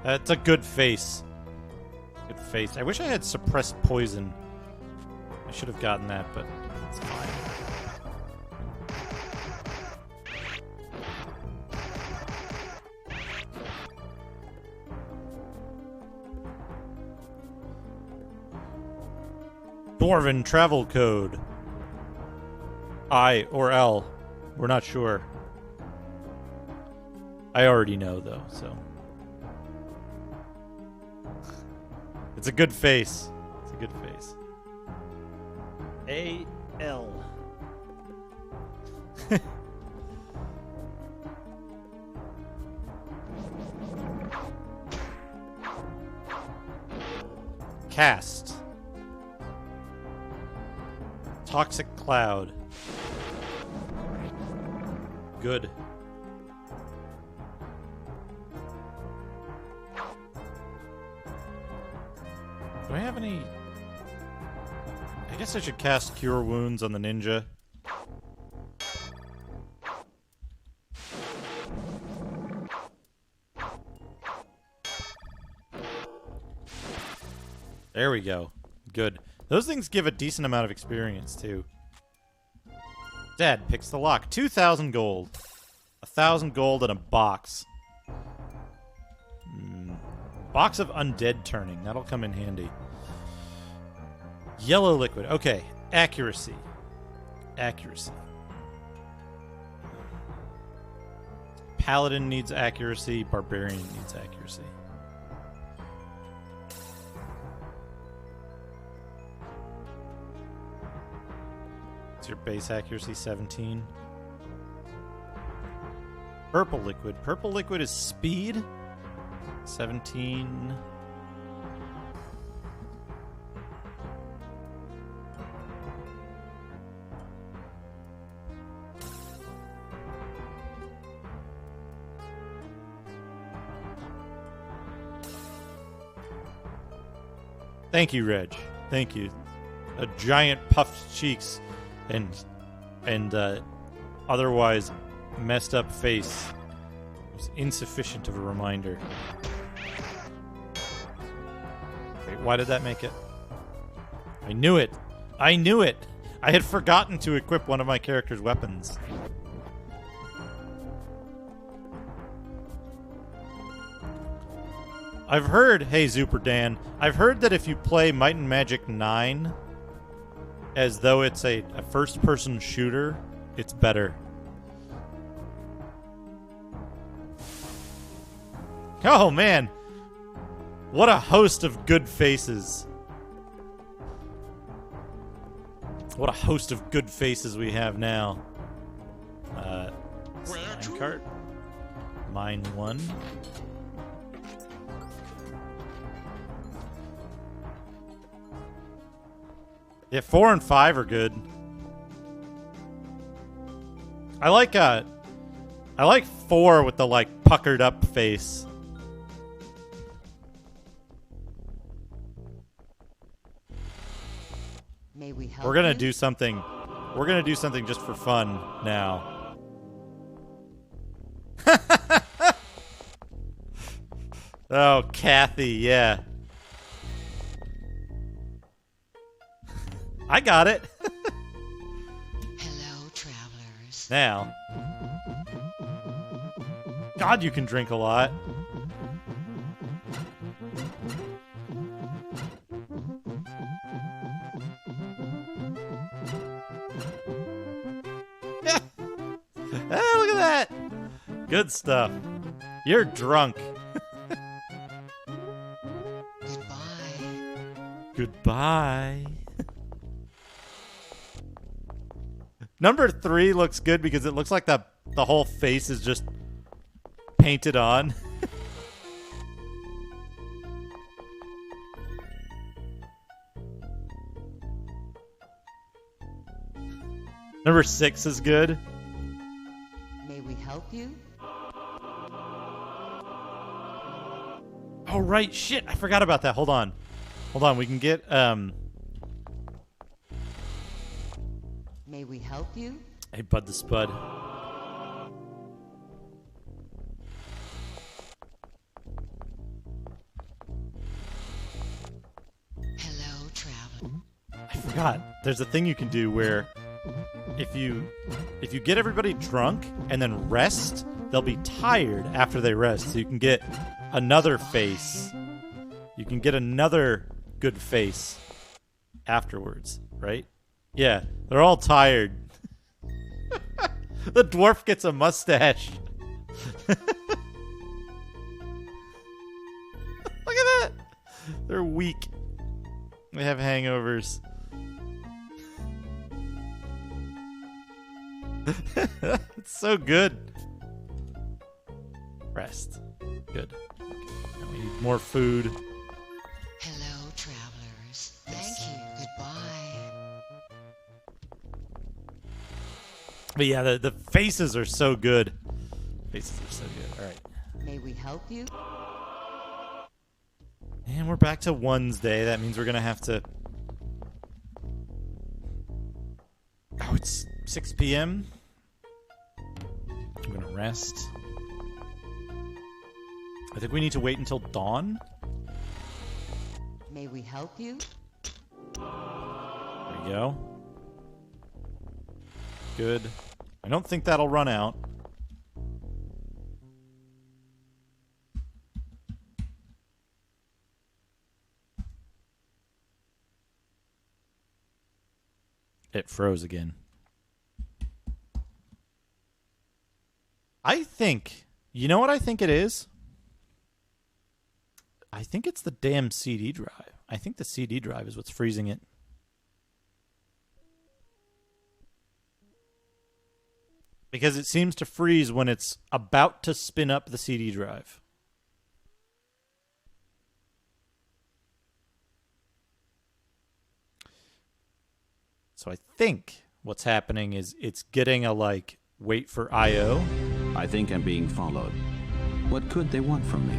That's a good face. Good face. I wish I had suppressed poison. I should have gotten that, but it's fine. Dwarven travel code. I or L. We're not sure. I already know, though, so. It's a good face. It's a good face. A-L. Cast. Toxic cloud. Good. Do I have any... I guess I should cast Cure Wounds on the ninja. There we go. Good. Those things give a decent amount of experience, too. Dad picks the lock. 2,000 gold. 1,000 gold and a box. Box of undead turning. That'll come in handy. Yellow liquid. Okay. Accuracy. Accuracy. Paladin needs accuracy. Barbarian needs accuracy. What's your base accuracy? 17. Purple liquid. Purple liquid is speed. 17. Thank you, Reg. Thank you. A giant puffed cheeks and otherwise messed up face was insufficient of a reminder. Wait, why did that make it? I knew it! I knew it! I had forgotten to equip one of my character's weapons. I've heard, hey Super Dan, I've heard that if you play Might and Magic 9 as though it's a first-person shooter, it's better. Oh man, what a host of good faces. What a host of good faces we have now. Minecart. Mine 1. Yeah, 4 and 5 are good. I like 4 with the like puckered up face. May we help We're gonna you? do something. We're gonna do something just for fun now. Oh, Kathy, yeah. I got it. Hello, travelers. Now. God, you can drink a lot. Hey, look at that. Good stuff. You're drunk. Goodbye. Number 3 looks good because it looks like the whole face is just painted on. Number 6 is good. May we help you? Oh, right. Shit. I forgot about that. Hold on. Hold on. We can get, May we help you? Hey, Bud the Spud. forgot. There's a thing you can do where if you get everybody drunk and then rest, they'll be tired after they rest. So you can get another face. You can get another good face afterwards, right? Yeah, they're all tired. The dwarf gets a mustache. Look at that. They're weak. They have hangovers. It's so good. Rest. Good. Okay. Now we need more food. Hello, travelers. Thank you. Goodbye. But yeah, the faces are so good. Faces are so good. All right. May we help you? And we're back to Wednesday. That means we're going to have to... Oh, it's 6 p.m. I'm going to rest. I think we need to wait until dawn. May we help you? There we go. Good. I don't think that'll run out. It froze again. I think... You know what I think it is? I think it's the damn CD drive. I think the CD drive is what's freezing it. Because it seems to freeze when it's about to spin up the CD drive. So I think what's happening is it's getting a, like, wait for I.O. I think I'm being followed. What could they want from me?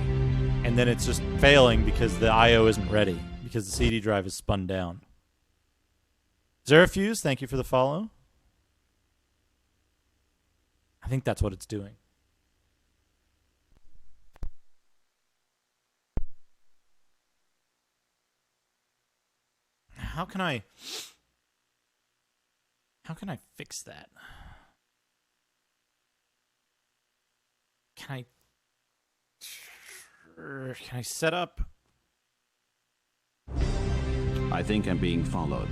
And then it's just failing because the I.O. isn't ready. Because the CD drive is spun down. Zerafuse, thank you for the follow. I think that's what it's doing. How can I fix that? Can I set up? I think I'm being followed.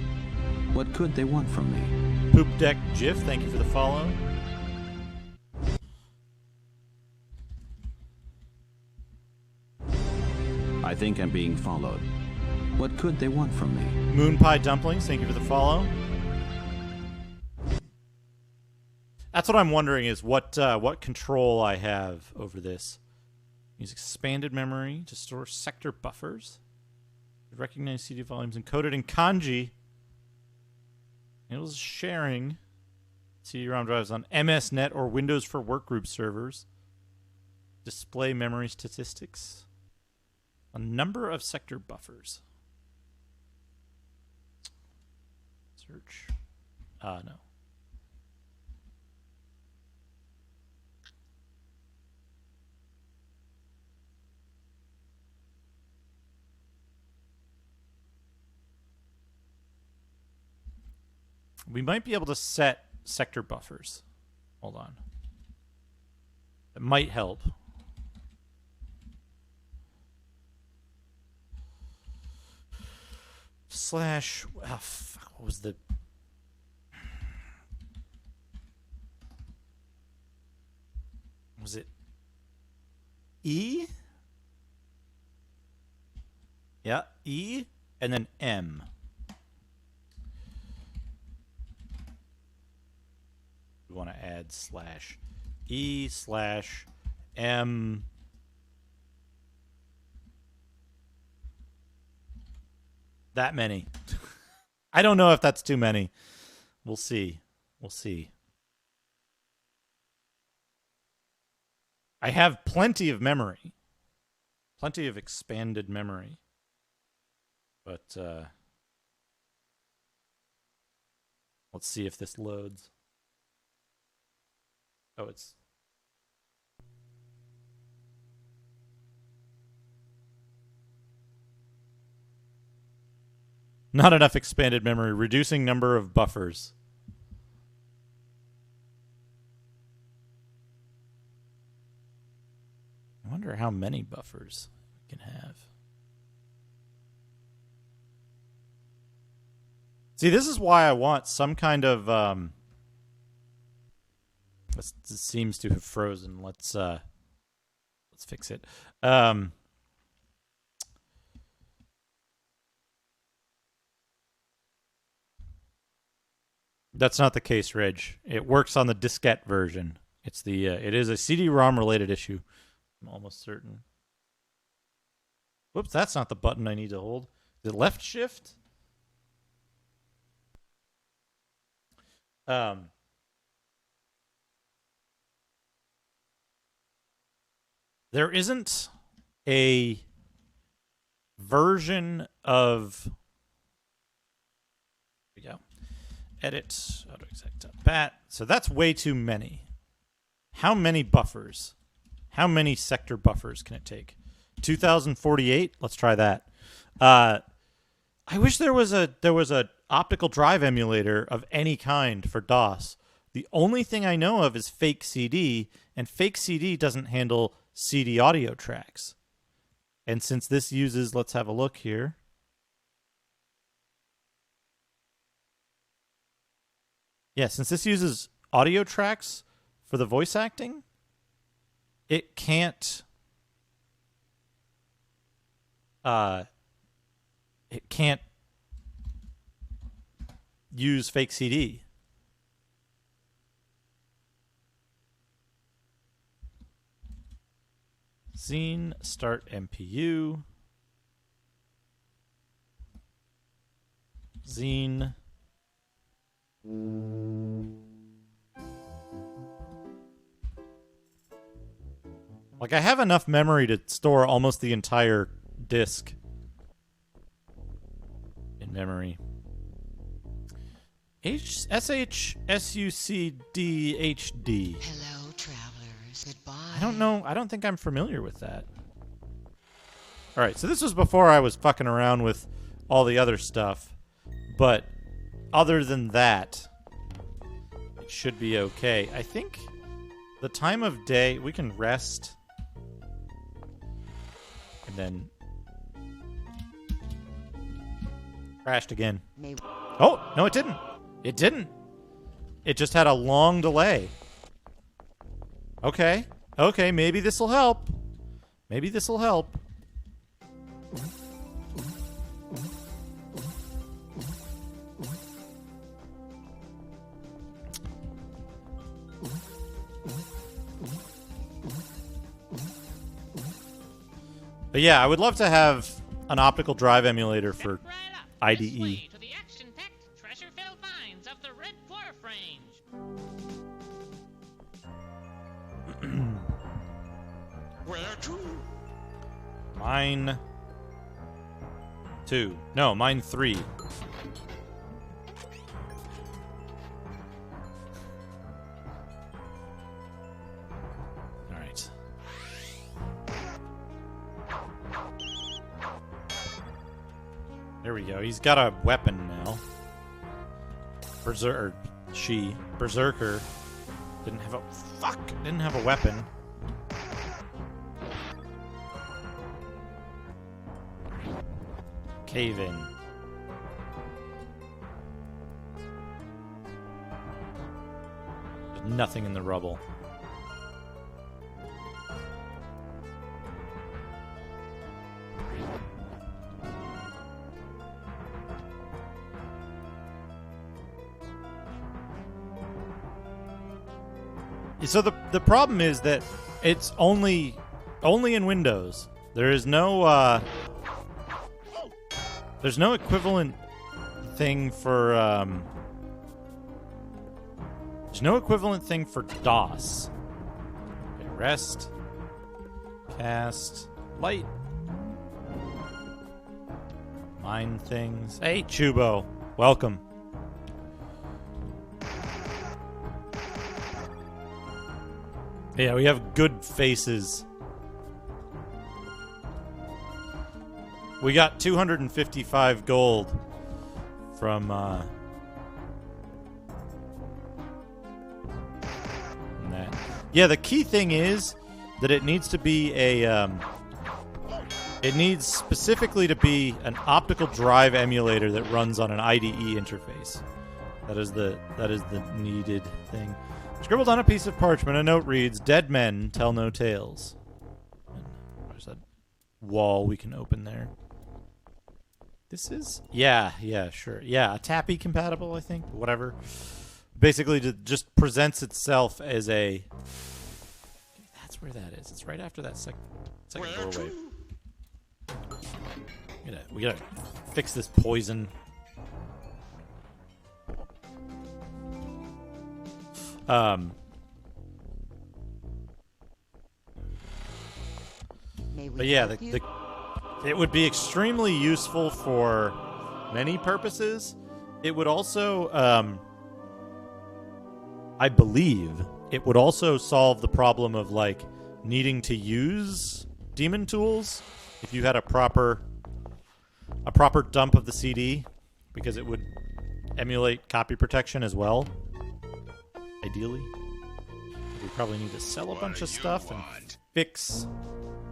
What could they want from me? Poop Deck GIF, thank you for the follow. I think I'm being followed. What could they want from me? Moon Pie Dumplings, thank you for the follow. That's what I'm wondering is what control I have over this. Use expanded memory to store sector buffers. Recognize CD volumes encoded in kanji. Handles sharing CD-ROM drives on MSNet or Windows for Workgroup servers. Display memory statistics. A number of sector buffers. Search. No. We might be able to set sector buffers. Hold on. It might help. Slash... Oh, fuck, what was the... Was it E? Yeah, E, and then M. We want to add slash E slash M. That many. I don't know if that's too many. We'll see. We'll see. I have plenty of memory. Plenty of expanded memory. But, let's see if this loads. Oh, it's... Not enough expanded memory. Reducing number of buffers. I wonder how many buffers we can have. See, this is why I want some kind of... This seems to have frozen. Let's fix it. That's not the case, Reg. It works on the diskette version. It's the it is a CD-ROM related issue. I'm almost certain. Whoops, that's not the button I need to hold. The left shift? There isn't a version of... Here we go. Edit, autoexec.bat. So that's way too many. How many buffers? How many sector buffers can it take? 2048? Let's try that. I wish there was a optical drive emulator of any kind for DOS. The only thing I know of is Fake CD, and Fake CD doesn't handle CD audio tracks. And since this uses, let's have a look here. Yeah, since this uses audio tracks for the voice acting, it can't use Fake CD. Xeen, start MPU. Xeen. Like, I have enough memory to store almost the entire disk in memory. SHSUCDHD. Hello, travelers. Goodbye. I don't know. I don't think I'm familiar with that. All right, so this was before I was fucking around with all the other stuff. But other than that, it should be okay. I think the time of day, we can rest. And then crashed again. Oh, no, it didn't. It didn't. It just had a long delay. Okay. Okay, maybe this will help. Maybe this will help. But yeah, I would love to have an optical drive emulator for IDE. To the action-packed, treasure-filled mines of the Red Dwarf Range. Where to? Mine 2. No, mine 3. All right. There we go. He's got a weapon now. Berserker. Berserker. Didn't have a... Fuck! Didn't have a weapon. Cave in. There's nothing in the rubble. So the problem is that it's only in Windows. There is no there's no equivalent thing for there's no equivalent thing for DOS. Okay, rest, cast, light, mine things. Hey, Chubo, welcome. Yeah, we have good faces. We got 255 gold. from that. Yeah, the key thing is that it needs to be a it needs specifically to be an optical drive emulator that runs on an IDE interface. That is the needed thing. Scribbled on a piece of parchment, a note reads, "Dead men tell no tales." And there's that wall we can open there. This is? Yeah, sure. Yeah, a Tappy compatible, I think. Whatever. Basically, it just presents itself as a... That's where that is. It's right after that second doorway. We gotta fix this poison. But yeah, it would be extremely useful for many purposes. It would also, I believe, it would also solve the problem of like needing to use demon tools if you had a proper dump of the CD, because it would emulate copy protection as well. Ideally, we probably need to sell a bunch of stuff and fix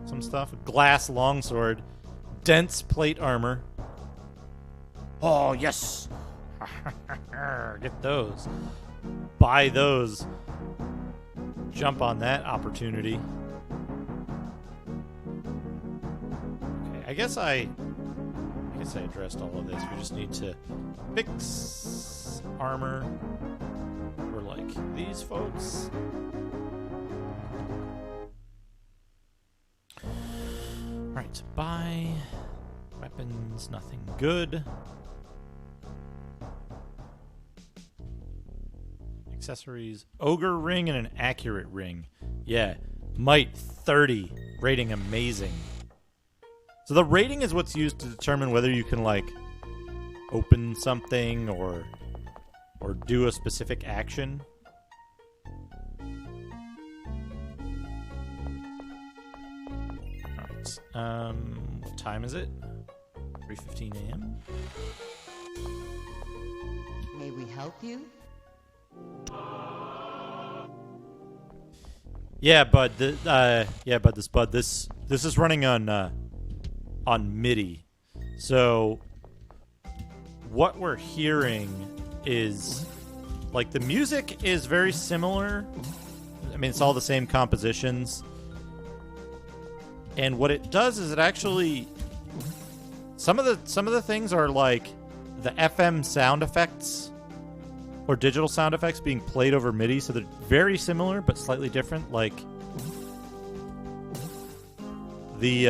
some stuff. Glass longsword, dense plate armor. Oh yes, get those. Buy those. Jump on that opportunity. Okay, I guess I addressed all of this. We just need to fix armor. We're like these folks. Right, buy weapons, nothing good. Accessories, ogre ring and an accurate ring. Yeah, might 30, rating amazing. So the rating is what's used to determine whether you can like open something or do a specific action. Alright. What time is it? 3:15 a.m. May we help you? Yeah, bud. This is running on MIDI. So what we're hearing is like the music is very similar. I mean, it's all the same compositions. And what it does is it actually some of the things are like the FM sound effects or digital sound effects being played over MIDI, so they're very similar but slightly different. Like the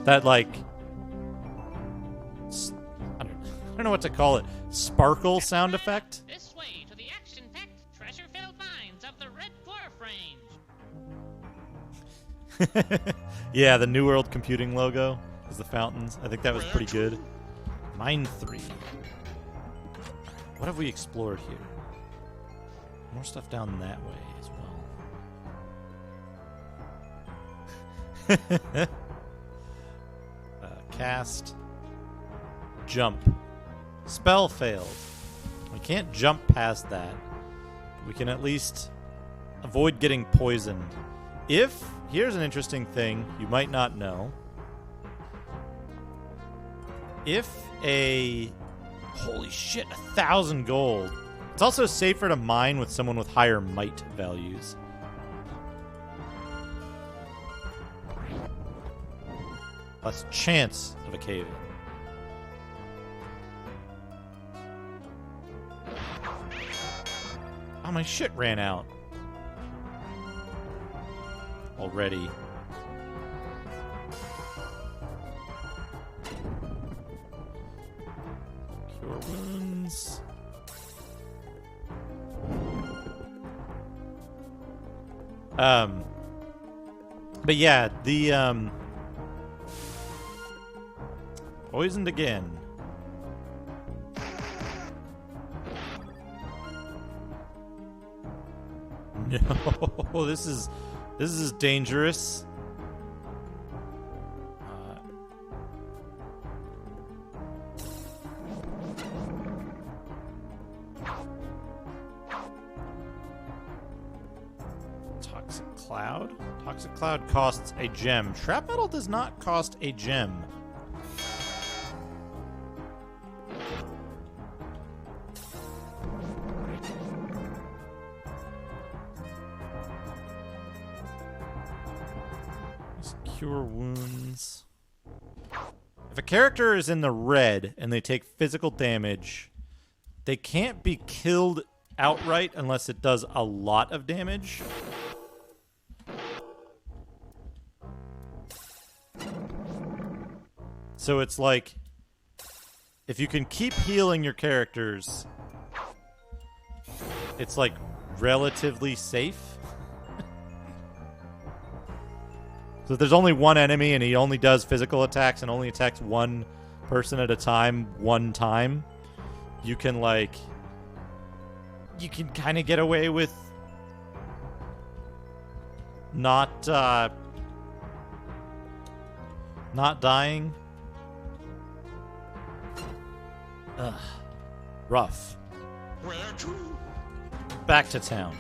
that like I don't know what to call it. Sparkle sound effect. This way to the action-packed, treasure-filled mines of the Red Dwarf Range. Yeah, the New World Computing logo is the fountains. I think that was pretty good. Mine 3. What have we explored here? More stuff down that way as well. Cast. Jump. Spell failed. We can't jump past that. We can at least avoid getting poisoned. Here's an interesting thing you might not know. Holy shit, 1,000 gold. It's also safer to mine with someone with higher might values. Less chance of a cave-in. Oh, my shit ran out. Already. Cure wounds. But yeah, the poisoned again. No, this is dangerous. Toxic Cloud? Toxic Cloud costs a gem. Shrapnel does not cost a gem. Cure wounds. If a character is in the red and they take physical damage, they can't be killed outright unless it does a lot of damage. So it's like, if you can keep healing your characters, it's like relatively safe. So if there's only one enemy and he only does physical attacks and only attacks one person at a time, one time, you can like, you can kind of get away with not dying. Ugh. Rough. Where to? Back to town.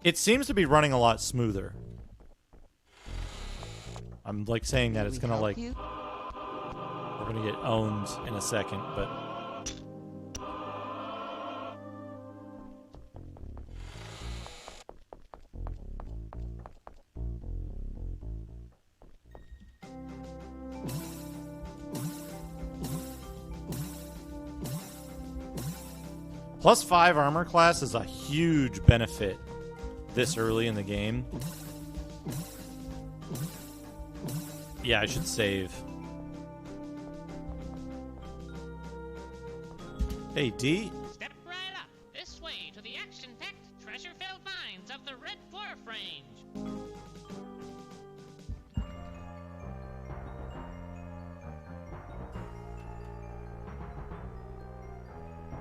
It seems to be running a lot smoother. I'm like saying that it's gonna like... We're gonna get owned in a second, but... +5 armor class is a huge benefit this early in the game. Yeah, I should save. Hey, D. Step right up. This way to the action-packed, treasure-filled mines of the Red Dwarf Range.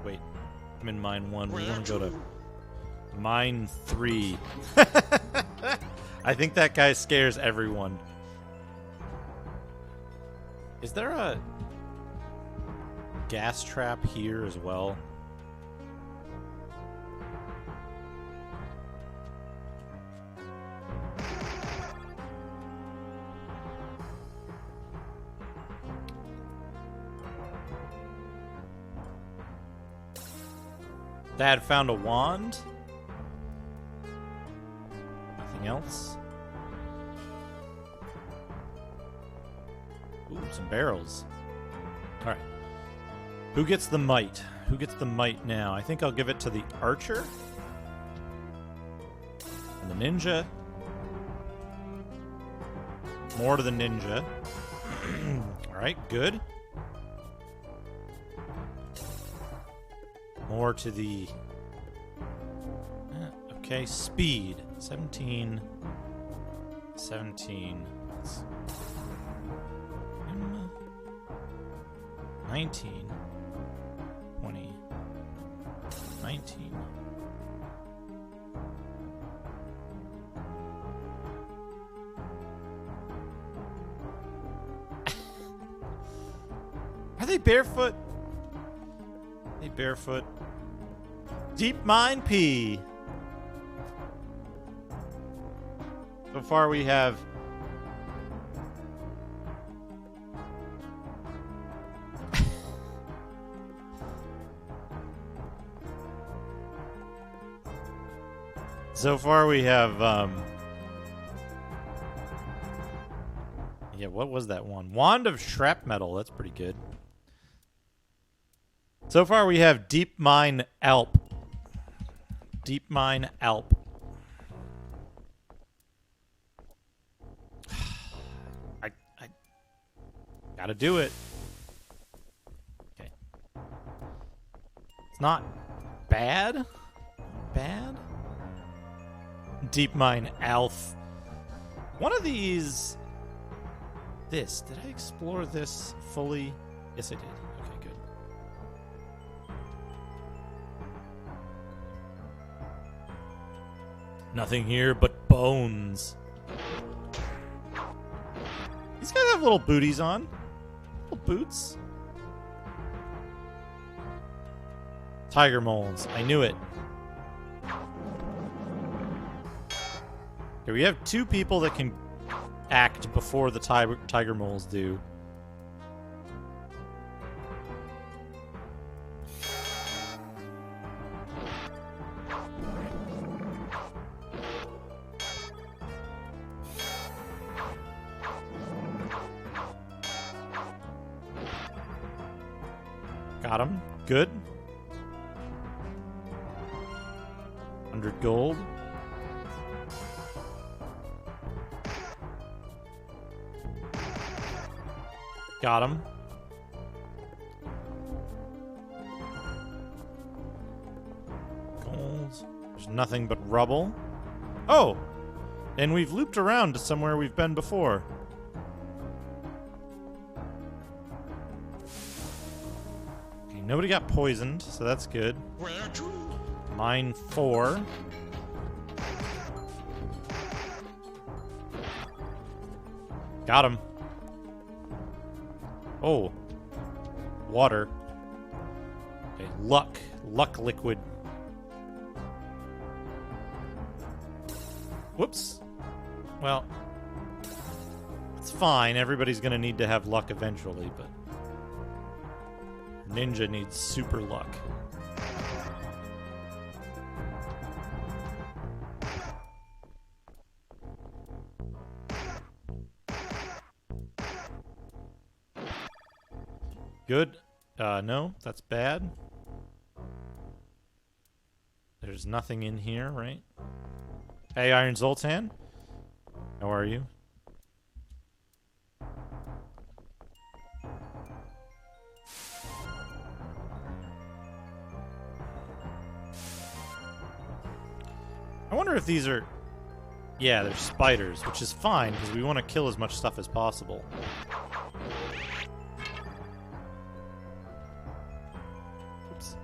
Wait, I'm in mine 1. We want to go to mine 3. I think that guy scares everyone. Is there a gas trap here as well? Dad found a wand. Nothing else. Ooh, some barrels. Alright. Who gets the mite? Who gets the mite now? I think I'll give it to the archer. And the ninja. More to the ninja. Alright, good. More to the... okay, speed. 17. 17. 19. 20. 19. Are they barefoot? They barefoot. Deep Mine P. So far we have... So far we have, yeah, what was that one? Wand of Shrapmetal, that's pretty good. So far we have Deep Mine Alp. Deep Mine Alp. I gotta do it. Okay. It's not bad. Bad. Deep Mine Alf. One of these... This. Did I explore this fully? Yes, I did. Okay, good. Nothing here but bones. These guys have little booties on. Little boots. Tiger moles. I knew it. Okay, we have 2 people that can act before the tiger moles do. Got him. Good. 100 gold. Got him. Gold. There's nothing but rubble. Oh! And we've looped around to somewhere we've been before. Okay, nobody got poisoned, so that's good. Mine 4. Got him. Oh. Water. Okay, luck. Luck liquid. Whoops. Well, it's fine. Everybody's going to need to have luck eventually, but Ninja needs super luck. Good. No, that's bad. There's nothing in here, right? Hey, Iron Zoltan. How are you? I wonder if these are... Yeah, they're spiders, which is fine, because we want to kill as much stuff as possible. Oops.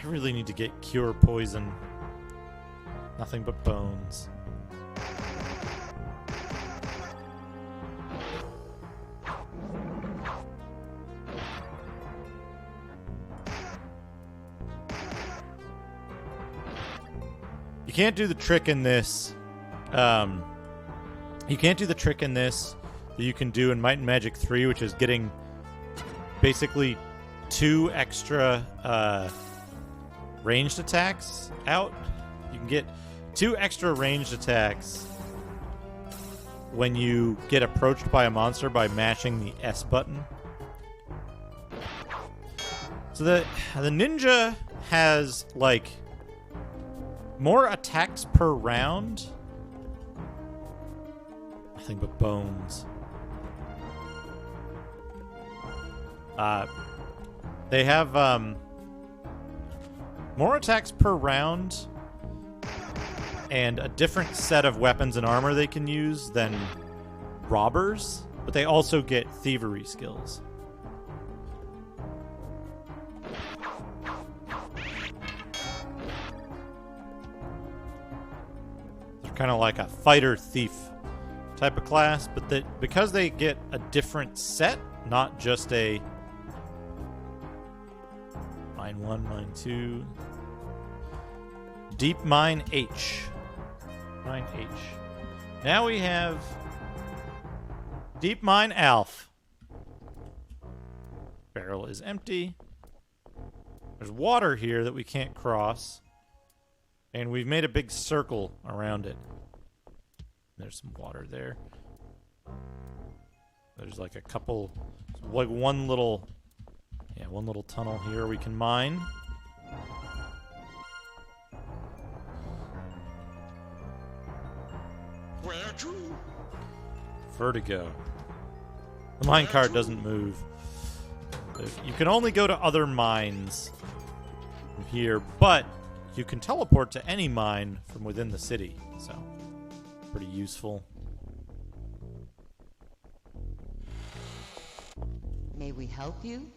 I really need to get cure poison. Nothing but bones. You can't do the trick in this. You can't do the trick in this that you can do in Might and Magic 3, which is getting basically 2 extra ranged attacks out. You can get 2 extra ranged attacks when you get approached by a monster by mashing the S button. So the ninja has like more attacks per round. Nothing but bones. They have more attacks per round and a different set of weapons and armor they can use than robbers, but they also get thievery skills. They're kind of like a fighter thief type of class, but that because they get a different set, not just a mine 1, mine 2, deep mine H. Mine H. Now we have deep mine Alf. Barrel is empty. There's water here that we can't cross. And we've made a big circle around it. There's some water there. There's like a couple, like one little tunnel here we can mine. Where to? Vertigo. The minecart doesn't move. You can only go to other mines from here, but you can teleport to any mine from within the city, so pretty useful. May we help you?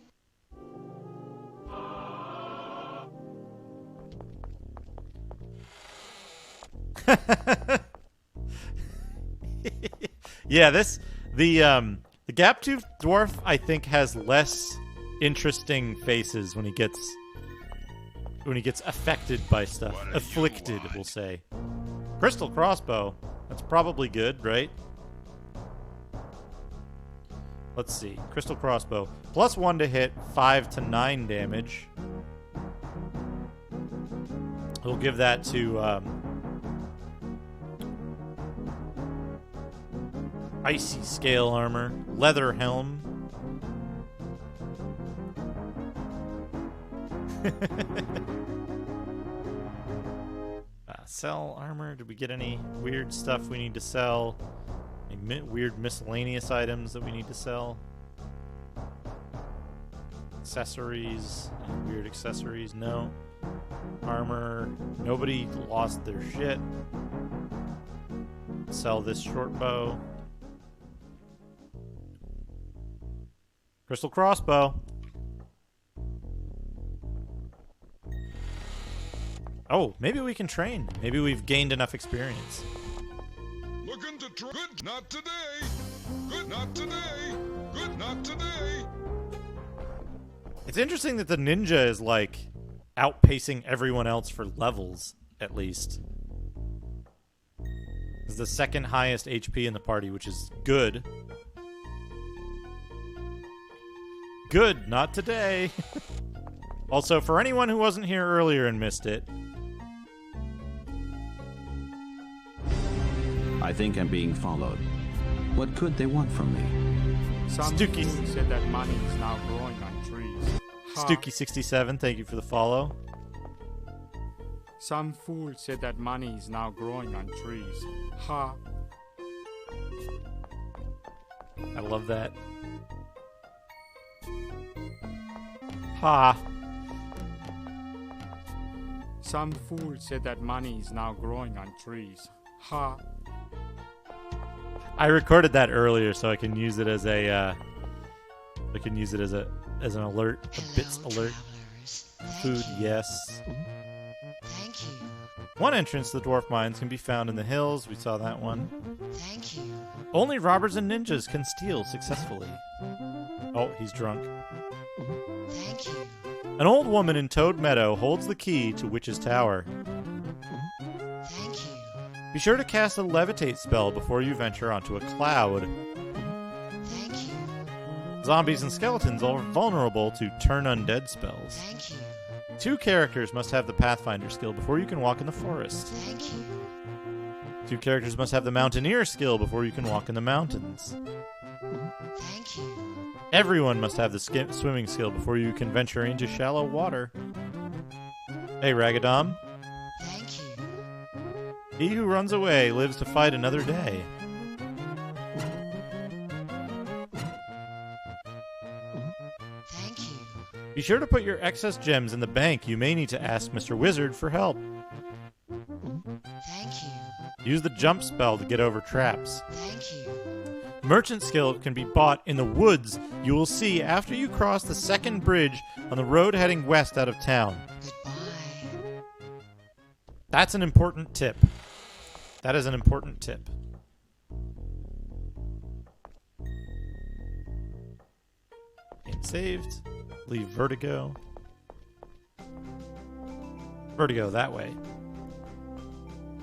Yeah, this The gap-toothed dwarf, I think, has less interesting faces when he gets affected by stuff. Afflicted, we'll say. Crystal crossbow. That's probably good, right? Let's see. Crystal crossbow. +1 to hit, 5 to 9 damage. We'll give that to icy scale armor, leather helm. Sell armor. Did we get any weird stuff we need to sell? Any weird miscellaneous items that we need to sell? Accessories. Any weird accessories? No. Armor. Nobody lost their shit. Sell this short bow. Crystal crossbow. Oh, maybe we can train. Maybe we've gained enough experience. Looking to try. Good, not today. Good, not today. Good, not today. It's interesting that the ninja is like outpacing everyone else for levels, at least. It's the second highest HP in the party, which is good. Good, not today. Also, for anyone who wasn't here earlier and missed it, I think I'm being followed. What could they want from me? Some Stooky fool said that money is now growing on trees. Ha. Stooky67, thank you for the follow. Some fool said that money is now growing on trees. Ha. I love that. Ha. Some fool said that money is now growing on trees. Ha. I recorded that earlier, so I can use it as a. I can use it as an alert, a bits alert. Food, yes. Thank you. One entrance to the dwarf mines can be found in the hills. We saw that one. Thank you. Only robbers and ninjas can steal successfully. Oh, he's drunk. Thank you. An old woman in Toad Meadow holds the key to Witch's Tower. Thank you. Be sure to cast a levitate spell before you venture onto a cloud. Thank you. Zombies and skeletons are vulnerable to turn undead spells. Thank you. 2 characters must have the Pathfinder skill before you can walk in the forest. Thank you. 2 characters must have the Mountaineer skill before you can walk in the mountains. Thank you. Everyone must have the swimming skill before you can venture into shallow water. Hey, Ragadom. Thank you. He who runs away lives to fight another day. Thank you. Be sure to put your excess gems in the bank. You may need to ask Mr. Wizard for help. Thank you. Use the jump spell to get over traps. Thank you. Merchant skill can be bought in the woods you will see after you cross the second bridge on the road heading west out of town. Goodbye. That's an important tip. That is an important tip. Game saved. Leave Vertigo. Vertigo that way.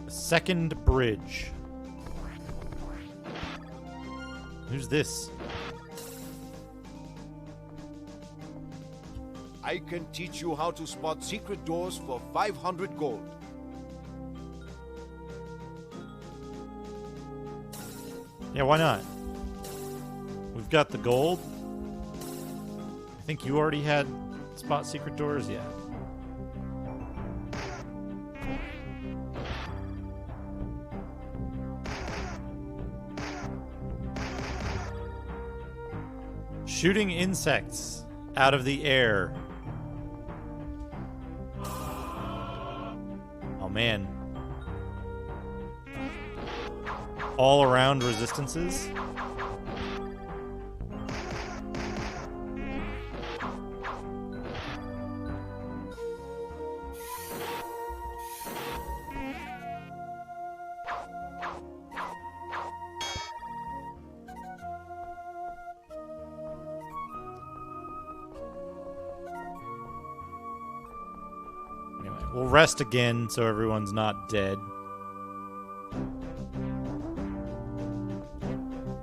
The second bridge. Who's this? I can teach you how to spot secret doors for 500 gold. Yeah, why not? We've got the gold. I think you already had spot secret doors, yeah. Shooting insects out of the air. Oh man. All around resistances. We'll rest again so everyone's not dead.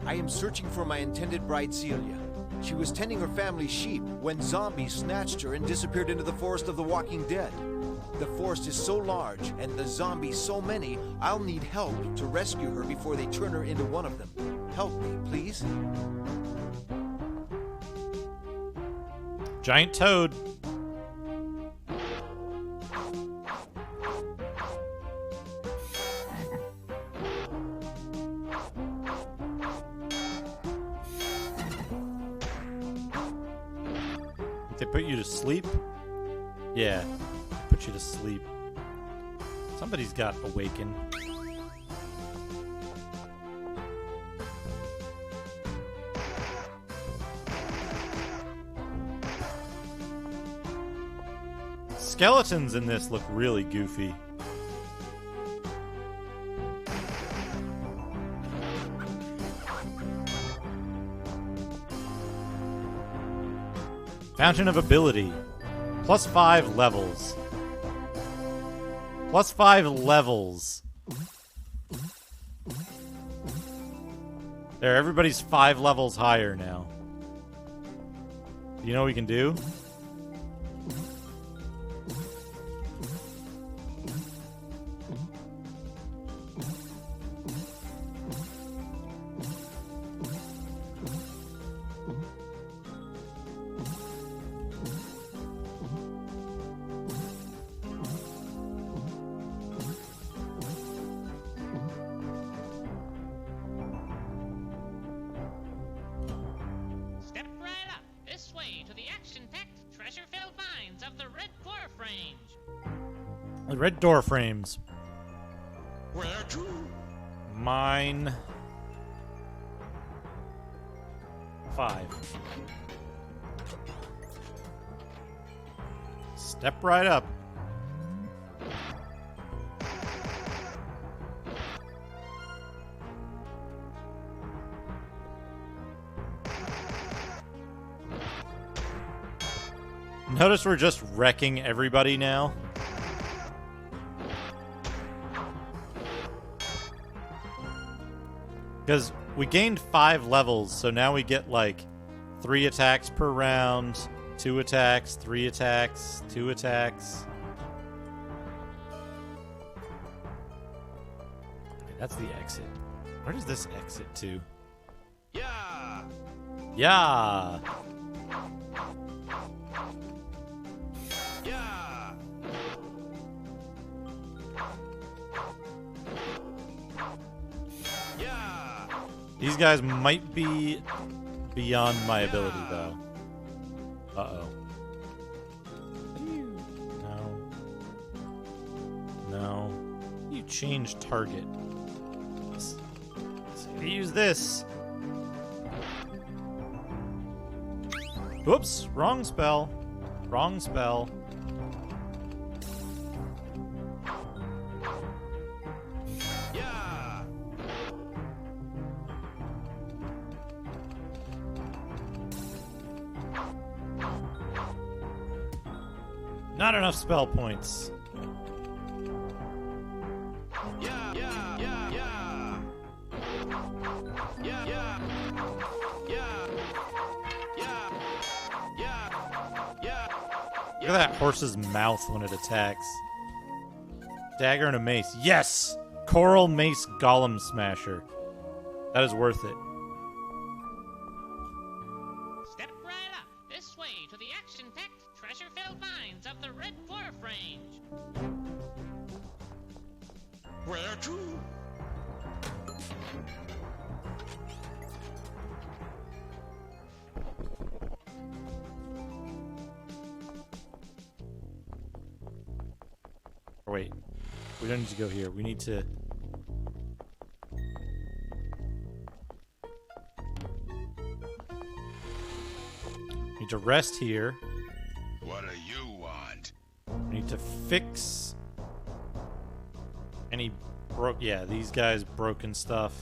I am searching for my intended bride Celia. She was tending her family's sheep when zombies snatched her and disappeared into the forest of the walking dead. The forest is so large and the zombies so many, I'll need help to rescue her before they turn her into one of them. Help me, please. Giant toad. They put you to sleep? Yeah, put you to sleep. Somebody's got awaken. Skeletons in this look really goofy. Fountain of Ability. +5 levels. +5 levels. There, everybody's 5 levels higher now. You know what we can do? Step right up this way to the action-packed, treasure-filled mines of the Red Dwarf Range. The red door frames. Where to? Mine 5. Step right up. Notice we're just wrecking everybody now. Because we gained 5 levels, so now we get like 3 attacks per round, 2 attacks, 3 attacks, 2 attacks. Okay, that's the exit. Where does this exit to? Yeah. Yeah. Yeah. Yeah. These guys might be beyond my ability, though. Uh-oh. No. No. You change target. So you use this. Whoops. Wrong spell. Wrong spell. Yeah. Not enough spell points. Yeah. Yeah. Yeah. Yeah. Yeah. Yeah. Yeah. Yeah. Yeah. Yeah. Look at that horse's mouth when it attacks. Dagger and a mace. Yes! Coral Mace Golem Smasher. That is worth it. Step right up this way to the action-packed, treasure-filled mines of the Red Dwarf Range. Where to? Or wait. We don't need to go here. We need to... Need to rest here. What do you want? We need to fix any yeah, these guys broken stuff.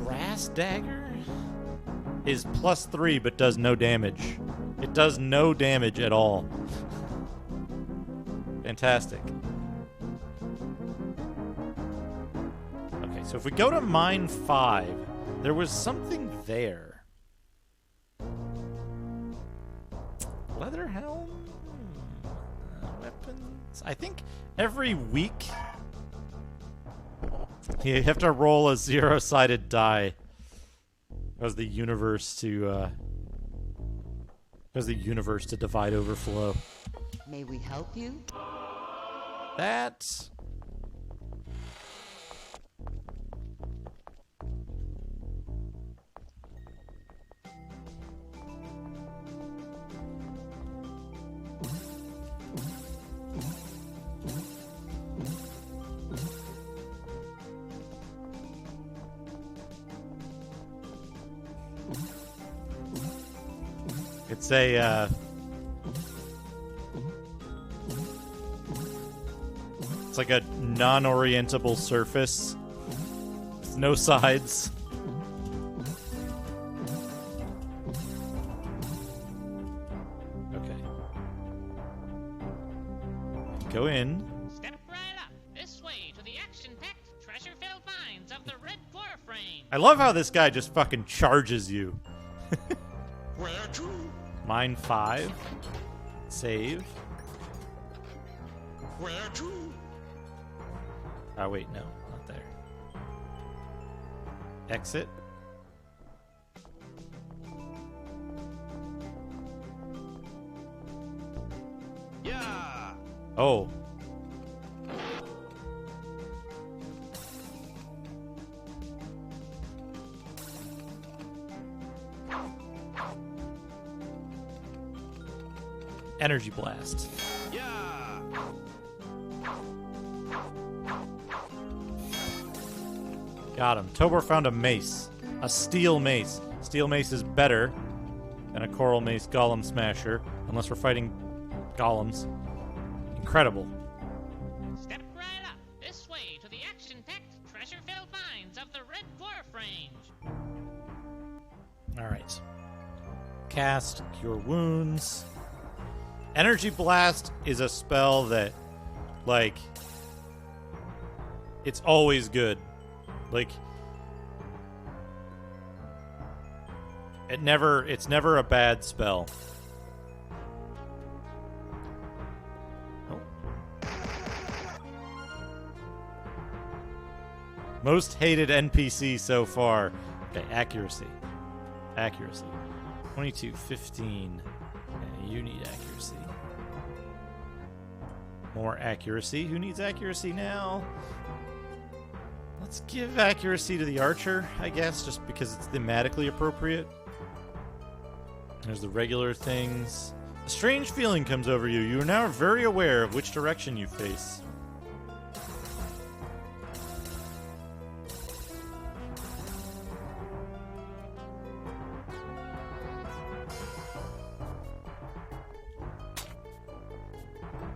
Brass dagger? is +3 but does no damage. It does no damage at all. Fantastic. Okay, so if we go to mine 5, there was something there. Leather helm? Weapons? I think every week you have to roll a 0-sided die as the universe to divide overflow. May we help you? That it's a it's like a non-orientable surface with no sides. Okay. Go in. Step right up. This way to the action-packed, treasure-filled mines of the Red Dwarf Range. I love how this guy just fucking charges you. Where to? Mine 5. Save. Where to? Oh, wait, no, not there. Exit. Yeah. Oh. Energy blast. Yeah. Got him. Tobor found a mace. A steel mace. Steel mace is better than a coral mace golem smasher, unless we're fighting golems. Incredible. Step right up. This way to the action-packed, treasure-filled mines of the Red Dwarf Range. Alright. Cast Cure Wounds. Energy Blast is a spell that, like, it's always good. Like, it's never a bad spell. Oh. Most hated NPC so far. Okay, accuracy. Accuracy. 22, 15. Okay, you need accuracy. More accuracy. Who needs accuracy now? Let's give accuracy to the archer, I guess, just because it's thematically appropriate. There's the regular things. A strange feeling comes over you. You are now very aware of which direction you face.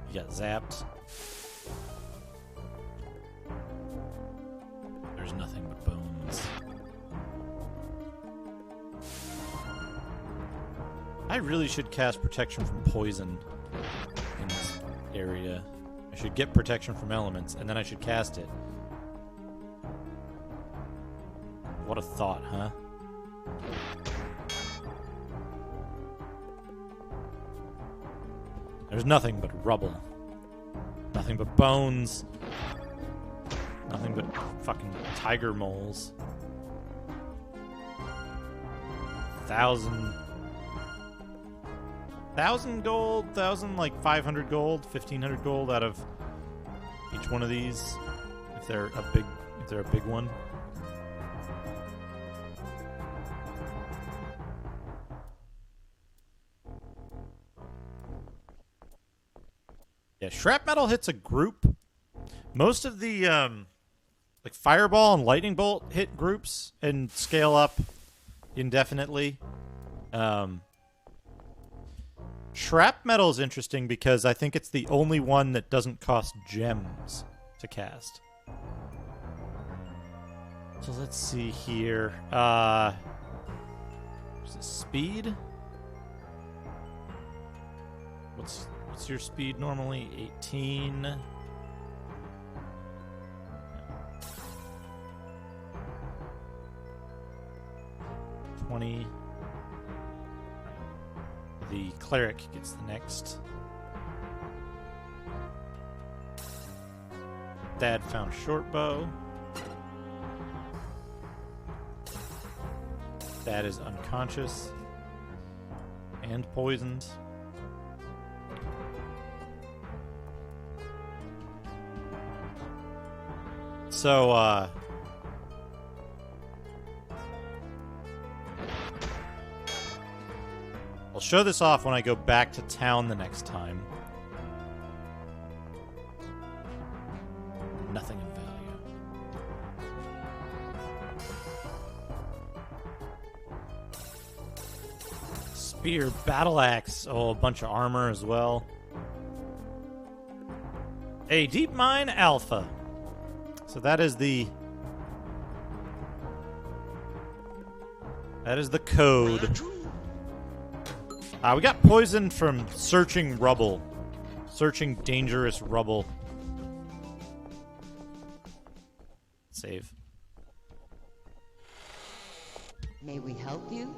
You got zapped. There's nothing but bones. I really should cast protection from poison in this area. I should get protection from elements, and then I should cast it. What a thought, huh? There's nothing but rubble. Nothing but bones. Nothing but fucking tiger moles. 1,000 gold, 500 gold, 1,500 gold out of each one of these, if they're a big one. Yeah, shrapnel hits a group. Most of the like fireball and lightning bolt hit groups and scale up indefinitely. Shrapnel is interesting because I think it's the only one that doesn't cost gems to cast. So let's see here. Is it speed? What's your speed normally? 18. 20. The cleric gets the next. Dad found short bow. Dad is unconscious and poisoned. So, I'll show this off when I go back to town the next time. Nothing of value. Spear, battle axe. Oh, a bunch of armor as well. A deep mine alpha. So that is the code. We got poisoned from searching rubble. Searching dangerous rubble. Save. May we help you?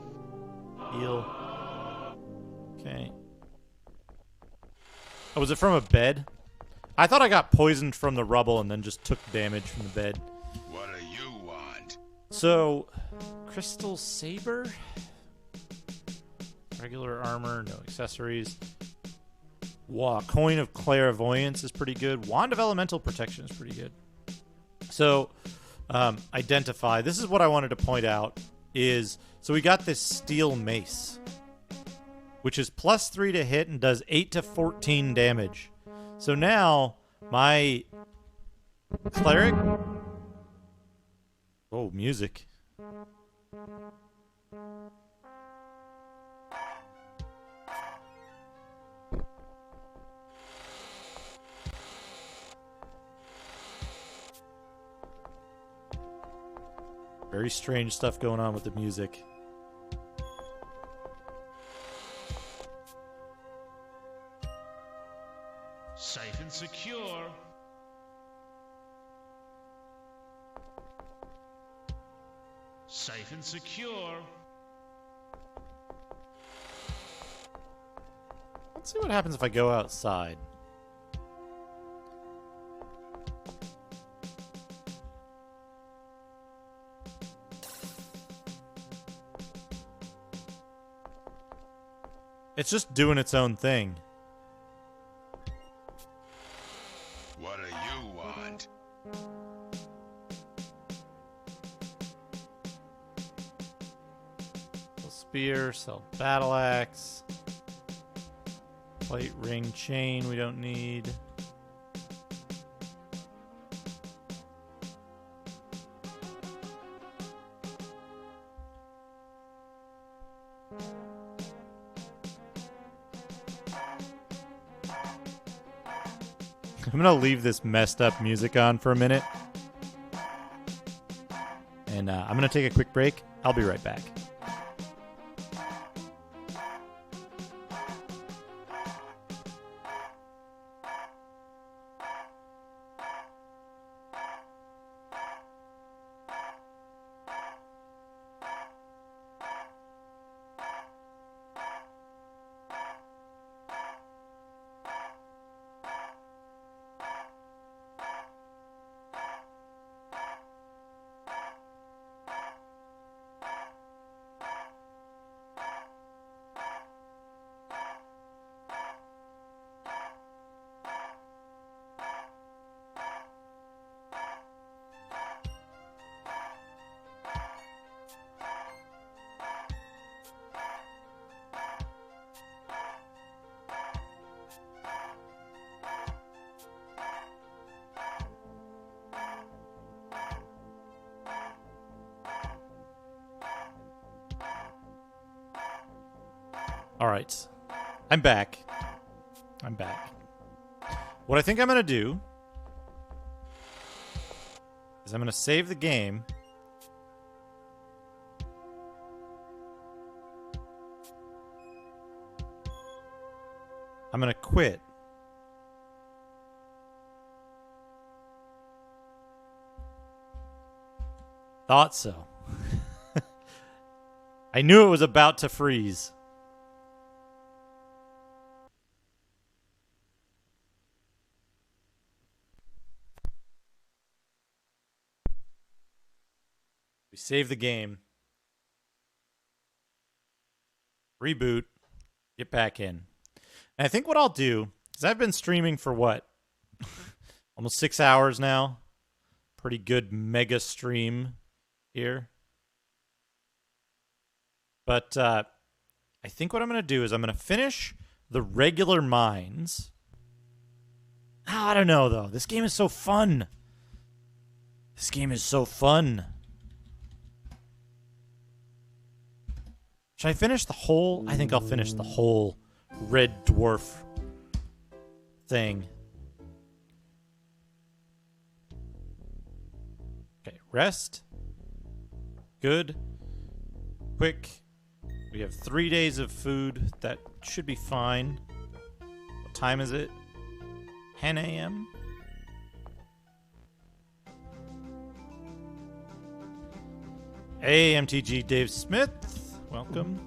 Heal. Okay. Oh, was it from a bed? I thought I got poisoned from the rubble and then just took damage from the bed. What do you want? So, crystal saber? Regular armor, no accessories. Wow, coin of clairvoyance is pretty good. Wand of elemental protection is pretty good. So, identify. This is what I wanted to point out is, so we got this steel mace, which is +3 to hit and does 8 to 14 damage. So now, my cleric... Oh, music. Very strange stuff going on with the music. Safe and secure. Safe and secure. Let's see what happens if I go outside. It's just doing its own thing. What do you want? Sell spear, sell battle axe. Plate, ring, chain we don't need. I'm gonna leave this messed up music on for a minute. And I'm gonna take a quick break. I'll be right back. All right. I'm back. I'm back. What I think I'm going to do is I'm going to save the game. I'm going to quit. Thought so. I knew it was about to freeze. We save the game. Reboot. Get back in. And I think what I'll do, because I've been streaming for what? Almost 6 hours now. Pretty good mega stream here. But I think what I'm going to do is I'm going to finish the regular mines. Oh, I don't know, though. This game is so fun. This game is so fun. Should I finish the whole? I think I'll finish the whole red dwarf thing. Okay, rest. Good. Quick. We have 3 days of food. That should be fine. What time is it? 10 a.m.? Hey, MTG Dave Smith. Welcome.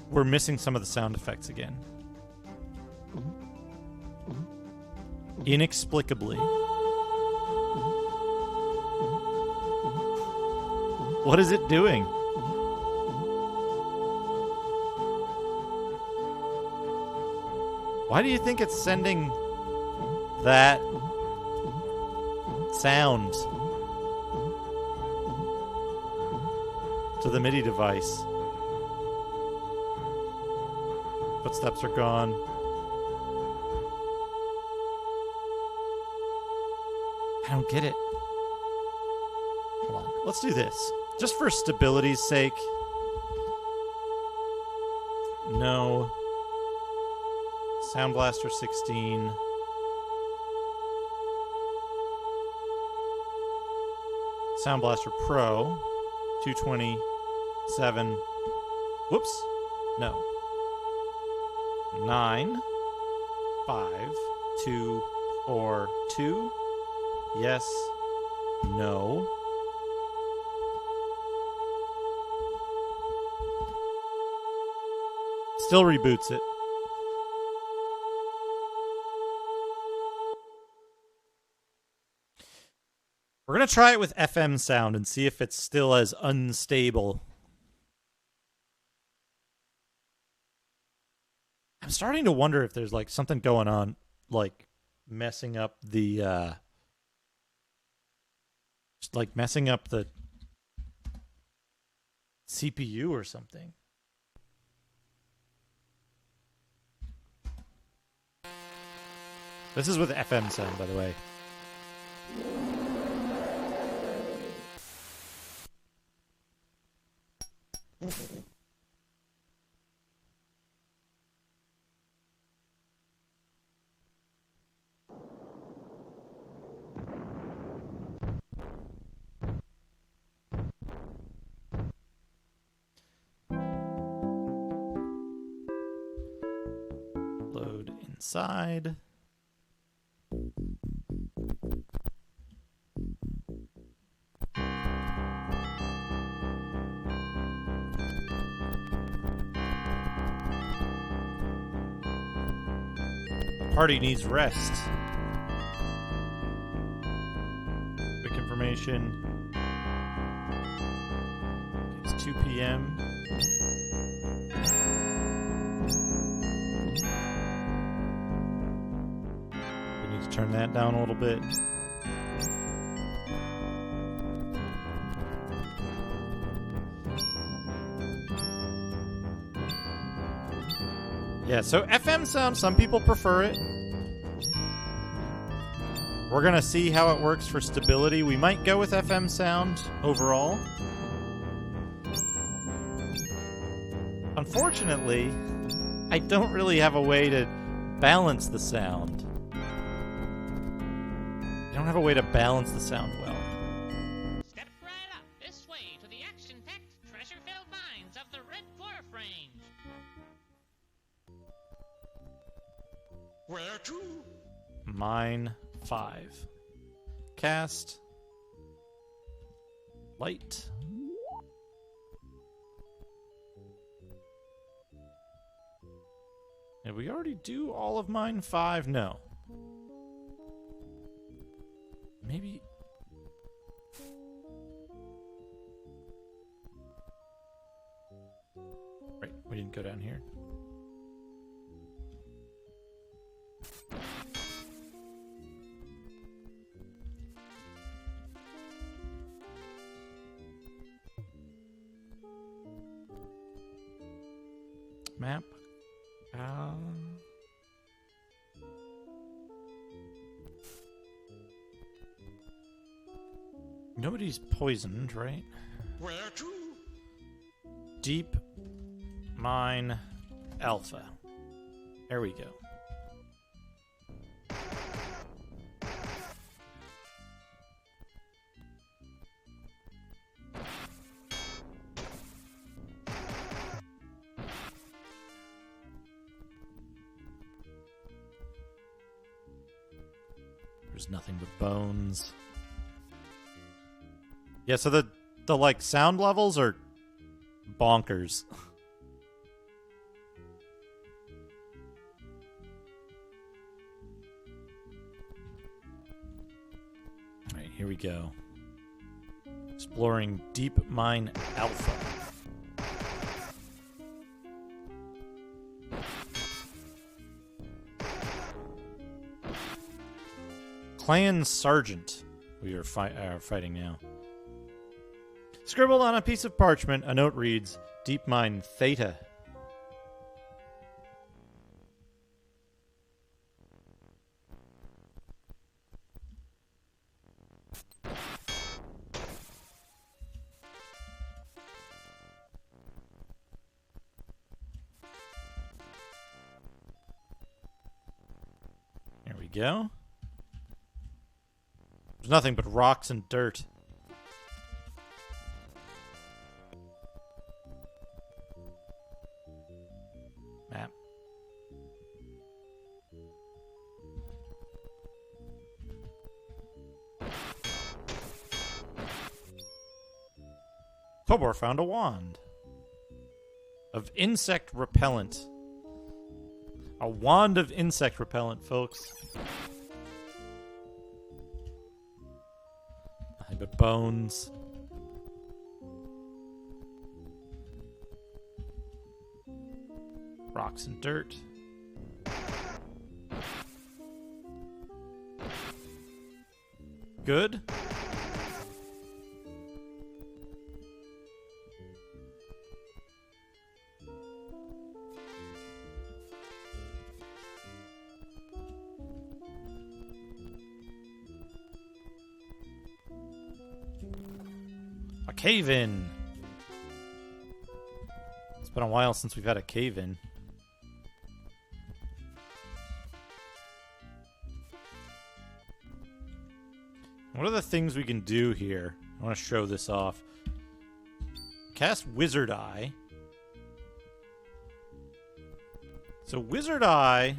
We're missing some of the sound effects again. Inexplicably. What is it doing? Why do you think it's sending that sound to the MIDI device? Footsteps are gone. I don't get it. Hold on. Let's do this. Just for stability's sake. No. Sound Blaster 16. Sound Blaster Pro 227. Whoops. No. 9 5 2 4 2. Yes. No. Still reboots it. We're going to try it with FM sound and see if it's still as unstable. I'm starting to wonder if there's like something going on, like messing up the messing up the CPU or something. This is with FM sound, by the way. Load inside. Party needs rest. Quick information. It's 2 p.m. We need to turn that down a little bit. Yeah, so FM sound, some people prefer it. We're going to see how it works for stability. We might go with FM sound overall. Unfortunately, I don't really have a way to balance the sound. I don't have a way to balance the sound well. Step right up this way to the action-packed treasure Where to? Mine 5. Cast. Light. Did we already do all of mine 5? No. Maybe... Right, we didn't go down here. Map. Nobody's poisoned, right? Where to? Deep Mine Alpha. There we go. There's nothing but bones. Yeah, so the like sound levels are bonkers. All right, here we go. Exploring Deep Mine Alpha. Clan Sergeant. We are fighting now. Scribbled on a piece of parchment, a note reads, Deep Mine Theta. There we go. There's nothing but rocks and dirt. Map. Tobor found a wand of insect repellent. A wand of insect repellent, folks. Nothing but bones. Rocks and dirt. Good. A cave-in. It's been a while since we've had a cave-in. What are the things we can do here? I want to show this off. Cast Wizard Eye. So Wizard Eye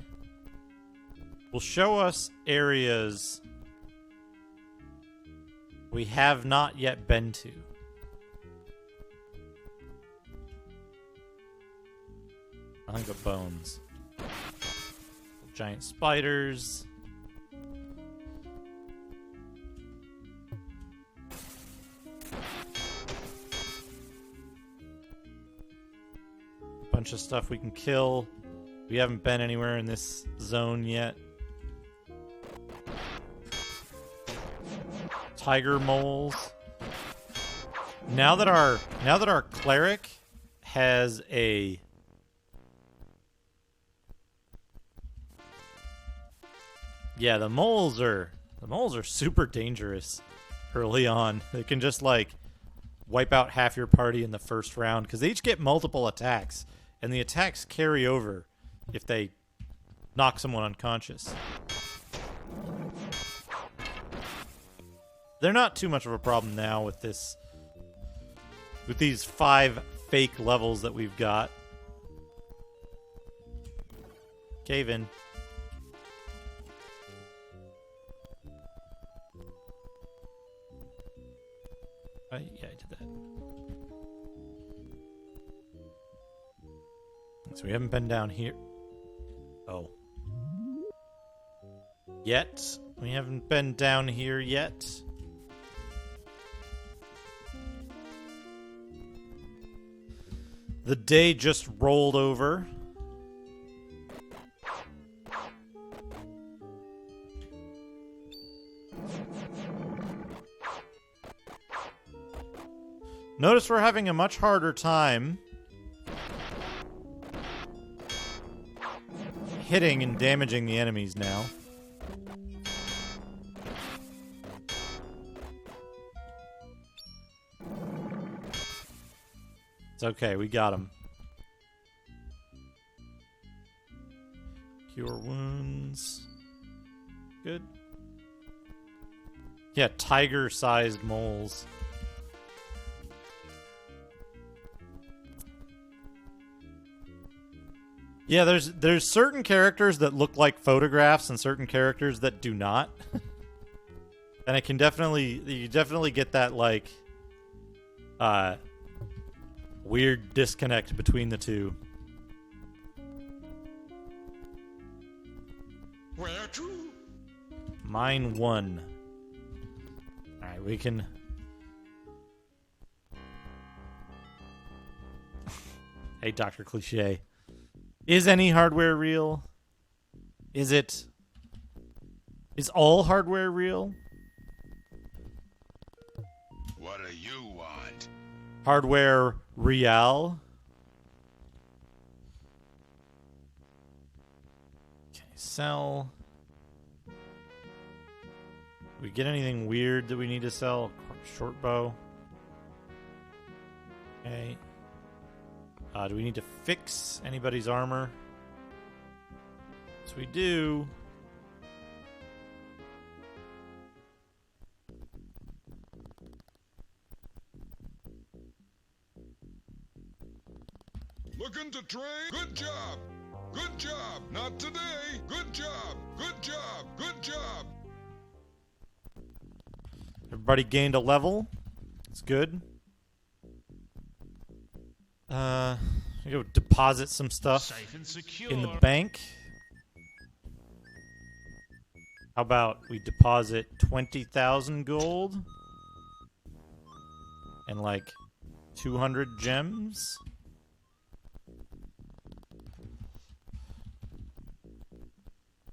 will show us areas we have not yet been to. Nothing but bones. Giant spiders. Bunch of stuff we can kill. We haven't been anywhere in this zone yet. Tiger moles. Now that our cleric has a yeah, the moles are super dangerous early on. They can just like wipe out half your party in the first round because they each get multiple attacks, and the attacks carry over if they knock someone unconscious. They're not too much of a problem now with this, with these 5 fake levels that we've got. Cave in. Yeah, I did that. So we haven't been down here. Oh. Yet. We haven't been down here yet. The day just rolled over. Notice we're having a much harder time hitting and damaging the enemies now. It's okay, we got him. Cure wounds. Good. Yeah, tiger-sized moles. Yeah, there's certain characters that look like photographs and certain characters that do not. And you definitely get that like weird disconnect between the two. Where to? Mine 1. Alright, we can... Hey, Dr. Cliche. Is any hardware real? Is all hardware real? What do you want? Hardware real? Okay, sell. We get anything weird that we need to sell? Short bow. Okay. Do we need to fix anybody's armor? Yes, we do. Looking to train? Good job. Good job. Not today. Good job. Good job. Good job. Everybody gained a level. It's good. Go deposit some stuff Safe and secure. in the bank. How about we deposit 20,000 gold and like 200 gems?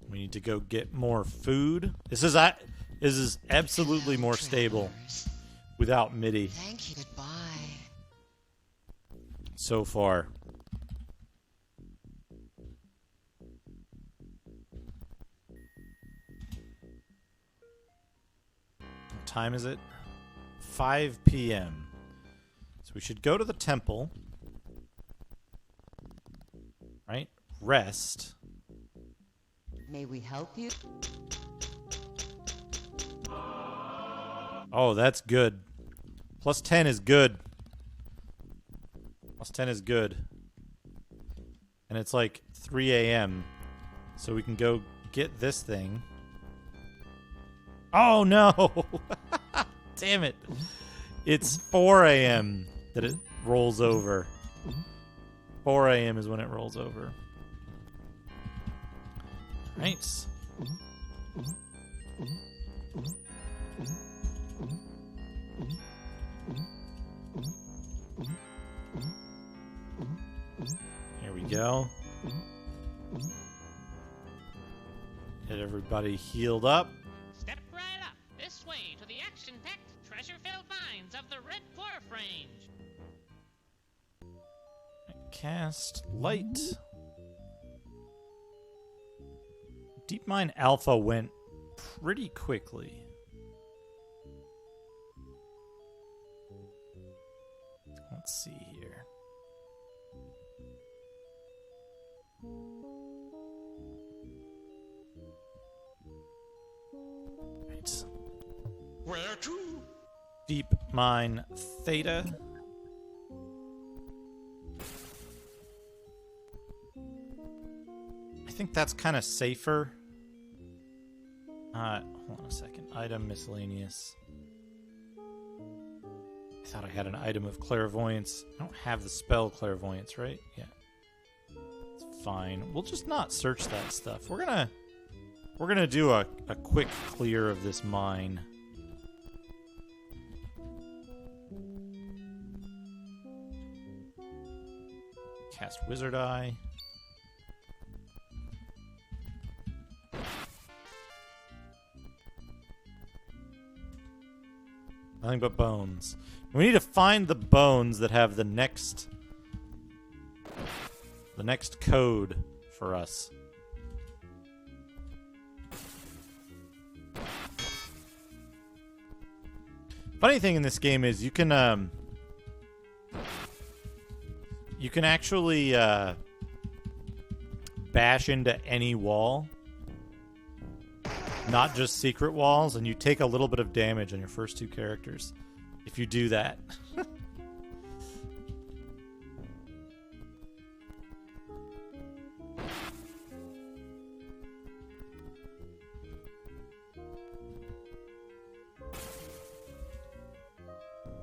We need to go get more food. This is absolutely more stable without MIDI. Thank you. Goodbye. So far. What time is it? 5 p.m. So we should go to the temple. Right? Rest. May we help you? Oh, that's good. Plus 10 is good. Plus 10 is good. And it's like 3 a.m. So we can go get this thing. Oh, no! Damn it. It's 4 a.m. that it rolls over. 4 a.m. is when it rolls over. Nice. Here we go. Get everybody healed up. Step right up this way to the action-packed, treasure-filled mines of the Red Dwarf Range. Cast light. Deep Mine Alpha went pretty quickly. Let's see here. Right. Where to? Deep Mine Theta. I think that's kind of safer. Hold on a second. Item miscellaneous. thought I had an item of clairvoyance. I don't have the spell clairvoyance, right? Yeah. It's fine. We'll just not search that stuff. We're gonna do a quick clear of this mine. Cast Wizard Eye. Nothing but bones. We need to find the bones that have the next code for us. Funny thing in this game is you can actually bash into any wall, not just secret walls, and you take a little bit of damage on your first two characters if you do that.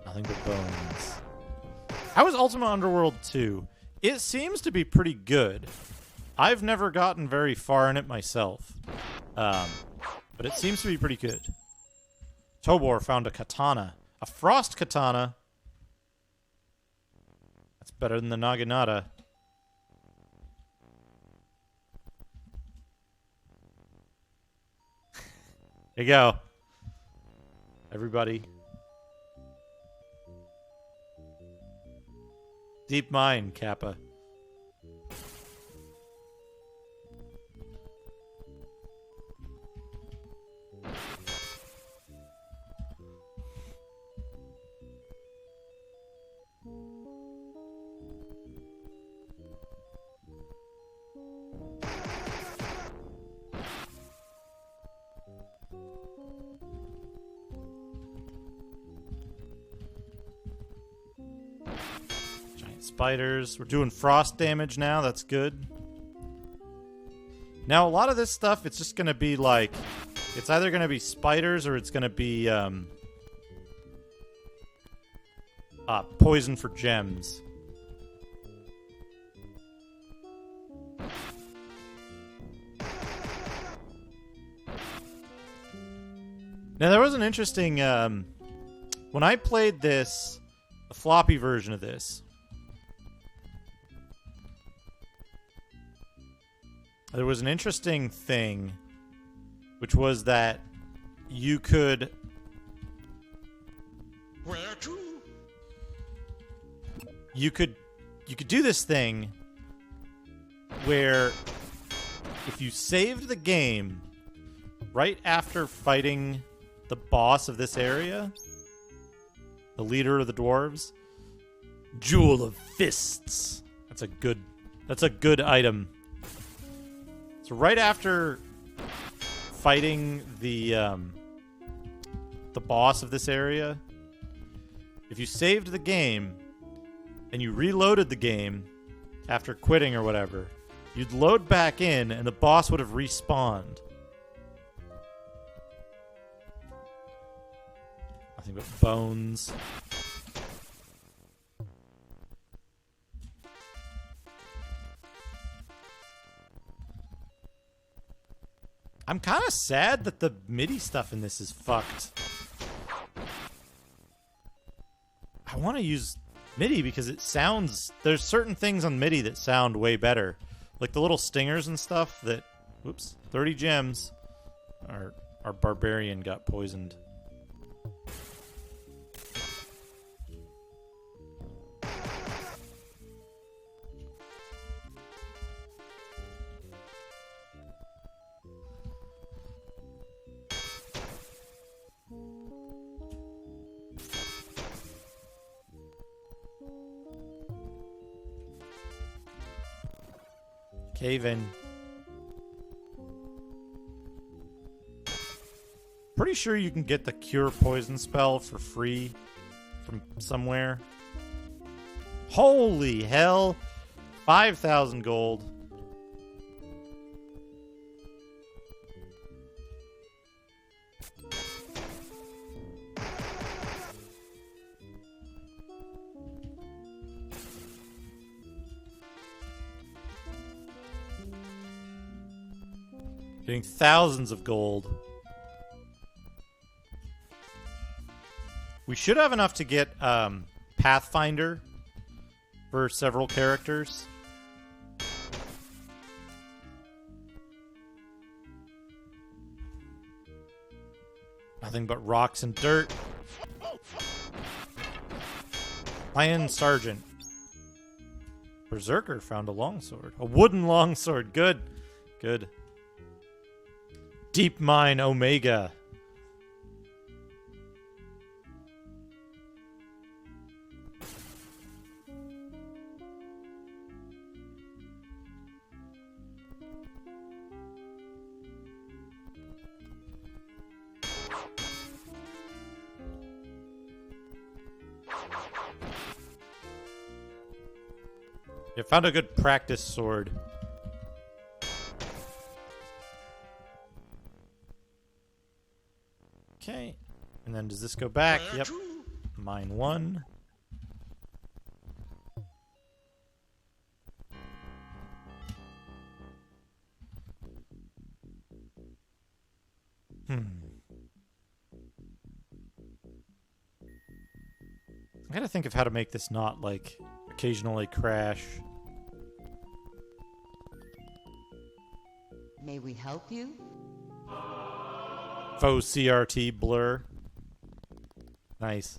Nothing but bones. How was Ultima Underworld 2? It seems to be pretty good. I've never gotten very far in it myself. But it seems to be pretty good. Tobor found a katana. A frost katana. That's better than the Naginata. There you go. Everybody. Deep mine, Kappa. Spiders. We're doing frost damage now. That's good. Now, a lot of this stuff, it's just going to be like... It's either going to be spiders or it's going to be... poison for gems. Now, there was an interesting... when I played this, a floppy version of this... There was an interesting thing, which was that you could... Where to? You could do this thing where if you saved the game right after fighting the boss of this area, the leader of the dwarves, Jewel of Fists. That's a good item. So right after fighting the boss of this area, if you saved the game and you reloaded the game after quitting or whatever, you'd load back in and the boss would have respawned. Nothing but bones. I'm kind of sad that the MIDI stuff in this is fucked. I want to use MIDI because it sounds... There's certain things on MIDI that sound way better. Like the little stingers and stuff that... Whoops. 30 gems. Our barbarian got poisoned. Cave in. Pretty sure you can get the cure poison spell for free from somewhere. Holy hell! 5,000 gold. Getting thousands of gold. We should have enough to get Pathfinder for several characters. Nothing but rocks and dirt. Lion Sergeant. Berserker found a longsword. A wooden longsword. Good. Good. Deep Mine Omega. You found a good practice sword. Okay. And then does this go back? Yep. Mine 1. I gotta think of how to make this not, like, occasionally crash. May we help you? Faux CRT blur. Nice.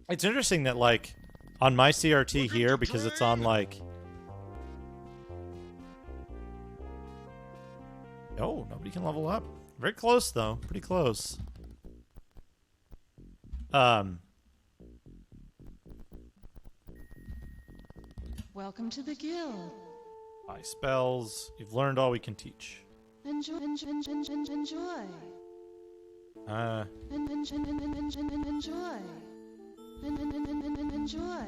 It's interesting that, like, on my CRT here, because it's on, like... Oh, nobody can level up. Very close, though. Pretty close. Welcome to the guild. Buy spells. You've learned all we can teach. Enjoy. Enjoy. Enjoy. Enjoy.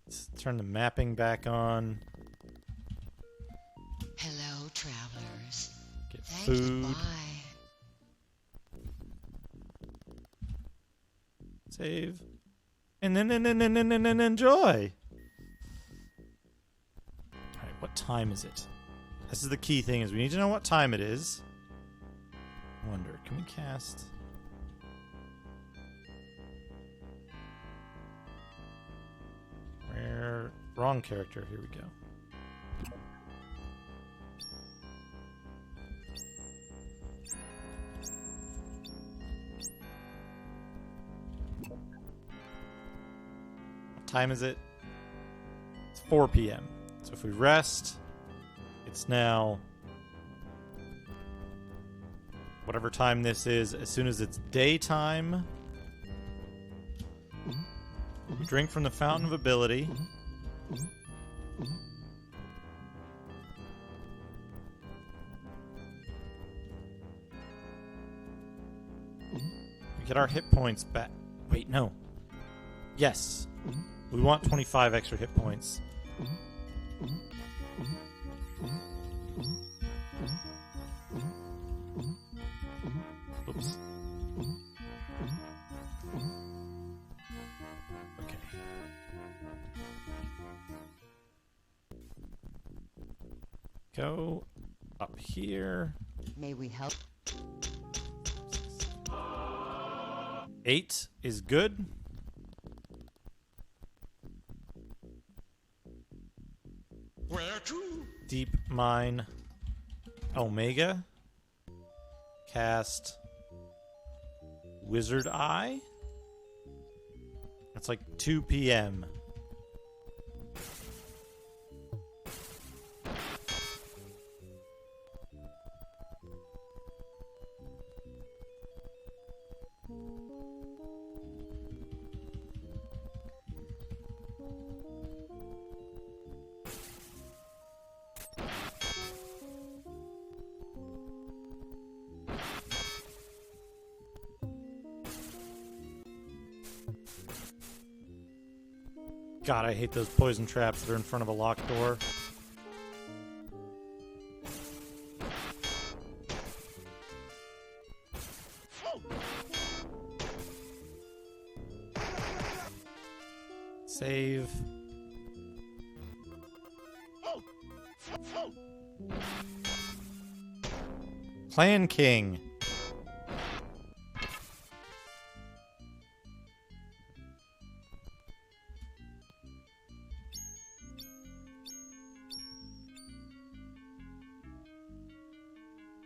Let's turn the mapping back on. Hello, travelers. Get Thank food. you. Bye. Save. And then enjoy. Alright, what time is it? This is the key thing, is we need to know what time it is. I wonder, can we cast... Where... Wrong character, here we go. What time is it? It's 4 p.m. So if we rest, it's now whatever time this is. As soon as it's daytime, we drink from the Fountain of Ability. We get our hit points back. Wait, no. Yes. We want 25 extra hit points. Oops. Okay. Go up here. May we help? 8 is good. Where to? Deep Mine Omega. Cast Wizard Eye. That's like 2 p.m. God, I hate those poison traps that are in front of a locked door. Save. Clan King.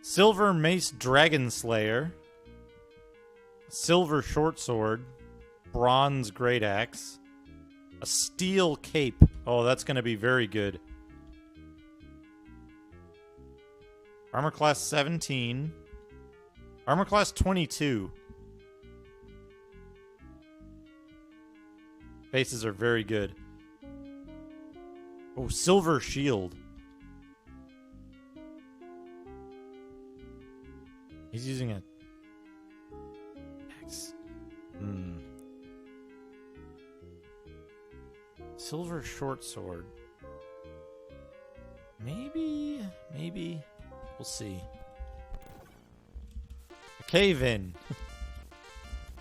Silver Mace Dragon Slayer. Silver Short Sword. Bronze Great Axe. A Steel Cape. Oh, that's going to be very good. Armor class 17. Armor class 22. Faces are very good. Oh, Silver Shield. He's using a X. Silver Short Sword. Maybe. We'll see. A cave in.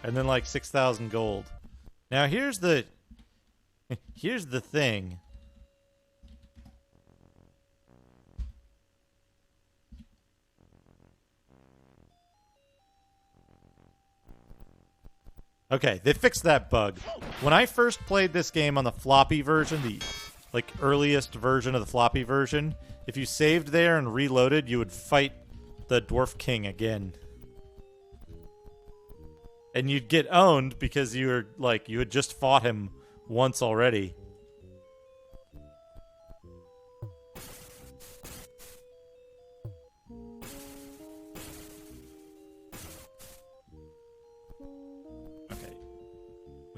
And then like 6,000 gold. Now here's the thing. Okay, they fixed that bug. When I first played this game on the floppy version, the like earliest version of the floppy version, if you saved there and reloaded, you would fight the Dwarf King again. And you'd get owned because you were like you had just fought him once already.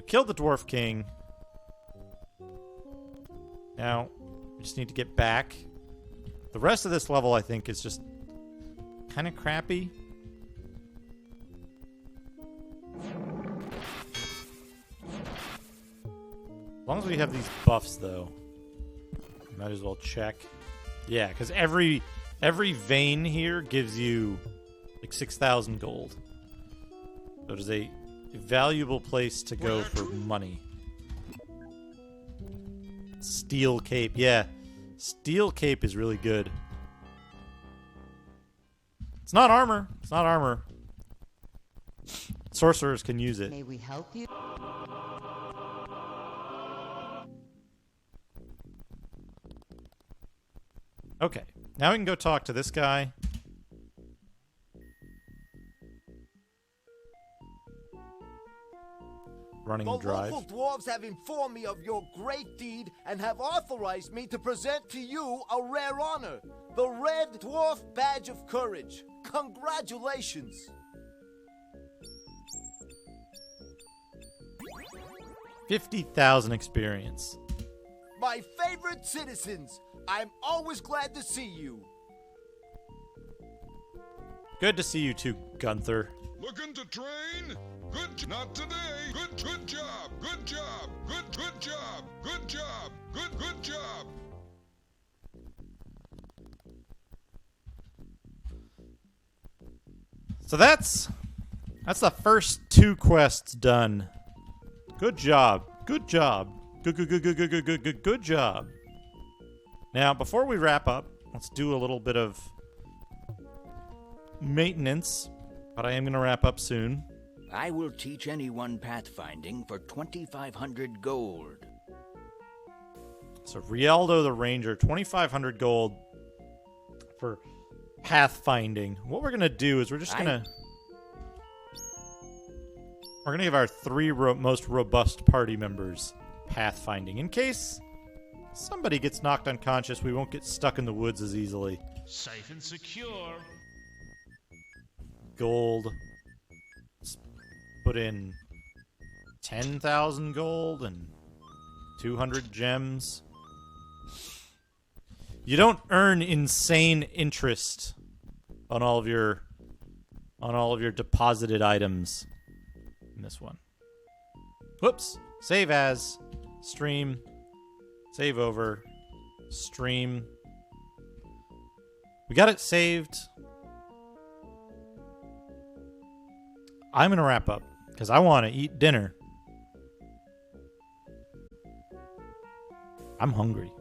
Killed the Dwarf King. Now, we just need to get back. The rest of this level, I think, is just kind of crappy. As long as we have these buffs, though, might as well check. Yeah, because every vein here gives you like 6,000 gold. So it is a valuable place to go for money. Steel Cape. Yeah. Steel Cape is really good. It's not armor. It's not armor. Sorcerers can use it. May we help you? Okay. Now we can go talk to this guy. Running the drive. local dwarves have informed me of your great deed and have authorized me to present to you a rare honor, the Red Dwarf Badge of Courage. Congratulations! 50,000 experience. My favorite citizens, I'm always glad to see you. Good to see you too, Gunther. Looking to train? Not today. Good job. Good job. Good job. Good job. Good job. So that's the first 2 quests done. Good job. Good job. Good job. Now, before we wrap up, let's do a little bit of maintenance, but I am going to wrap up soon. I will teach anyone pathfinding for 2,500 gold. So Rialdo the Ranger, 2,500 gold for pathfinding. What we're going to do is we're going to give our 3 most robust party members pathfinding. In case somebody gets knocked unconscious, we won't get stuck in the woods as easily. Safe and secure. Gold. Let's put in 10,000 gold and 200 gems. You don't earn insane interest on all of your deposited items in this one. Whoops. Save as. Stream. Save over. Stream. We got it saved. I'm going to wrap up because I want to eat dinner. I'm hungry.